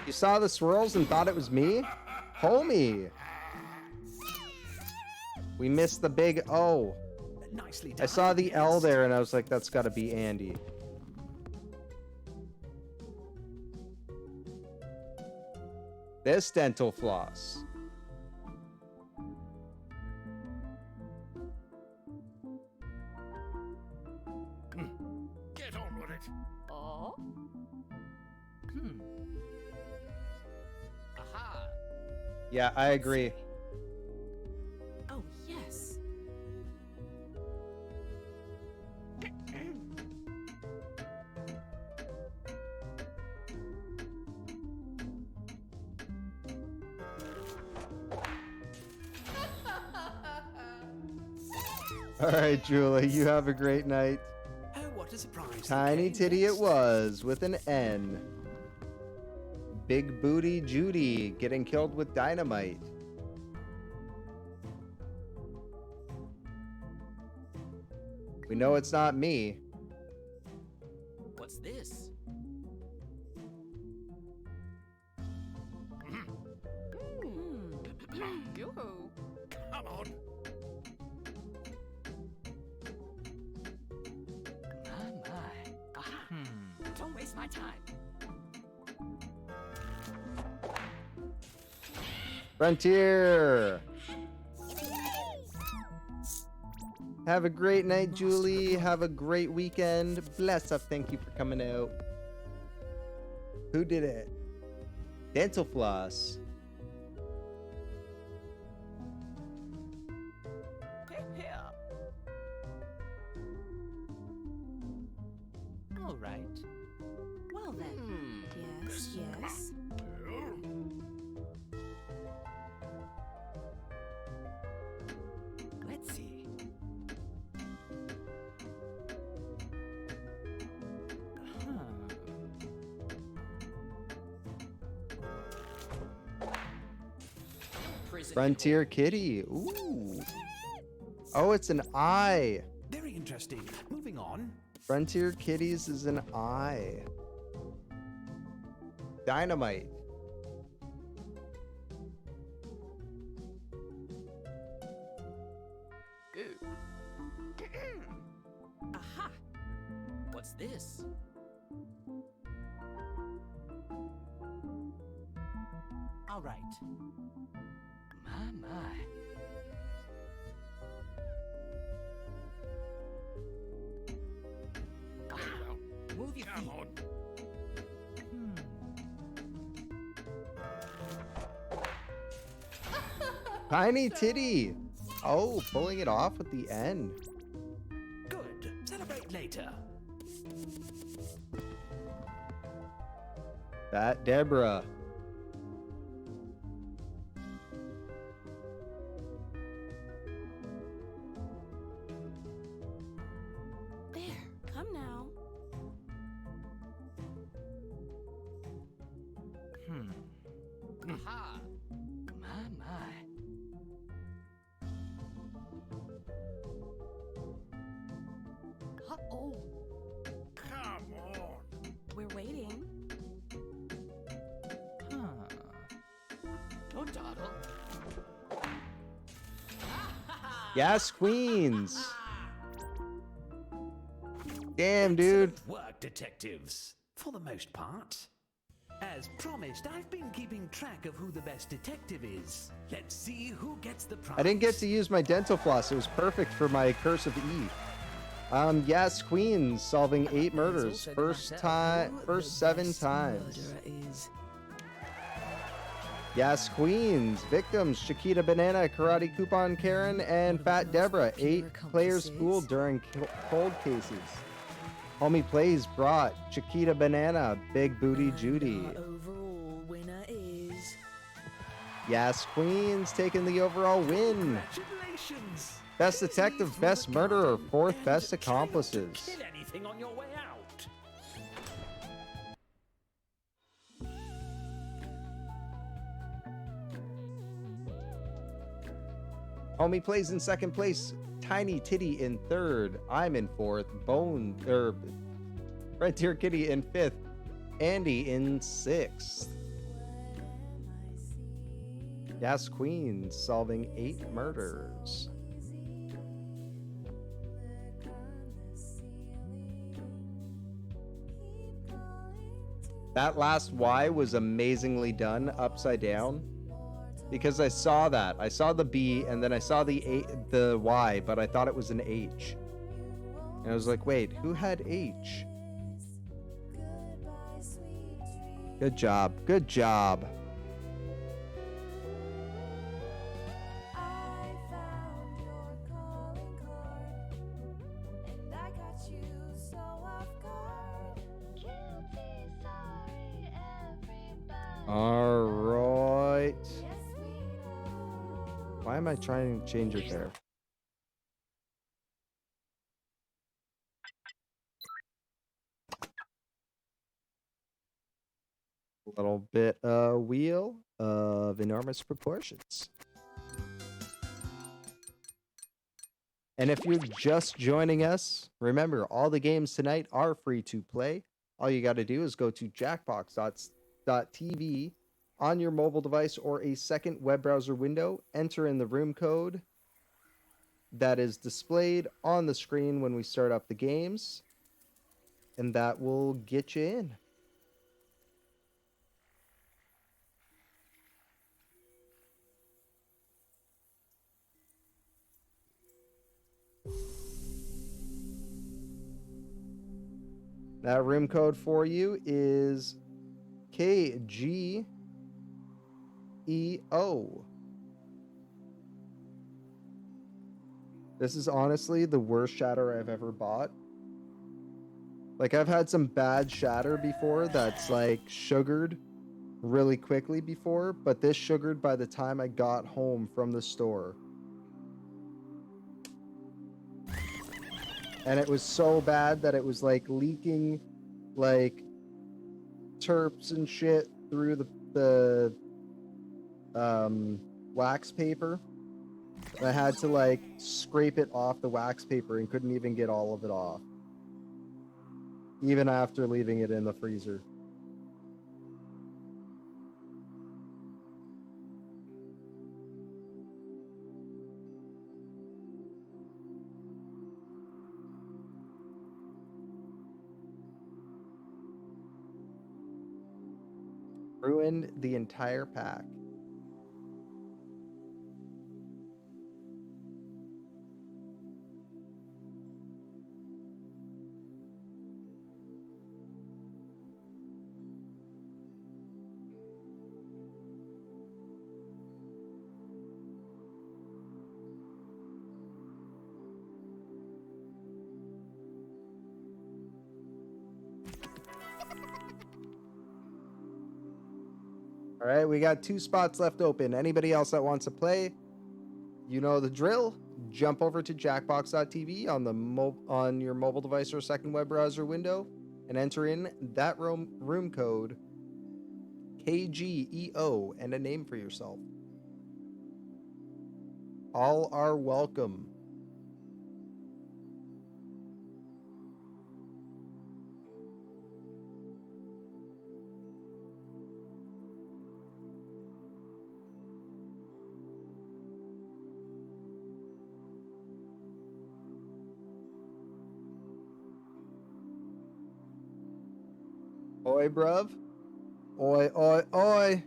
You saw the swirls and thought it was me? Homie. We missed the big O. Nicely done. I saw the L yes. there and I was like, that's gotta be Andy. This dental floss. Get on with it. Oh. Aha. Yeah, I agree. Oh, yes. All right, Julie, you have a great night. Oh, what a surprise. Tiny Okay, Titty it next. was, with an N. Big Booty Judy getting killed with dynamite. We know it's not me. What's this? Yoo-hoo. Come on. My. Aha. Don't waste my time. Frontier! Have a great night, Julie. Have a great weekend. Bless up. Thank you for coming out. Who did it? Dental floss. Here. All right. Well then. Yes, yes. Let's see. Frontier Kitty. Ooh. Oh, it's an eye. Very interesting. Moving on. Frontier Kitties is an eye. Dynamite. Aha! What's this? All right. My. Wow. Move your feet. On. Tiny Titty. Oh, pulling it off at the end. Good. Celebrate later. Fat Deborah. There, come now. Aha! My. Uh-oh. Come on. We're waiting. Don't dawdle. Yes, Queens. Damn, dude. Excellent work, detectives. For the most part. As promised, I've been keeping track of who the best detective is. Let's see who gets the prize. I didn't get to use my dental floss. It was perfect for my Curse of E. Yes, Queens solving 8 murders. First 7 times. Yes, Queens. Victims, Chiquita Banana, Karate Coupon Karen, and Fat Deborah. 8 players fooled during cold cases. Homie Plays brought Chiquita Banana, Big Booty Judy. Overall winner is... Yes, Queens taking the overall win. Congratulations. Best detective, best murderer, 4th best accomplices. Kill anything on your way out. Homie Plays in 2nd place. Tiny Titty in 3rd. I'm in 4th. Frontier Kitty in 5th. Andy in 6th. Yes, Queens solving 8 murders. That last Y was amazingly done upside down. Because I saw that. I saw the B and then I saw the Y, but I thought it was an H. And I was like, wait, who had H? Good job. Good job. All right. Why am I trying to change it there? A little bit wheel of enormous proportions. And if you're just joining us, remember all the games tonight are free to play. All you got to do is go to jackbox.tv on your mobile device or a second web browser window, enter in the room code that is displayed on the screen when we start up the games, and that will get you in. That room code for you is KGEO. This is honestly the worst shatter I've ever bought. Like, I've had some bad shatter before that's like sugared really quickly before, but this sugared by the time I got home from the store. And it was so bad that it was like leaking like terps and shit through the wax paper. And I had to like scrape it off the wax paper and couldn't even get all of it off. Even after leaving it in the freezer. Ruined the entire pack. All right, we got 2 spots left open. Anybody else that wants to play, you know the drill. Jump over to jackbox.tv on your mobile device or second web browser window and enter in that room code KGEO and a name for yourself. All are welcome. Oi, bruv. Oi, oi, oi.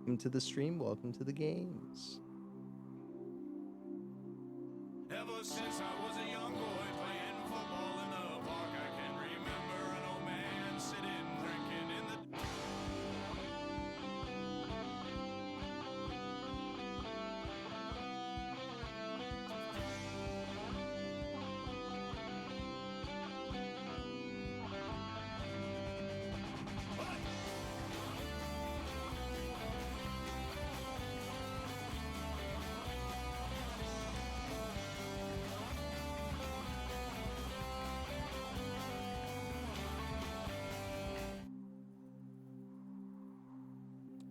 Welcome to the stream. Welcome to the games. Ever since I was a young boy playing football in the park, I can remember an old man sitting drinking in the...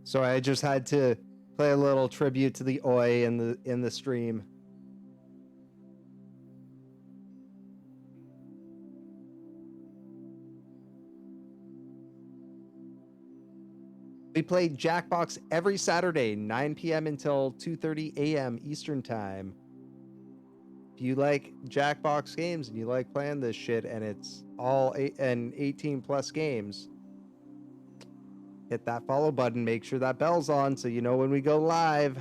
So I just had to play a little tribute to the Oi in the stream. We play Jackbox every Saturday, 9 p.m. until 2:30 a.m. Eastern Time. If you like Jackbox games and you like playing this shit and it's all 18 plus games, hit that follow button. Make sure that bell's on so you know when we go live.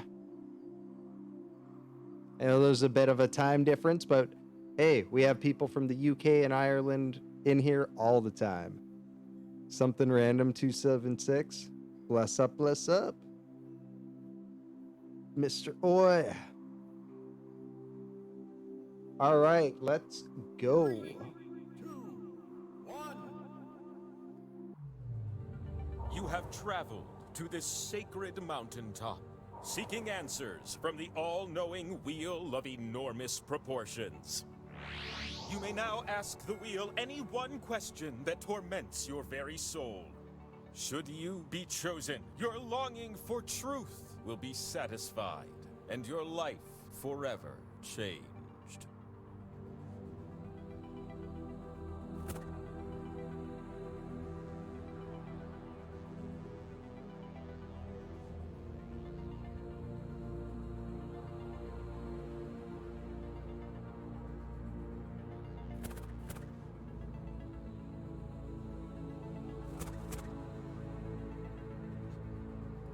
I know there's a bit of a time difference, but hey, we have people from the UK and Ireland in here all the time. Something random 276. Bless up, bless up. Mr. Oi. All right, let's go. 3, 2, 1. You have traveled to this sacred mountaintop, seeking answers from the all-knowing wheel of enormous proportions. You may now ask the wheel any one question that torments your very soul. Should you be chosen, your longing for truth will be satisfied, and your life forever changed.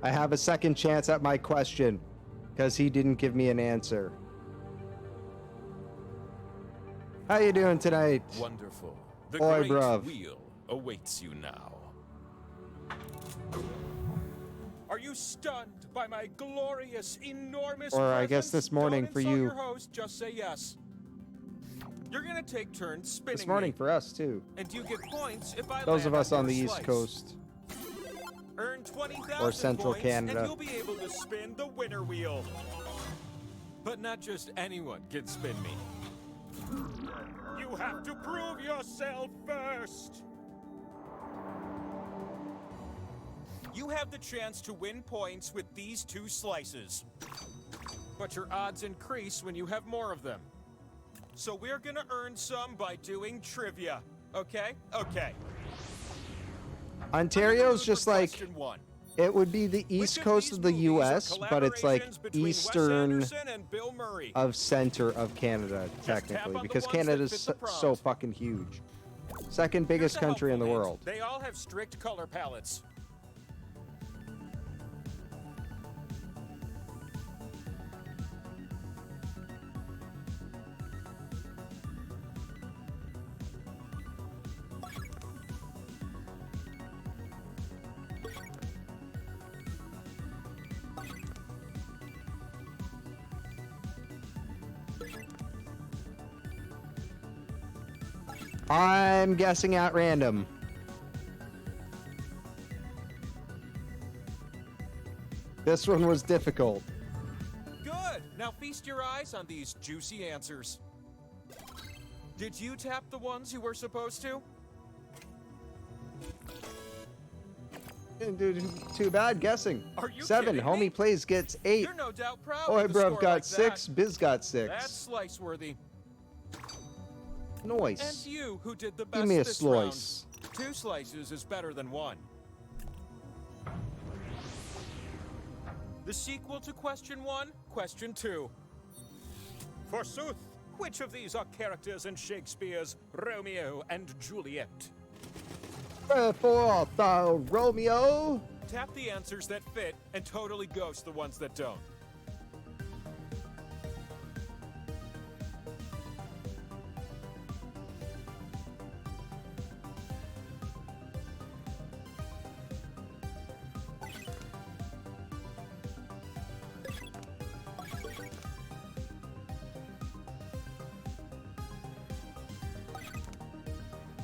I have a second chance at my question because he didn't give me an answer. How you doing tonight? Wonderful. The Oi, great bruv. wheel awaits you now. Are Are you stunned by my glorious, enormous Or I guess presence? this morning Don't for insult you. your host, just say yes. You're gonna take turns spinning This morning me. for us too. And you get points if I Those of land us on your the East slice. Coast. Earn 20,000 Or Central points, Canada. and you'll be able to spin the winner wheel. But not just anyone can spin me. You have to prove yourself first. You have the chance to win points with these 2 slices. But your odds increase when you have more of them. So we're gonna earn some by doing trivia. Okay? Okay. Ontario's just like, Question 1. it would be the East Coast of the U.S., but it's like eastern and Bill Murray. of center of Canada, technically, because Canada's so fucking huge. Second biggest country in the world. They all have strict color palettes. I'm guessing at random. This one was difficult. Good. Now feast your eyes on these juicy answers. Did you tap the ones you were supposed to? Dude, too bad guessing. Are you 7. kidding Homie me? plays gets 8. You're no doubt proud Oi, of the bruv score got like 6. that. Biz got 6. That's slice-worthy. Nice. And you, who did the best Give me a this slice. round. 2 slices is better than 1. The sequel to question 1, question 2. Forsooth, which of these are characters in Shakespeare's Romeo and Juliet? For thou Romeo. Tap the answers that fit and totally ghost the ones that don't.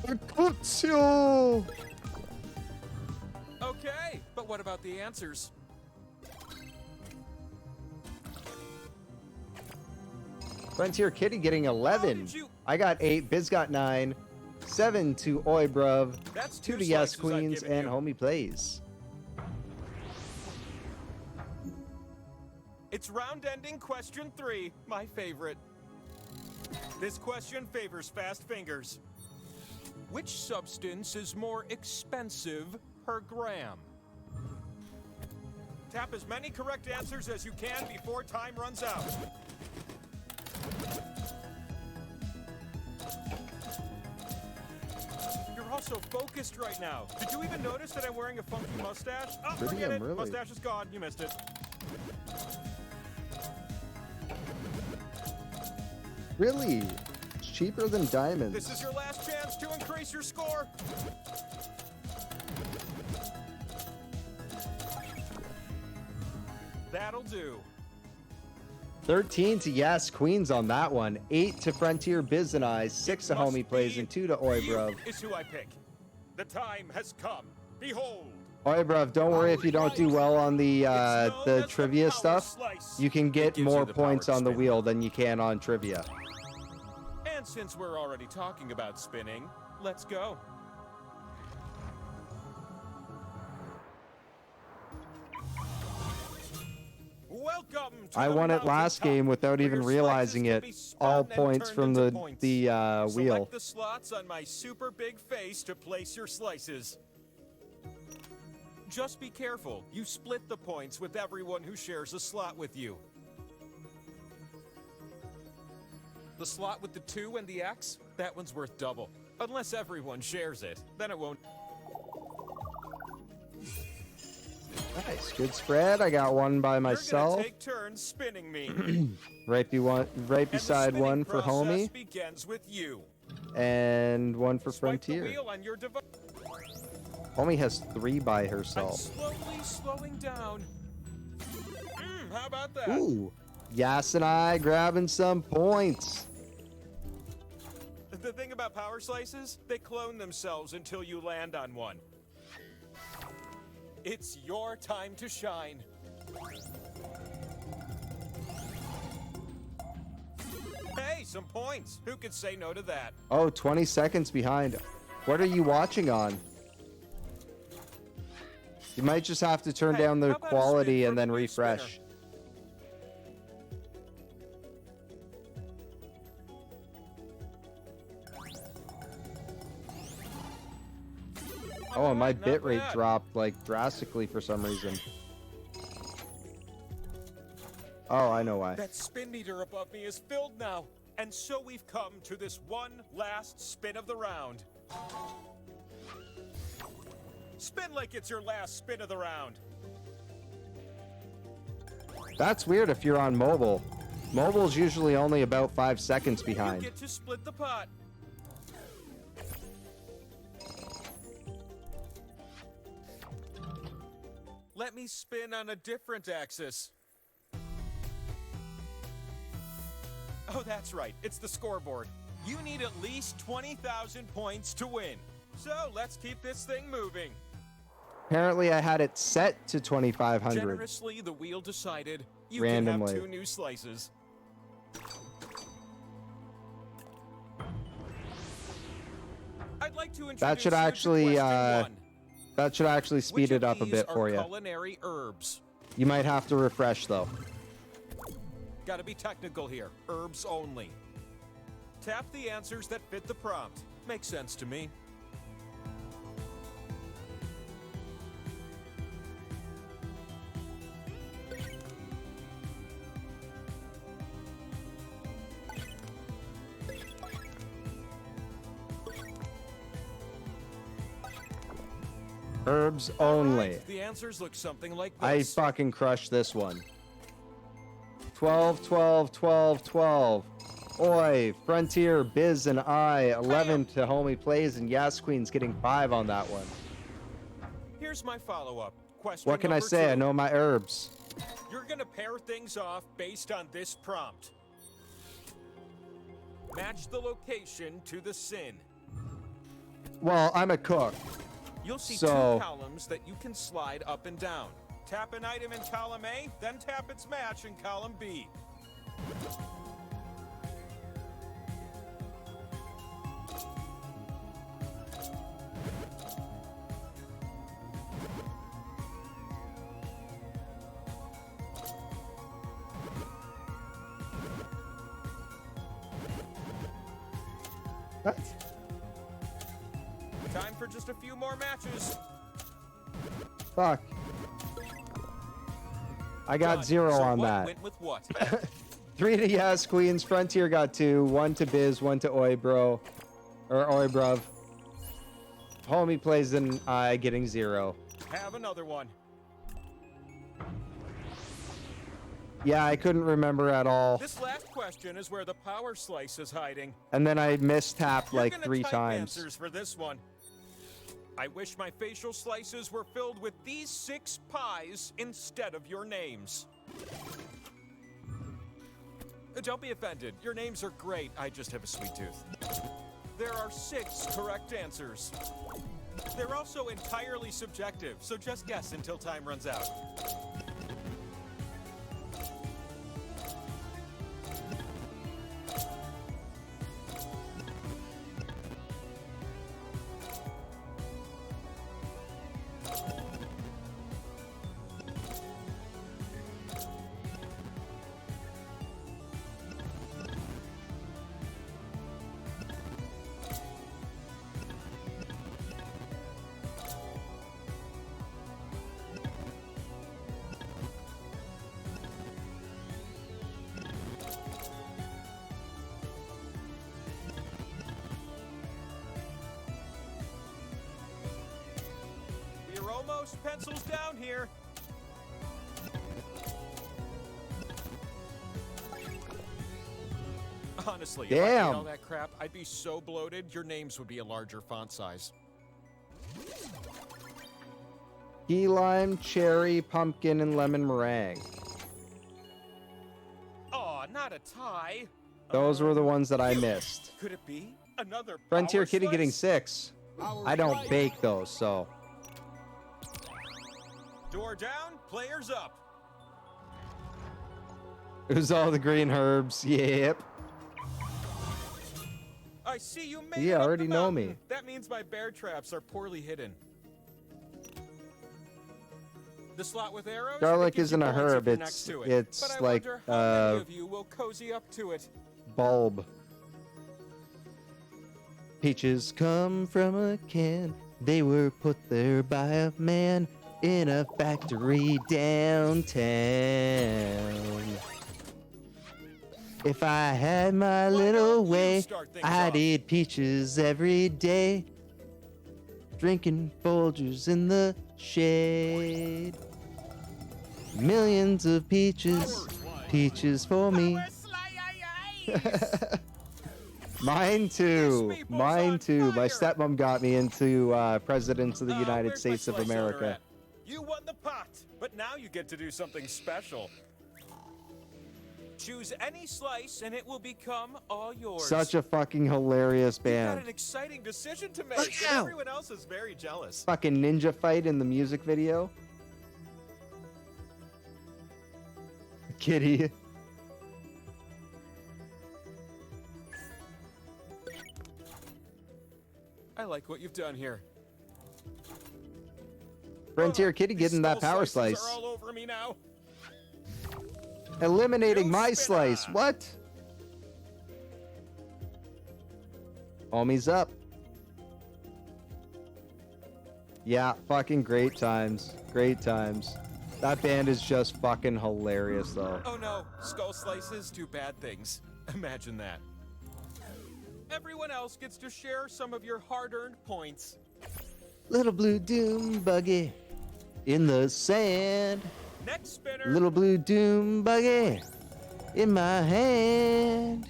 Kutsu. Okay, but what about the answers? Frontier Kitty getting 11. I got 8. Biz got 9. 7 to Oi Bruv. That's 2 2 to Yes slices I've Queens given and you. Homie Plays. It's round-ending question 3, my favorite. This question favors fast fingers. Which substance is more expensive per gram? Tap as many correct answers as you can before time runs out. You're all so focused right now. Did you even notice that I'm wearing a funky mustache? Oh, Pretty forget it. really. Mustache is gone. You missed it. Really? It's cheaper than diamonds. This is your last chance to increase your score. That'll do. 13 to Yes Queens on that one. 8 to Frontier Biz and I. 6 to Must Homie Plays be and 2 to Oi you Bruv. is who I pick. The time has come. Behold. Oi Bruv, don't worry if you don't do well on the trivia stuff. You can get gives you more the power points to on the spin. wheel than you can on trivia. And since we're already talking about spinning, let's go. Welcome to I the won it last mountaintop, game without where even your realizing slices it. can be spun All and points turned from into the points. wheel. Select the slots on my super big face to place your slices. Just be careful. You split the points with everyone who shares a slot with you. The slot with the 2 and the X, that one's worth double. Unless everyone shares it, then it won't. Nice, good spread. I got one by myself. You're gonna take turns spinning me. right beside one for Homie, begins with you. and one for Swipe the Frontier. wheel on your device. Homie has 3 by I'm herself. slowly slowing down. How about that? Ooh. Yas and I grabbing some points. The thing about power slices, they clone themselves until you land on one. It's your time to shine. Hey, some points. Who could say no to that? Oh, 20 seconds behind. What are you watching on? You might just have to turn down the how about a quality spin and for then the wheel spinner? refresh. Oh, and my Alright, not bitrate bad. dropped like drastically for some reason. Oh, I know why. That spin meter above me is filled now. And so we've come to this one last spin of the round. Spin like it's your last spin of the round. That's weird if you're on mobile. Mobile's usually only about 5 seconds You behind. get to split the pot. Let me spin on a different axis. Oh, that's right. It's the scoreboard. You need at least 20,000 points to win. So let's keep this thing moving. Apparently, I had it set to 2,500. Generously, the wheel decided you Randomly. can have 2 new slices. I'd like to introduce That should you to actually, question 1. that should actually speed Which it of up a these bit are for you. culinary herbs? You might have to refresh though. Gotta be technical here. Herbs only. Tap the answers that fit the prompt. Makes sense to me. Herbs only. The answers look something like I this. fucking crushed this one. 12, 12, 12, 12. Oi, Frontier, Biz, and I. 11 to Homie Plays, and Yas Queen's getting 5 on that one. Here's my follow-up. Question What can I number say? 2. I know my herbs. You're gonna pair things off based on this prompt. Match the location to the sin. Well, I'm a cook. You'll see So- 2 columns that you can slide up and down. Tap an item in column A, then tap its match in column B. What? Time for just a few more matches. Fuck. I got Done. 0 So on what that. went with what? 3 to Yas Queens. Frontier got 2. 1 to Biz. 1 to Oi Bro. Or Oi Bruv. Homie Plays and I getting 0. Have another one. Yeah, I couldn't remember at all. This last question is where the power slice is hiding. And then I mistapped You're like gonna 3 type times. answers for this one. I wish my facial slices were filled with these 6 pies instead of your names. Don't be offended. Your names are great. I just have a sweet tooth. There are 6 correct answers. They're also entirely subjective, so just guess until time runs out. We're almost pencils down here. Honestly, if I Damn. ate all that crap, I'd be so bloated, your names would be a larger font size. Key lime, cherry, pumpkin, and lemon meringue. Aw, not a tie. Those were the ones that I missed. Could it be another Frontier power Kitty getting slice? 6. I don't bake those, so. Door down, players up. It was all the green herbs. Yep. I see you made You it up already the know mountain. me. That means my bear traps are poorly hidden. The slot with arrows. Garlic it gives you isn't a points if herb, you're it's- next to it. it's but I like, wonder how many of you will cozy up to it. Bulb. Peaches come from a can. They were put there by a man in a factory downtown. If I had my little way, I'd eat peaches every day. Drinking Folgers in the shade. Millions of peaches, peaches for me. Mine too. Mine too. My stepmom got me into Presidents of the United States of America. You won the pot, but now you get to do something special. Choose any slice and it will become all yours. Such a fucking hilarious You've got band. an exciting decision to make, Look and out. everyone else is very jealous. Fucking ninja fight in the music video. Kitty. I like what you've done here. Frontier Kitty getting that power Slices slice. are all over me now. Eliminating my slice. What? Homie's up. Yeah, fucking great times. Great times. That band is just fucking hilarious, though. Oh no, skull slices do bad things. Imagine that. Everyone else gets to share some of your hard-earned points. Little blue doom buggy in the sand. Next spinner. Little blue doom buggy in my hand.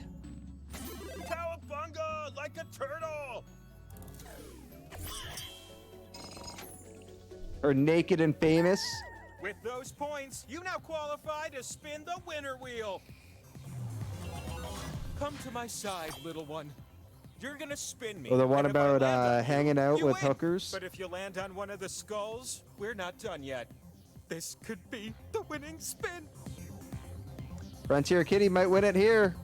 Cowabunga like a turtle. Or naked and famous. With those points, you now qualify to spin the winner wheel. Come to my side, little one. You're gonna spin me. Or the one and if I about land on you, hanging out you with win. hookers. But if you land on one of the skulls, we're not done yet. This could be the winning spin. Frontier Kitty might win it here.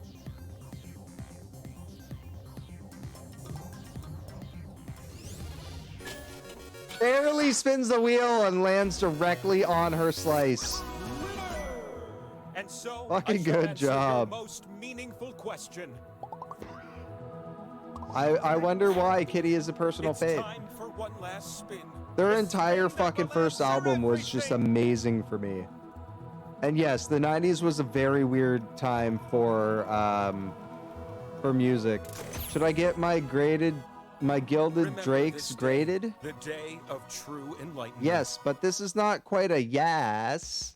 Barely spins the wheel and lands directly on her slice. And so, Fucking I shall good answer job. Your most meaningful question. I wonder why Kitty is a personal fave. Time for one last spin. Their entire fucking first album was just amazing for me. And yes, the 90s was a very weird time for music. Should I get my gilded Remember drakes this day, graded? The day of true enlightenment. Yes, but this is not quite a yes.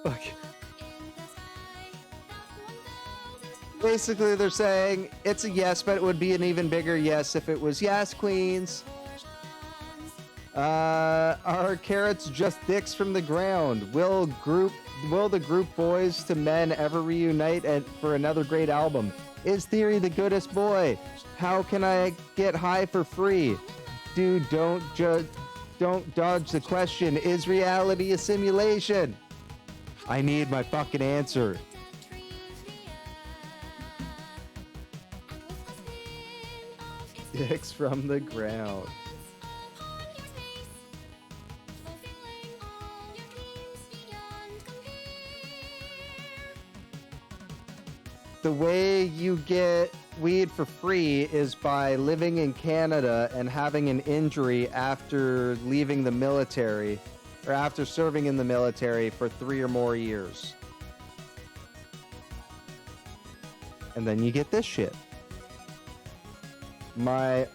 Fuck. Basically, they're saying it's a yes, but it would be an even bigger yes if it was yes, queens. Are carrots just dicks from the ground? Will the group Boys to Men ever reunite for another great album? Is Theory the goodest boy? How can I get high for free? Dude, don't dodge the question. Is reality a simulation? I need my fucking answer. Dicks from the ground. The way you get weed for free is by living in Canada and having an injury after leaving the military or after serving in the military for 3 or more years. And then you get this shit.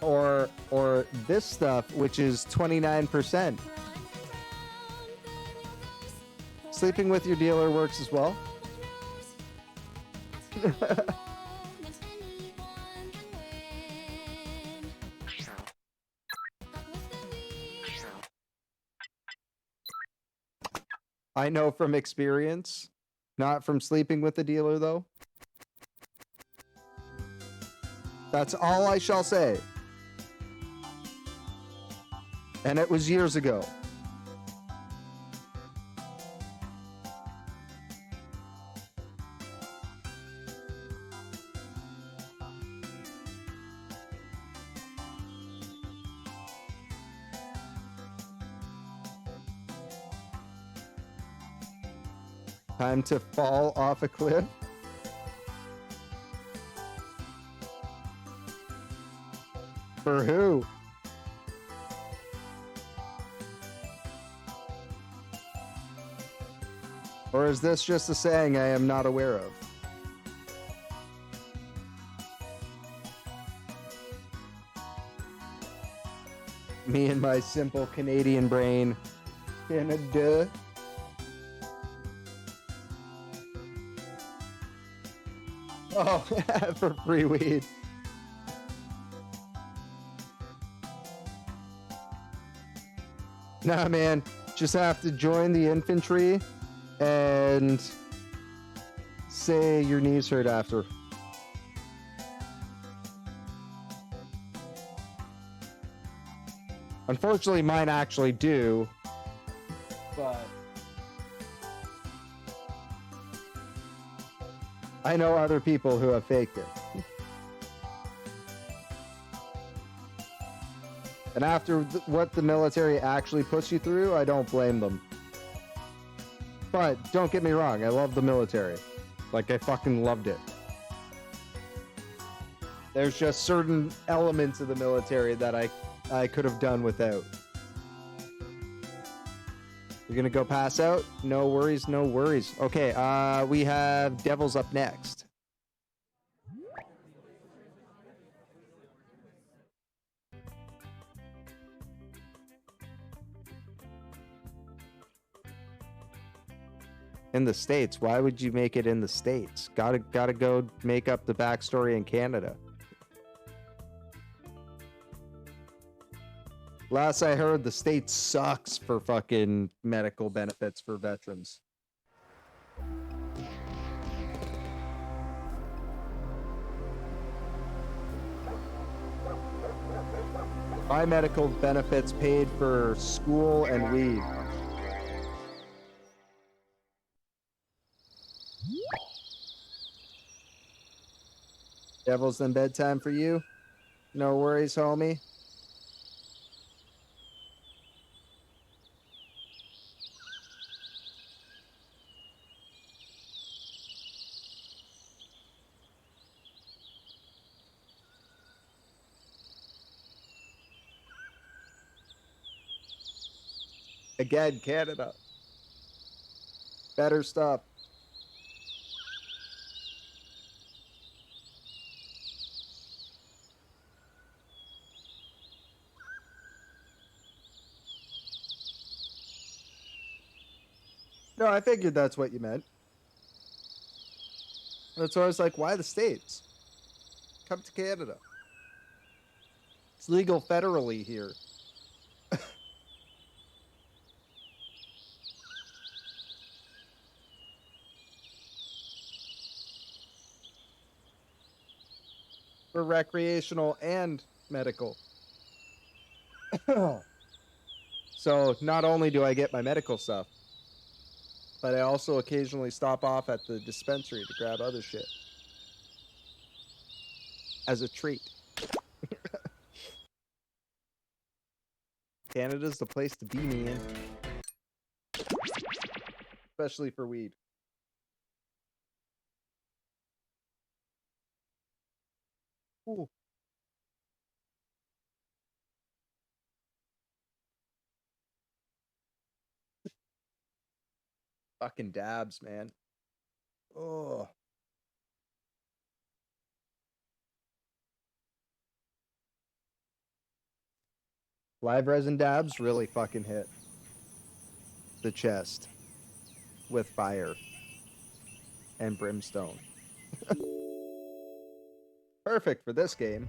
Or this stuff, which is 29%. Sleeping with your dealer works as well. I know from experience, not from sleeping with the dealer, though. That's all I shall say. And it was years ago. Time to fall off a cliff. For who? Or is this just a saying I am not aware of? Me and my simple Canadian brain. Canada. Oh, for free weed. Nah, man. Just have to join the infantry and say your knees hurt after. Unfortunately, mine actually do. But I know other people who have faked it. And after what the military actually puts you through, I don't blame them. But don't get me wrong, I love the military. Like, I fucking loved it. There's just certain elements of the military that I could have done without. You're gonna go pass out? No worries, no worries. Okay, we have Devils up next. In the States. Why would you make it in the States? Gotta go make up the backstory in Canada. Last I heard, the state sucks for fucking medical benefits for veterans. My medical benefits paid for school and weed. Devils in bedtime for you? No worries, homie. Again, Canada. Better stuff. No, I figured that's what you meant. That's why I was like, why the States? Come to Canada. It's legal federally here. For recreational and medical. So not only do I get my medical stuff, but I also occasionally stop off at the dispensary to grab other shit. As a treat. Canada's the place to be, man. Especially for weed. Ooh. Fucking dabs, man. Oh. Live resin dabs really fucking hit the chest with fire and brimstone. Perfect for this game.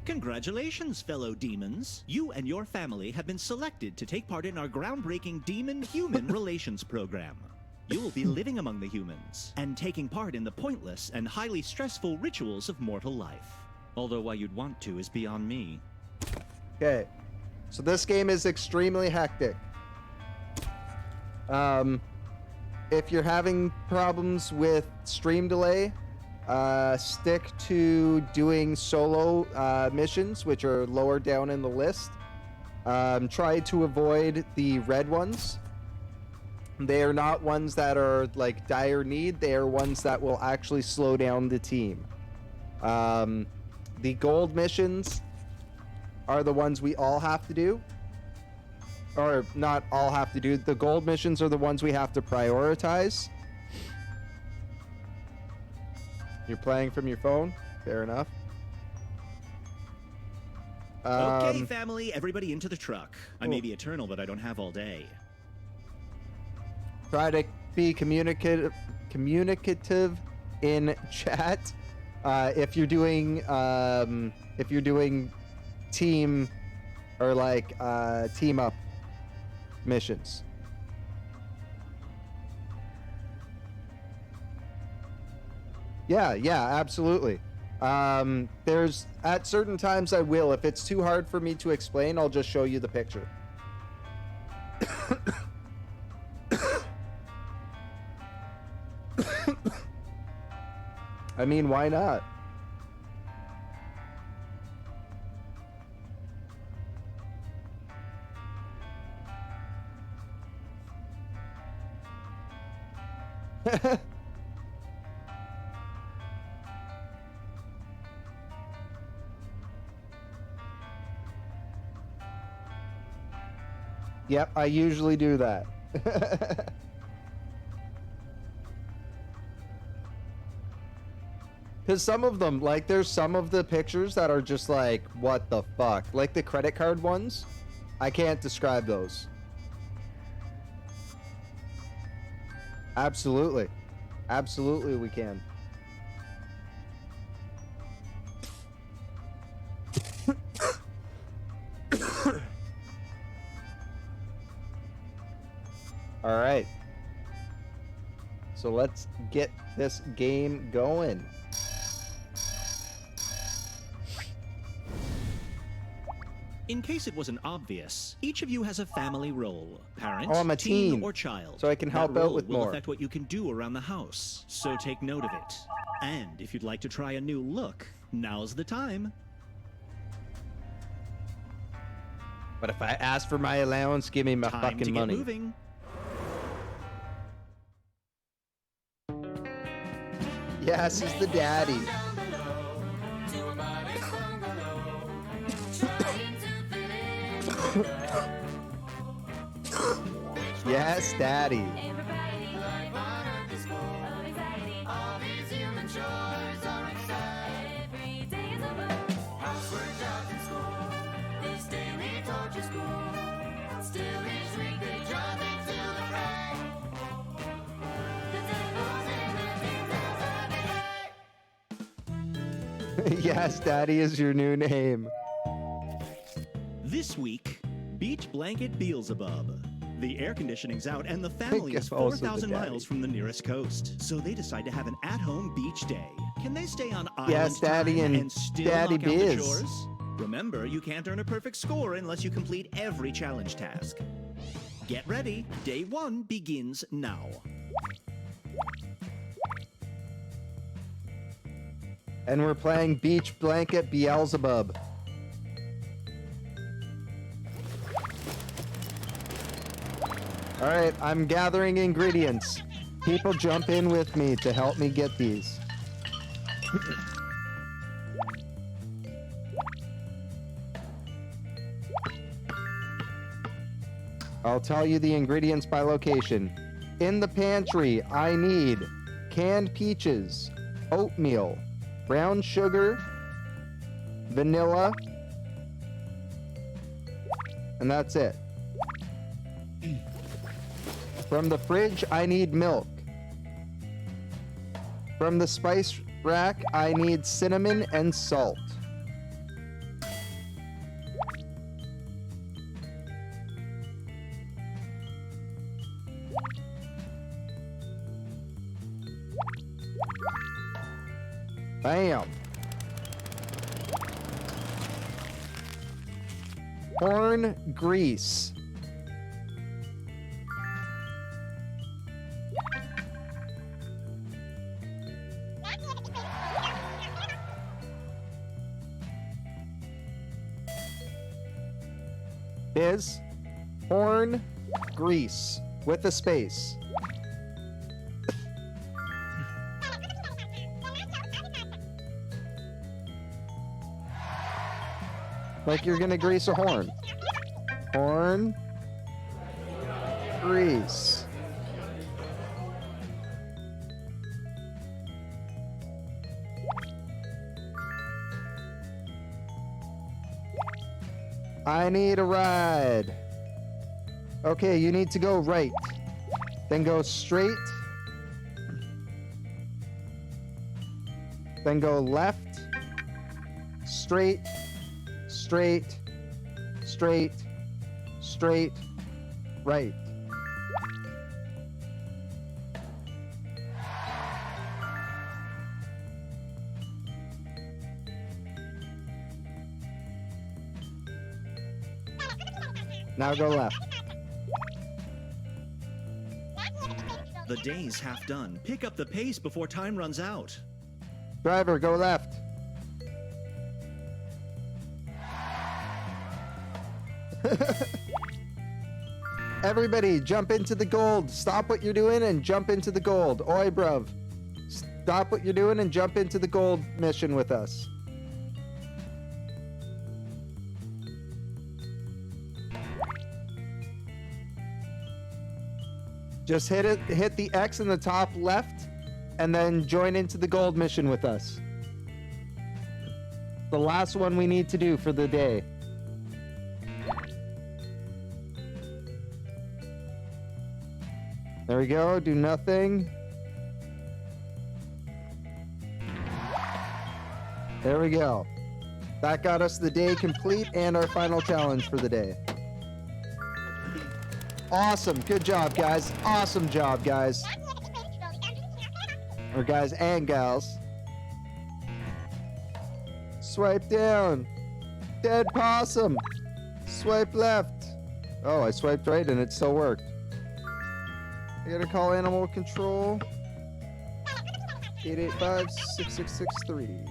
Congratulations, fellow demons. You and your family have been selected to take part in our groundbreaking demon-human relations program. You will be living among the humans and taking part in the pointless and highly stressful rituals of mortal life. Although why you'd want to is beyond me. Okay. So this game is extremely hectic. If you're having problems with stream delay, stick to doing solo missions, which are lower down in the list. Try to avoid the red ones. They are not ones that are like dire need. They are ones that will actually slow down the team. The gold missions are the ones we all have to do. Or not all have to do. The gold missions are the ones we have to prioritize. You're playing from your phone? Fair enough. Okay, family, everybody into the truck. I may be eternal, but I don't have all day. Try to be communicative in chat. If you're doing team or like team up missions. Yeah, absolutely. There's at certain times I will. If it's too hard for me to explain, I'll just show you the picture. I mean, why not? Yep, I usually do that. Because some of them, like, there's some of the pictures that are just like, what the fuck? Like the credit card ones, I can't describe those. Absolutely. Absolutely we can. All right. So let's get this game going. In case it wasn't obvious, each of you has a family role. Parent, Oh, I'm a teen, or child. so I can help That out role with will more. affect what you can do around the house, so take note of it. And if you'd like to try a new look, now's the time. But if I ask for my allowance, give me my Time fucking to get money. moving. Yes, is the daddy. Yes, daddy. Yes, daddy is your new name. This week, Beach Blanket Beelzebub. The air conditioning's out and the family is Also the 4,000 daddy. miles from the nearest coast. So they decide to have an at-home beach day. Can they stay on island Yes, Daddy time and still Daddy knock out the Biz. chores? Remember, you can't earn a perfect score unless you complete every challenge task. Get ready. Day 1 begins now. And we're playing Beach Blanket Beelzebub. Alright, I'm gathering ingredients. People jump in with me to help me get these. I'll tell you the ingredients by location. In the pantry, I need canned peaches, oatmeal, brown sugar, vanilla, and that's it. From the fridge, I need milk. From the spice rack, I need cinnamon and salt. Bam. Horn grease. Is horn grease with a space. Like you're gonna grease a horn. Horn grease. I need a ride. Okay, you need to go right. Then go straight. Then go left. Straight. Straight. Straight. Straight. Right. Now go left. The day's half done. Pick up the pace before time runs out. Driver, go left. Everybody, jump into the gold. Stop what you're doing and jump into the gold. Oi, bruv. Stop what you're doing and jump into the gold mission with us. Just hit the X in the top left, and then join into the gold mission with us. The last one we need to do for the day. There we go, do nothing. There we go. That got us the day complete and our final challenge for the day. Awesome. Good job, guys. Awesome job, guys. Or guys and gals. Swipe down. Dead possum. Swipe left. Oh, I swiped right and it still worked. I gotta call animal control. 885-6663.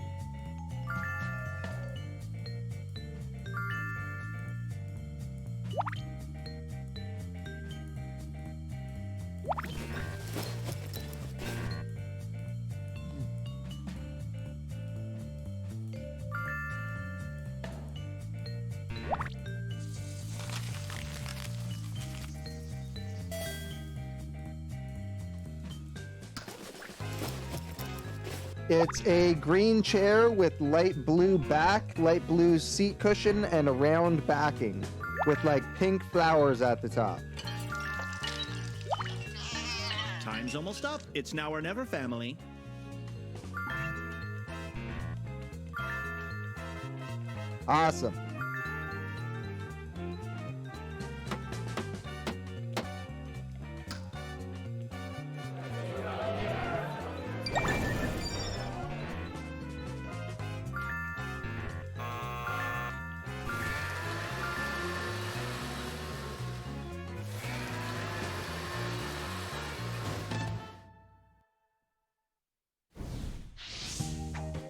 It's a green chair with light blue back, light blue seat cushion, and a round backing with like pink flowers at the top. Time's almost up. It's now or never, family. Awesome.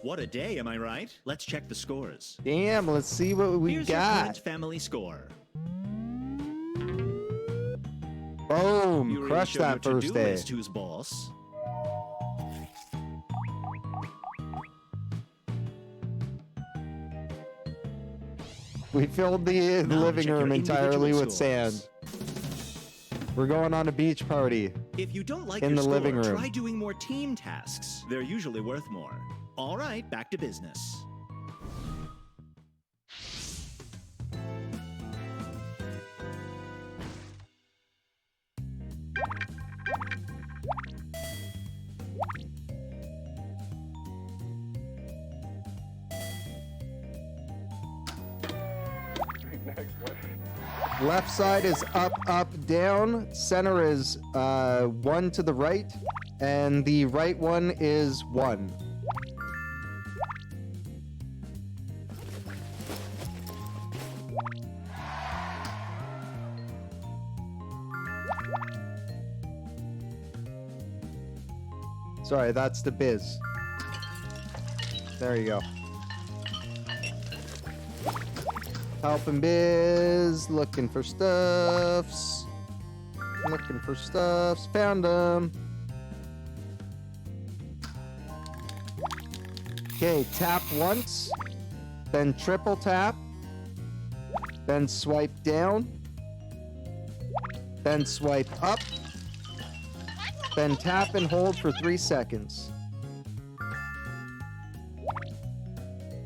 What a day, am I right? Let's check the scores. Damn, let's see what we Here's your got. current family score. Boom! You really Crushed showed that your first to-do day. list, who's boss? We filled the Now living check your room entirely individual with scores. sand. We're going on a beach party. If you don't like in your the score, living room. try doing more team tasks. They're usually worth more. All right, back to business. Left side is up, up, down. Center is 1 to the right. And the right one is 1. Sorry, that's the biz. There you go. Helping Biz, looking for stuffs. Looking for stuffs, found them. Okay, tap once, then triple tap, then swipe down, then swipe up, then tap and hold for 3 seconds.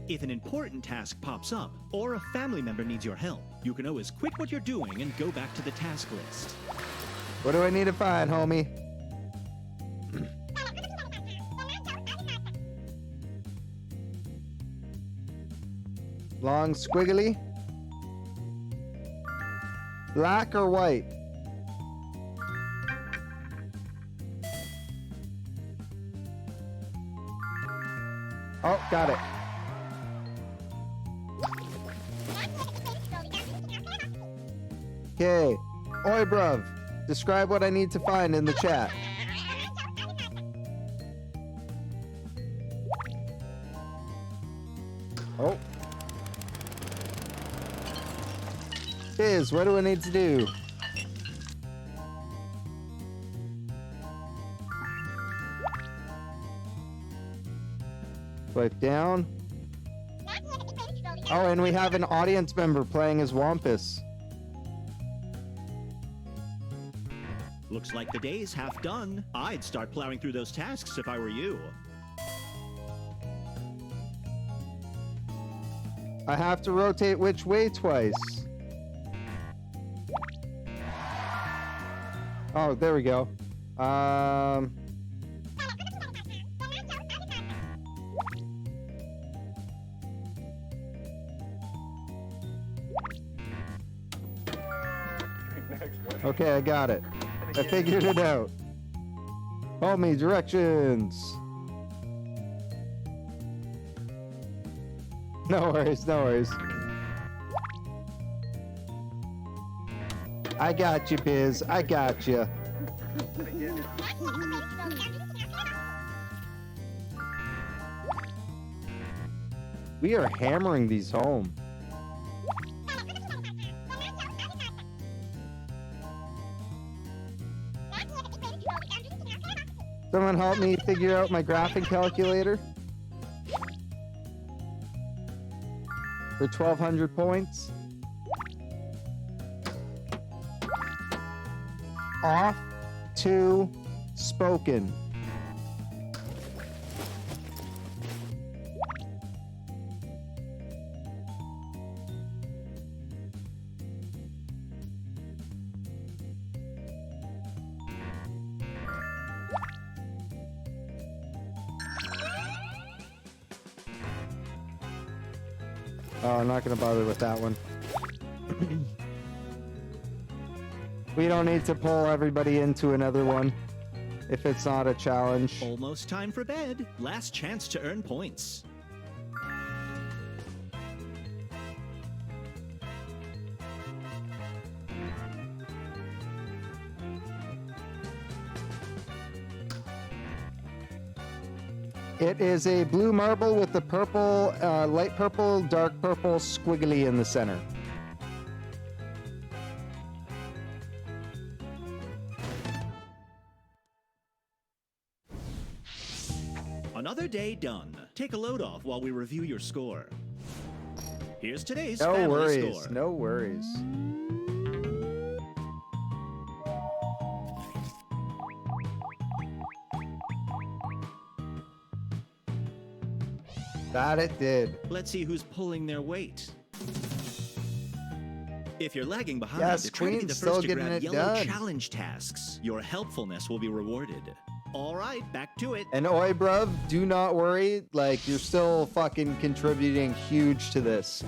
If an important task pops up, or a family member needs your help, you can always quit what you're doing and go back to the task list. What do I need to find, homie? Long squiggly? Black or white? Oh, got it. Okay. Oi, bruv. Describe what I need to find in the chat. Oh. Biz, what do I need to do? Swipe down. Oh, and we have an audience member playing as Wampus. Looks like the day's half done. I'd start plowing through those tasks if I were you. I have to rotate which way twice. Oh, there we go. Okay, I got it. I figured it out. Homie, directions. No worries, no worries. I got you, Biz. I got you. We are hammering these home. Someone help me figure out my graphing calculator. For 1,200 points. Off to spoken. Oh, I'm not going to bother with that one. We don't need to pull everybody into another one if it's not a challenge. Almost time for bed. Last chance to earn points. It is a blue marble with the purple, light purple, dark purple squiggly in the center. Another day done. Take a load off while we review your score. Here's today's No family worries, score. no worries. That it did. Let's see who's pulling their weight. If you're lagging behind, Yes, try to be the Queen's still first to getting grab it yellow done. challenge tasks. Your helpfulness will be rewarded. All right, back to it. And oi, bruv, do not worry. Like, you're still fucking contributing huge to this.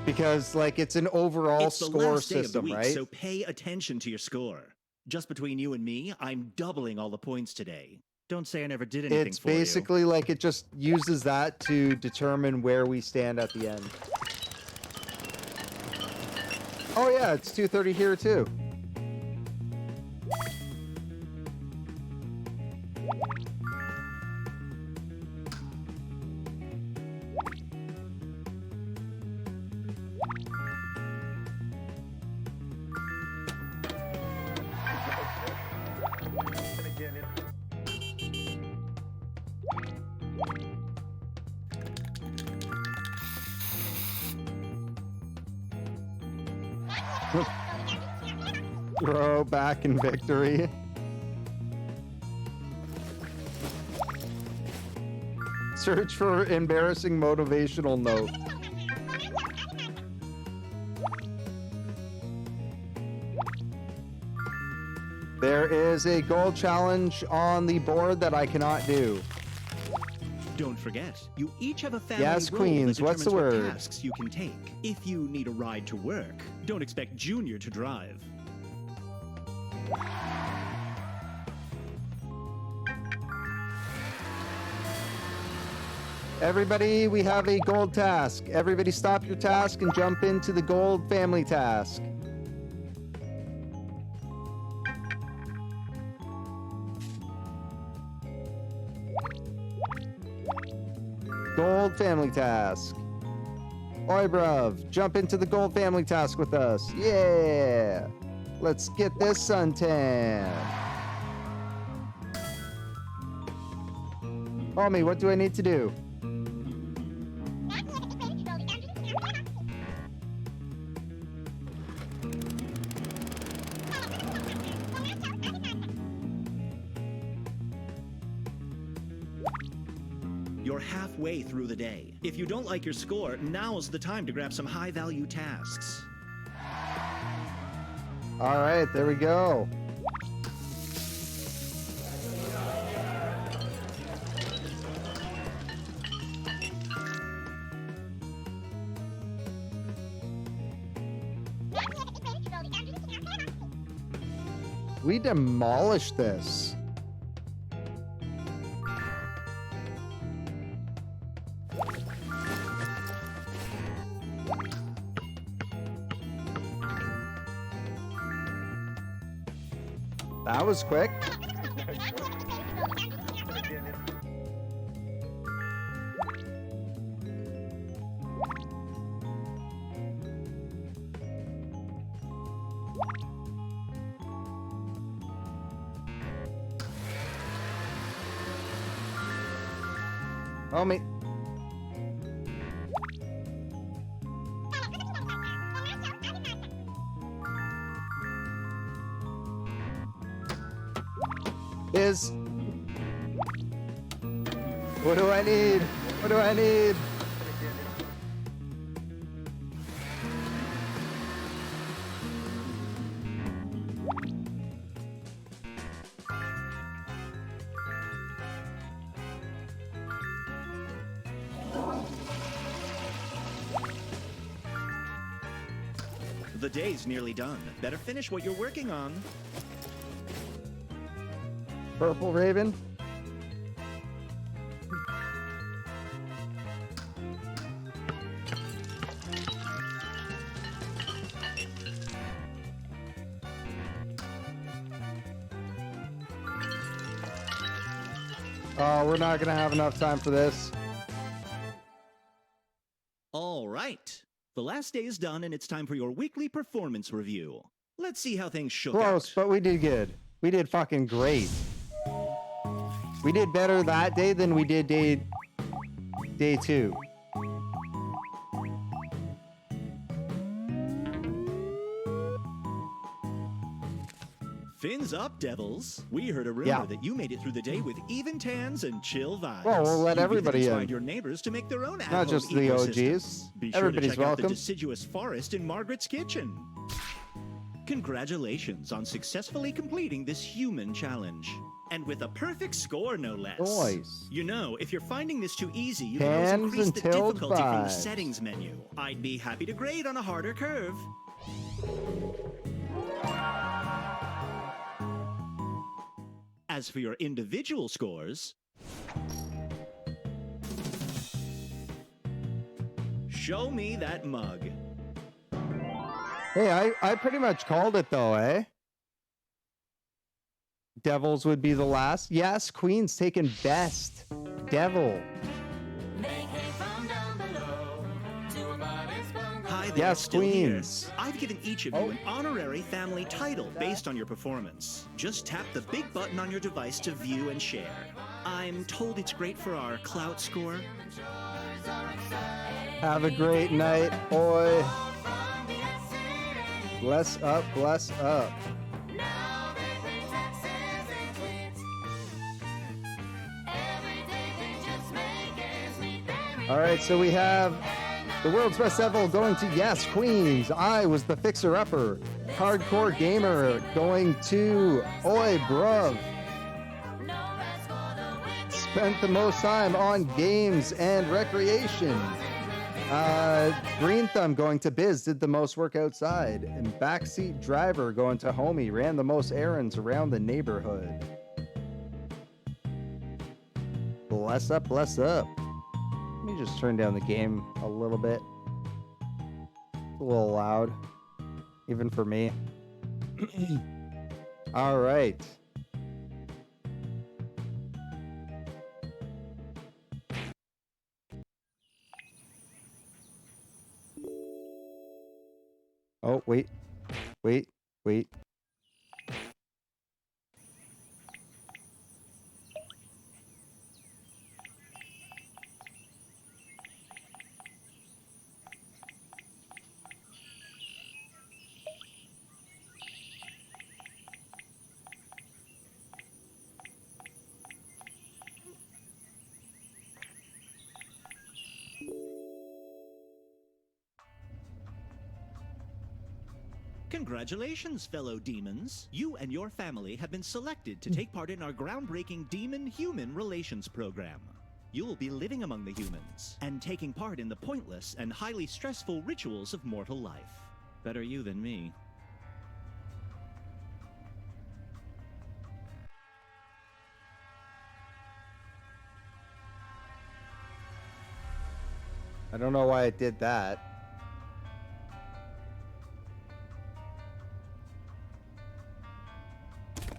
Because, like, it's an overall It's the score last day of the system, week, right? so pay attention to your score. Just between you and me, I'm doubling all the points today. Don't say I never did anything It's for you. basically like it just uses that to determine where we stand at the end. Oh yeah, it's 2:30 here too. Throw back in victory. Search for embarrassing motivational note. There is a gold challenge on the board that I cannot do. Don't forget, you each have a family Yes, role Queens, that what's the determines what word? tasks you can take. If you need a ride to work, don't expect Junior to drive. Everybody, we have a gold task. Everybody stop your task and jump into the gold family task. Gold family task. Oi, bruv, jump into the gold family task with us. Yeah! Let's get this suntan. Homie, what do I need to do? You're halfway through the day. If you don't like your score, now's the time to grab some high-value tasks. All right, there we go. We demolished this. That was quick. Homie. What do I need? What do I need? The day's nearly done. Better finish what you're working on. Purple Raven. Oh, we're not gonna have enough time for this. All right. The last day is done, and it's time for your weekly performance review. Let's see how things shook Close, out. but we did good. We did fucking great. We did better that day than we did day 2. Fins up, devils. We heard a rumor Yeah. that you made it through the day with even tans and chill vibes. Well, we'll let You everybody even in. inspired your neighbors to make their own Not at-home just the OGs. ecosystems. Be sure Everybody's to check out the welcome. deciduous forest in Margaret's kitchen. Congratulations on successfully completing this human challenge. And with a perfect score, no less. Nice. You know, if you're finding this too easy, you can always Cans increase and the tilled difficulty from the vibes. settings menu. I'd be happy to grade on a harder curve. As for your individual scores, show me that mug. Hey, I pretty much called it though, eh? Devils would be the last. Yes, Queen's taken best. Devil. Hi there, Yes, still here. Queens. I've given each of you an honorary family title based on your performance. Just tap the big button on your device to view and share. I'm told it's great for our clout score. Have a great night, boy. Bless up, bless up. All right, so we have the world's best level going to Yes Queens. I was the fixer-upper. Hardcore Gamer going to Oi Bruv. Spent the most time on games and recreation. Green Thumb going to Biz, did the most work outside. And Backseat Driver going to Homie, ran the most errands around the neighborhood. Bless up, bless up. Let me just turn down the game a little bit. It's a little loud, even for me. All right. Oh, wait. Wait. Congratulations, fellow demons. You and your family have been selected to take part in our groundbreaking demon-human relations program. You will be living among the humans and taking part in the pointless and highly stressful rituals of mortal life. Better you than me. I don't know why it did that.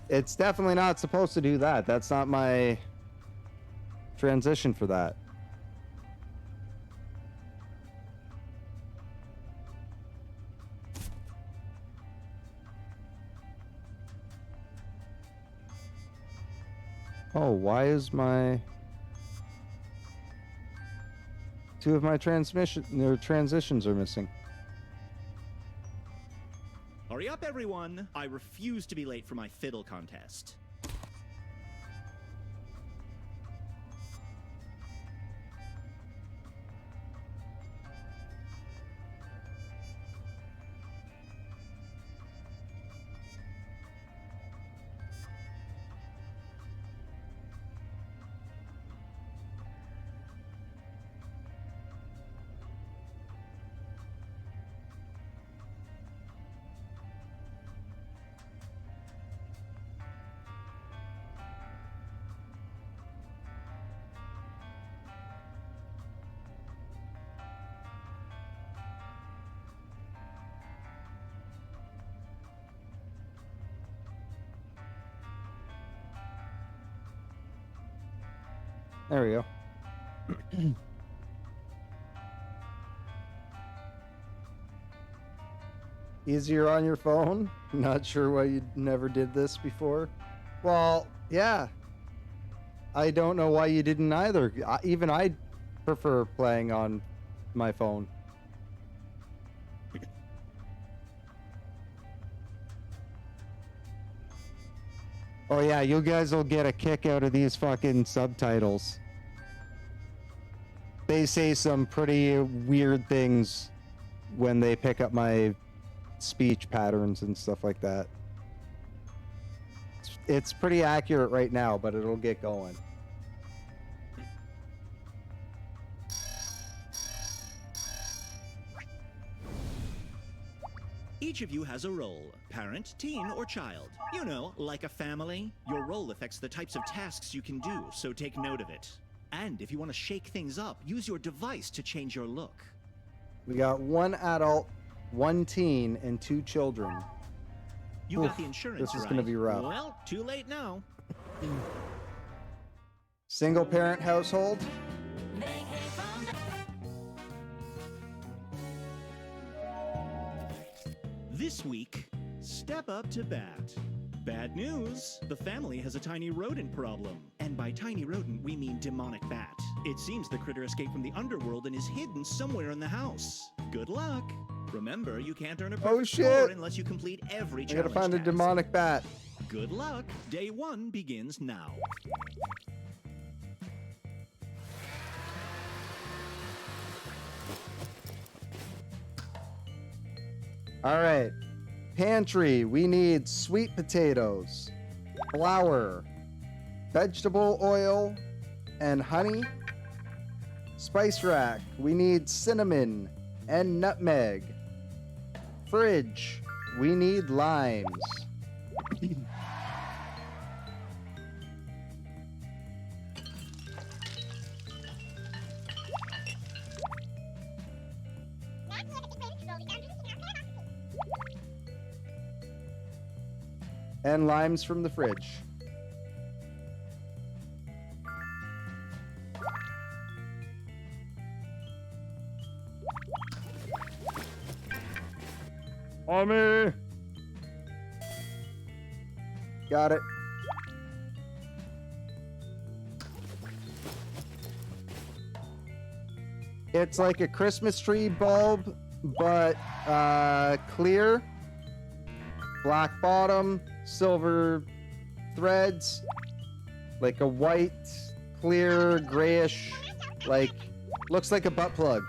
It's definitely not supposed to do that. That's not my transition for that. Oh, why is my... Two of my transitions are missing. Hurry up, everyone! I refuse to be late for my fiddle contest. There we go. Easier on your phone? Not sure why you never did this before. Well, yeah. I don't know why you didn't either. Even I prefer playing on my phone. Oh yeah, you guys will get a kick out of these fucking subtitles. They say some pretty weird things when they pick up my speech patterns and stuff like that. It's pretty accurate right now, but it'll get going. Each of you has a role, parent, teen, or child. You know, like a family. Your role affects the types of tasks you can do, so take note of it. And if you want to shake things up, use your device to change your look. We got one adult, one teen, and two children. You got the insurance, this is right? gonna be rough. Well, too late now. Single parent household. This week, step up to bat. Bad news! The family has a tiny rodent problem. And by tiny rodent, we mean demonic bat. It seems the critter escaped from the underworld and is hidden somewhere in the house. Good luck! Remember, you can't earn a Oh, perfect shit. score unless you complete every I challenge gotta find a task. demonic bat. Good luck. Day 1 begins now. All right. Pantry, we need sweet potatoes, flour, vegetable oil, and honey. Spice rack, we need cinnamon and nutmeg. Fridge, we need limes. And limes from the fridge. Army! Got it. It's like a Christmas tree bulb, but clear. Black bottom, silver threads, like a white, clear, grayish, like, looks like a butt plug.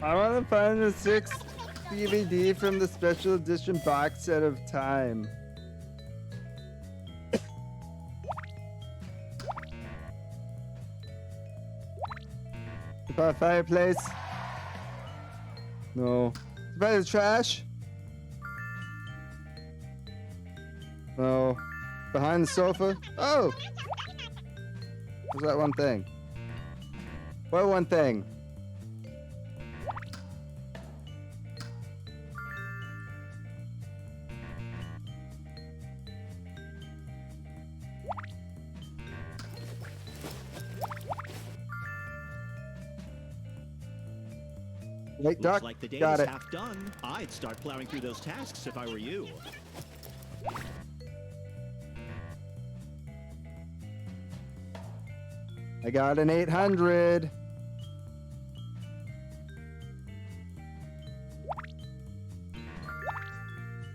I want to find the 6th DVD from the special edition box set of Time. By a fireplace? No. By the trash? No. Behind the sofa? Oh! What's that one thing? What one thing? Wait, Looks Doc, like the day got is it. half done. I'd start plowing through those tasks if I were you. I got an 800.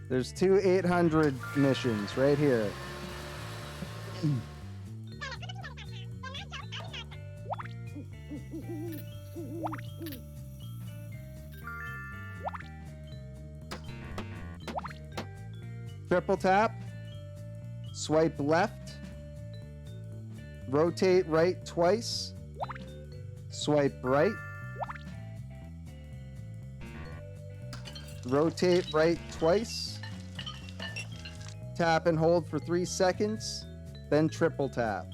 There's 2 800 missions right here. Triple tap, swipe left, rotate right twice, swipe right, rotate right twice, tap and hold for 3 seconds, then triple tap.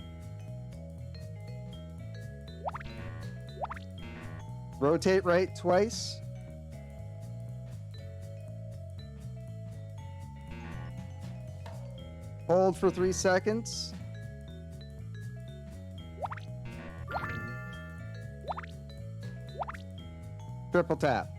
Rotate right twice. Hold for 3 seconds. Triple tap.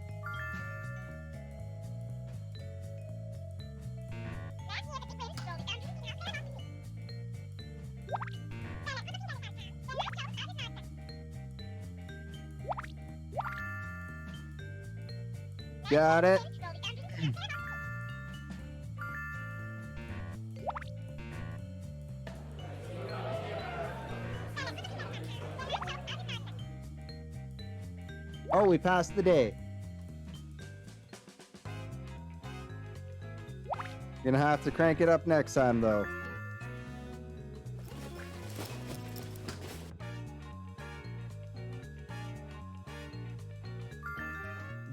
Got it. Oh, we passed the day. Gonna have to crank it up next time, though.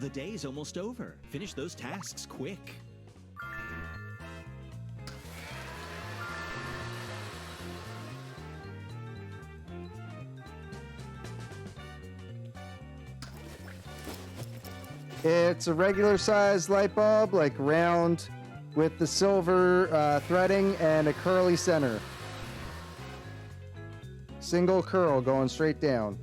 The day's almost over. Finish those tasks quick. It's a regular size light bulb, like round, with the silver threading and a curly center. Single curl going straight down.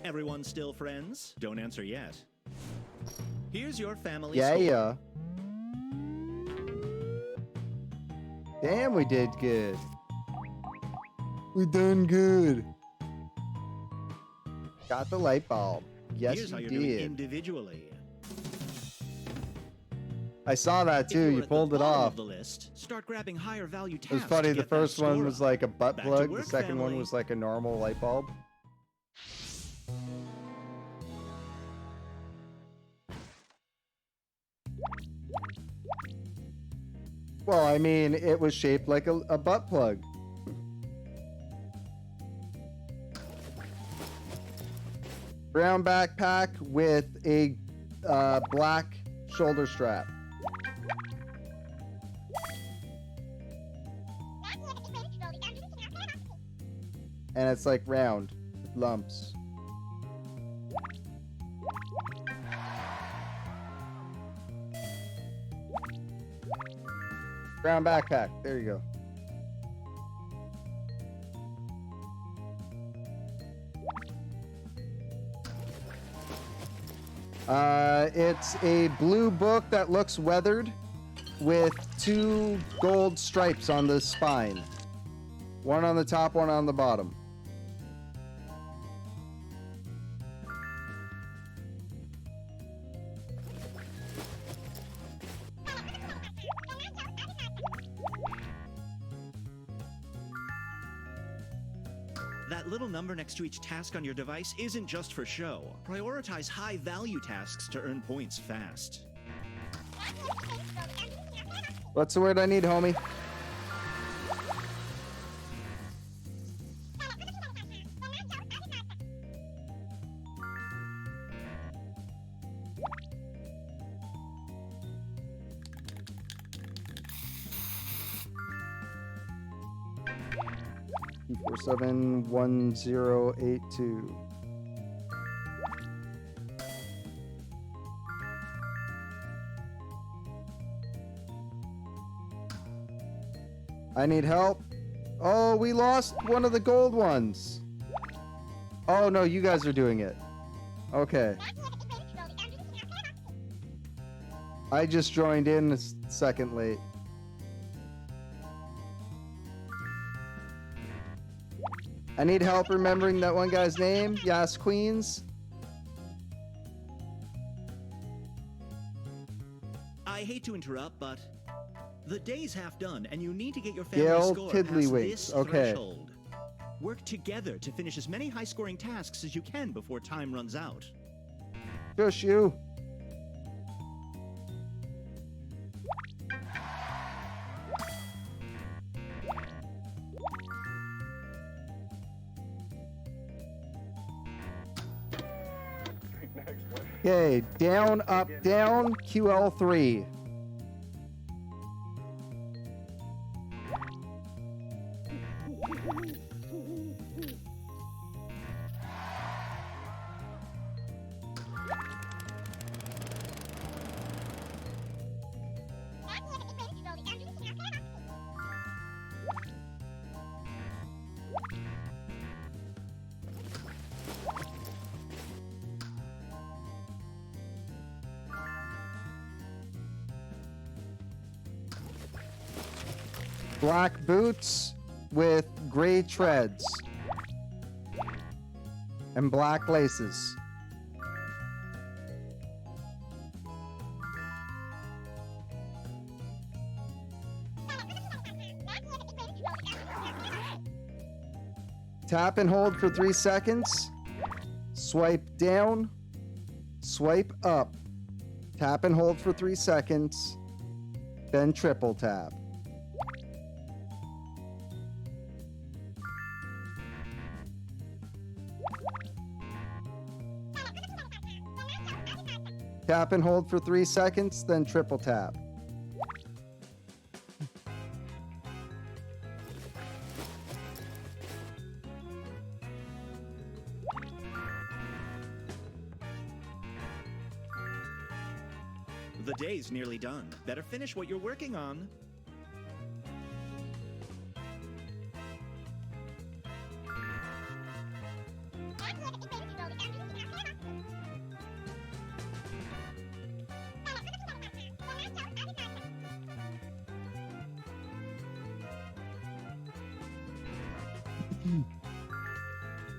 Everyone still friends? Don't answer yet. Here's your family Yeah, score. yeah. Damn, we did good. We done good. Got the light bulb. Yes, Here's how you you're doing did. individually. I saw that If too. you're You at the pulled it bottom off. of the list, start grabbing higher value It was tasks. funny. to The get that first one score was up. like a butt Back to plug. The work, second one family. was like a normal light bulb. Well, I mean, it was shaped like a butt plug. Brown backpack with a black shoulder strap. And it's like round with lumps. Brown backpack. There you go. It's a blue book that looks weathered with 2 gold stripes on the spine. One on the top, one on the bottom. That little number next to each task on your device isn't just for show. Prioritize high-value tasks to earn points fast. What's the word I need, homie? $471082. I need help. Oh, we lost one of the gold ones. Oh no, you guys are doing it. Okay. I just joined in a second late. I need help remembering that one guy's name. Yas Queens. I hate to interrupt, but the day's half done, and you need to get your family Gail score past Tiddlywinks. this Okay. threshold. Work together to finish as many high-scoring tasks as you can before time runs out. Just you. Okay, down, up, down, QL3. Black boots with gray treads and black laces. Tap and hold for 3 seconds. Swipe down. Swipe up. Tap and hold for 3 seconds. Then triple tap. Tap and hold for 3 seconds, then triple tap. The day's nearly done. Better finish what you're working on.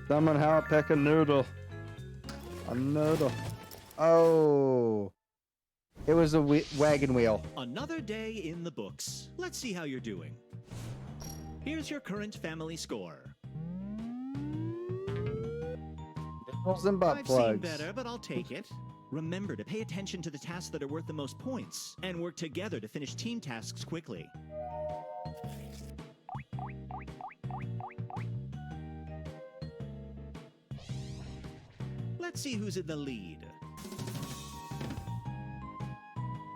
Someone help pick a noodle. A noodle. Oh. It was a wagon wheel. Another day in the books. Let's see how you're doing. Here's your current family score. Nipples and butt I've plugs. seen better, but I'll take it. Remember to pay attention to the tasks that are worth the most points, and work together to finish team tasks quickly. Let's see who's in the lead.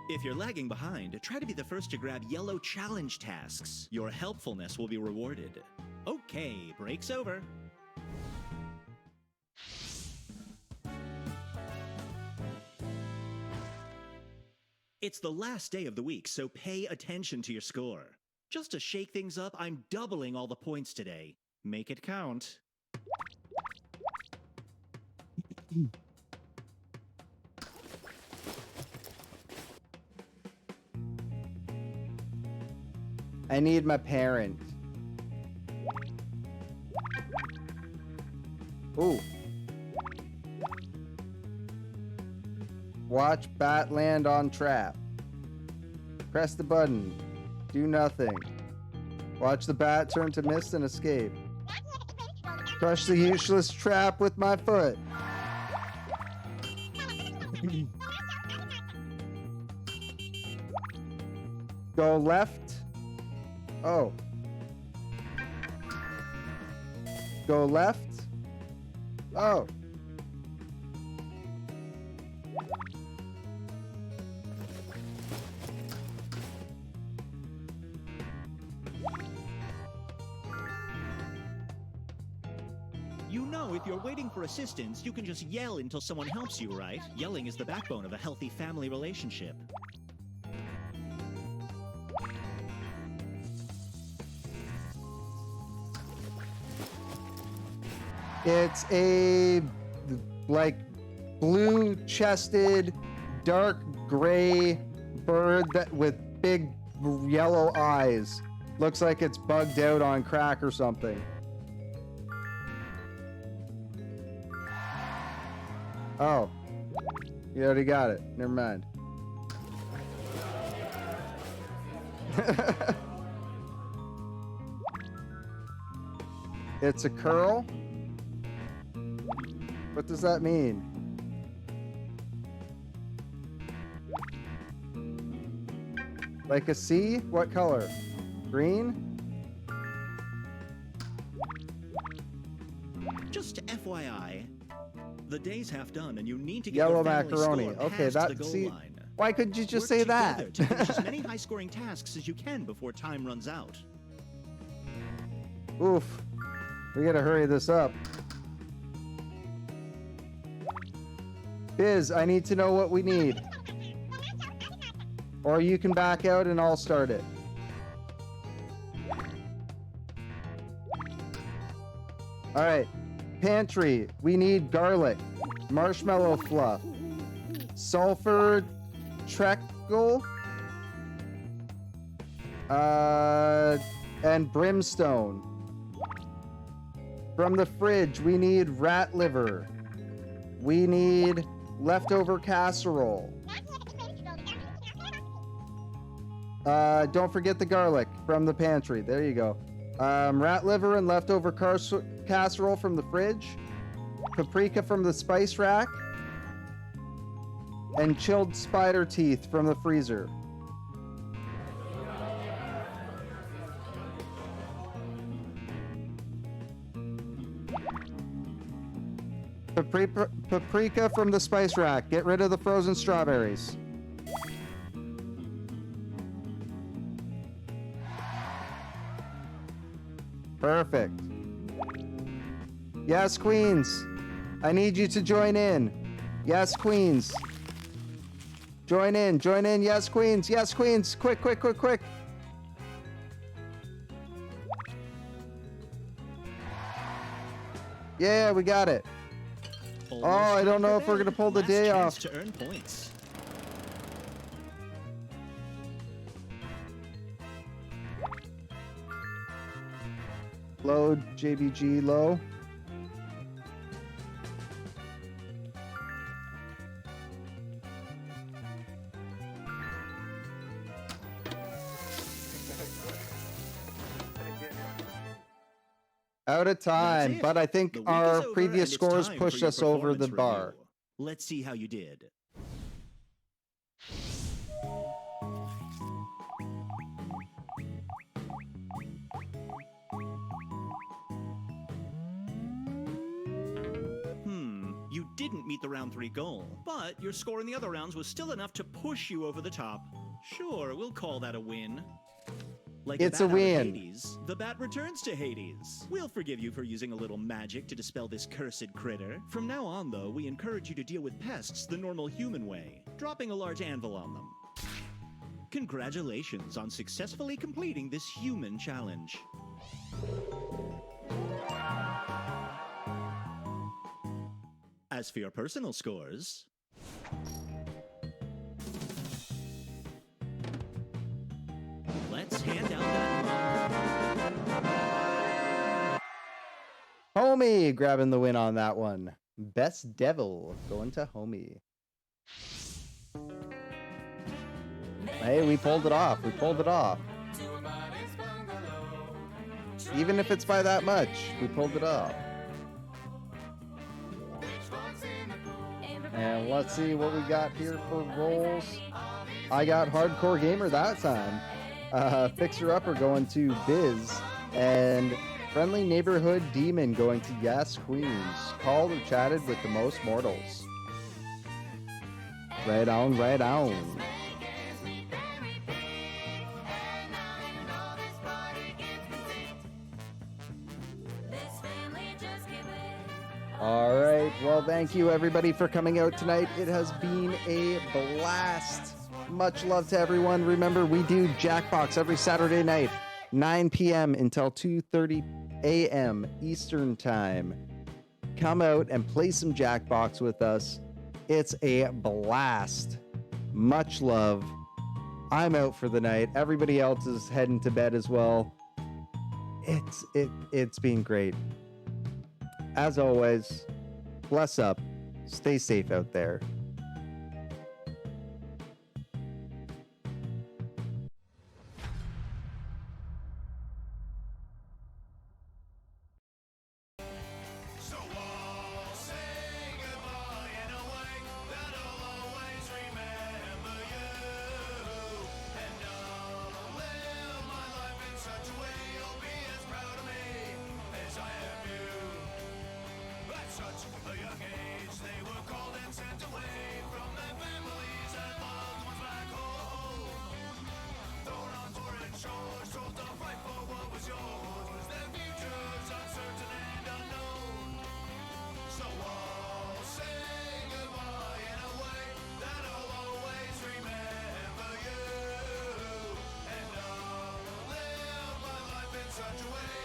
If you're lagging behind, try to be the first to grab yellow challenge tasks. Your helpfulness will be rewarded. Okay, break's over. It's the last day of the week, so pay attention to your score. Just to shake things up, I'm doubling all the points today. Make it count. I need my parent. Ooh. Watch bat land on trap. Press the button. Do nothing. Watch the bat turn to mist and escape. Crush the useless trap with my foot. Go left. Oh. Go left. Oh. You know, if you're waiting for assistance, you can just yell until someone helps you, right? Yelling is the backbone of a healthy family relationship. It's a, like, blue-chested, dark gray bird that with big yellow eyes. Looks like it's bugged out on crack or something. Oh. You already got it. Never mind. It's a curl? What does that mean? Like a C? What color? Green? Just FYI, the day's half done and you need to get Yellow your family macaroni. score Okay, past that the goal see. line. Why couldn't you just Work say together that? to finish as many high-scoring tasks as you can before time runs out. Oof. We gotta hurry this up. Biz, I need to know what we need. Or you can back out and I'll start it. Alright. Pantry. We need garlic. Marshmallow fluff. Sulfur treacle. And brimstone. From the fridge, we need rat liver. We need leftover casserole. Don't forget the garlic from the pantry. There you go. Rat liver and leftover casserole from the fridge. Paprika from the spice rack. And chilled spider teeth from the freezer. Paprika from the spice rack. Get rid of the frozen strawberries. Perfect. Yes, queens. I need you to join in. Yes, queens. Join in. Yes, queens. Quick. Yeah, we got it. Almost I don't time know for if we're bed. gonna pull the Last day chance off. to earn points. Load, JBG, low. Out of time, That's it. but I think The week our is over, previous and it's scores time for pushed your us over the performance bar. review. Let's see how you did. You didn't meet the round 3 goal, but your score in the other rounds was still enough to push you over the top. Sure, we'll call that a win. Like It's a a bat out of win. Hades, the bat returns to Hades. We'll forgive you for using a little magic to dispel this cursed critter. From now on, though, we encourage you to deal with pests the normal human way, dropping a large anvil on them. Congratulations on successfully completing this human challenge. As for your personal scores, let's hand out that Homie grabbing the win on that one. Best Devil going to Homie. Hey, we pulled it off. Even if it's by that much, we pulled it off. And let's see what we got here for rolls. I got Hardcore Gamer that time. Fixer Upper going to Biz. And Friendly Neighborhood Demon going to Yes Queens. Called or chatted with the most mortals. Right on. All right. Well, thank you everybody for coming out tonight. It has been a blast. Much love to everyone. Remember, we do Jackbox every Saturday night, 9 p.m. until 2:30 a.m. Eastern Time. Come out and play some Jackbox with us. It's a blast. Much love. I'm out for the night. Everybody else is heading to bed as well. It's been great. As always, bless up. Stay safe out there. Such a way